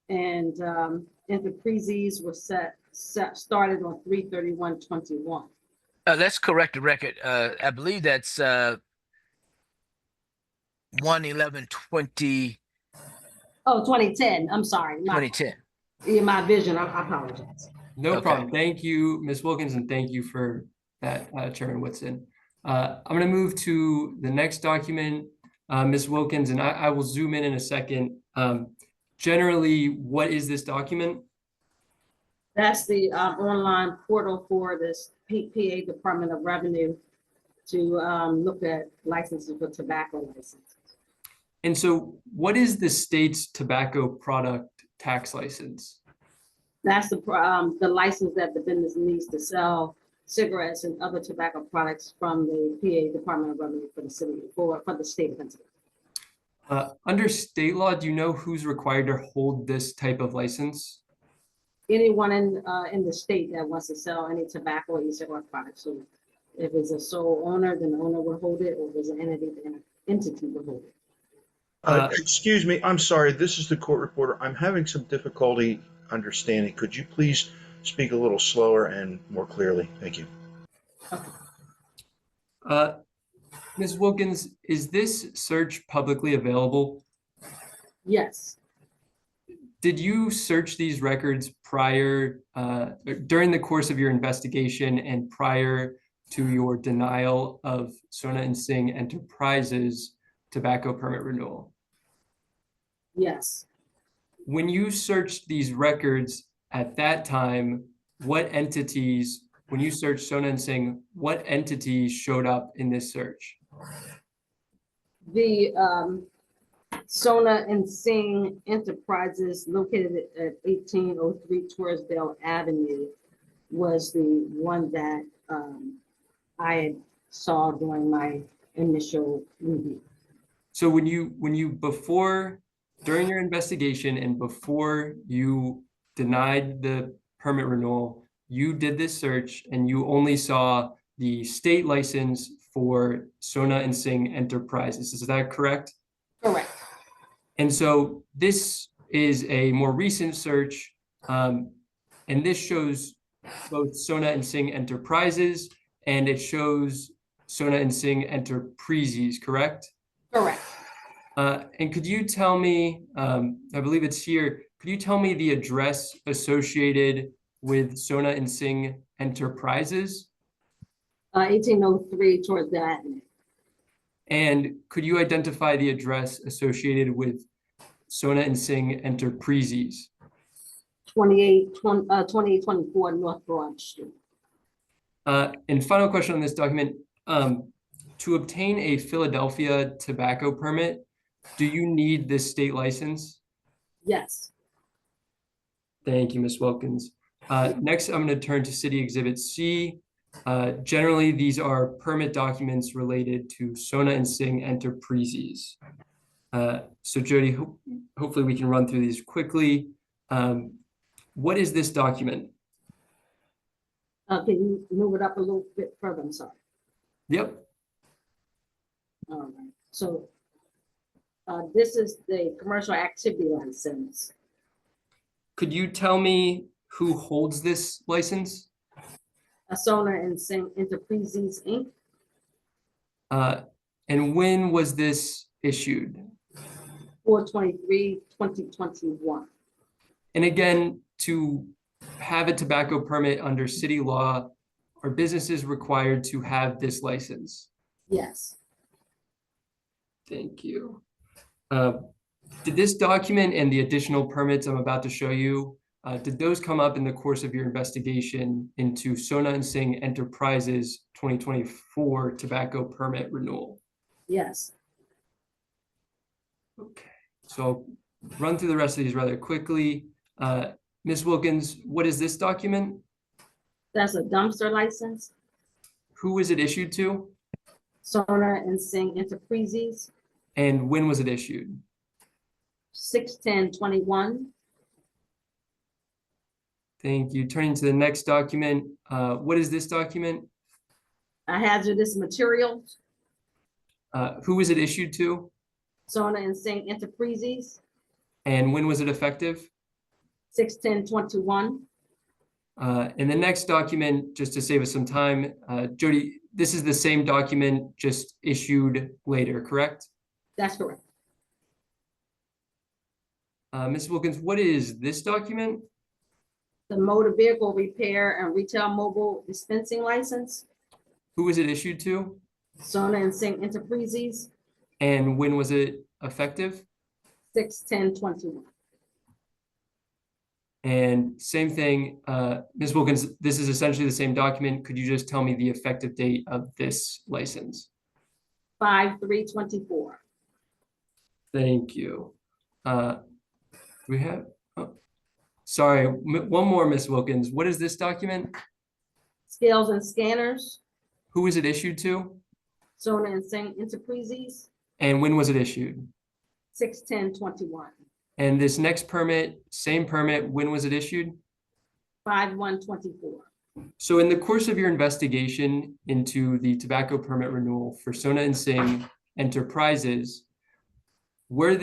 And Enterprises was started on 3/31/21. Let's correct the record. I believe that's 1/11/20. Oh, 2010. I'm sorry. 2010. Yeah, my vision. I apologize. No problem. Thank you, Ms. Wilkins, and thank you for that, Chairman Whitson. I'm going to move to the next document, Ms. Wilkins, and I will zoom in a second. Generally, what is this document? That's the online portal for this PA Department of Revenue to look at licenses for tobacco licenses. And so what is the state's tobacco product tax license? That's the license that the business needs to sell cigarettes and other tobacco products from the PA Department of Revenue for the city, for the state of Pennsylvania. Under state law, do you know who's required to hold this type of license? Anyone in the state that wants to sell any tobacco or e-cigarette products. So if it's a sole owner, then the owner will hold it, or if there's an entity, then an entity will hold it. Excuse me, I'm sorry, this is the court reporter. I'm having some difficulty understanding. Could you please speak a little slower and more clearly? Thank you. Ms. Wilkins, is this search publicly available? Yes, Did you search these records prior, during the course of your investigation and prior to your denial of Sona and Singh Enterprises tobacco permit renewal? yes. When you searched these records at that time, what entities, when you searched Sona and Singh, what entities showed up in this search? The Sona and Singh Enterprises located at 1803 Torresdale Avenue was the one that I saw during my initial review. So when you before, during your investigation and before you denied the permit renewal, you did this search and you only saw the state license for Sona and Singh Enterprises. Is that correct? Correct. And so this is a more recent search, and this shows both Sona and Singh Enterprises, and it shows Sona and Singh Enterprises, correct? Correct. And could you tell me, I believe it's here, could you tell me the address associated with Sona and Singh Enterprises? 1803 Torresdale Avenue. And could you identify the address associated with Sona and Singh Enterprises? 2824 North Broad Street. And final question on this document, to obtain a Philadelphia tobacco permit, do you need this state license? Yes. Thank you, Ms. Wilkins. Next, I'm going to turn to City Exhibit C. Generally, these are permit documents related to Sona and Singh Enterprises. So Jody, hopefully we can run through these quickly. What is this document? Can you move it up a little bit further? I'm sorry. Yep. All right. So this is the commercial activity license. Could you tell me who holds this license? Sona and Singh Enterprises, Inc. And when was this issued? 4/23/2021. And again, to have a tobacco permit under city law, are businesses required to have this license? Yes. Thank you. Did this document and the additional permits I'm about to show you, did those come up in the course of your investigation into Sona and Singh Enterprises 2024 tobacco permit renewal? Yes. Okay, so I'll run through the rest of these rather quickly. Ms. Wilkins, what is this document? That's a dumpster license. Who is it issued to? Sona and Singh Enterprises. And when was it issued? 6/10/21. Thank you. Turning to the next document, what is this document? Hazardous materials. Who is it issued to? Sona and Singh Enterprises. And when was it effective? 6/10/21. And the next document, just to save us some time, Jody, this is the same document just issued later, correct? That's correct. Ms. Wilkins, what is this document? The motor vehicle repair and retail mobile dispensing license. Who is it issued to? Sona and Singh Enterprises. And when was it effective? 6/10/21. And same thing, Ms. Wilkins, this is essentially the same document. Could you just tell me the effective date of this license? 5/3/24. Thank you. We have, oh, sorry, one more, Ms. Wilkins. What is this document? Scales and scanners. Who is it issued to? Sona and Singh Enterprises. And when was it issued? 6/10/21. And this next permit, same permit, when was it issued? 5/1/24. So in the course of your investigation into the tobacco permit renewal for Sona and Singh Enterprises, were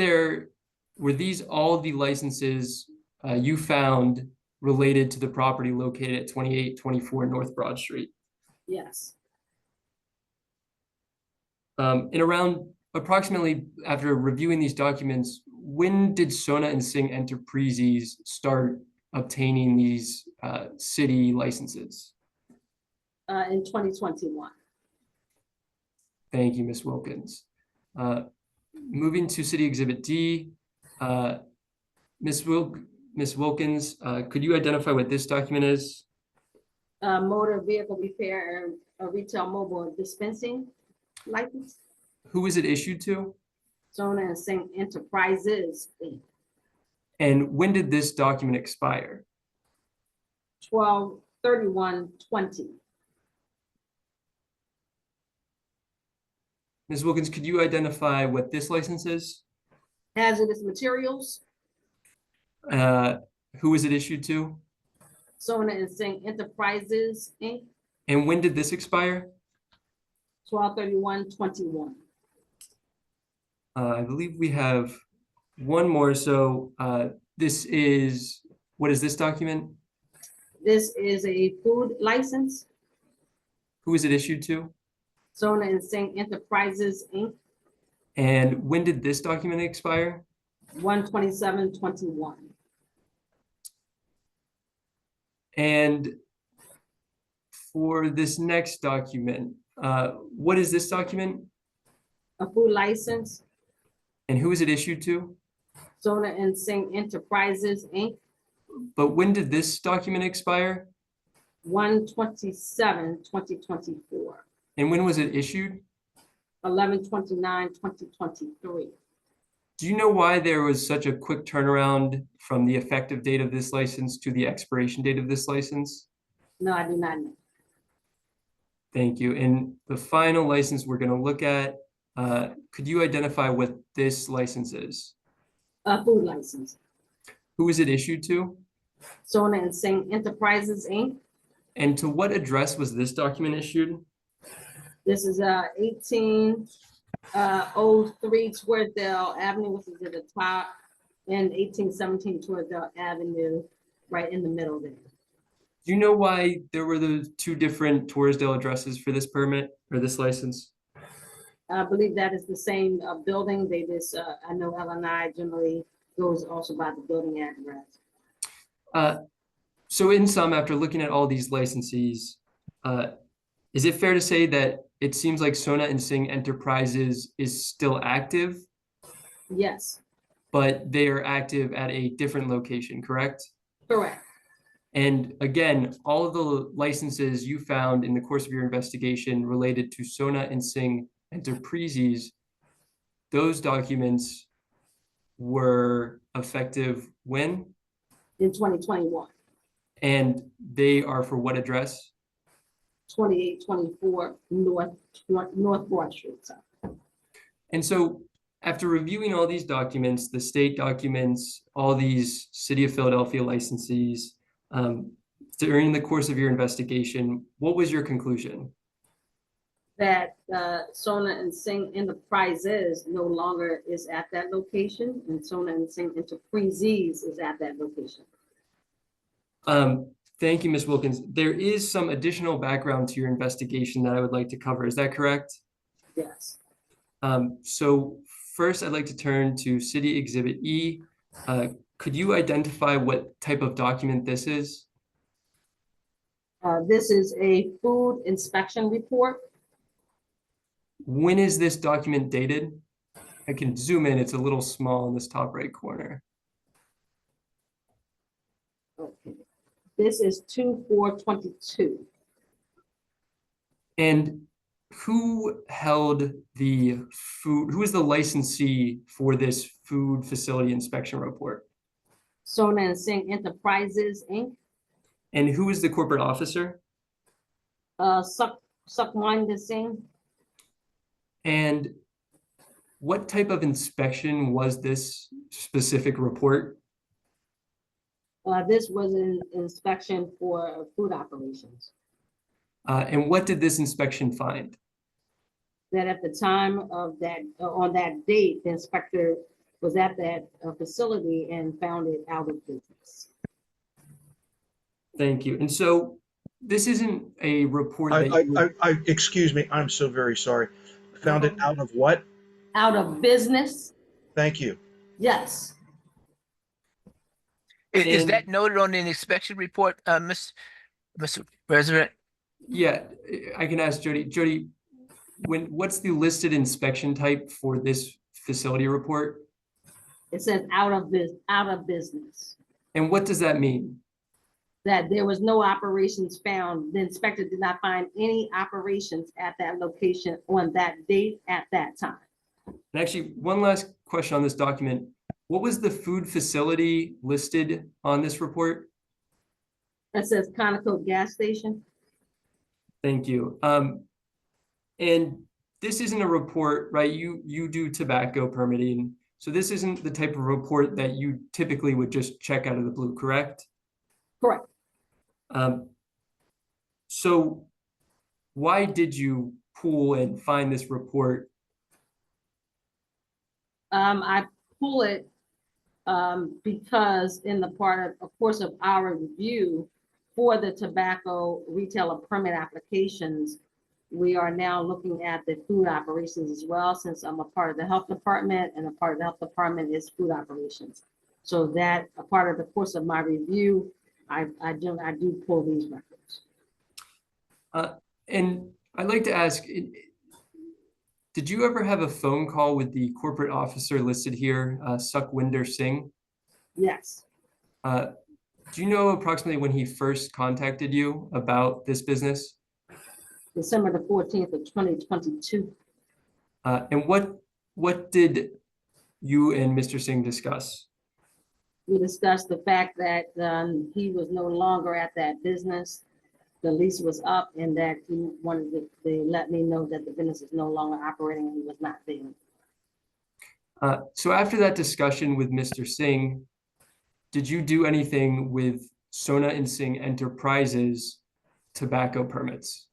these all the licenses you found related to the property located at 2824 North Broad Street? Yes. And around approximately after reviewing these documents, when did Sona and Singh Enterprises start obtaining these city licenses? In 2021. Thank you, Ms. Wilkins. Moving to City Exhibit D, Ms. Wilkins, could you identify what this document is? Motor vehicle repair and retail mobile dispensing license. Who is it issued to? Sona and Singh Enterprises, Inc. And when did this document expire? 12/31/20. Ms. Wilkins, could you identify what this license is? Hazardous materials. Who is it issued to? Sona and Singh Enterprises, Inc. And when did this expire? 12/31/21. I believe we have one more. So this is, what is this document? This is a food license. Who is it issued to? Sona and Singh Enterprises, Inc. And when did this document expire? 1/27/21. And for this next document, what is this document? A food license. And who is it issued to? Sona and Singh Enterprises, Inc. But when did this document expire? 1/27/2024. And when was it issued? 11/29/2023. Do you know why there was such a quick turnaround from the effective date of this license to the expiration date of this license? No, I do not know. Thank you. And the final license we're going to look at, could you identify what this license is? A food license. Who is it issued to? Sona and Singh Enterprises, Inc. And to what address was this document issued? This is 1803 Twirdale Avenue, which is at the top, and 1817 Twirdale Avenue, right in the middle there. Do you know why there were the two different Torresdale addresses for this permit or this license? I believe that is the same building. They just, I know LNI generally goes also by the building address. So in sum, after looking at all these licensees, is it fair to say that it seems like Sona and Singh Enterprises is still active, Yes, but they are active at a different location, correct? correct. And again, all of the licenses you found in the course of your investigation related to Sona and Singh Enterprises, those documents were effective when? In 2021, And they are for what address? 2824 North Broad Street. And so after reviewing all these documents, the state documents, all these City of Philadelphia licensees, during the course of your investigation, what was your conclusion? That Sona and Singh Enterprises no longer is at that location, and Sona and Singh Enterprises is at that location. Thank you, Ms. Wilkins. There is some additional background to your investigation that I would like to cover. Is that correct? Yes. So first, I'd like to turn to City Exhibit E. Could you identify what type of document this is? This is a food inspection report. When is this document dated? I can zoom in. It's a little small in this top right corner. Okay. This is 2/4/22. And who held the food, who is the licensee for this food facility inspection report? Sona and Singh Enterprises, Inc. And who is the corporate officer? Sukhwinder Singh. And what type of inspection was this specific report? This was an inspection for food operations. And what did this inspection find? That at the time of that, on that date, the inspector was at that facility and found it out of business. Thank you. And so this isn't a report that Excuse me, I'm so very sorry. Found it out of what? Out of business? Thank you. Yes. Is that noted on the inspection report, Mr. President? Yeah, I can ask Jody. Jody, what's the listed inspection type for this facility report? It says out of business. And what does that mean? That there was no operations found. The inspector did not find any operations at that location on that date at that time. And actually, one last question on this document. What was the food facility listed on this report? It says Conoco Gas Station. Thank you. And this isn't a report, right? You do tobacco permitting. So this isn't the type of report that you typically would just check out of the blue, correct? Correct. So why did you pull and find this report? I pull it because in the part of course of our review for the tobacco retailer permit applications, we are now looking at the food operations as well, since I'm a part of the health department, and a part of the health department is food operations. So that a part of the course of my review, I do pull these records. And I'd like to ask, did you ever have a phone call with the corporate officer listed here, Sukhwinder Singh? Yes. Do you know approximately when he first contacted you about this business? December the 14th of 2022. And what did you and Mr. Singh discuss? We discussed the fact that he was no longer at that business. The lease was up, and that he wanted to let me know that the business is no longer operating and he was not there. So after that discussion with Mr. Singh, did you do anything with Sona and Singh Enterprises tobacco permits?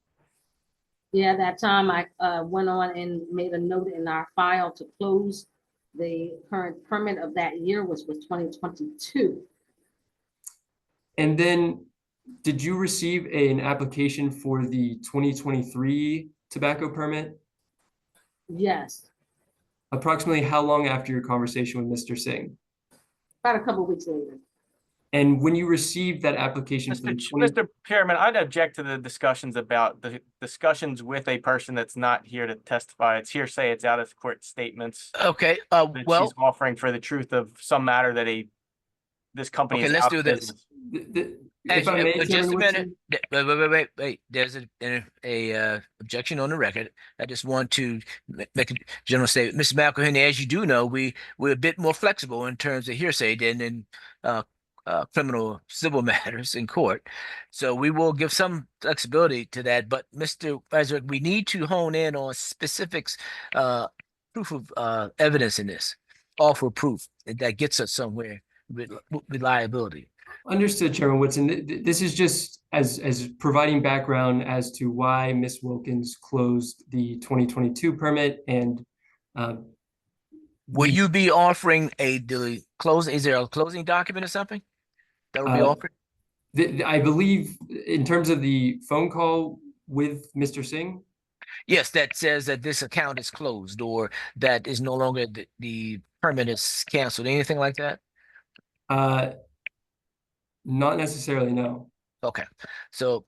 Yeah, that time I went on and made a note in our file to close. The current permit of that year was 2022. And then did you receive an application for the 2023 tobacco permit? Yes. Approximately how long after your conversation with Mr. Singh? About a couple of weeks later. And when you received that application for the Mr. Chairman, I'd object to the discussions about the discussions with a person that's not here to testify. It's hearsay, it's out of court statements. Okay, that well, she's offering for the truth of some matter that this company okay, is let's out do of this. business. If I may, Just Chairman a minute. Woodson? Wait. There's a objection on the record. I just want to make a general statement. Mr. McElhenney, as you do know, we're a bit more flexible in terms of hearsay than in criminal civil matters in court. So we will give some flexibility to that. But Mr. Isaac, we need to hone in on specifics, proof of evidence in this, offer proof that gets us somewhere with reliability. Understood, Chairman Woodson. This is just as providing background as to why Ms. Wilkins closed the 2022 permit, and will you be offering the closing? Is there a closing document or something that will be offered? I believe in terms of the phone call with Mr. Singh. Yes, that says that this account is closed or that is no longer the permit is canceled. Anything like that? Not necessarily, no. Okay, so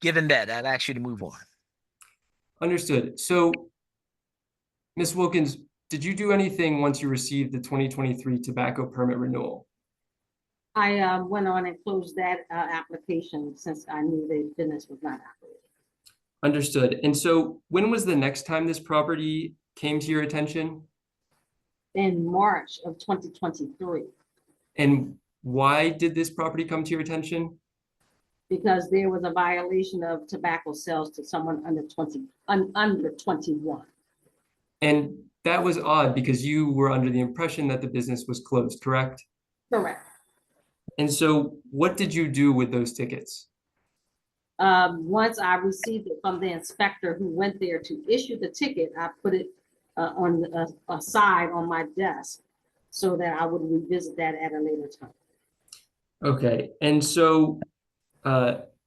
given that, I'd ask you to move on. Understood. So, Ms. Wilkins, did you do anything once you received the 2023 tobacco permit renewal? I went on and closed that application since I knew the business was not operating. Understood. And so when was the next time this property came to your attention? In March of 2023. And why did this property come to your attention? Because there was a violation of tobacco sales to someone under 21. And that was odd because you were under the impression that the business was closed, correct? Correct. And so what did you do with those tickets? Once I received it from the inspector who went there to issue the ticket, I put it on a side on my desk. so that I would revisit that at a later time. Okay, and so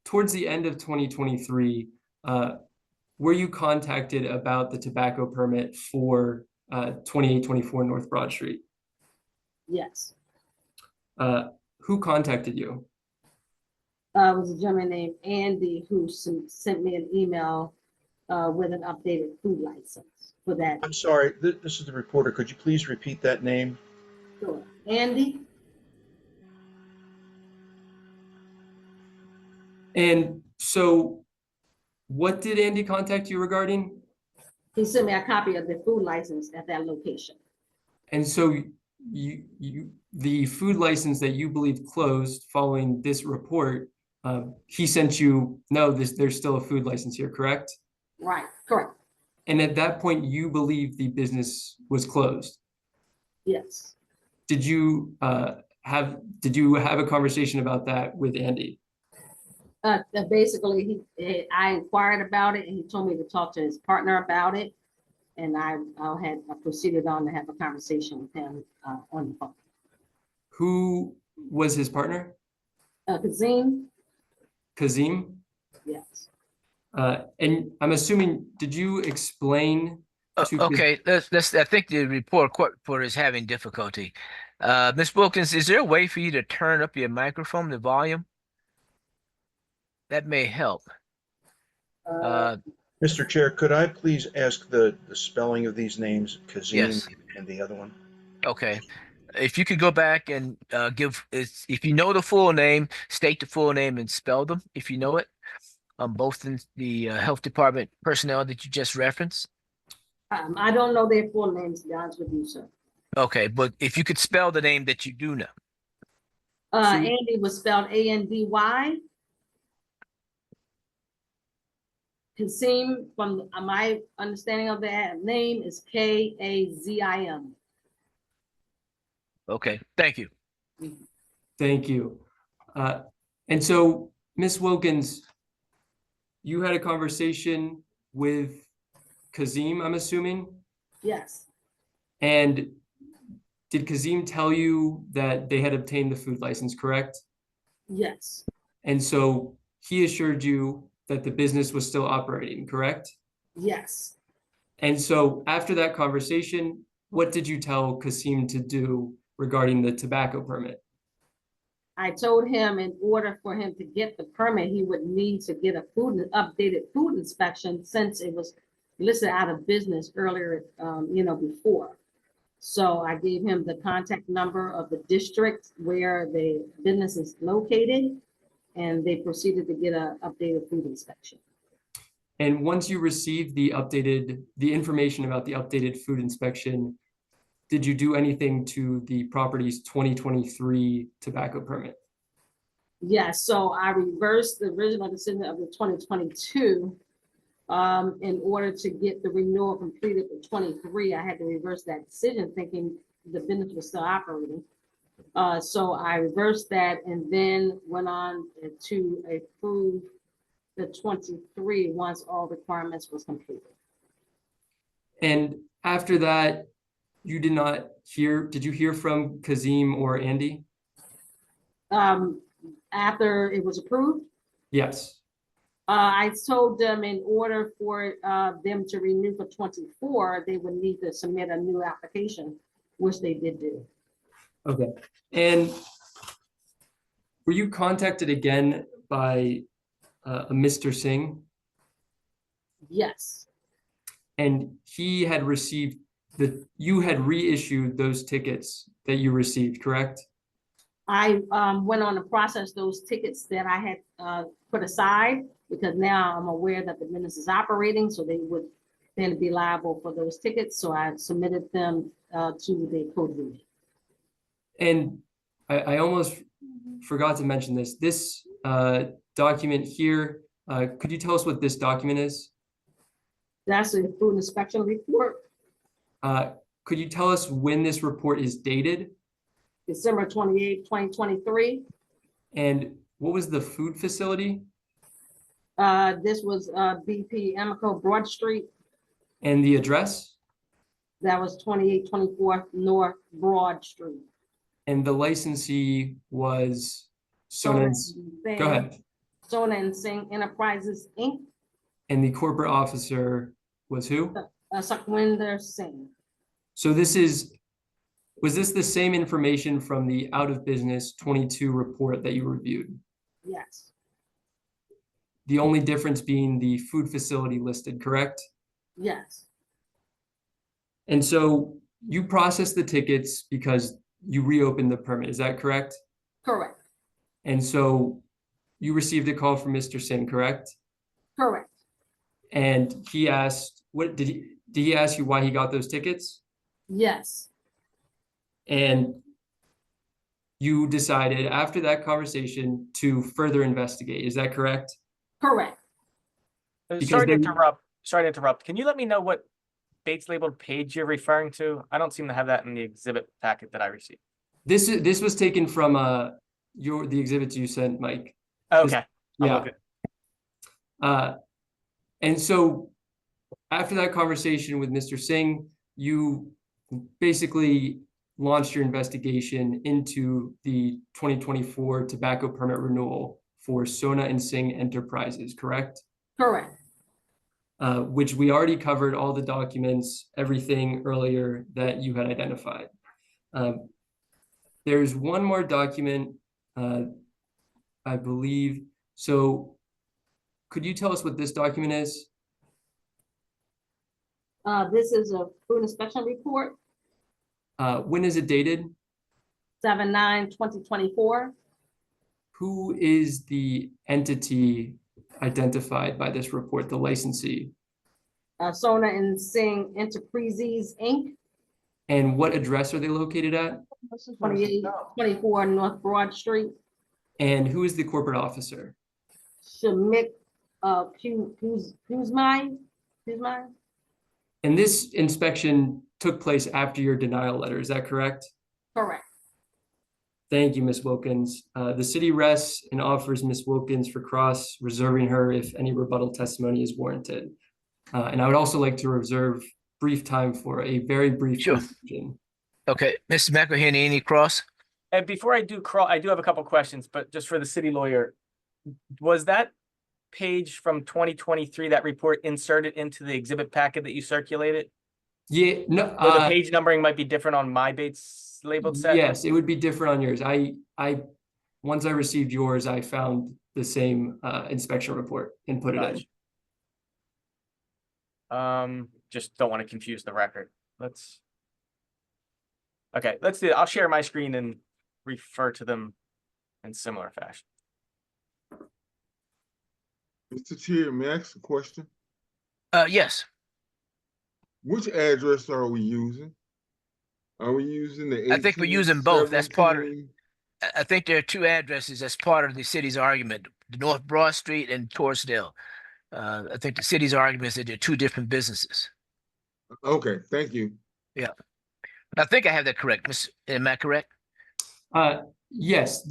towards the end of 2023, were you contacted about the tobacco permit for 2824 North Broad Street? Yes. Who contacted you? It was a gentleman named Andy who sent me an email with an updated food license for that. I'm sorry, this is the reporter. Could you please repeat that name? Sure. Andy? And so what did Andy contact you regarding? He sent me a copy of the food license at that location. And so the food license that you believe closed following this report, he sent you, no, there's still a food license here, correct? Right, correct. And at that point, you believe the business was closed. Yes. Did you have a conversation about that with Andy? Basically, I inquired about it and he told me to talk to his partner about it. And I proceeded on to have a conversation with him on the phone. Who was his partner? Kazim? Kazim? Yes. And I'm assuming, did you explain to Okay, let's. I think the court reporter is having difficulty. Ms. Wilkins, is there a way for you to turn up your microphone, the volume? That may help. Mr. Chair, could I please ask the spelling of these names, Kazim Yes. and the other one? Okay. If you could go back and if you know the full name, state the full name and spell them if you know it. Both in the health department personnel that you just referenced. I don't know their full names, to be honest with you, sir. Okay, but if you could spell the name that you do know. Andy was spelled A-N-D-Y. Kazim, from my understanding of that name, is K-A-Z-I-M. Okay, thank you. Thank you. And so, Ms. Wilkins, you had a conversation with Kazim, I'm assuming? Yes. And did Kazim tell you that they had obtained the food license, correct? Yes. And so he assured you that the business was still operating, correct? Yes. And so after that conversation, what did you tell Kazim to do regarding the tobacco permit? I told him in order for him to get the permit, he would need to get a updated food inspection since it was listed out of business earlier, before. So I gave him the contact number of the district where the business is located, and they proceeded to get an updated food inspection. And once you received the information about the updated food inspection, did you do anything to the property's 2023 tobacco permit? Yes, so I reversed the original decision of the 2022. In order to get the renewal completed for 23, I had to reverse that decision thinking the business was still operating. So I reversed that and then went on to approve the 23 once all requirements was completed. And after that, you did not hear, did you hear from Kazim or Andy? After it was approved? Yes. I told them in order for them to renew for 24, they would need to submit a new application, which they did do. Okay. And were you contacted again by a Mr. Singh? Yes. And he had received you had reissued those tickets that you received, correct? I went on to process those tickets that I had put aside because now I'm aware that the business is operating, so they would then be liable for those tickets. So I submitted them to the code union. And I almost forgot to mention this. This document here, could you tell us what this document is? That's a food inspection report. Could you tell us when this report is dated? December 28, 2023. And what was the food facility? This was BP Amico Broad Street. And the address? That was 2824 North Broad Street. And the licensee was Sona's, go ahead. Sona and Singh Enterprises, Inc., And the corporate officer was who? Sukhwinder Singh. So was this the same information from the out of business 22 report that you reviewed? Yes, The only difference being the food facility listed, correct? yes, And so you processed the tickets because you reopened the permit, is that correct? correct, And so you received a call from Mr. Singh, correct? correct. And he asked, what did he ask you why he got those tickets? Yes, And you decided after that conversation to further investigate, is that correct? correct. Because Sorry to they- interrupt. Sorry to interrupt. Can you let me know what Bates labeled page you're referring to? I don't seem to have that in the exhibit packet that I received. This was taken from the exhibits you sent, Mike. Okay. I'll Yeah. look at- And so after that conversation with Mr. Singh, you basically launched your investigation into the 2024 tobacco permit renewal for Sona and Singh Enterprises, correct? Correct. Which we already covered all the documents, everything earlier that you had identified. There's one more document, I believe. So could you tell us what this document is? This is a food inspection report, When is it dated? 7/9/2024. Who is the entity identified by this report, the licensee? Sona and Singh Enterprises, Inc., And what address are they located at? 2824 North Broad Street. And who is the corporate officer? Shamik, Kuzmai. And this inspection took place after your denial letter, is that correct? Correct. Thank you, Ms. Wilkins. The city rests and offers Ms. Wilkins for cross, reserving her if any rebuttal testimony is warranted. And I would also like to reserve brief time for a very brief conclusion. Okay, Mr. McElhenney, any cross? And before I do I do have a couple questions, but just for the city lawyer, was that page from 2023, that report inserted into the exhibit packet that you circulated? Yeah, no. Or the page numbering might be different on my Bates labeled set? Yes, it would be different on yours. Once I received yours, I found the same inspection report and put it in. Just don't want to confuse the record. Okay, let's do it. I'll share my screen and refer to them in similar fashion. Mr. Chair, may I ask a question? Yes. Which address are we using? Are we using the? I think we're using both. That's part of, 1817? I think there are two addresses as part of the city's argument, the North Broad Street and Torresdale. I think the city's argument is that they're two different businesses. Okay, thank you. Yeah. I think I have that correct. Am I correct? Yes,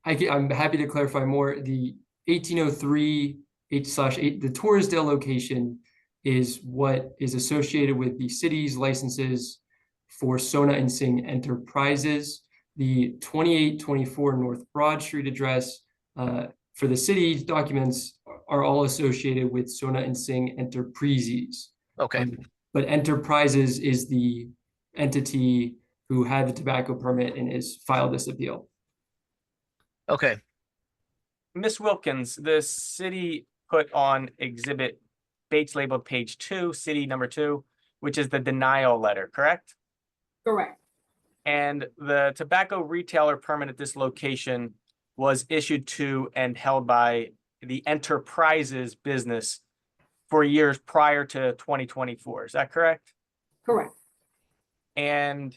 I'm happy to clarify more. The 1803 H/8, the Torresdale location is what is associated with the city's licenses for Sona and Singh Enterprises. The 2824 North Broad Street address for the city's documents are all associated with Sona and Singh Enterprises. Okay. But Enterprises is the entity who had the tobacco permit and has filed this appeal. Okay. Miss Wilkins, the city put on exhibit Bates labeled page 2, city number 2, which is the denial letter, correct? Correct. And the tobacco retailer permit at this location was issued to and held by the Enterprises business for years prior to 2024. Is that correct? Correct. And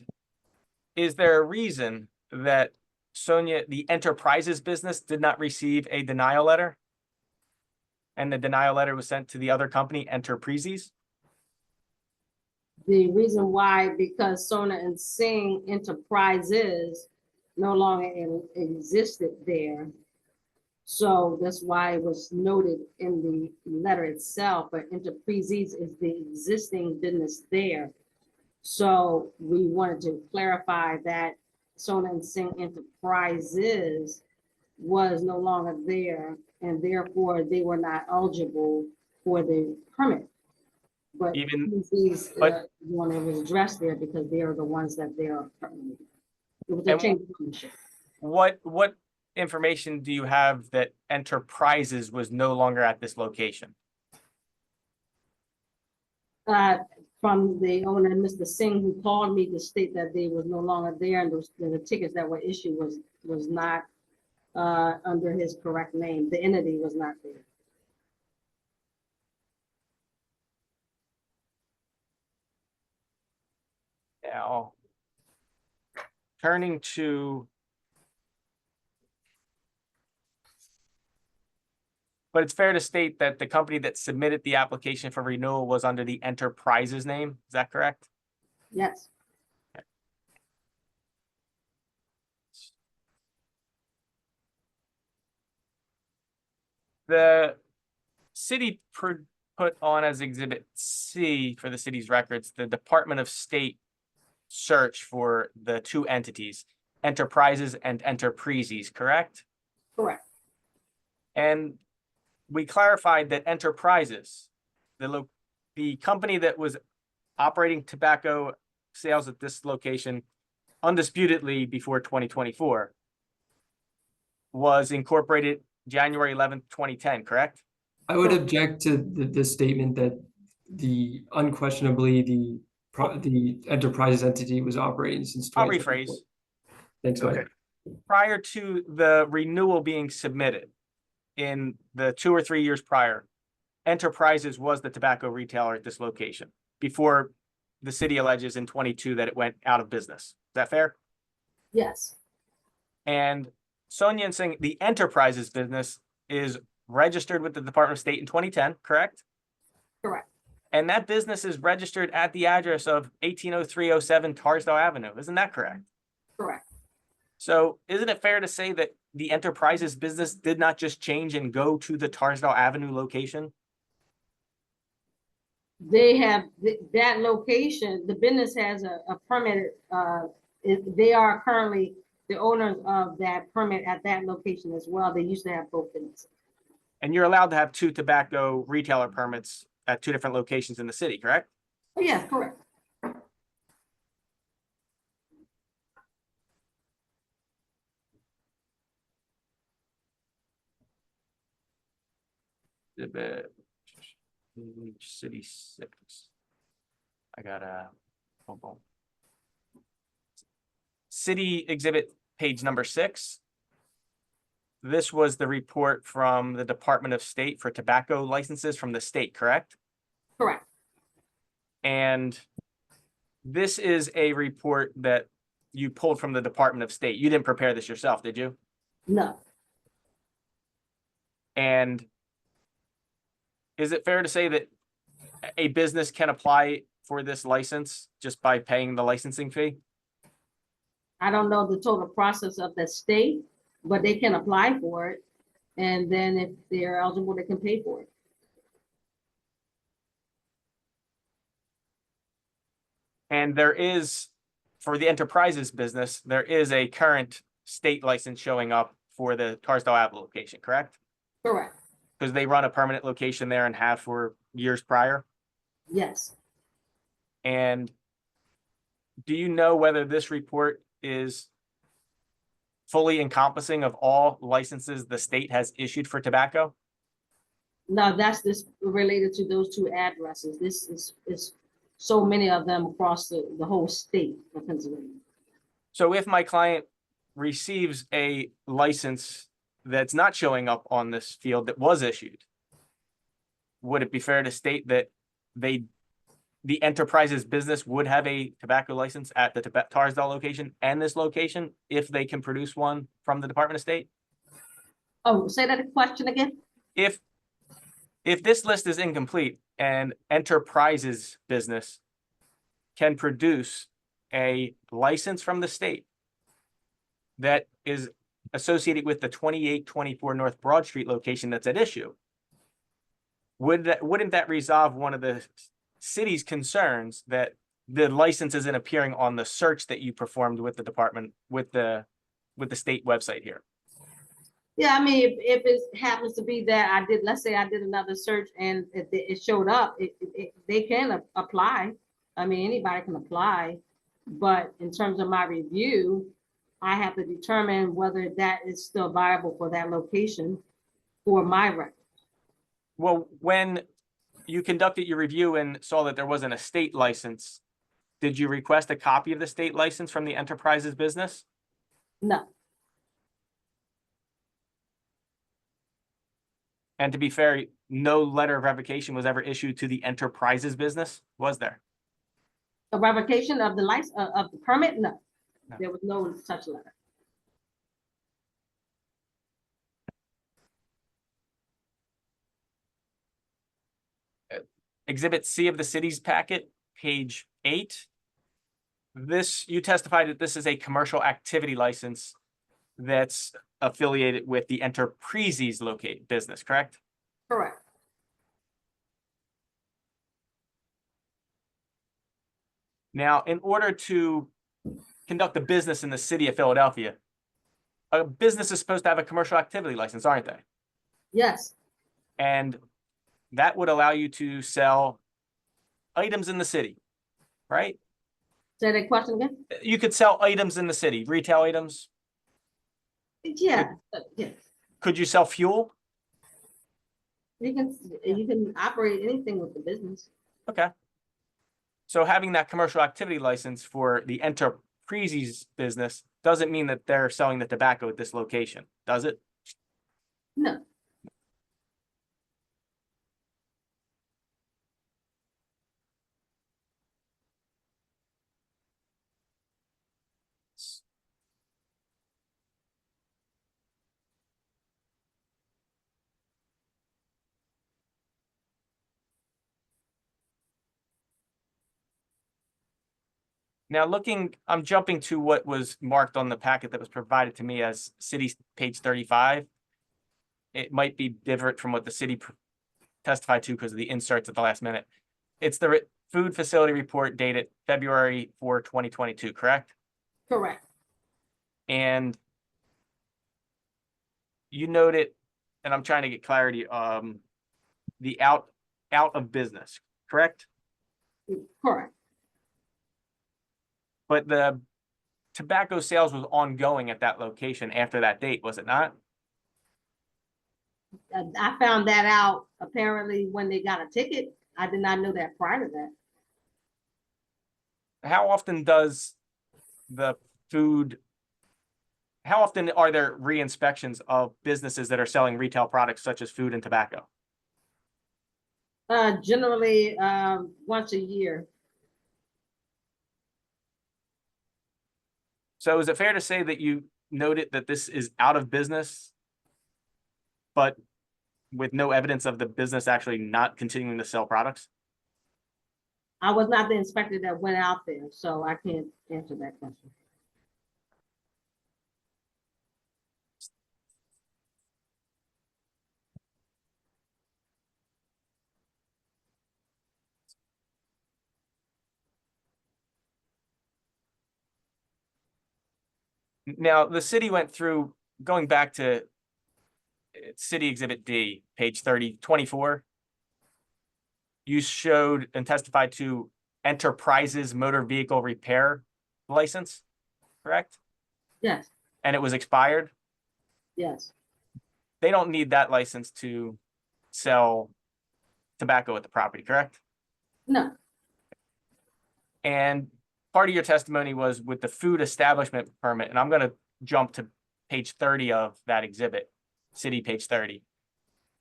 is there a reason that the Enterprises business did not receive a denial letter? And the denial letter was sent to the other company, Enterprises? The reason why, because Sona and Singh Enterprises no longer existed there. So that's why it was noted in the letter itself, but Enterprises is the existing business there. So we wanted to clarify that Sona and Singh Enterprises was no longer there, and therefore they were not eligible for the permit. But Even- these but- one that was addressed there because they are the ones that they are currently. It was a And change of ownership. What information do you have that Enterprises was no longer at this location? From the owner, Mr. Singh, who called me to state that they was no longer there, and the tickets that were issued was not under his correct name. The entity was not there. Now, turning to, but it's fair to state that the company that submitted the application for renewal was under the Enterprises name. Is that correct? Yes. The city put on as Exhibit C for the city's records, the Department of State search for the two entities, Enterprises and Enterprises, correct? Correct. And we clarified that Enterprises, the company that was operating tobacco sales at this location undisputedly before 2024, was incorporated January 11th, 2010, correct? I would object to the statement that unquestionably the Enterprises entity was operating since I'll 2024. rephrase. Thanks, Okay. Mike. Prior to the renewal being submitted in the 2 or 3 years prior, Enterprises was the tobacco retailer at this location before the city alleges in 22 that it went out of business. Is that fair? Yes. And Sonia and Singh, the Enterprises business is registered with the Department of State in 2010, correct? Correct. And that business is registered at the address of 180307 Tarsdale Avenue. Isn't that correct? Correct. So isn't it fair to say that the Enterprises business did not just change and go to the Tarsdale Avenue location? They have that location, the business has a permit, they are currently the owners of that permit at that location as well. They used to have both businesses. And you're allowed to have 2 tobacco retailer permits at 2 different locations in the city, correct? Oh, yeah, correct. City 6. I got a City Exhibit page number 6. This was the report from the Department of State for tobacco licenses from the state, correct? Correct. And this is a report that you pulled from the Department of State. You didn't prepare this yourself, did you? No. And is it fair to say that a business can apply for this license just by paying the licensing fee? I don't know the total process of the state, but they can apply for it. And then if they're eligible, they can pay for it. And there is, for the Enterprises business, there is a current state license showing up for the Tarsdale Ave location, correct? Correct. Because they run a permanent location there and have for years prior. Yes. And do you know whether this report is fully encompassing of all licenses the state has issued for tobacco? No, that's just related to those 2 addresses. This is so many of them across the whole state of Pennsylvania. So if my client receives a license that's not showing up on this field that was issued, would it be fair to state that the Enterprises business would have a tobacco license at the Tarsdale location and this location if they can produce one from the Department of State? Oh, say that question again? If this list is incomplete and Enterprises business can produce a license from the state that is associated with the 2824 North Broad Street location that's at issue, wouldn't that resolve one of the city's concerns that the license isn't appearing on the search that you performed with the department, with the state website here. Yeah, I mean, if it happens to be that I did, let's say I did another search and it showed up, they can apply. I mean, anybody can apply, but in terms of my review, I have to determine whether that is still viable for that location for my record. Well, when you conducted your review and saw that there wasn't a state license, did you request a copy of the state license from the Enterprises business? No. And to be fair, no letter of revocation was ever issued to the Enterprises business, was there? A revocation of the license of the permit? No, there was no such letter. Exhibit C of the city's packet, page 8. You testified that this is a commercial activity license that's affiliated with the Enterprises business, correct? Correct. Now, in order to conduct a business in the city of Philadelphia, a business is supposed to have a commercial activity license, aren't they? Yes. And that would allow you to sell items in the city, right? Say that question again? You could sell items in the city, retail items. Yeah, yes. Could you sell fuel? You can operate anything with the business. Okay. So having that commercial activity license for the Enterprises business doesn't mean that they're selling the tobacco at this location, does it? No. Now I'm jumping to what was marked on the packet that was provided to me as city page 35. It might be different from what the city testified to because of the inserts at the last minute. It's the food facility report dated February 4, 2022, correct? Correct. And you noted, and I'm trying to get clarity, the out of business, correct? Correct. But the tobacco sales was ongoing at that location after that date, was it not? I found that out apparently when they got a ticket. I did not know that prior to that. How often are there re-inspections of businesses that are selling retail products such as food and tobacco? Generally, once a year. So is it fair to say that you noted that this is out of business, but with no evidence of the business actually not continuing to sell products? I was not the inspector that went out there, so I can't answer that question. Now, the city went through, going back to City Exhibit D, page 24. You showed and testified to Enterprises motor vehicle repair license, correct? Yes. And it was expired? Yes. They don't need that license to sell tobacco at the property, correct? No. And part of your testimony was with the food establishment permit, and I'm going to jump to page 30 of that exhibit, city page 30.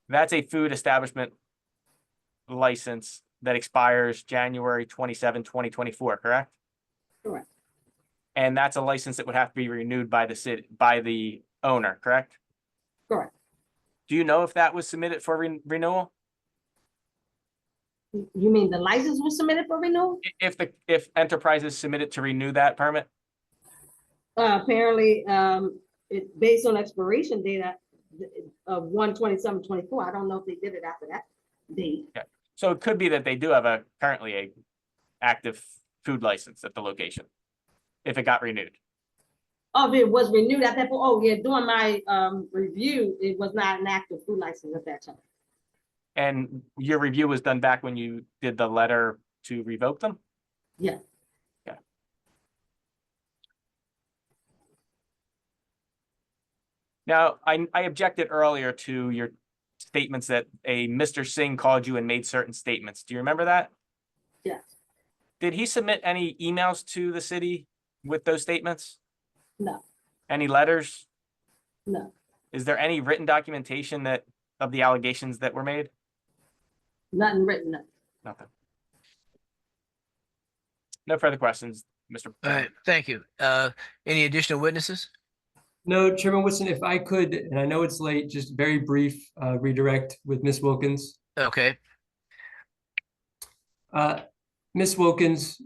That's a food establishment license that expires January 27, 2024, correct? Correct. And that's a license that would have to be renewed by the city, by the owner, correct? Correct. Do you know if that was submitted for renewal? You mean the license was submitted for renewal? If Enterprises submitted to renew that permit? Apparently, it based on expiration data of 1/27/24. I don't know if they did it after that date. Yeah. So it could be that they do have currently a active food license at the location if it got renewed. Oh, if it was renewed at that point, oh yeah, during my review, it was not an active food license at that time. And your review was done back when you did the letter to revoke them? Yeah. Yeah. Now, I objected earlier to your statements that a Mr. Singh called you and made certain statements. Do you remember that? Yes. Did he submit any emails to the city with those statements? No. Any letters? No. Is there any written documentation that of the allegations that were made? Nothing written up. Nothing. No further questions, Mr. All right, thank you. Any additional witnesses? No, Chairman Woodson, if I could, and I know it's late, just very brief redirect with Ms. Wilkins. Okay. Ms. Wilkins,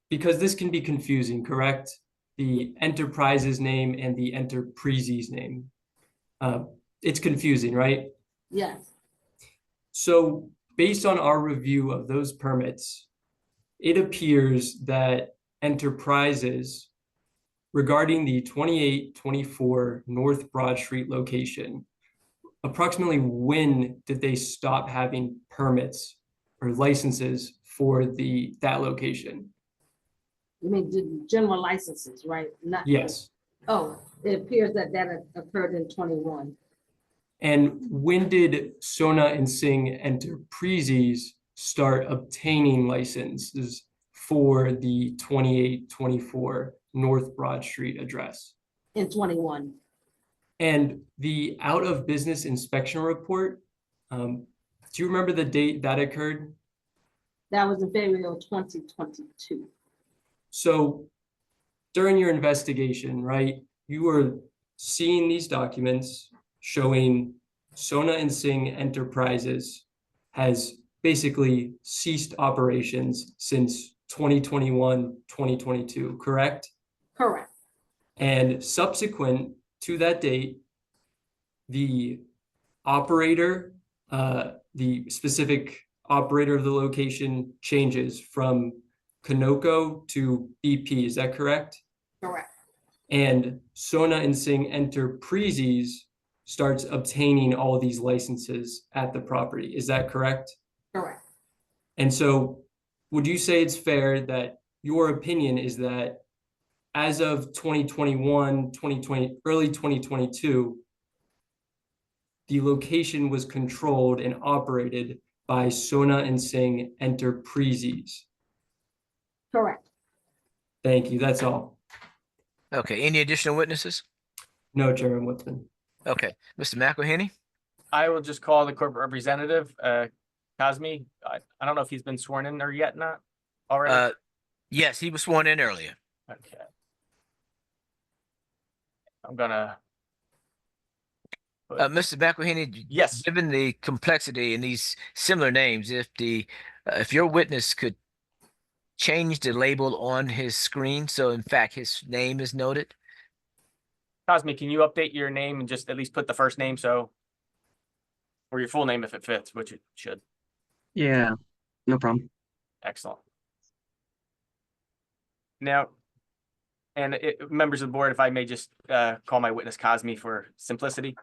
because this can be confusing, correct? The enterprise's name and the enterprises name. It's confusing, right? Yes. So based on our review of those permits, it appears that enterprises regarding the 2824 North Broad Street location, approximately when did they stop having permits or licenses for that location? You mean the general licenses, right? Not. Yes. Oh, it appears that occurred in 21. And when did Sona and Singh Enterprises start obtaining licenses for the 2824 North Broad Street address? In 21. And the out of business inspection report, do you remember the date that occurred? That was in February of 2022. So during your investigation, right, you were seeing these documents showing Sona and Singh Enterprises has basically ceased operations since 2021, 2022, correct? Correct. And subsequent to that date, the operator, the specific operator of the location changes from Kanoko to BP, is that correct? Correct. And Sona and Singh Enterprises starts obtaining all of these licenses at the property, is that correct? Correct. And so would you say it's fair that your opinion is that as of 2021, 2020, early 2022, the location was controlled and operated by Sona and Singh Enterprises? Correct. Thank you, that's all. Okay, any additional witnesses? No, Chairman Woodson. Okay, Mr. McElhenney? I will just call the corporate representative, Cosme. I don't know if he's been sworn in or yet not already. Yes, he was sworn in earlier. Okay. I'm gonna. Mr. McElhenney? Yes. Given the complexity in these similar names, if your witness could change the label on his screen, so in fact his name is noted. Cosme, can you update your name and just at least put the first name or your full name if it fits, which it should. Yeah, no problem. Excellent. Now, members of the board, if I may just call my witness Cosme for simplicity.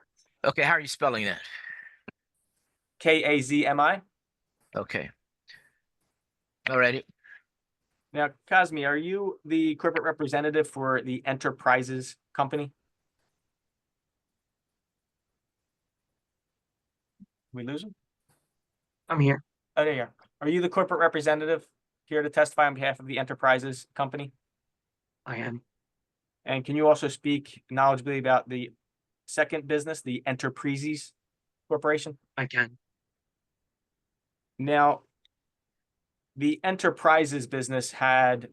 Okay, how are you spelling that? Kazmi. Okay. All righty. Now, Cosme, are you the corporate representative for the Enterprises company? We lose him? I'm here. Oh, there you are. Are you the corporate representative here to testify on behalf of the Enterprises company? I am. And can you also speak knowledgeably about the second business, the Enterprises Corporation? I can. Now, the Enterprises business had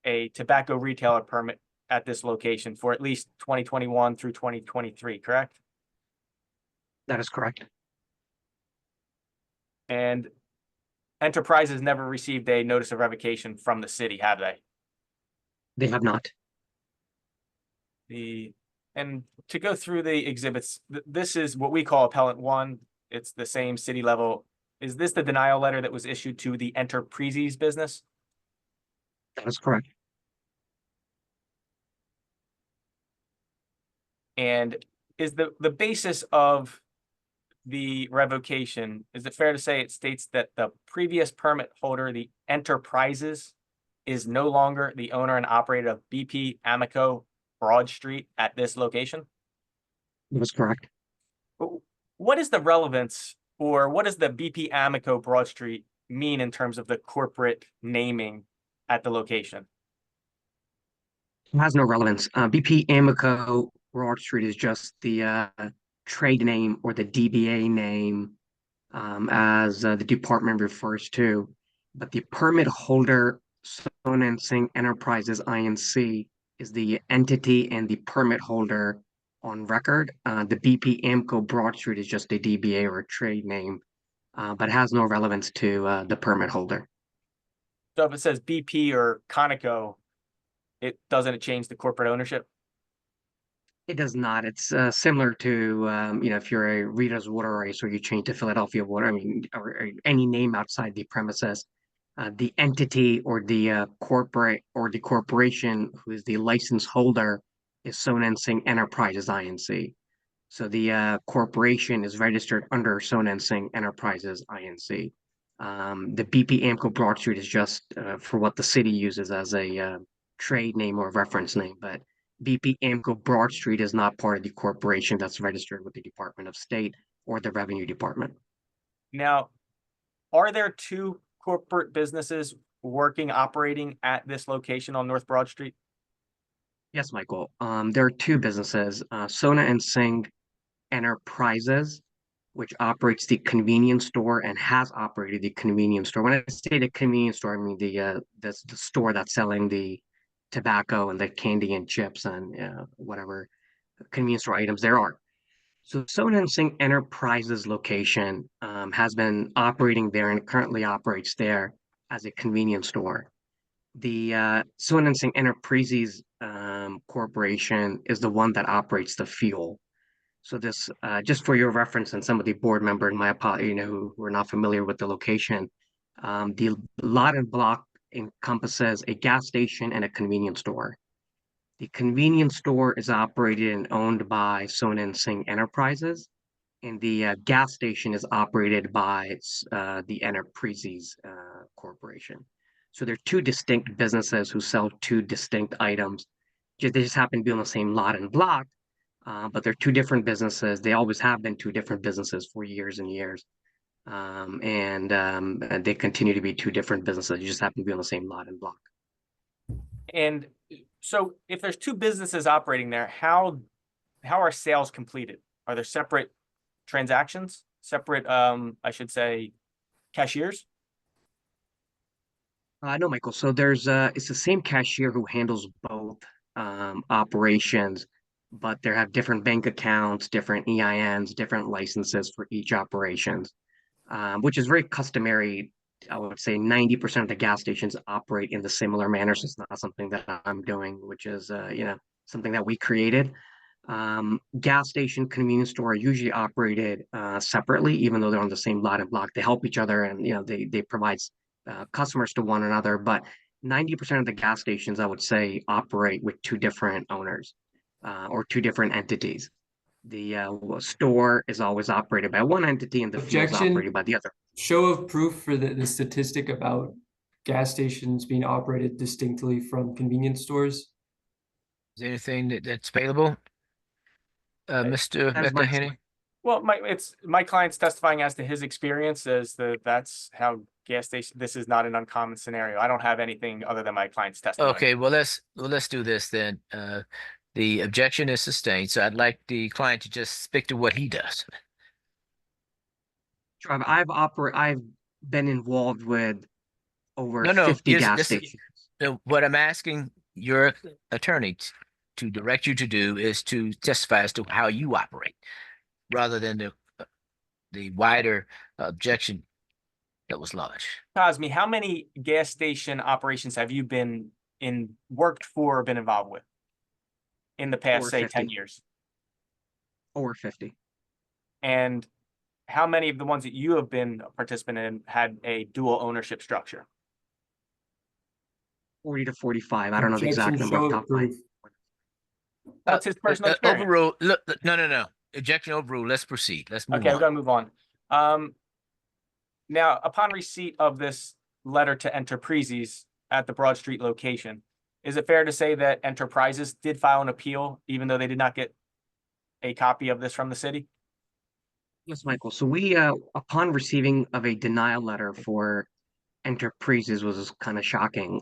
a tobacco retailer permit at this location for at least 2021 through 2023, correct? That is correct. And Enterprises never received a notice of revocation from the city, have they? They have not. And to go through the exhibits, this is what we call appellant one. It's the same city level is this the denial letter that was issued to the Enterprises business? That is correct. And is the basis of the revocation, is it fair to say it states that the previous permit holder, the Enterprises, is no longer the owner and operator of BP Amico Broad Street at this location? That is correct. What is the relevance, or what does the BP Amico Broad Street mean in terms of the corporate naming at the location? It has no relevance. BP Amico Broad Street is just the trade name or the DBA name, as the department refers to. But the permit holder, Sona and Singh Enterprises Inc., is the entity and the permit holder on record. The BP Amico Broad Street is just a DBA or a trade name, but has no relevance to the permit holder. So if it says BP or Conoco, it doesn't change the corporate ownership? It does not. It's similar to, if you're a Rita's Water Ice or you change to Philadelphia Water, I mean, or any name outside the premises, the entity or the corporate or the corporation who is the license holder is Sona and Singh Enterprises Inc. So the corporation is registered under Sona and Singh Enterprises Inc. The BP Amico Broad Street is just for what the city uses as a trade name or reference name, but BP Amico Broad Street is not part of the corporation that's registered with the Department of State or the Revenue Department. Now, are there two corporate businesses operating at this location on North Broad Street? Yes, Michael. There are two businesses, Sona and Singh Enterprises, which operates the convenience store and has operated the convenience store. When I say the convenience store, I mean the store that's selling the tobacco and the candy and chips and whatever convenience store items there are. So Sona and Singh Enterprises location has been operating there and currently operates there as a convenience store. The Sona and Singh Enterprises corporation is the one that operates the fuel. So this, just for your reference, and some of the board members, who are not familiar with the location, the lot and block encompasses a gas station and a convenience store. The convenience store is operated and owned by Sona and Singh Enterprises, and the gas station is operated by the Enterprises Corporation. So they're two distinct businesses who sell two distinct items. They just happen to be on the same lot and block, but they're two different businesses. They always have been two different businesses for years and years. And they continue to be two different businesses. You just happen to be on the same lot and block. And so if there's two businesses operating there, how are sales completed? Are there separate transactions, separate, I should say, cashiers? No, Michael. So it's the same cashier who handles both operations, but they have different bank accounts, different EINs, different licenses for each operations, which is very customary. I would say 90% of the gas stations operate in the similar manner. So it's not something that I'm doing, which is something that we created. Gas station, convenience store are usually operated separately, even though they're on the same lot and block. They help each other, and they provide customers to one another. But 90% of the gas stations, I would say, operate with two different owners or two different entities. The store is always operated by one entity, and the fuel is operated by the other. Show of proof for the statistic about gas stations being operated distinctly from convenience stores. Is there anything that's available, Mr. McElhenney? Well, my client's testifying as to his experience as that's how gas station. This is not an uncommon scenario. I don't have anything other than my client's testimony. Okay, well let's do this then. The objection is sustained, so I'd like the client to just stick to what he does. Sure, I've been involved with over 50 gas stations. So what I'm asking your attorney to direct you to do is to testify as to how you operate, rather than the wider objection that was lodged. Cosme, how many gas station operations have you worked for or been involved with in the past, say, 10 years? Over 50. And how many of the ones that you have been a participant in had a dual ownership structure? 40 to 45. I don't know the exact Objection, number off show the top of my head. approved. That's his personal experience. Overruled. Look, no. Objection overruled. Let's proceed. Let's move Okay, we're on. gonna move on. Now, upon receipt of this letter to Enterprises at the Broad Street location, is it fair to say that Enterprises did file an appeal, even though they did not get a copy of this from the city? Yes, Michael. So we, upon receiving of a denial letter for Enterprises was kind of shocking.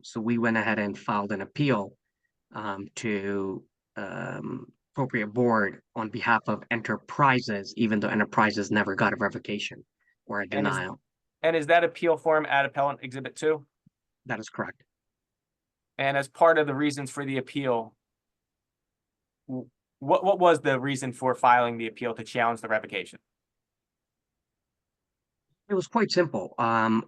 So we went ahead and filed an appeal to appropriate board on behalf of Enterprises, even though Enterprises never got a revocation or a denial. And is that appeal form at Appellant Exhibit 2? That is correct. And as part of the reasons for the appeal, what was the reason for filing the appeal to challenge the revocation? It was quite simple.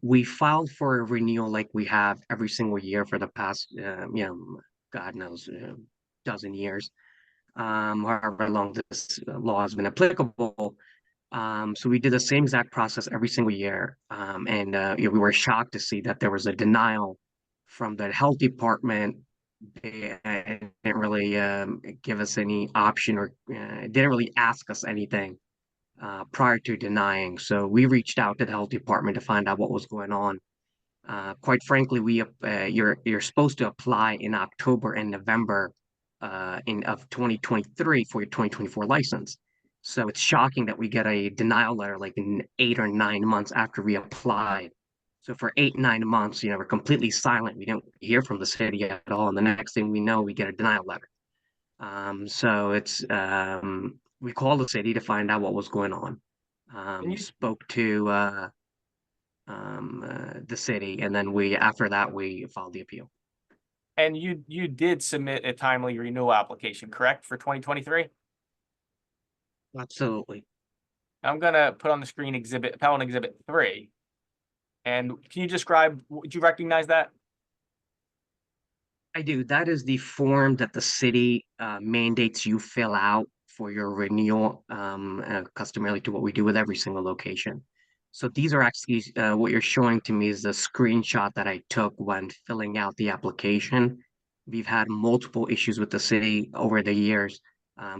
We filed for a renewal like we have every single year for the past, God knows, dozen years, however long this law has been applicable. So we did the same exact process every single year. We were shocked to see that there was a denial from the health department. They didn't really give us any option or didn't really ask us anything prior to denying. So we reached out to the health department to find out what was going on. Quite frankly, you're supposed to apply in October and November of 2023 for your 2024 license. So it's shocking that we get a denial letter like in 8 or 9 months after we applied. So for 8, 9 months, we're completely silent. We didn't hear from the city at all. And the next thing we know, we get a denial letter. So it's we called the city to find out what was going on. We spoke to the city, and then after that we filed the appeal. And you did submit a timely renewal application, correct, for 2023? Absolutely. I'm gonna put on the screen Appellant Exhibit 3. And can you describe, would you recognize that? I do. That is the form that the city mandates you fill out for your renewal, customarily to what we do with every single location. So these are actually, what you're showing to me is the screenshot that I took when filling out the application. We've had multiple issues with the city over the years.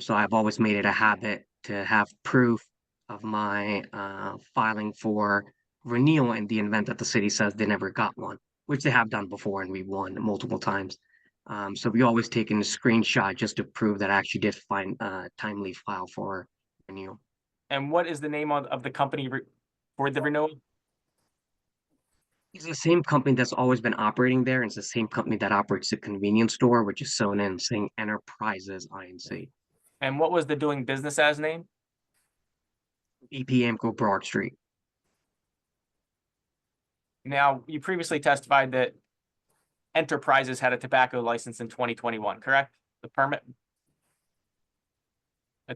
So I've always made it a habit to have proof of my filing for renewal in the event that the city says they never got one, which they have done before and we won multiple times. So we always take in a screenshot just to prove that I actually did find timely file for renewal. And what is the name of the company for the renewal? It's the same company that's always been operating there, and it's the same company that operates the convenience store, which is Sona and Singh Enterprises Inc. And what was the doing business as name? EPAMCO Broad Street. Now, you previously testified that Enterprises had a tobacco license in 2021, correct? The permit?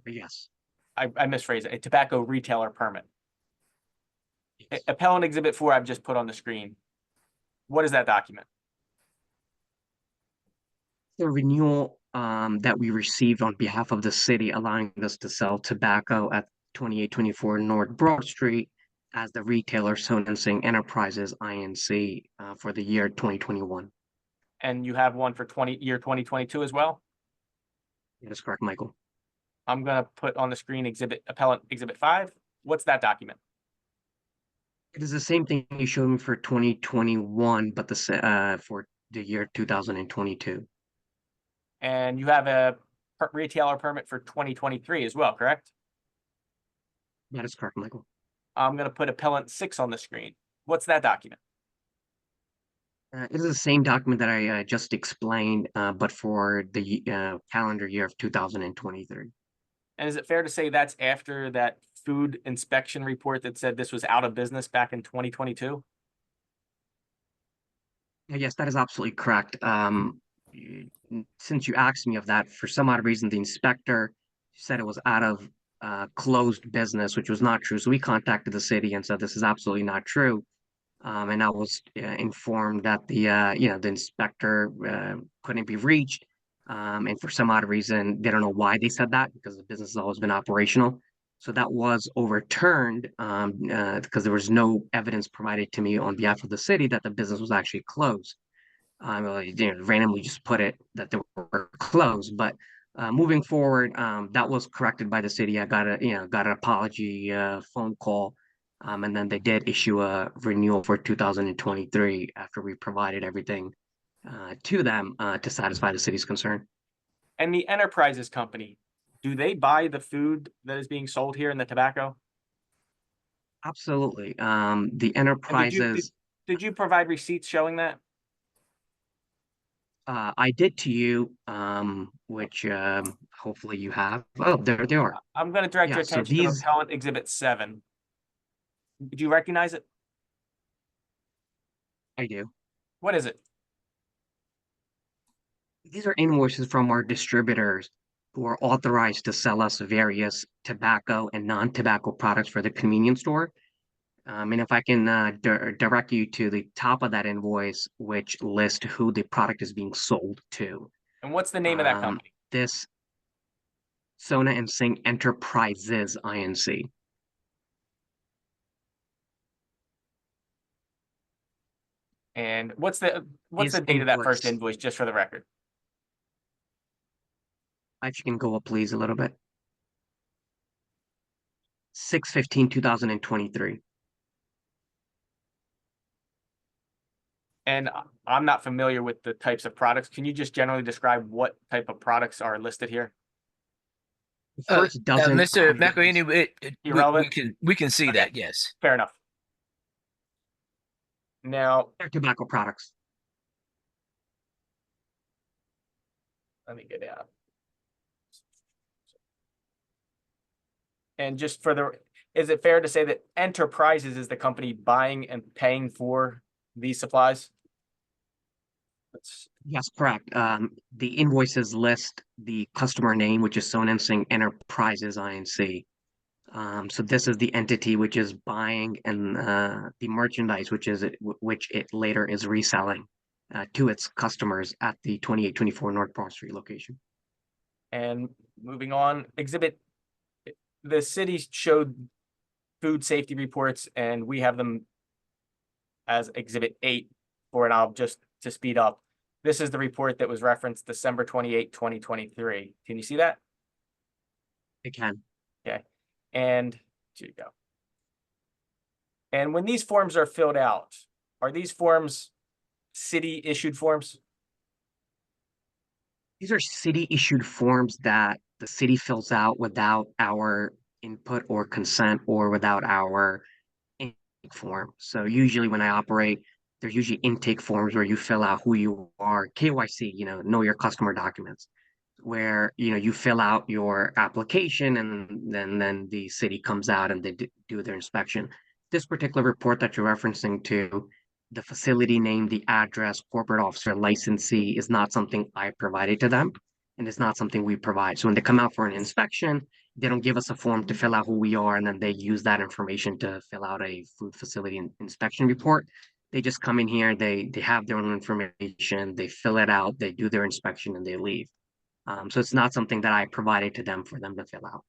Yes. I misphrased it. A tobacco retailer permit. Yes. Appellant Exhibit 4 I've just put on the screen. What is that document? The renewal that we received on behalf of the city, allowing us to sell tobacco at 2824 North Broad Street as the retailer Sona and Singh Enterprises Inc. For the year 2021. And you have one for year 2022 as well? That is correct, Michael. I'm gonna put on the screen Appellant Exhibit 5. What's that document? It is the same thing you showed me for 2021, but for the year 2022. And you have a retailer permit for 2023 as well, correct? That is correct, Michael. I'm going to put Appellant 6 on the screen. What's that document? It is the same document that I just explained, but for the calendar year of 2023. And is it fair to say that's after that food inspection report that said this was out of business back in 2022? Yes, that is absolutely correct. Since you asked me of that, for some odd reason, the inspector said it was out of closed business, which was not true. So we contacted the city and said this is absolutely not true. And I was informed that the inspector couldn't be reached. And for some odd reason, they don't know why they said that because the business has always been operational. So that was overturned because there was no evidence provided to me on behalf of the city that the business was actually closed. Randomly just put it that they were closed. But moving forward, that was corrected by the city. I got an apology phone call, and then they did issue a renewal for 2023 after we provided everything to them to satisfy the city's concern. And the Enterprises company, do they buy the food that is being sold here in the tobacco? Absolutely. The And Enterprises. did you provide receipts showing that? I did to you, which hopefully you have. Oh, there they are. I'm going to direct Yeah, your so attention to these, Appellant Exhibit 7. Did you recognize it? I do. What is it? These are invoices from our distributors who are authorized to sell us various tobacco and non-tobacco products for the convenience store. And if I can direct you to the top of that invoice, which lists who the product is being sold to. And what's the name of that company? This Sona and Singh Enterprises Inc. And what's the This date of that first invoice. invoice, just for the record? If you can go up, please, a little bit. 6/15/2023. And I'm not familiar with the types of products. Can you just generally describe what type of products are listed here? The first dozen Mr. items- McElhaney, we can see that, yes. Fair enough. Now, They're tobacco products. let me get out. And just for is it fair to say that Enterprises is the company buying and paying for these supplies? Yes, correct. The invoices list the customer name, which is Sona and Singh Enterprises Inc. So this is the entity which is buying and the merchandise, which it later is reselling to its customers at the 2824 North Broad Street location. And moving on, the city showed food safety reports, and we have them as Exhibit 8 for it. I'll just to speed up. This is the report that was referenced December 28, 2023. Can you see that? I can. Okay. And here you go. And when these forms are filled out, are these forms city issued forms? These are city issued forms that the city fills out without our input or consent or without our intake form. So usually when I operate, there's usually intake forms where you fill out who you are, KYC, know your customer documents, where you fill out your application and then the city comes out and they do their inspection. This particular report that you're referencing to, the facility name, the address, corporate officer, licensee is not something I provided to them, and it's not something we provide. So when they come out for an inspection, they don't give us a form to fill out who we are, and then they use that information to fill out a food facility inspection report. They just come in here, they have their own information, they fill it out, they do their inspection, and they leave. So it's not something that I provided to them for them to fill out.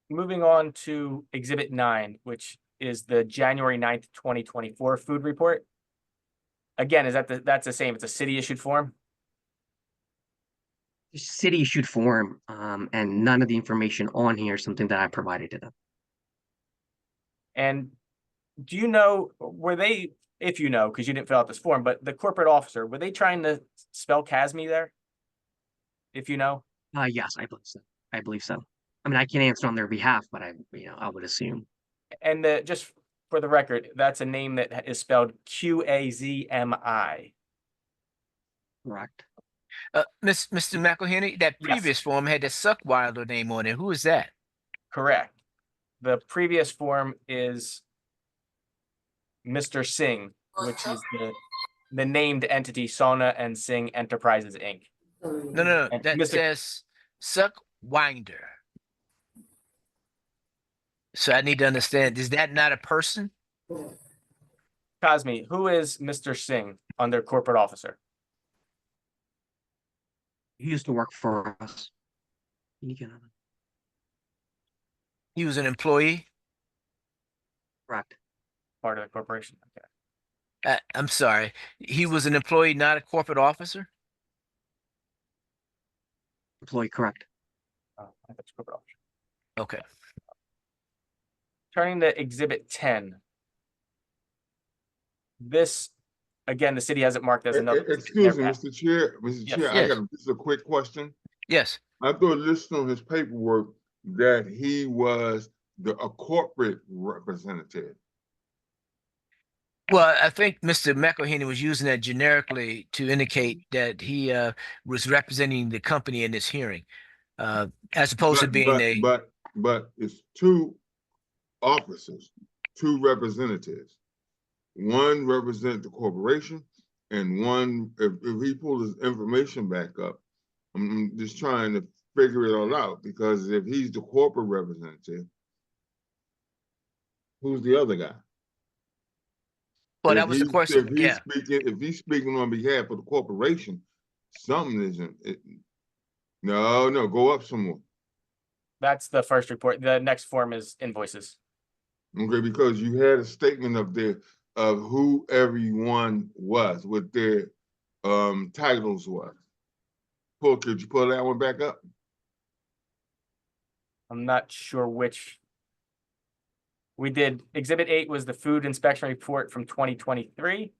Moving on to Exhibit 9, which is the January 9th, 2024 food report. Again, that's the same. It's a city issued form. City issued form, and none of the information on here is something that I provided to them. And do you know, if you know, because you didn't fill out this form, but the corporate officer, were they trying to spell CASME there? If you know? Yes, I believe so. I mean, I can't answer on their behalf, but I would assume. And just for the record, that's a name that is spelled QAZMI. Correct. Mr. McElhaney, that previous form had the Suckwilder name on it. Who is that? Correct. The previous form is Mr. Singh, which is the named entity Sona and Singh Enterprises Inc. No. That says Suckwinder. So I need to understand, is that not a person? Cosme, who is Mr. Singh under corporate officer? He used to work for us. He was an employee? Correct. Part of the corporation. Okay. I'm sorry. He was an employee, not a corporate officer? Employee, correct. Oh, I thought it's corporate officer. Okay. Turning to Exhibit 10. This, again, the city has it marked as another. Excuse me, Mr. Chair, Mr. Chair, I Yes. got just a quick question. Yes. I thought listed on his paperwork that he was a corporate representative. Well, I think Mr. McElhaney was using that generically to indicate that he was representing the company in this hearing, as opposed to being But it's two officers, two representatives. One represents the corporation, and one, if he pulled his information back up, I'm just trying to figure it all out, because if he's the corporate representative, who's the other guy? Well, that was the question. Yeah. If he's speaking on behalf of the corporation, something isn't. No, go up some more. That's the first report. The next form is invoices. Okay, because you had a statement up there of who everyone was, what their titles was. Could you pull that one back up? I'm not sure which. We did, Exhibit 8 was the food inspection report from 2023,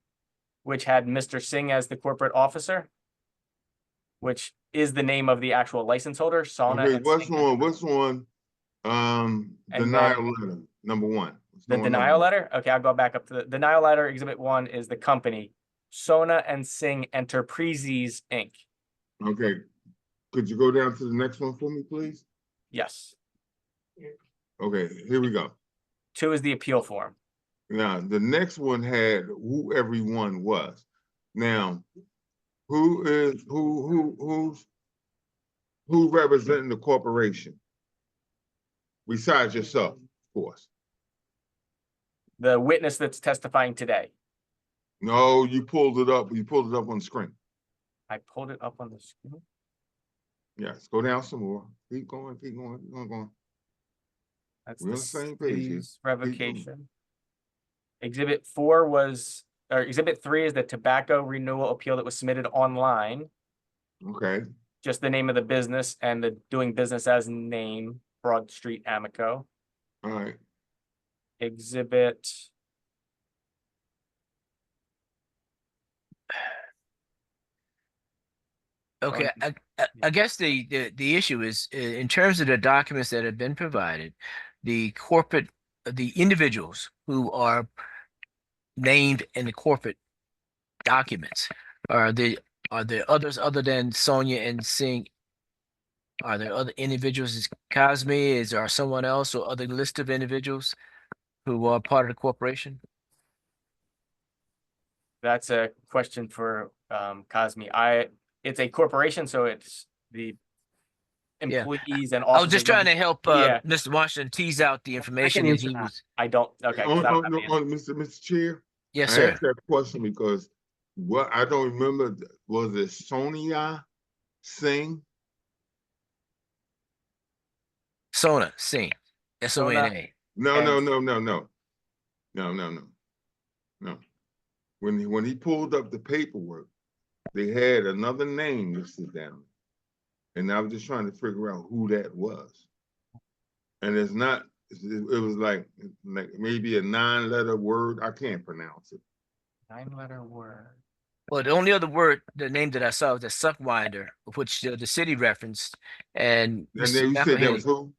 which had Mr. Singh as the corporate officer, which is the name of the actual license holder, Sauna. Okay, and what's Singh. on denial letter, number one? The denial letter? Okay, I'll go back up to the denial letter. Exhibit 1 is the company, Sona and Singh Enterprises, Inc. Okay, could you go down to the next one for me, please? Yes. Okay, here we go. 2 is the appeal form. Now, the next one had who everyone was. Now, who's representing the corporation? Besides yourself, of course. The witness that's testifying today. No, you pulled it up. You pulled it up on the screen. I pulled it up on the screen. Yes, go down some more. Keep going. That's We're on the the same page here. city's revocation. Exhibit 4 was, or Exhibit 3 is the tobacco renewal appeal that was submitted online. Okay. Just the name of the business and the doing business as name, Broad Street Amico. All right. Exhibit. Okay, I guess the issue is in terms of the documents that have been provided, the individuals who are named in the corporate documents, are there others other than Sonia and Singh? Are there other individuals? Is Cosme? Is there someone else or other list of individuals who are part of the corporation? That's a question for Cosme. It's a corporation, so it's the employees and I was just trying to help Yeah. Mr. Washington tease out the information that he was. I don't. Okay. 'cause I don't have the answer. Mr. Chair. Yes, I sir. asked that question because what I don't remember, was it Sonia Singh? Sona Singh. S-O-N-A. No. When he pulled up the paperwork, they had another name listed down. And I was just trying to figure out who that was. And it's not, it was like maybe a 9-letter word. I can't pronounce it. 9-letter word. Well, the only other word, the name that I saw was the Sunkwinder, which the city referenced. And then you said that was who?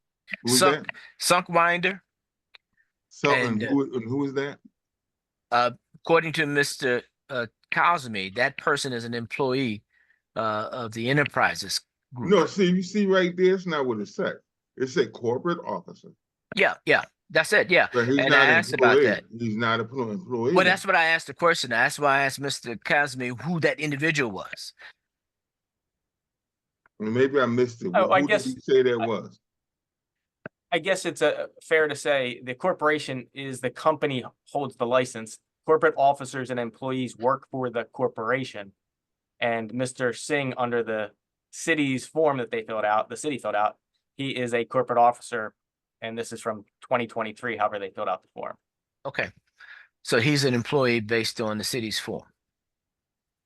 Who was that? Sunkwinder. And who is that? According to Mr. Cosme, that person is an employee of the Enterprises Group. No, see, you see right there, it's not what it said. It said corporate officer. Yeah, that's it. Yeah, But he's and not I asked about that. He's not an employee. Well, that's what I asked the question. That's why I asked Mr. Cosme who that individual was. Well, maybe I missed it. Oh, I Who guess- did you say that was? I guess it's fair to say the corporation is the company holds the license. Corporate officers and employees work for the corporation. And Mr. Singh, under the city's form that they filled out, the city filled out, he is a corporate officer And this is from 2023, however they filled out the form. Okay. So he's an employee based on the city's form.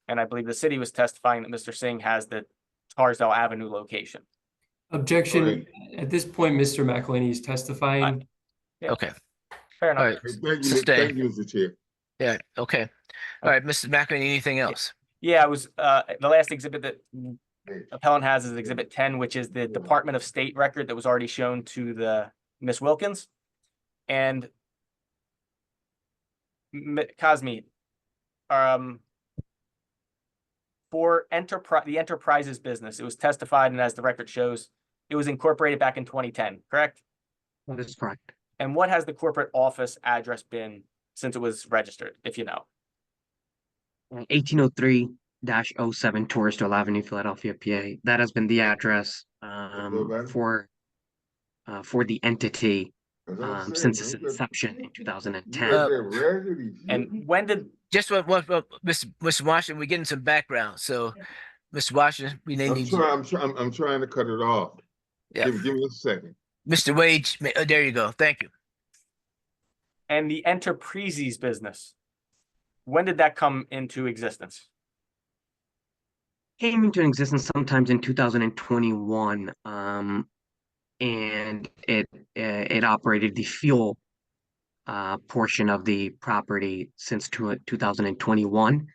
And I believe the city was testifying that Mr. Singh has the Tarsdale Avenue location. Objection. At this point, Mr. McElhaney is testifying. Yeah. Okay. Fair enough. All right. Thank you, Sustain. Mr. Chair. Yeah. Okay. All right, Mr. McElhaney, anything else? Yeah, it was the last exhibit that appellant has is Exhibit 10, which is the Department of State record that was already shown to the Miss Wilkins. And Cosme, for the enterprises business, it was testified, and as the record shows, it was incorporated back in 2010, correct? That is correct. And what has the corporate office address been since it was registered, if you know? 1803-07 Torresdale Avenue, Philadelphia, PA. That has been the address for the entity since its inception in 2010. And when did Mr. Washington, we're getting some background. So, Mr. Washington, we need I'm trying to cut it off. Yeah. Give me a second. Mr. Wage, there you go. Thank you. And the Enterprises business, when did that come into existence? Came into existence sometimes in 2021, and it operated the fuel portion of the property since 2021,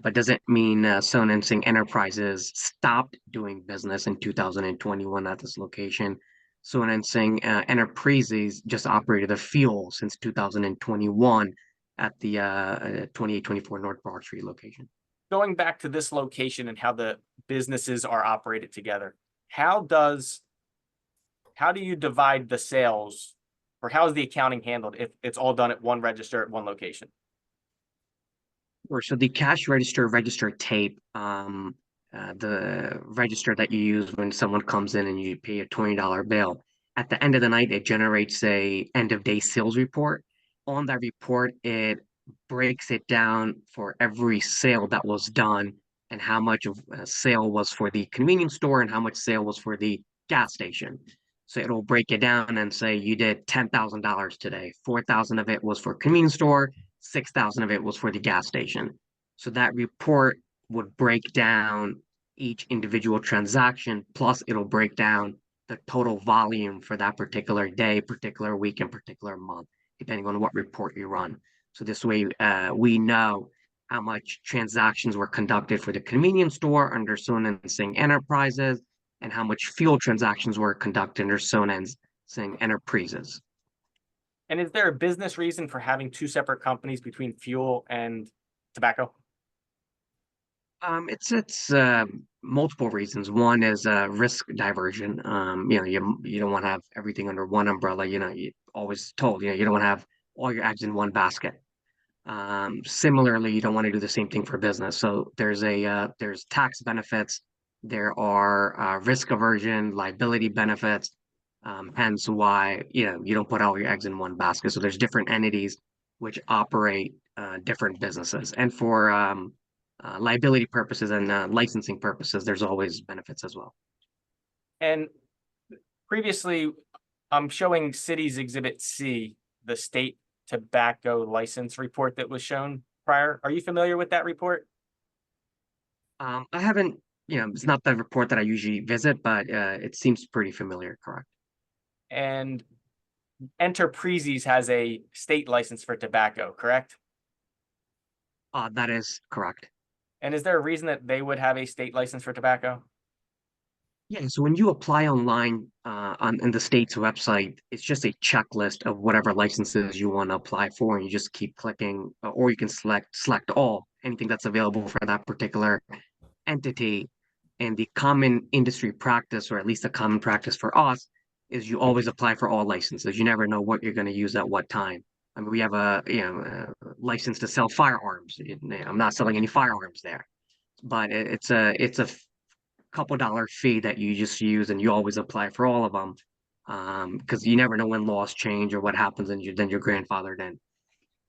but doesn't mean Sona and Singh Enterprises stopped doing business in 2021 at this location. Sona and Singh Enterprises just operated the fuel since 2021 at the 2824 North Broad Street location. Going back to this location and how the businesses are operated together, how do you divide the sales, or how is the accounting handled if it's all done at one register at one location? So the cash register tape, the register that you use when someone comes in and you pay a $20 bill, at the end of the night, it generates a end of day sales report. On that report, it breaks it down for every sale that was done and how much of a sale was for the convenience store and how much sale was for the gas station. So it'll break it down and say you did $10,000 today. 4,000 of it was for convenience store, 6,000 of it was for the gas station. So that report would break down each individual transaction, plus it'll break down the total volume for that particular day, particular week, and particular month, depending on what report you run. So this way, we know how much transactions were conducted for the convenience store under Sona and Singh Enterprises, and how much fuel transactions were conducted under Sona and Singh Enterprises. And is there a business reason for having two separate companies between fuel and tobacco? It's multiple reasons. One is risk diversion. You don't want to have everything under one umbrella. You always told, you don't want to have all your eggs in one basket. Similarly, you don't want to do the same thing for business. So there's tax benefits, there are risk aversion, liability benefits, hence why you don't put all your eggs in one basket. So there's different entities which operate different businesses, and for liability purposes and licensing purposes, there's always benefits as well. And previously, I'm showing City's Exhibit C, the state tobacco license report that was shown prior. Are you familiar with that report? I haven't, it's not the report that I usually visit, but it seems pretty familiar, correct? And Enterprises has a state license for tobacco, correct? That is correct. And is there a reason that they would have a state license for tobacco? Yeah, so when you apply online on the state's website, it's just a checklist of whatever licenses you want to apply for, and you just keep clicking, or you can select all, anything that's available for that particular entity. And the common industry practice, or at least a common practice for us, is you always apply for all licenses. You never know what you're going to use at what time. I mean, we have a license to sell firearms. I'm not selling any firearms there, but it's a couple $1 fee that you just use, and you always apply for all of them, because you never know when laws change or what happens, and then you're grandfathered in.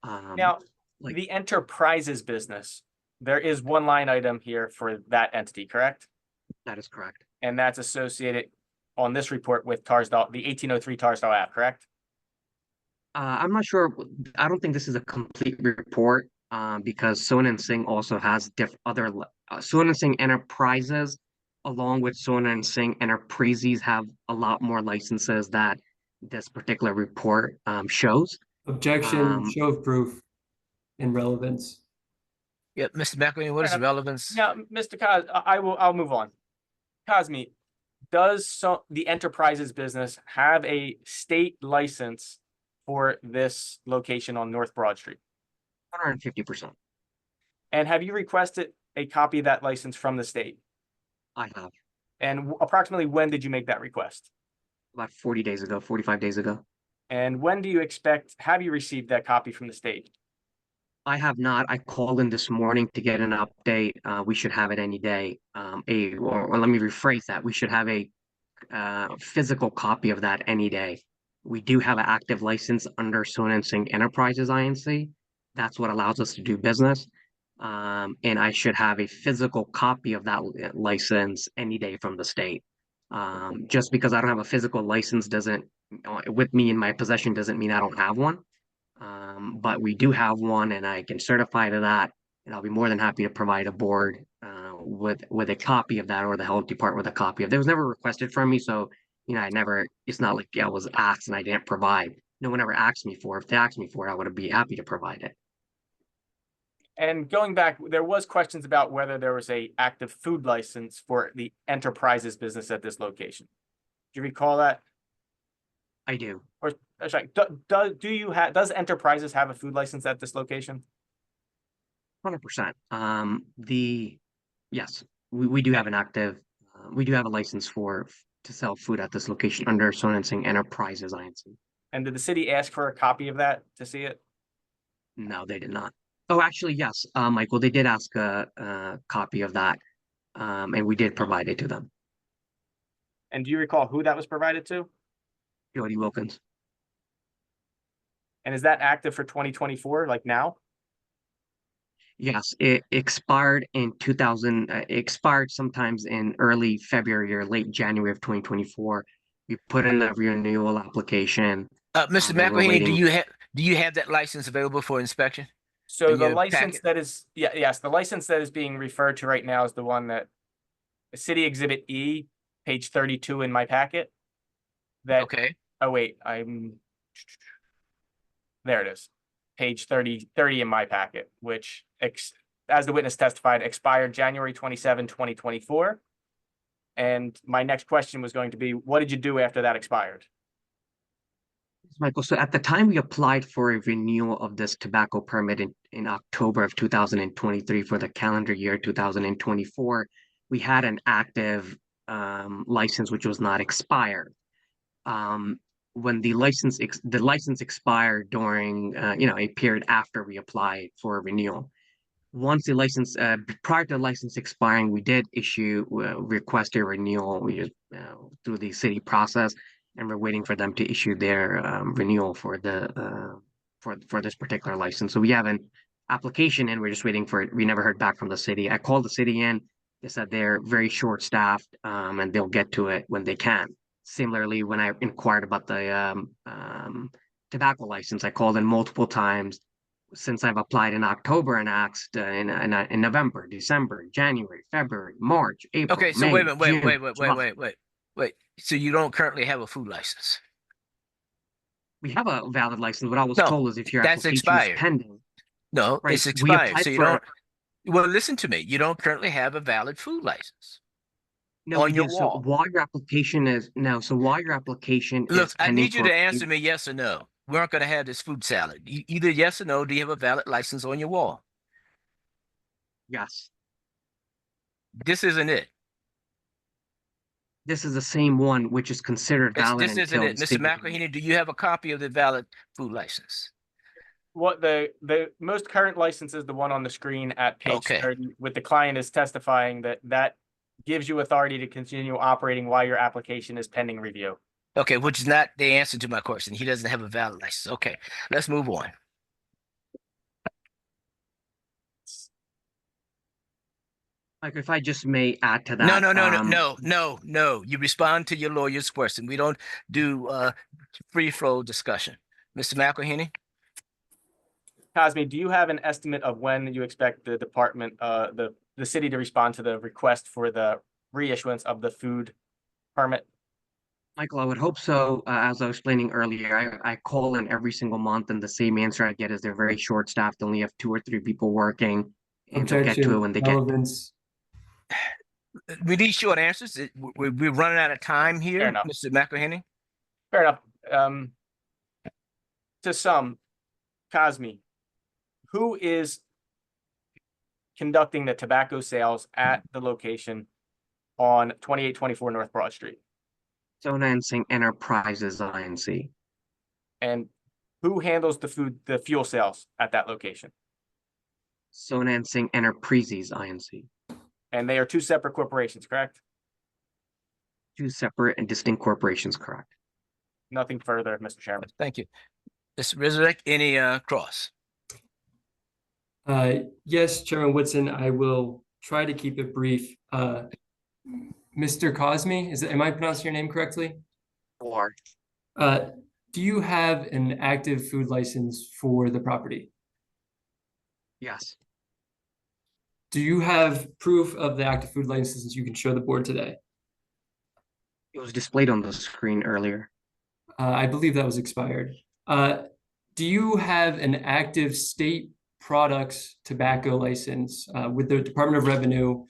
Now, the Enterprises business, there is one line item here for that entity, correct? That is correct. And that's associated on this report with Tarsdale, the 1803 Tarsdale Ave, correct? I'm not sure. I don't think this is a complete report, because Sona Singh also has Sona Singh Enterprises, along with Sona Singh Enterprises, have a lot more licenses that this particular report shows. Objection, show of proof and relevance. Yep, Mr. McElhaney, what is the relevance? Now, Mr. Cos, I'll move on. Cosme, does the Enterprises business have a state license for this location on North Broad Street? 150%. And have you requested a copy of that license from the state? I have. And approximately when did you make that request? About 40 days ago, 45 days ago. And when do you have you received that copy from the state? I have not. I called in this morning to get an update. We should have it any day. Or let me rephrase that. We should have a physical copy of that any day. We do have an active license under Sona Singh Enterprises INC. That's what allows us to do business. And I should have a physical copy of that license any day from the state. Just because I don't have a physical license with me in my possession doesn't mean I don't have one. But we do have one, and I can certify to that, and I'll be more than happy to provide a board with a copy of that, or the health department with a copy of. It was never requested from me, so it's not like I was asked and I didn't provide. No one ever asked me for it. If they asked me for it, I would be happy to provide it. And going back, there was questions about whether there was a active food license for the Enterprises business at this location. Do you recall that? I do. Or sorry, does Enterprises have a food license at this location? 100%. Yes, we do have an active. We do have a license to sell food at this location under Sona Singh Enterprises INC. And did the city ask for a copy of that to see it? No, they did not. Oh, actually, yes, Michael, they did ask a copy of that, and we did provide it to them. And do you recall who that was provided to? Jody Wilkins. And is that active for 2024, like now? Yes, it expired in 2000. Expired sometimes in early February or late January of 2024. We put in a renewal application. Mr. McElhaney, do you have that license available for inspection? So the license that is, yes, the license that is being referred to right now is the one that City Exhibit E, page 32 in my packet. Okay. Oh wait, there it is. Page 30 in my packet, which as the witness testified, expired January 27, 2024. And my next question was going to be, what did you do after that expired? Michael, so at the time we applied for a renewal of this tobacco permit in October of 2023 for the calendar year 2024, we had an active license which was not expired. When the license expired during a period after we applied for a renewal. Once the license prior to the license expiring, we did request a renewal through the city process, and we're waiting for them to issue their renewal for this particular license. So we have an application and we're just waiting for it. We never heard back from the city. I called the city in. They said they're very short-staffed and they'll get to it when they can. Similarly, when I inquired about the tobacco license, I called in multiple times since I've applied in October and asked in November, December, January, February, March, April. Okay, so May, wait a minute, June, wait. So you don't currently have a food license? We have a valid license. What I was told is if your that's application expired. is pending. No, Right, it's we expired. applied So you for- don't. Well, listen to me. You don't currently have a valid food license. No, on we your do. wall. So while your application is Look, I pending need you for- to answer me yes or no. We aren't going to have this food salad. Either yes or no. Do you have a valid license on your wall? Yes. This isn't it. This is the same one which is considered valid This isn't until it. the Mr. city- McElhaney, do you have a copy of the valid food license? What the most current license is the one on the screen at page Okay. 30, with the client is testifying that gives you authority to continue operating while your application is pending review. Okay, which is not the answer to my question. He doesn't have a valid license. Okay, let's move on. Like, if I just may add to No, that. no. You respond to your lawyer's question. We don't do free flow discussion. Mr. McElhenney? Cosme, do you have an estimate of when you expect the department, the city to respond to the request for the reissuance of the food permit? Michael, I would hope so. As I was explaining earlier, I call in every single month, and the same answer I get is they're very short-staffed. They only have 2 or 3 people working, and they'll get to it Objection, when they get. relevance. We need short answers. We're running out of time here, Fair enough. Mr. McElhenney. Fair enough. To some, Cosme, who is conducting the tobacco sales at the location on 2824 North Broad Street? Sona and Singh Enterprises INC. And who handles the fuel sales at that location? Sona and Singh Enterprises INC. And they are 2 separate corporations, correct? 2 separate and distinct corporations, correct? Nothing further, Mr. Chairman. Thank you. Mr. Rizek, any cross? Yes, Chairman Whitson, I will try to keep it brief. Mr. Cosme, am I pronouncing your name correctly? Or. Do you have an active food license for the property? Yes. Do you have proof of the active food license you can show the board today? It was displayed on the screen earlier. I believe that was expired. Do you have an active state products tobacco license with the Department of Revenue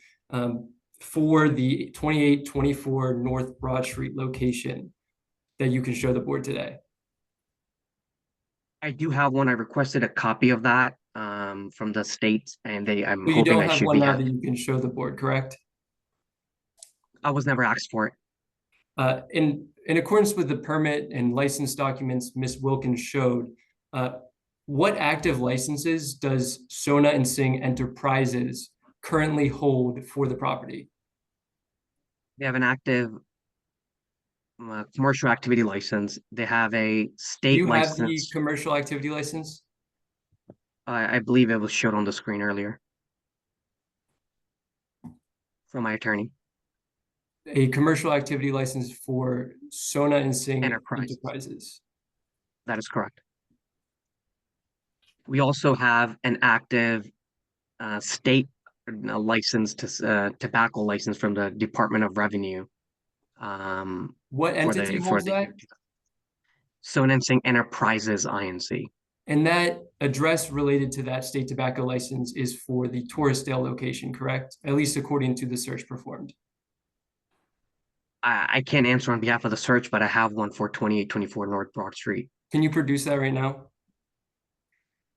for the 2824 North Broad Street location that you can show the board today? I do have one. I requested a copy of that from the state, and I'm But you hoping don't I have should one be. now that you can show the board, correct? I was never asked for it. In accordance with the permit and license documents Ms. Wilkins showed, what active licenses does Sona and Singh Enterprises currently hold for the property? They have an active commercial activity license. They have a state Do you have the license. commercial activity license? I believe it was showed on the screen earlier from my attorney. A commercial activity license for Sona and Singh Enterprises. Enterprises. That is correct. We also have an active state license to tobacco license from the Department of Revenue. What entity holds that? Sona and Singh Enterprises INC. And that address related to that state tobacco license is for the Torresdale location, correct? At least according to the search performed. I can't answer on behalf of the search, but I have one for 2824 North Broad Street. Can you produce that right now?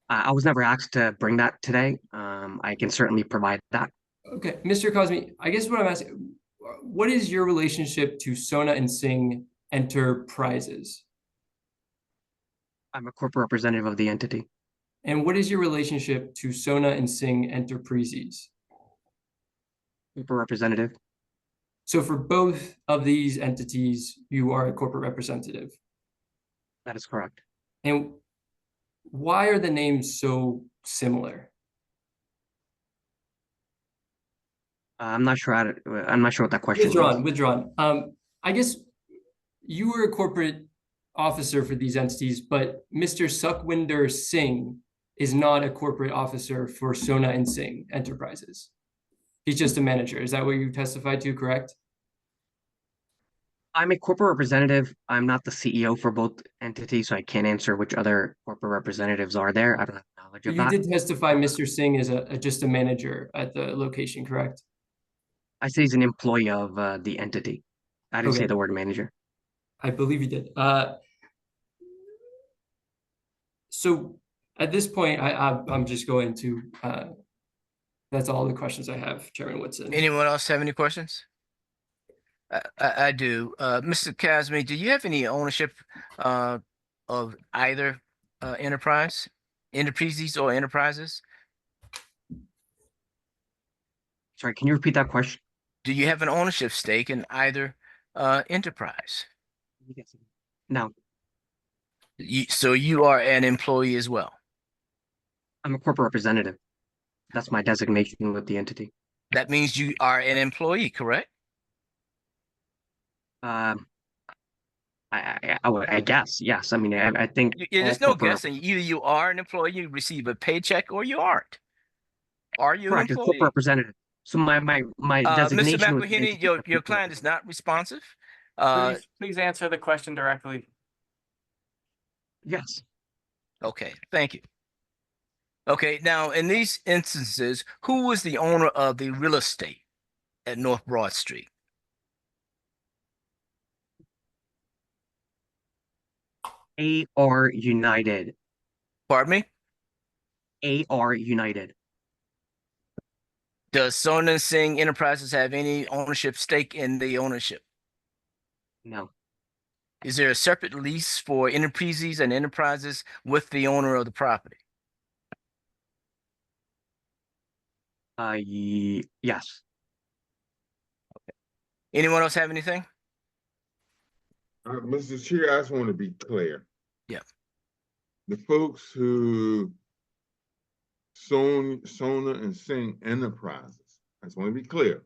I was never asked to bring that today. I can certainly provide that. Okay, Mr. Cosme, I guess what I'm asking, what is your relationship to Sona and Singh Enterprises? I'm a corporate representative of the entity. And what is your relationship to Sona and Singh Enterprises? Corporate representative. So for both of these entities, you are a corporate representative. That is correct. And why are the names so similar? I'm not sure what that question is. Withdrawn. I guess you were a corporate officer for these entities, but Mr. Sukhwinder Singh is not a corporate officer for Sona and Singh Enterprises. He's just a manager. Is that what you testified to, correct? I'm a corporate representative. I'm not the CEO for both entities, so I can't answer which other corporate representatives are there. I don't have knowledge of You that. did testify Mr. Singh is just a manager at the location, correct? I say he's an employee of the entity. I didn't say Okay. the word manager. I believe you did. So at this point, I'm just going to, that's all the questions I have, Chairman Woodson. Anyone else have any questions? I do. Mr. Cosme, do you have any ownership of either enterprises or enterprises? Sorry, can you repeat that question? Do you have an ownership stake in either enterprise? No. So you are an employee as well? I'm a corporate representative. That's my designation with the entity. That means you are an employee, correct? I guess, yes. I mean, I think all There's no corporate- guessing. Either you are an employee, you receive a paycheck, or you aren't. Are you an Correct, a employee? corporate representative. So my Mr. designation was McElhinney, your client is not responsive. Please answer the question directly. Yes. Okay, thank you. Okay, now in these instances, who was the owner of the real estate at North Broad Street? AR United. Pardon me? AR United. Does Sona and Singh Enterprises have any ownership stake in the ownership? No. Is there a separate lease for Enterprises and Enterprises with the owner of the property? Yes. Okay. Anyone else have anything? Mr. Chair, I just want to be clear. Yeah. The folks who Sona and Singh Enterprises, I just want to be clear.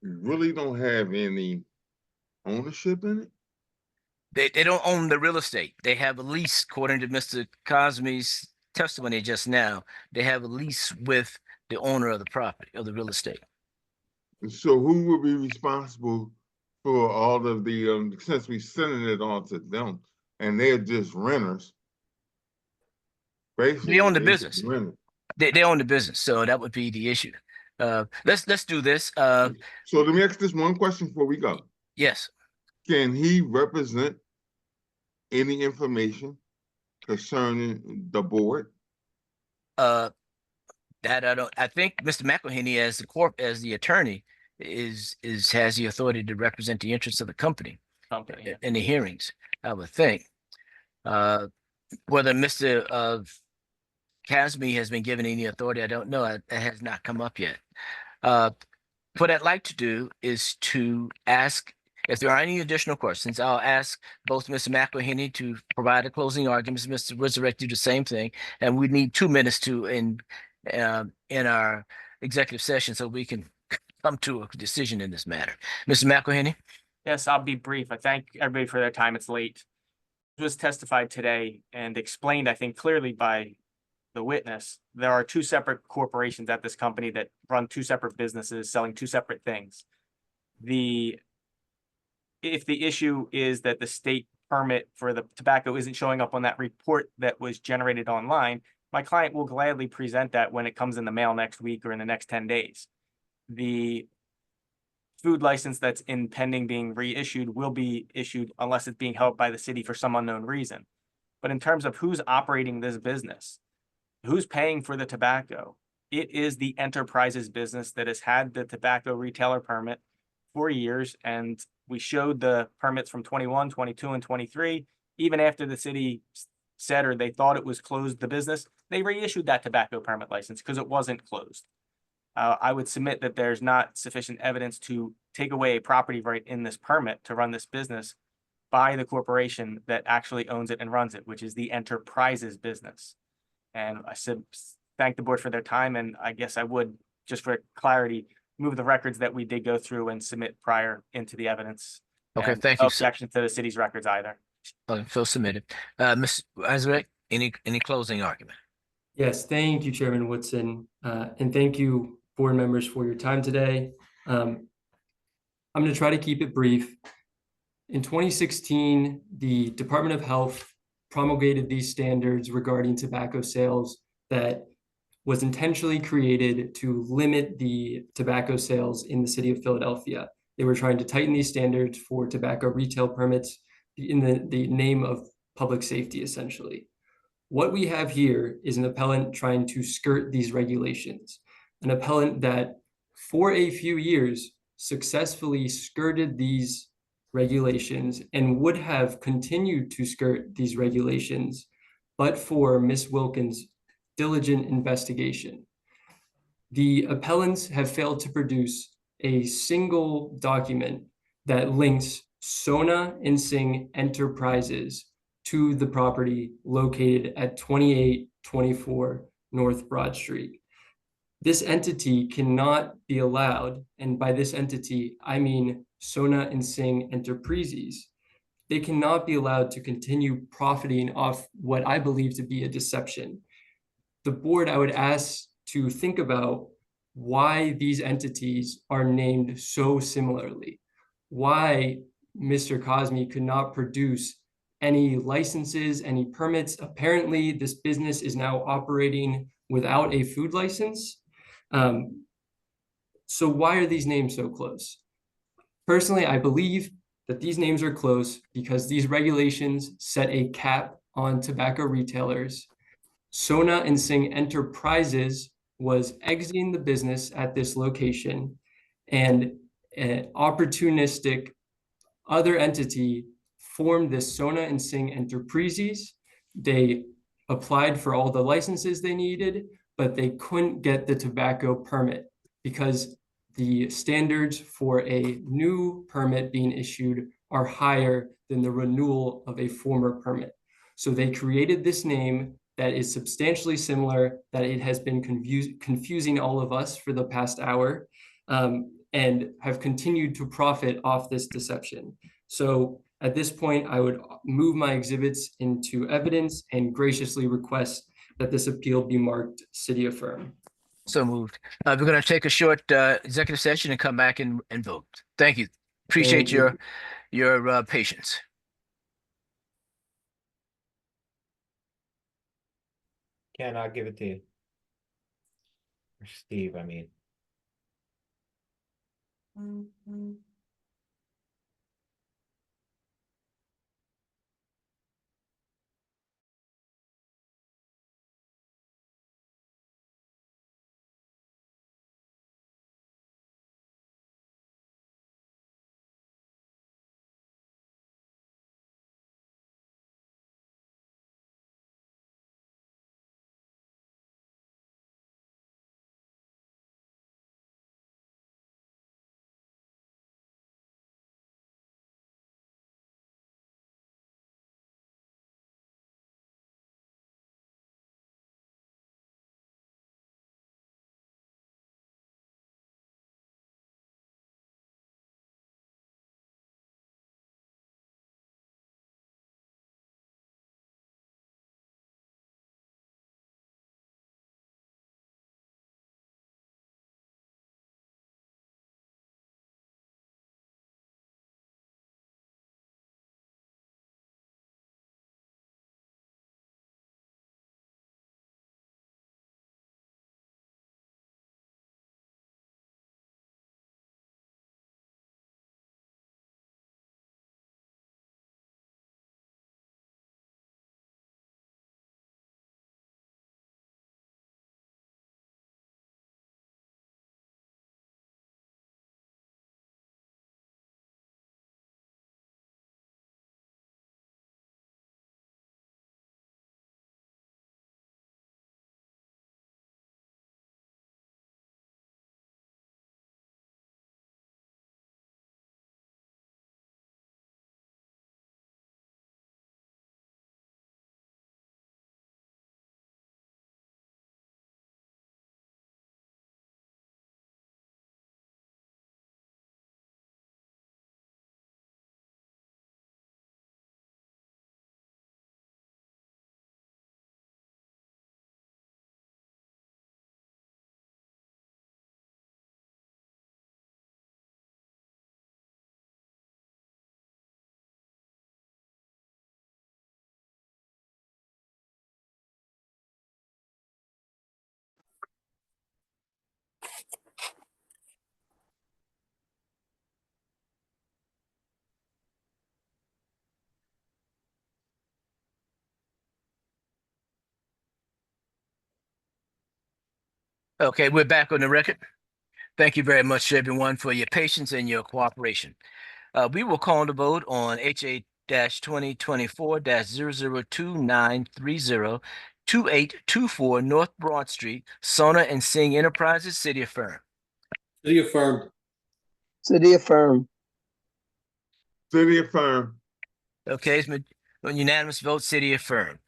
You really don't have any ownership in it? They don't own the real estate. They have a lease, according to Mr. Cosme's testimony just now. They have a lease with the owner of the property, of the real estate. So who will be responsible for all of the, since we sending it on to them and they're just renters? Basically, They own the they're business. just renters. They own the business, so that would be the issue. Let's do this. So let me ask this one question before we go. Yes. Can he represent any information concerning the board? That I don't. I think Mr. McElhinney, as the attorney, has the authority to represent the interests of the company in the hearings. I would think. Whether Mr. Casme has been given any authority, I don't know. That has not come up yet. What I'd like to do is to ask if there are any additional questions. I'll ask both Mr. McElhinney to provide a closing argument, Mr. Resurrect do the same thing, and we need 2 minutes to in our executive session so we can come to a decision in this matter. Mr. McElhinney? Yes, I'll be brief. I thank everybody for their time. It's late. It was testified today and explained, I think, clearly by the witness. There are 2 separate corporations at this company that run 2 separate businesses selling 2 separate things. If the issue is that the state permit for the tobacco isn't showing up on that report that was generated online, my client will gladly present that when it comes in the mail next week or in the next 10 days. The food license that's in pending being reissued will be issued unless it's being held by the city for some unknown reason. But in terms of who's operating this business, who's paying for the tobacco, it is the Enterprises business that has had the tobacco retailer permit for years. And we showed the permits from 21, 22, and 23. Even after the city said, or they thought it was closed, the business, they reissued that tobacco permit license because it wasn't closed. I would submit that there's not sufficient evidence to take away a property right in this permit to run this business by the corporation that actually owns it and runs it, which is the Enterprises business. And I said, thank the board for their time. And I guess I would, just for clarity, move the records that we did go through and submit prior into the evidence. Okay, And thank no you, sir. objection to the city's records either. Okay, so submitted. Ms. Resurrect, any closing argument? Yes, thank you, Chairman Woodson, and thank you, board members, for your time today. I'm going to try to keep it brief. In 2016, the Department of Health promulgated these standards regarding tobacco sales that was intentionally created to limit the tobacco sales in the city of Philadelphia. They were trying to tighten these standards for tobacco retail permits in the name of public safety, essentially. What we have here is an appellant trying to skirt these regulations, an appellant that for a few years successfully skirted these regulations and would have continued to skirt these regulations, but for Ms. Wilkins' diligent investigation. The appellants have failed to produce a single document that links Sona and Singh Enterprises to the property located at 2824 North Broad Street. This entity cannot be allowed, and by this entity, I mean Sona and Singh Enterprises. They cannot be allowed to continue profiting off what I believe to be a deception. The board, I would ask to think about why these entities are named so similarly. Why Mr. Cosme could not produce any licenses, any permits. Apparently, this business is now operating without a food license. So why are these names so close? Personally, I believe that these names are close because these regulations set a cap on tobacco retailers. Sona and Singh Enterprises was exiting the business at this location, and an opportunistic other entity formed this Sona and Singh Enterprises. They applied for all the licenses they needed, but they couldn't get the tobacco permit because the standards for a new permit being issued are higher than the renewal of a former permit. So they created this name that is substantially similar, that it has been confusing all of us for the past hour, and have continued to profit off this deception. So at this point, I would move my exhibits into evidence and graciously request that this appeal be marked city affirm. So moved. We're going to take a short executive session and come back and vote. Thank you. Appreciate Thank your patience. Ken, I'll give it to you. Or Steve, I mean. Okay, we're back on the record. Thank you very much, everyone, for your patience and your cooperation. We will call the vote on HA-2024-002930 2824 North Broad Street, Sona and Singh Enterprises, City Affirm. City affirmed. City affirm. City affirm. Okay, it's a unanimous vote, City Affirm.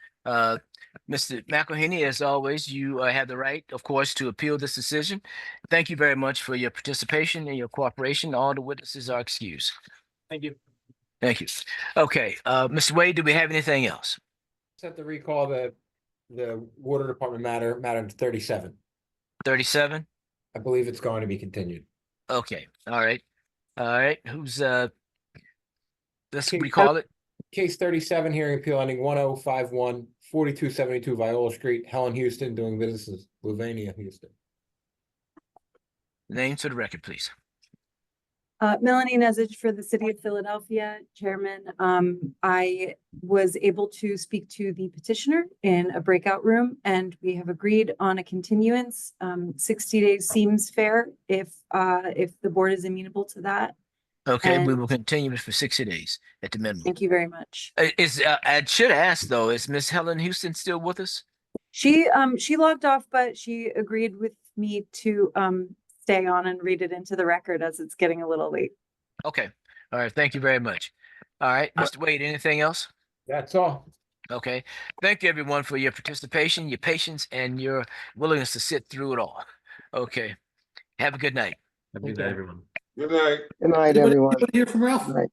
Mr. McElhenney, as always, you have the right, of course, to appeal this decision. Thank you very much for your participation and your cooperation. All the witnesses are excused. Thank you. Thank you. Okay, Mr. Wade, do we have anything else? Set to recall the water department matter 37. 37? I believe it's going to be continued. Okay, all right. All right, who's, let's recall it. Case 37, hearing appeal ending 1051 4272 Viola Street, Helen, Houston, doing business as Luvania, Houston. Name to the record, please. Melanie Nezich for the City of Philadelphia, Chairman. I was able to speak to the petitioner in a breakout room, and we have agreed on a continuance. 60 days seems fair if the board is amenable to that. Okay, we And- will continue this for 60 days at the minimum. Thank you very much. I should ask though, is Miss Helen Houston still with us? She logged off, but she agreed with me to stay on and read it into the record as it's getting a little late. Okay, all right, thank you very much. All right, Mr. Wade, anything else? That's all. Okay, thank you everyone for your participation, your patience, and your willingness to sit through it all. Okay, have a good night. Have a good night, everyone. Good night. Good night, Anybody everyone. hear from Ralph? Good night.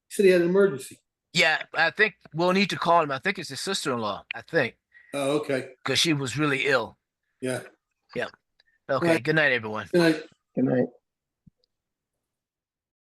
He said he had an emergency. Yeah, I think we'll need to call him. I think it's his sister-in-law, I think, Oh, okay. because she was really ill. Yeah. Yeah. Okay, Right. good night, everyone. Good night. Good night.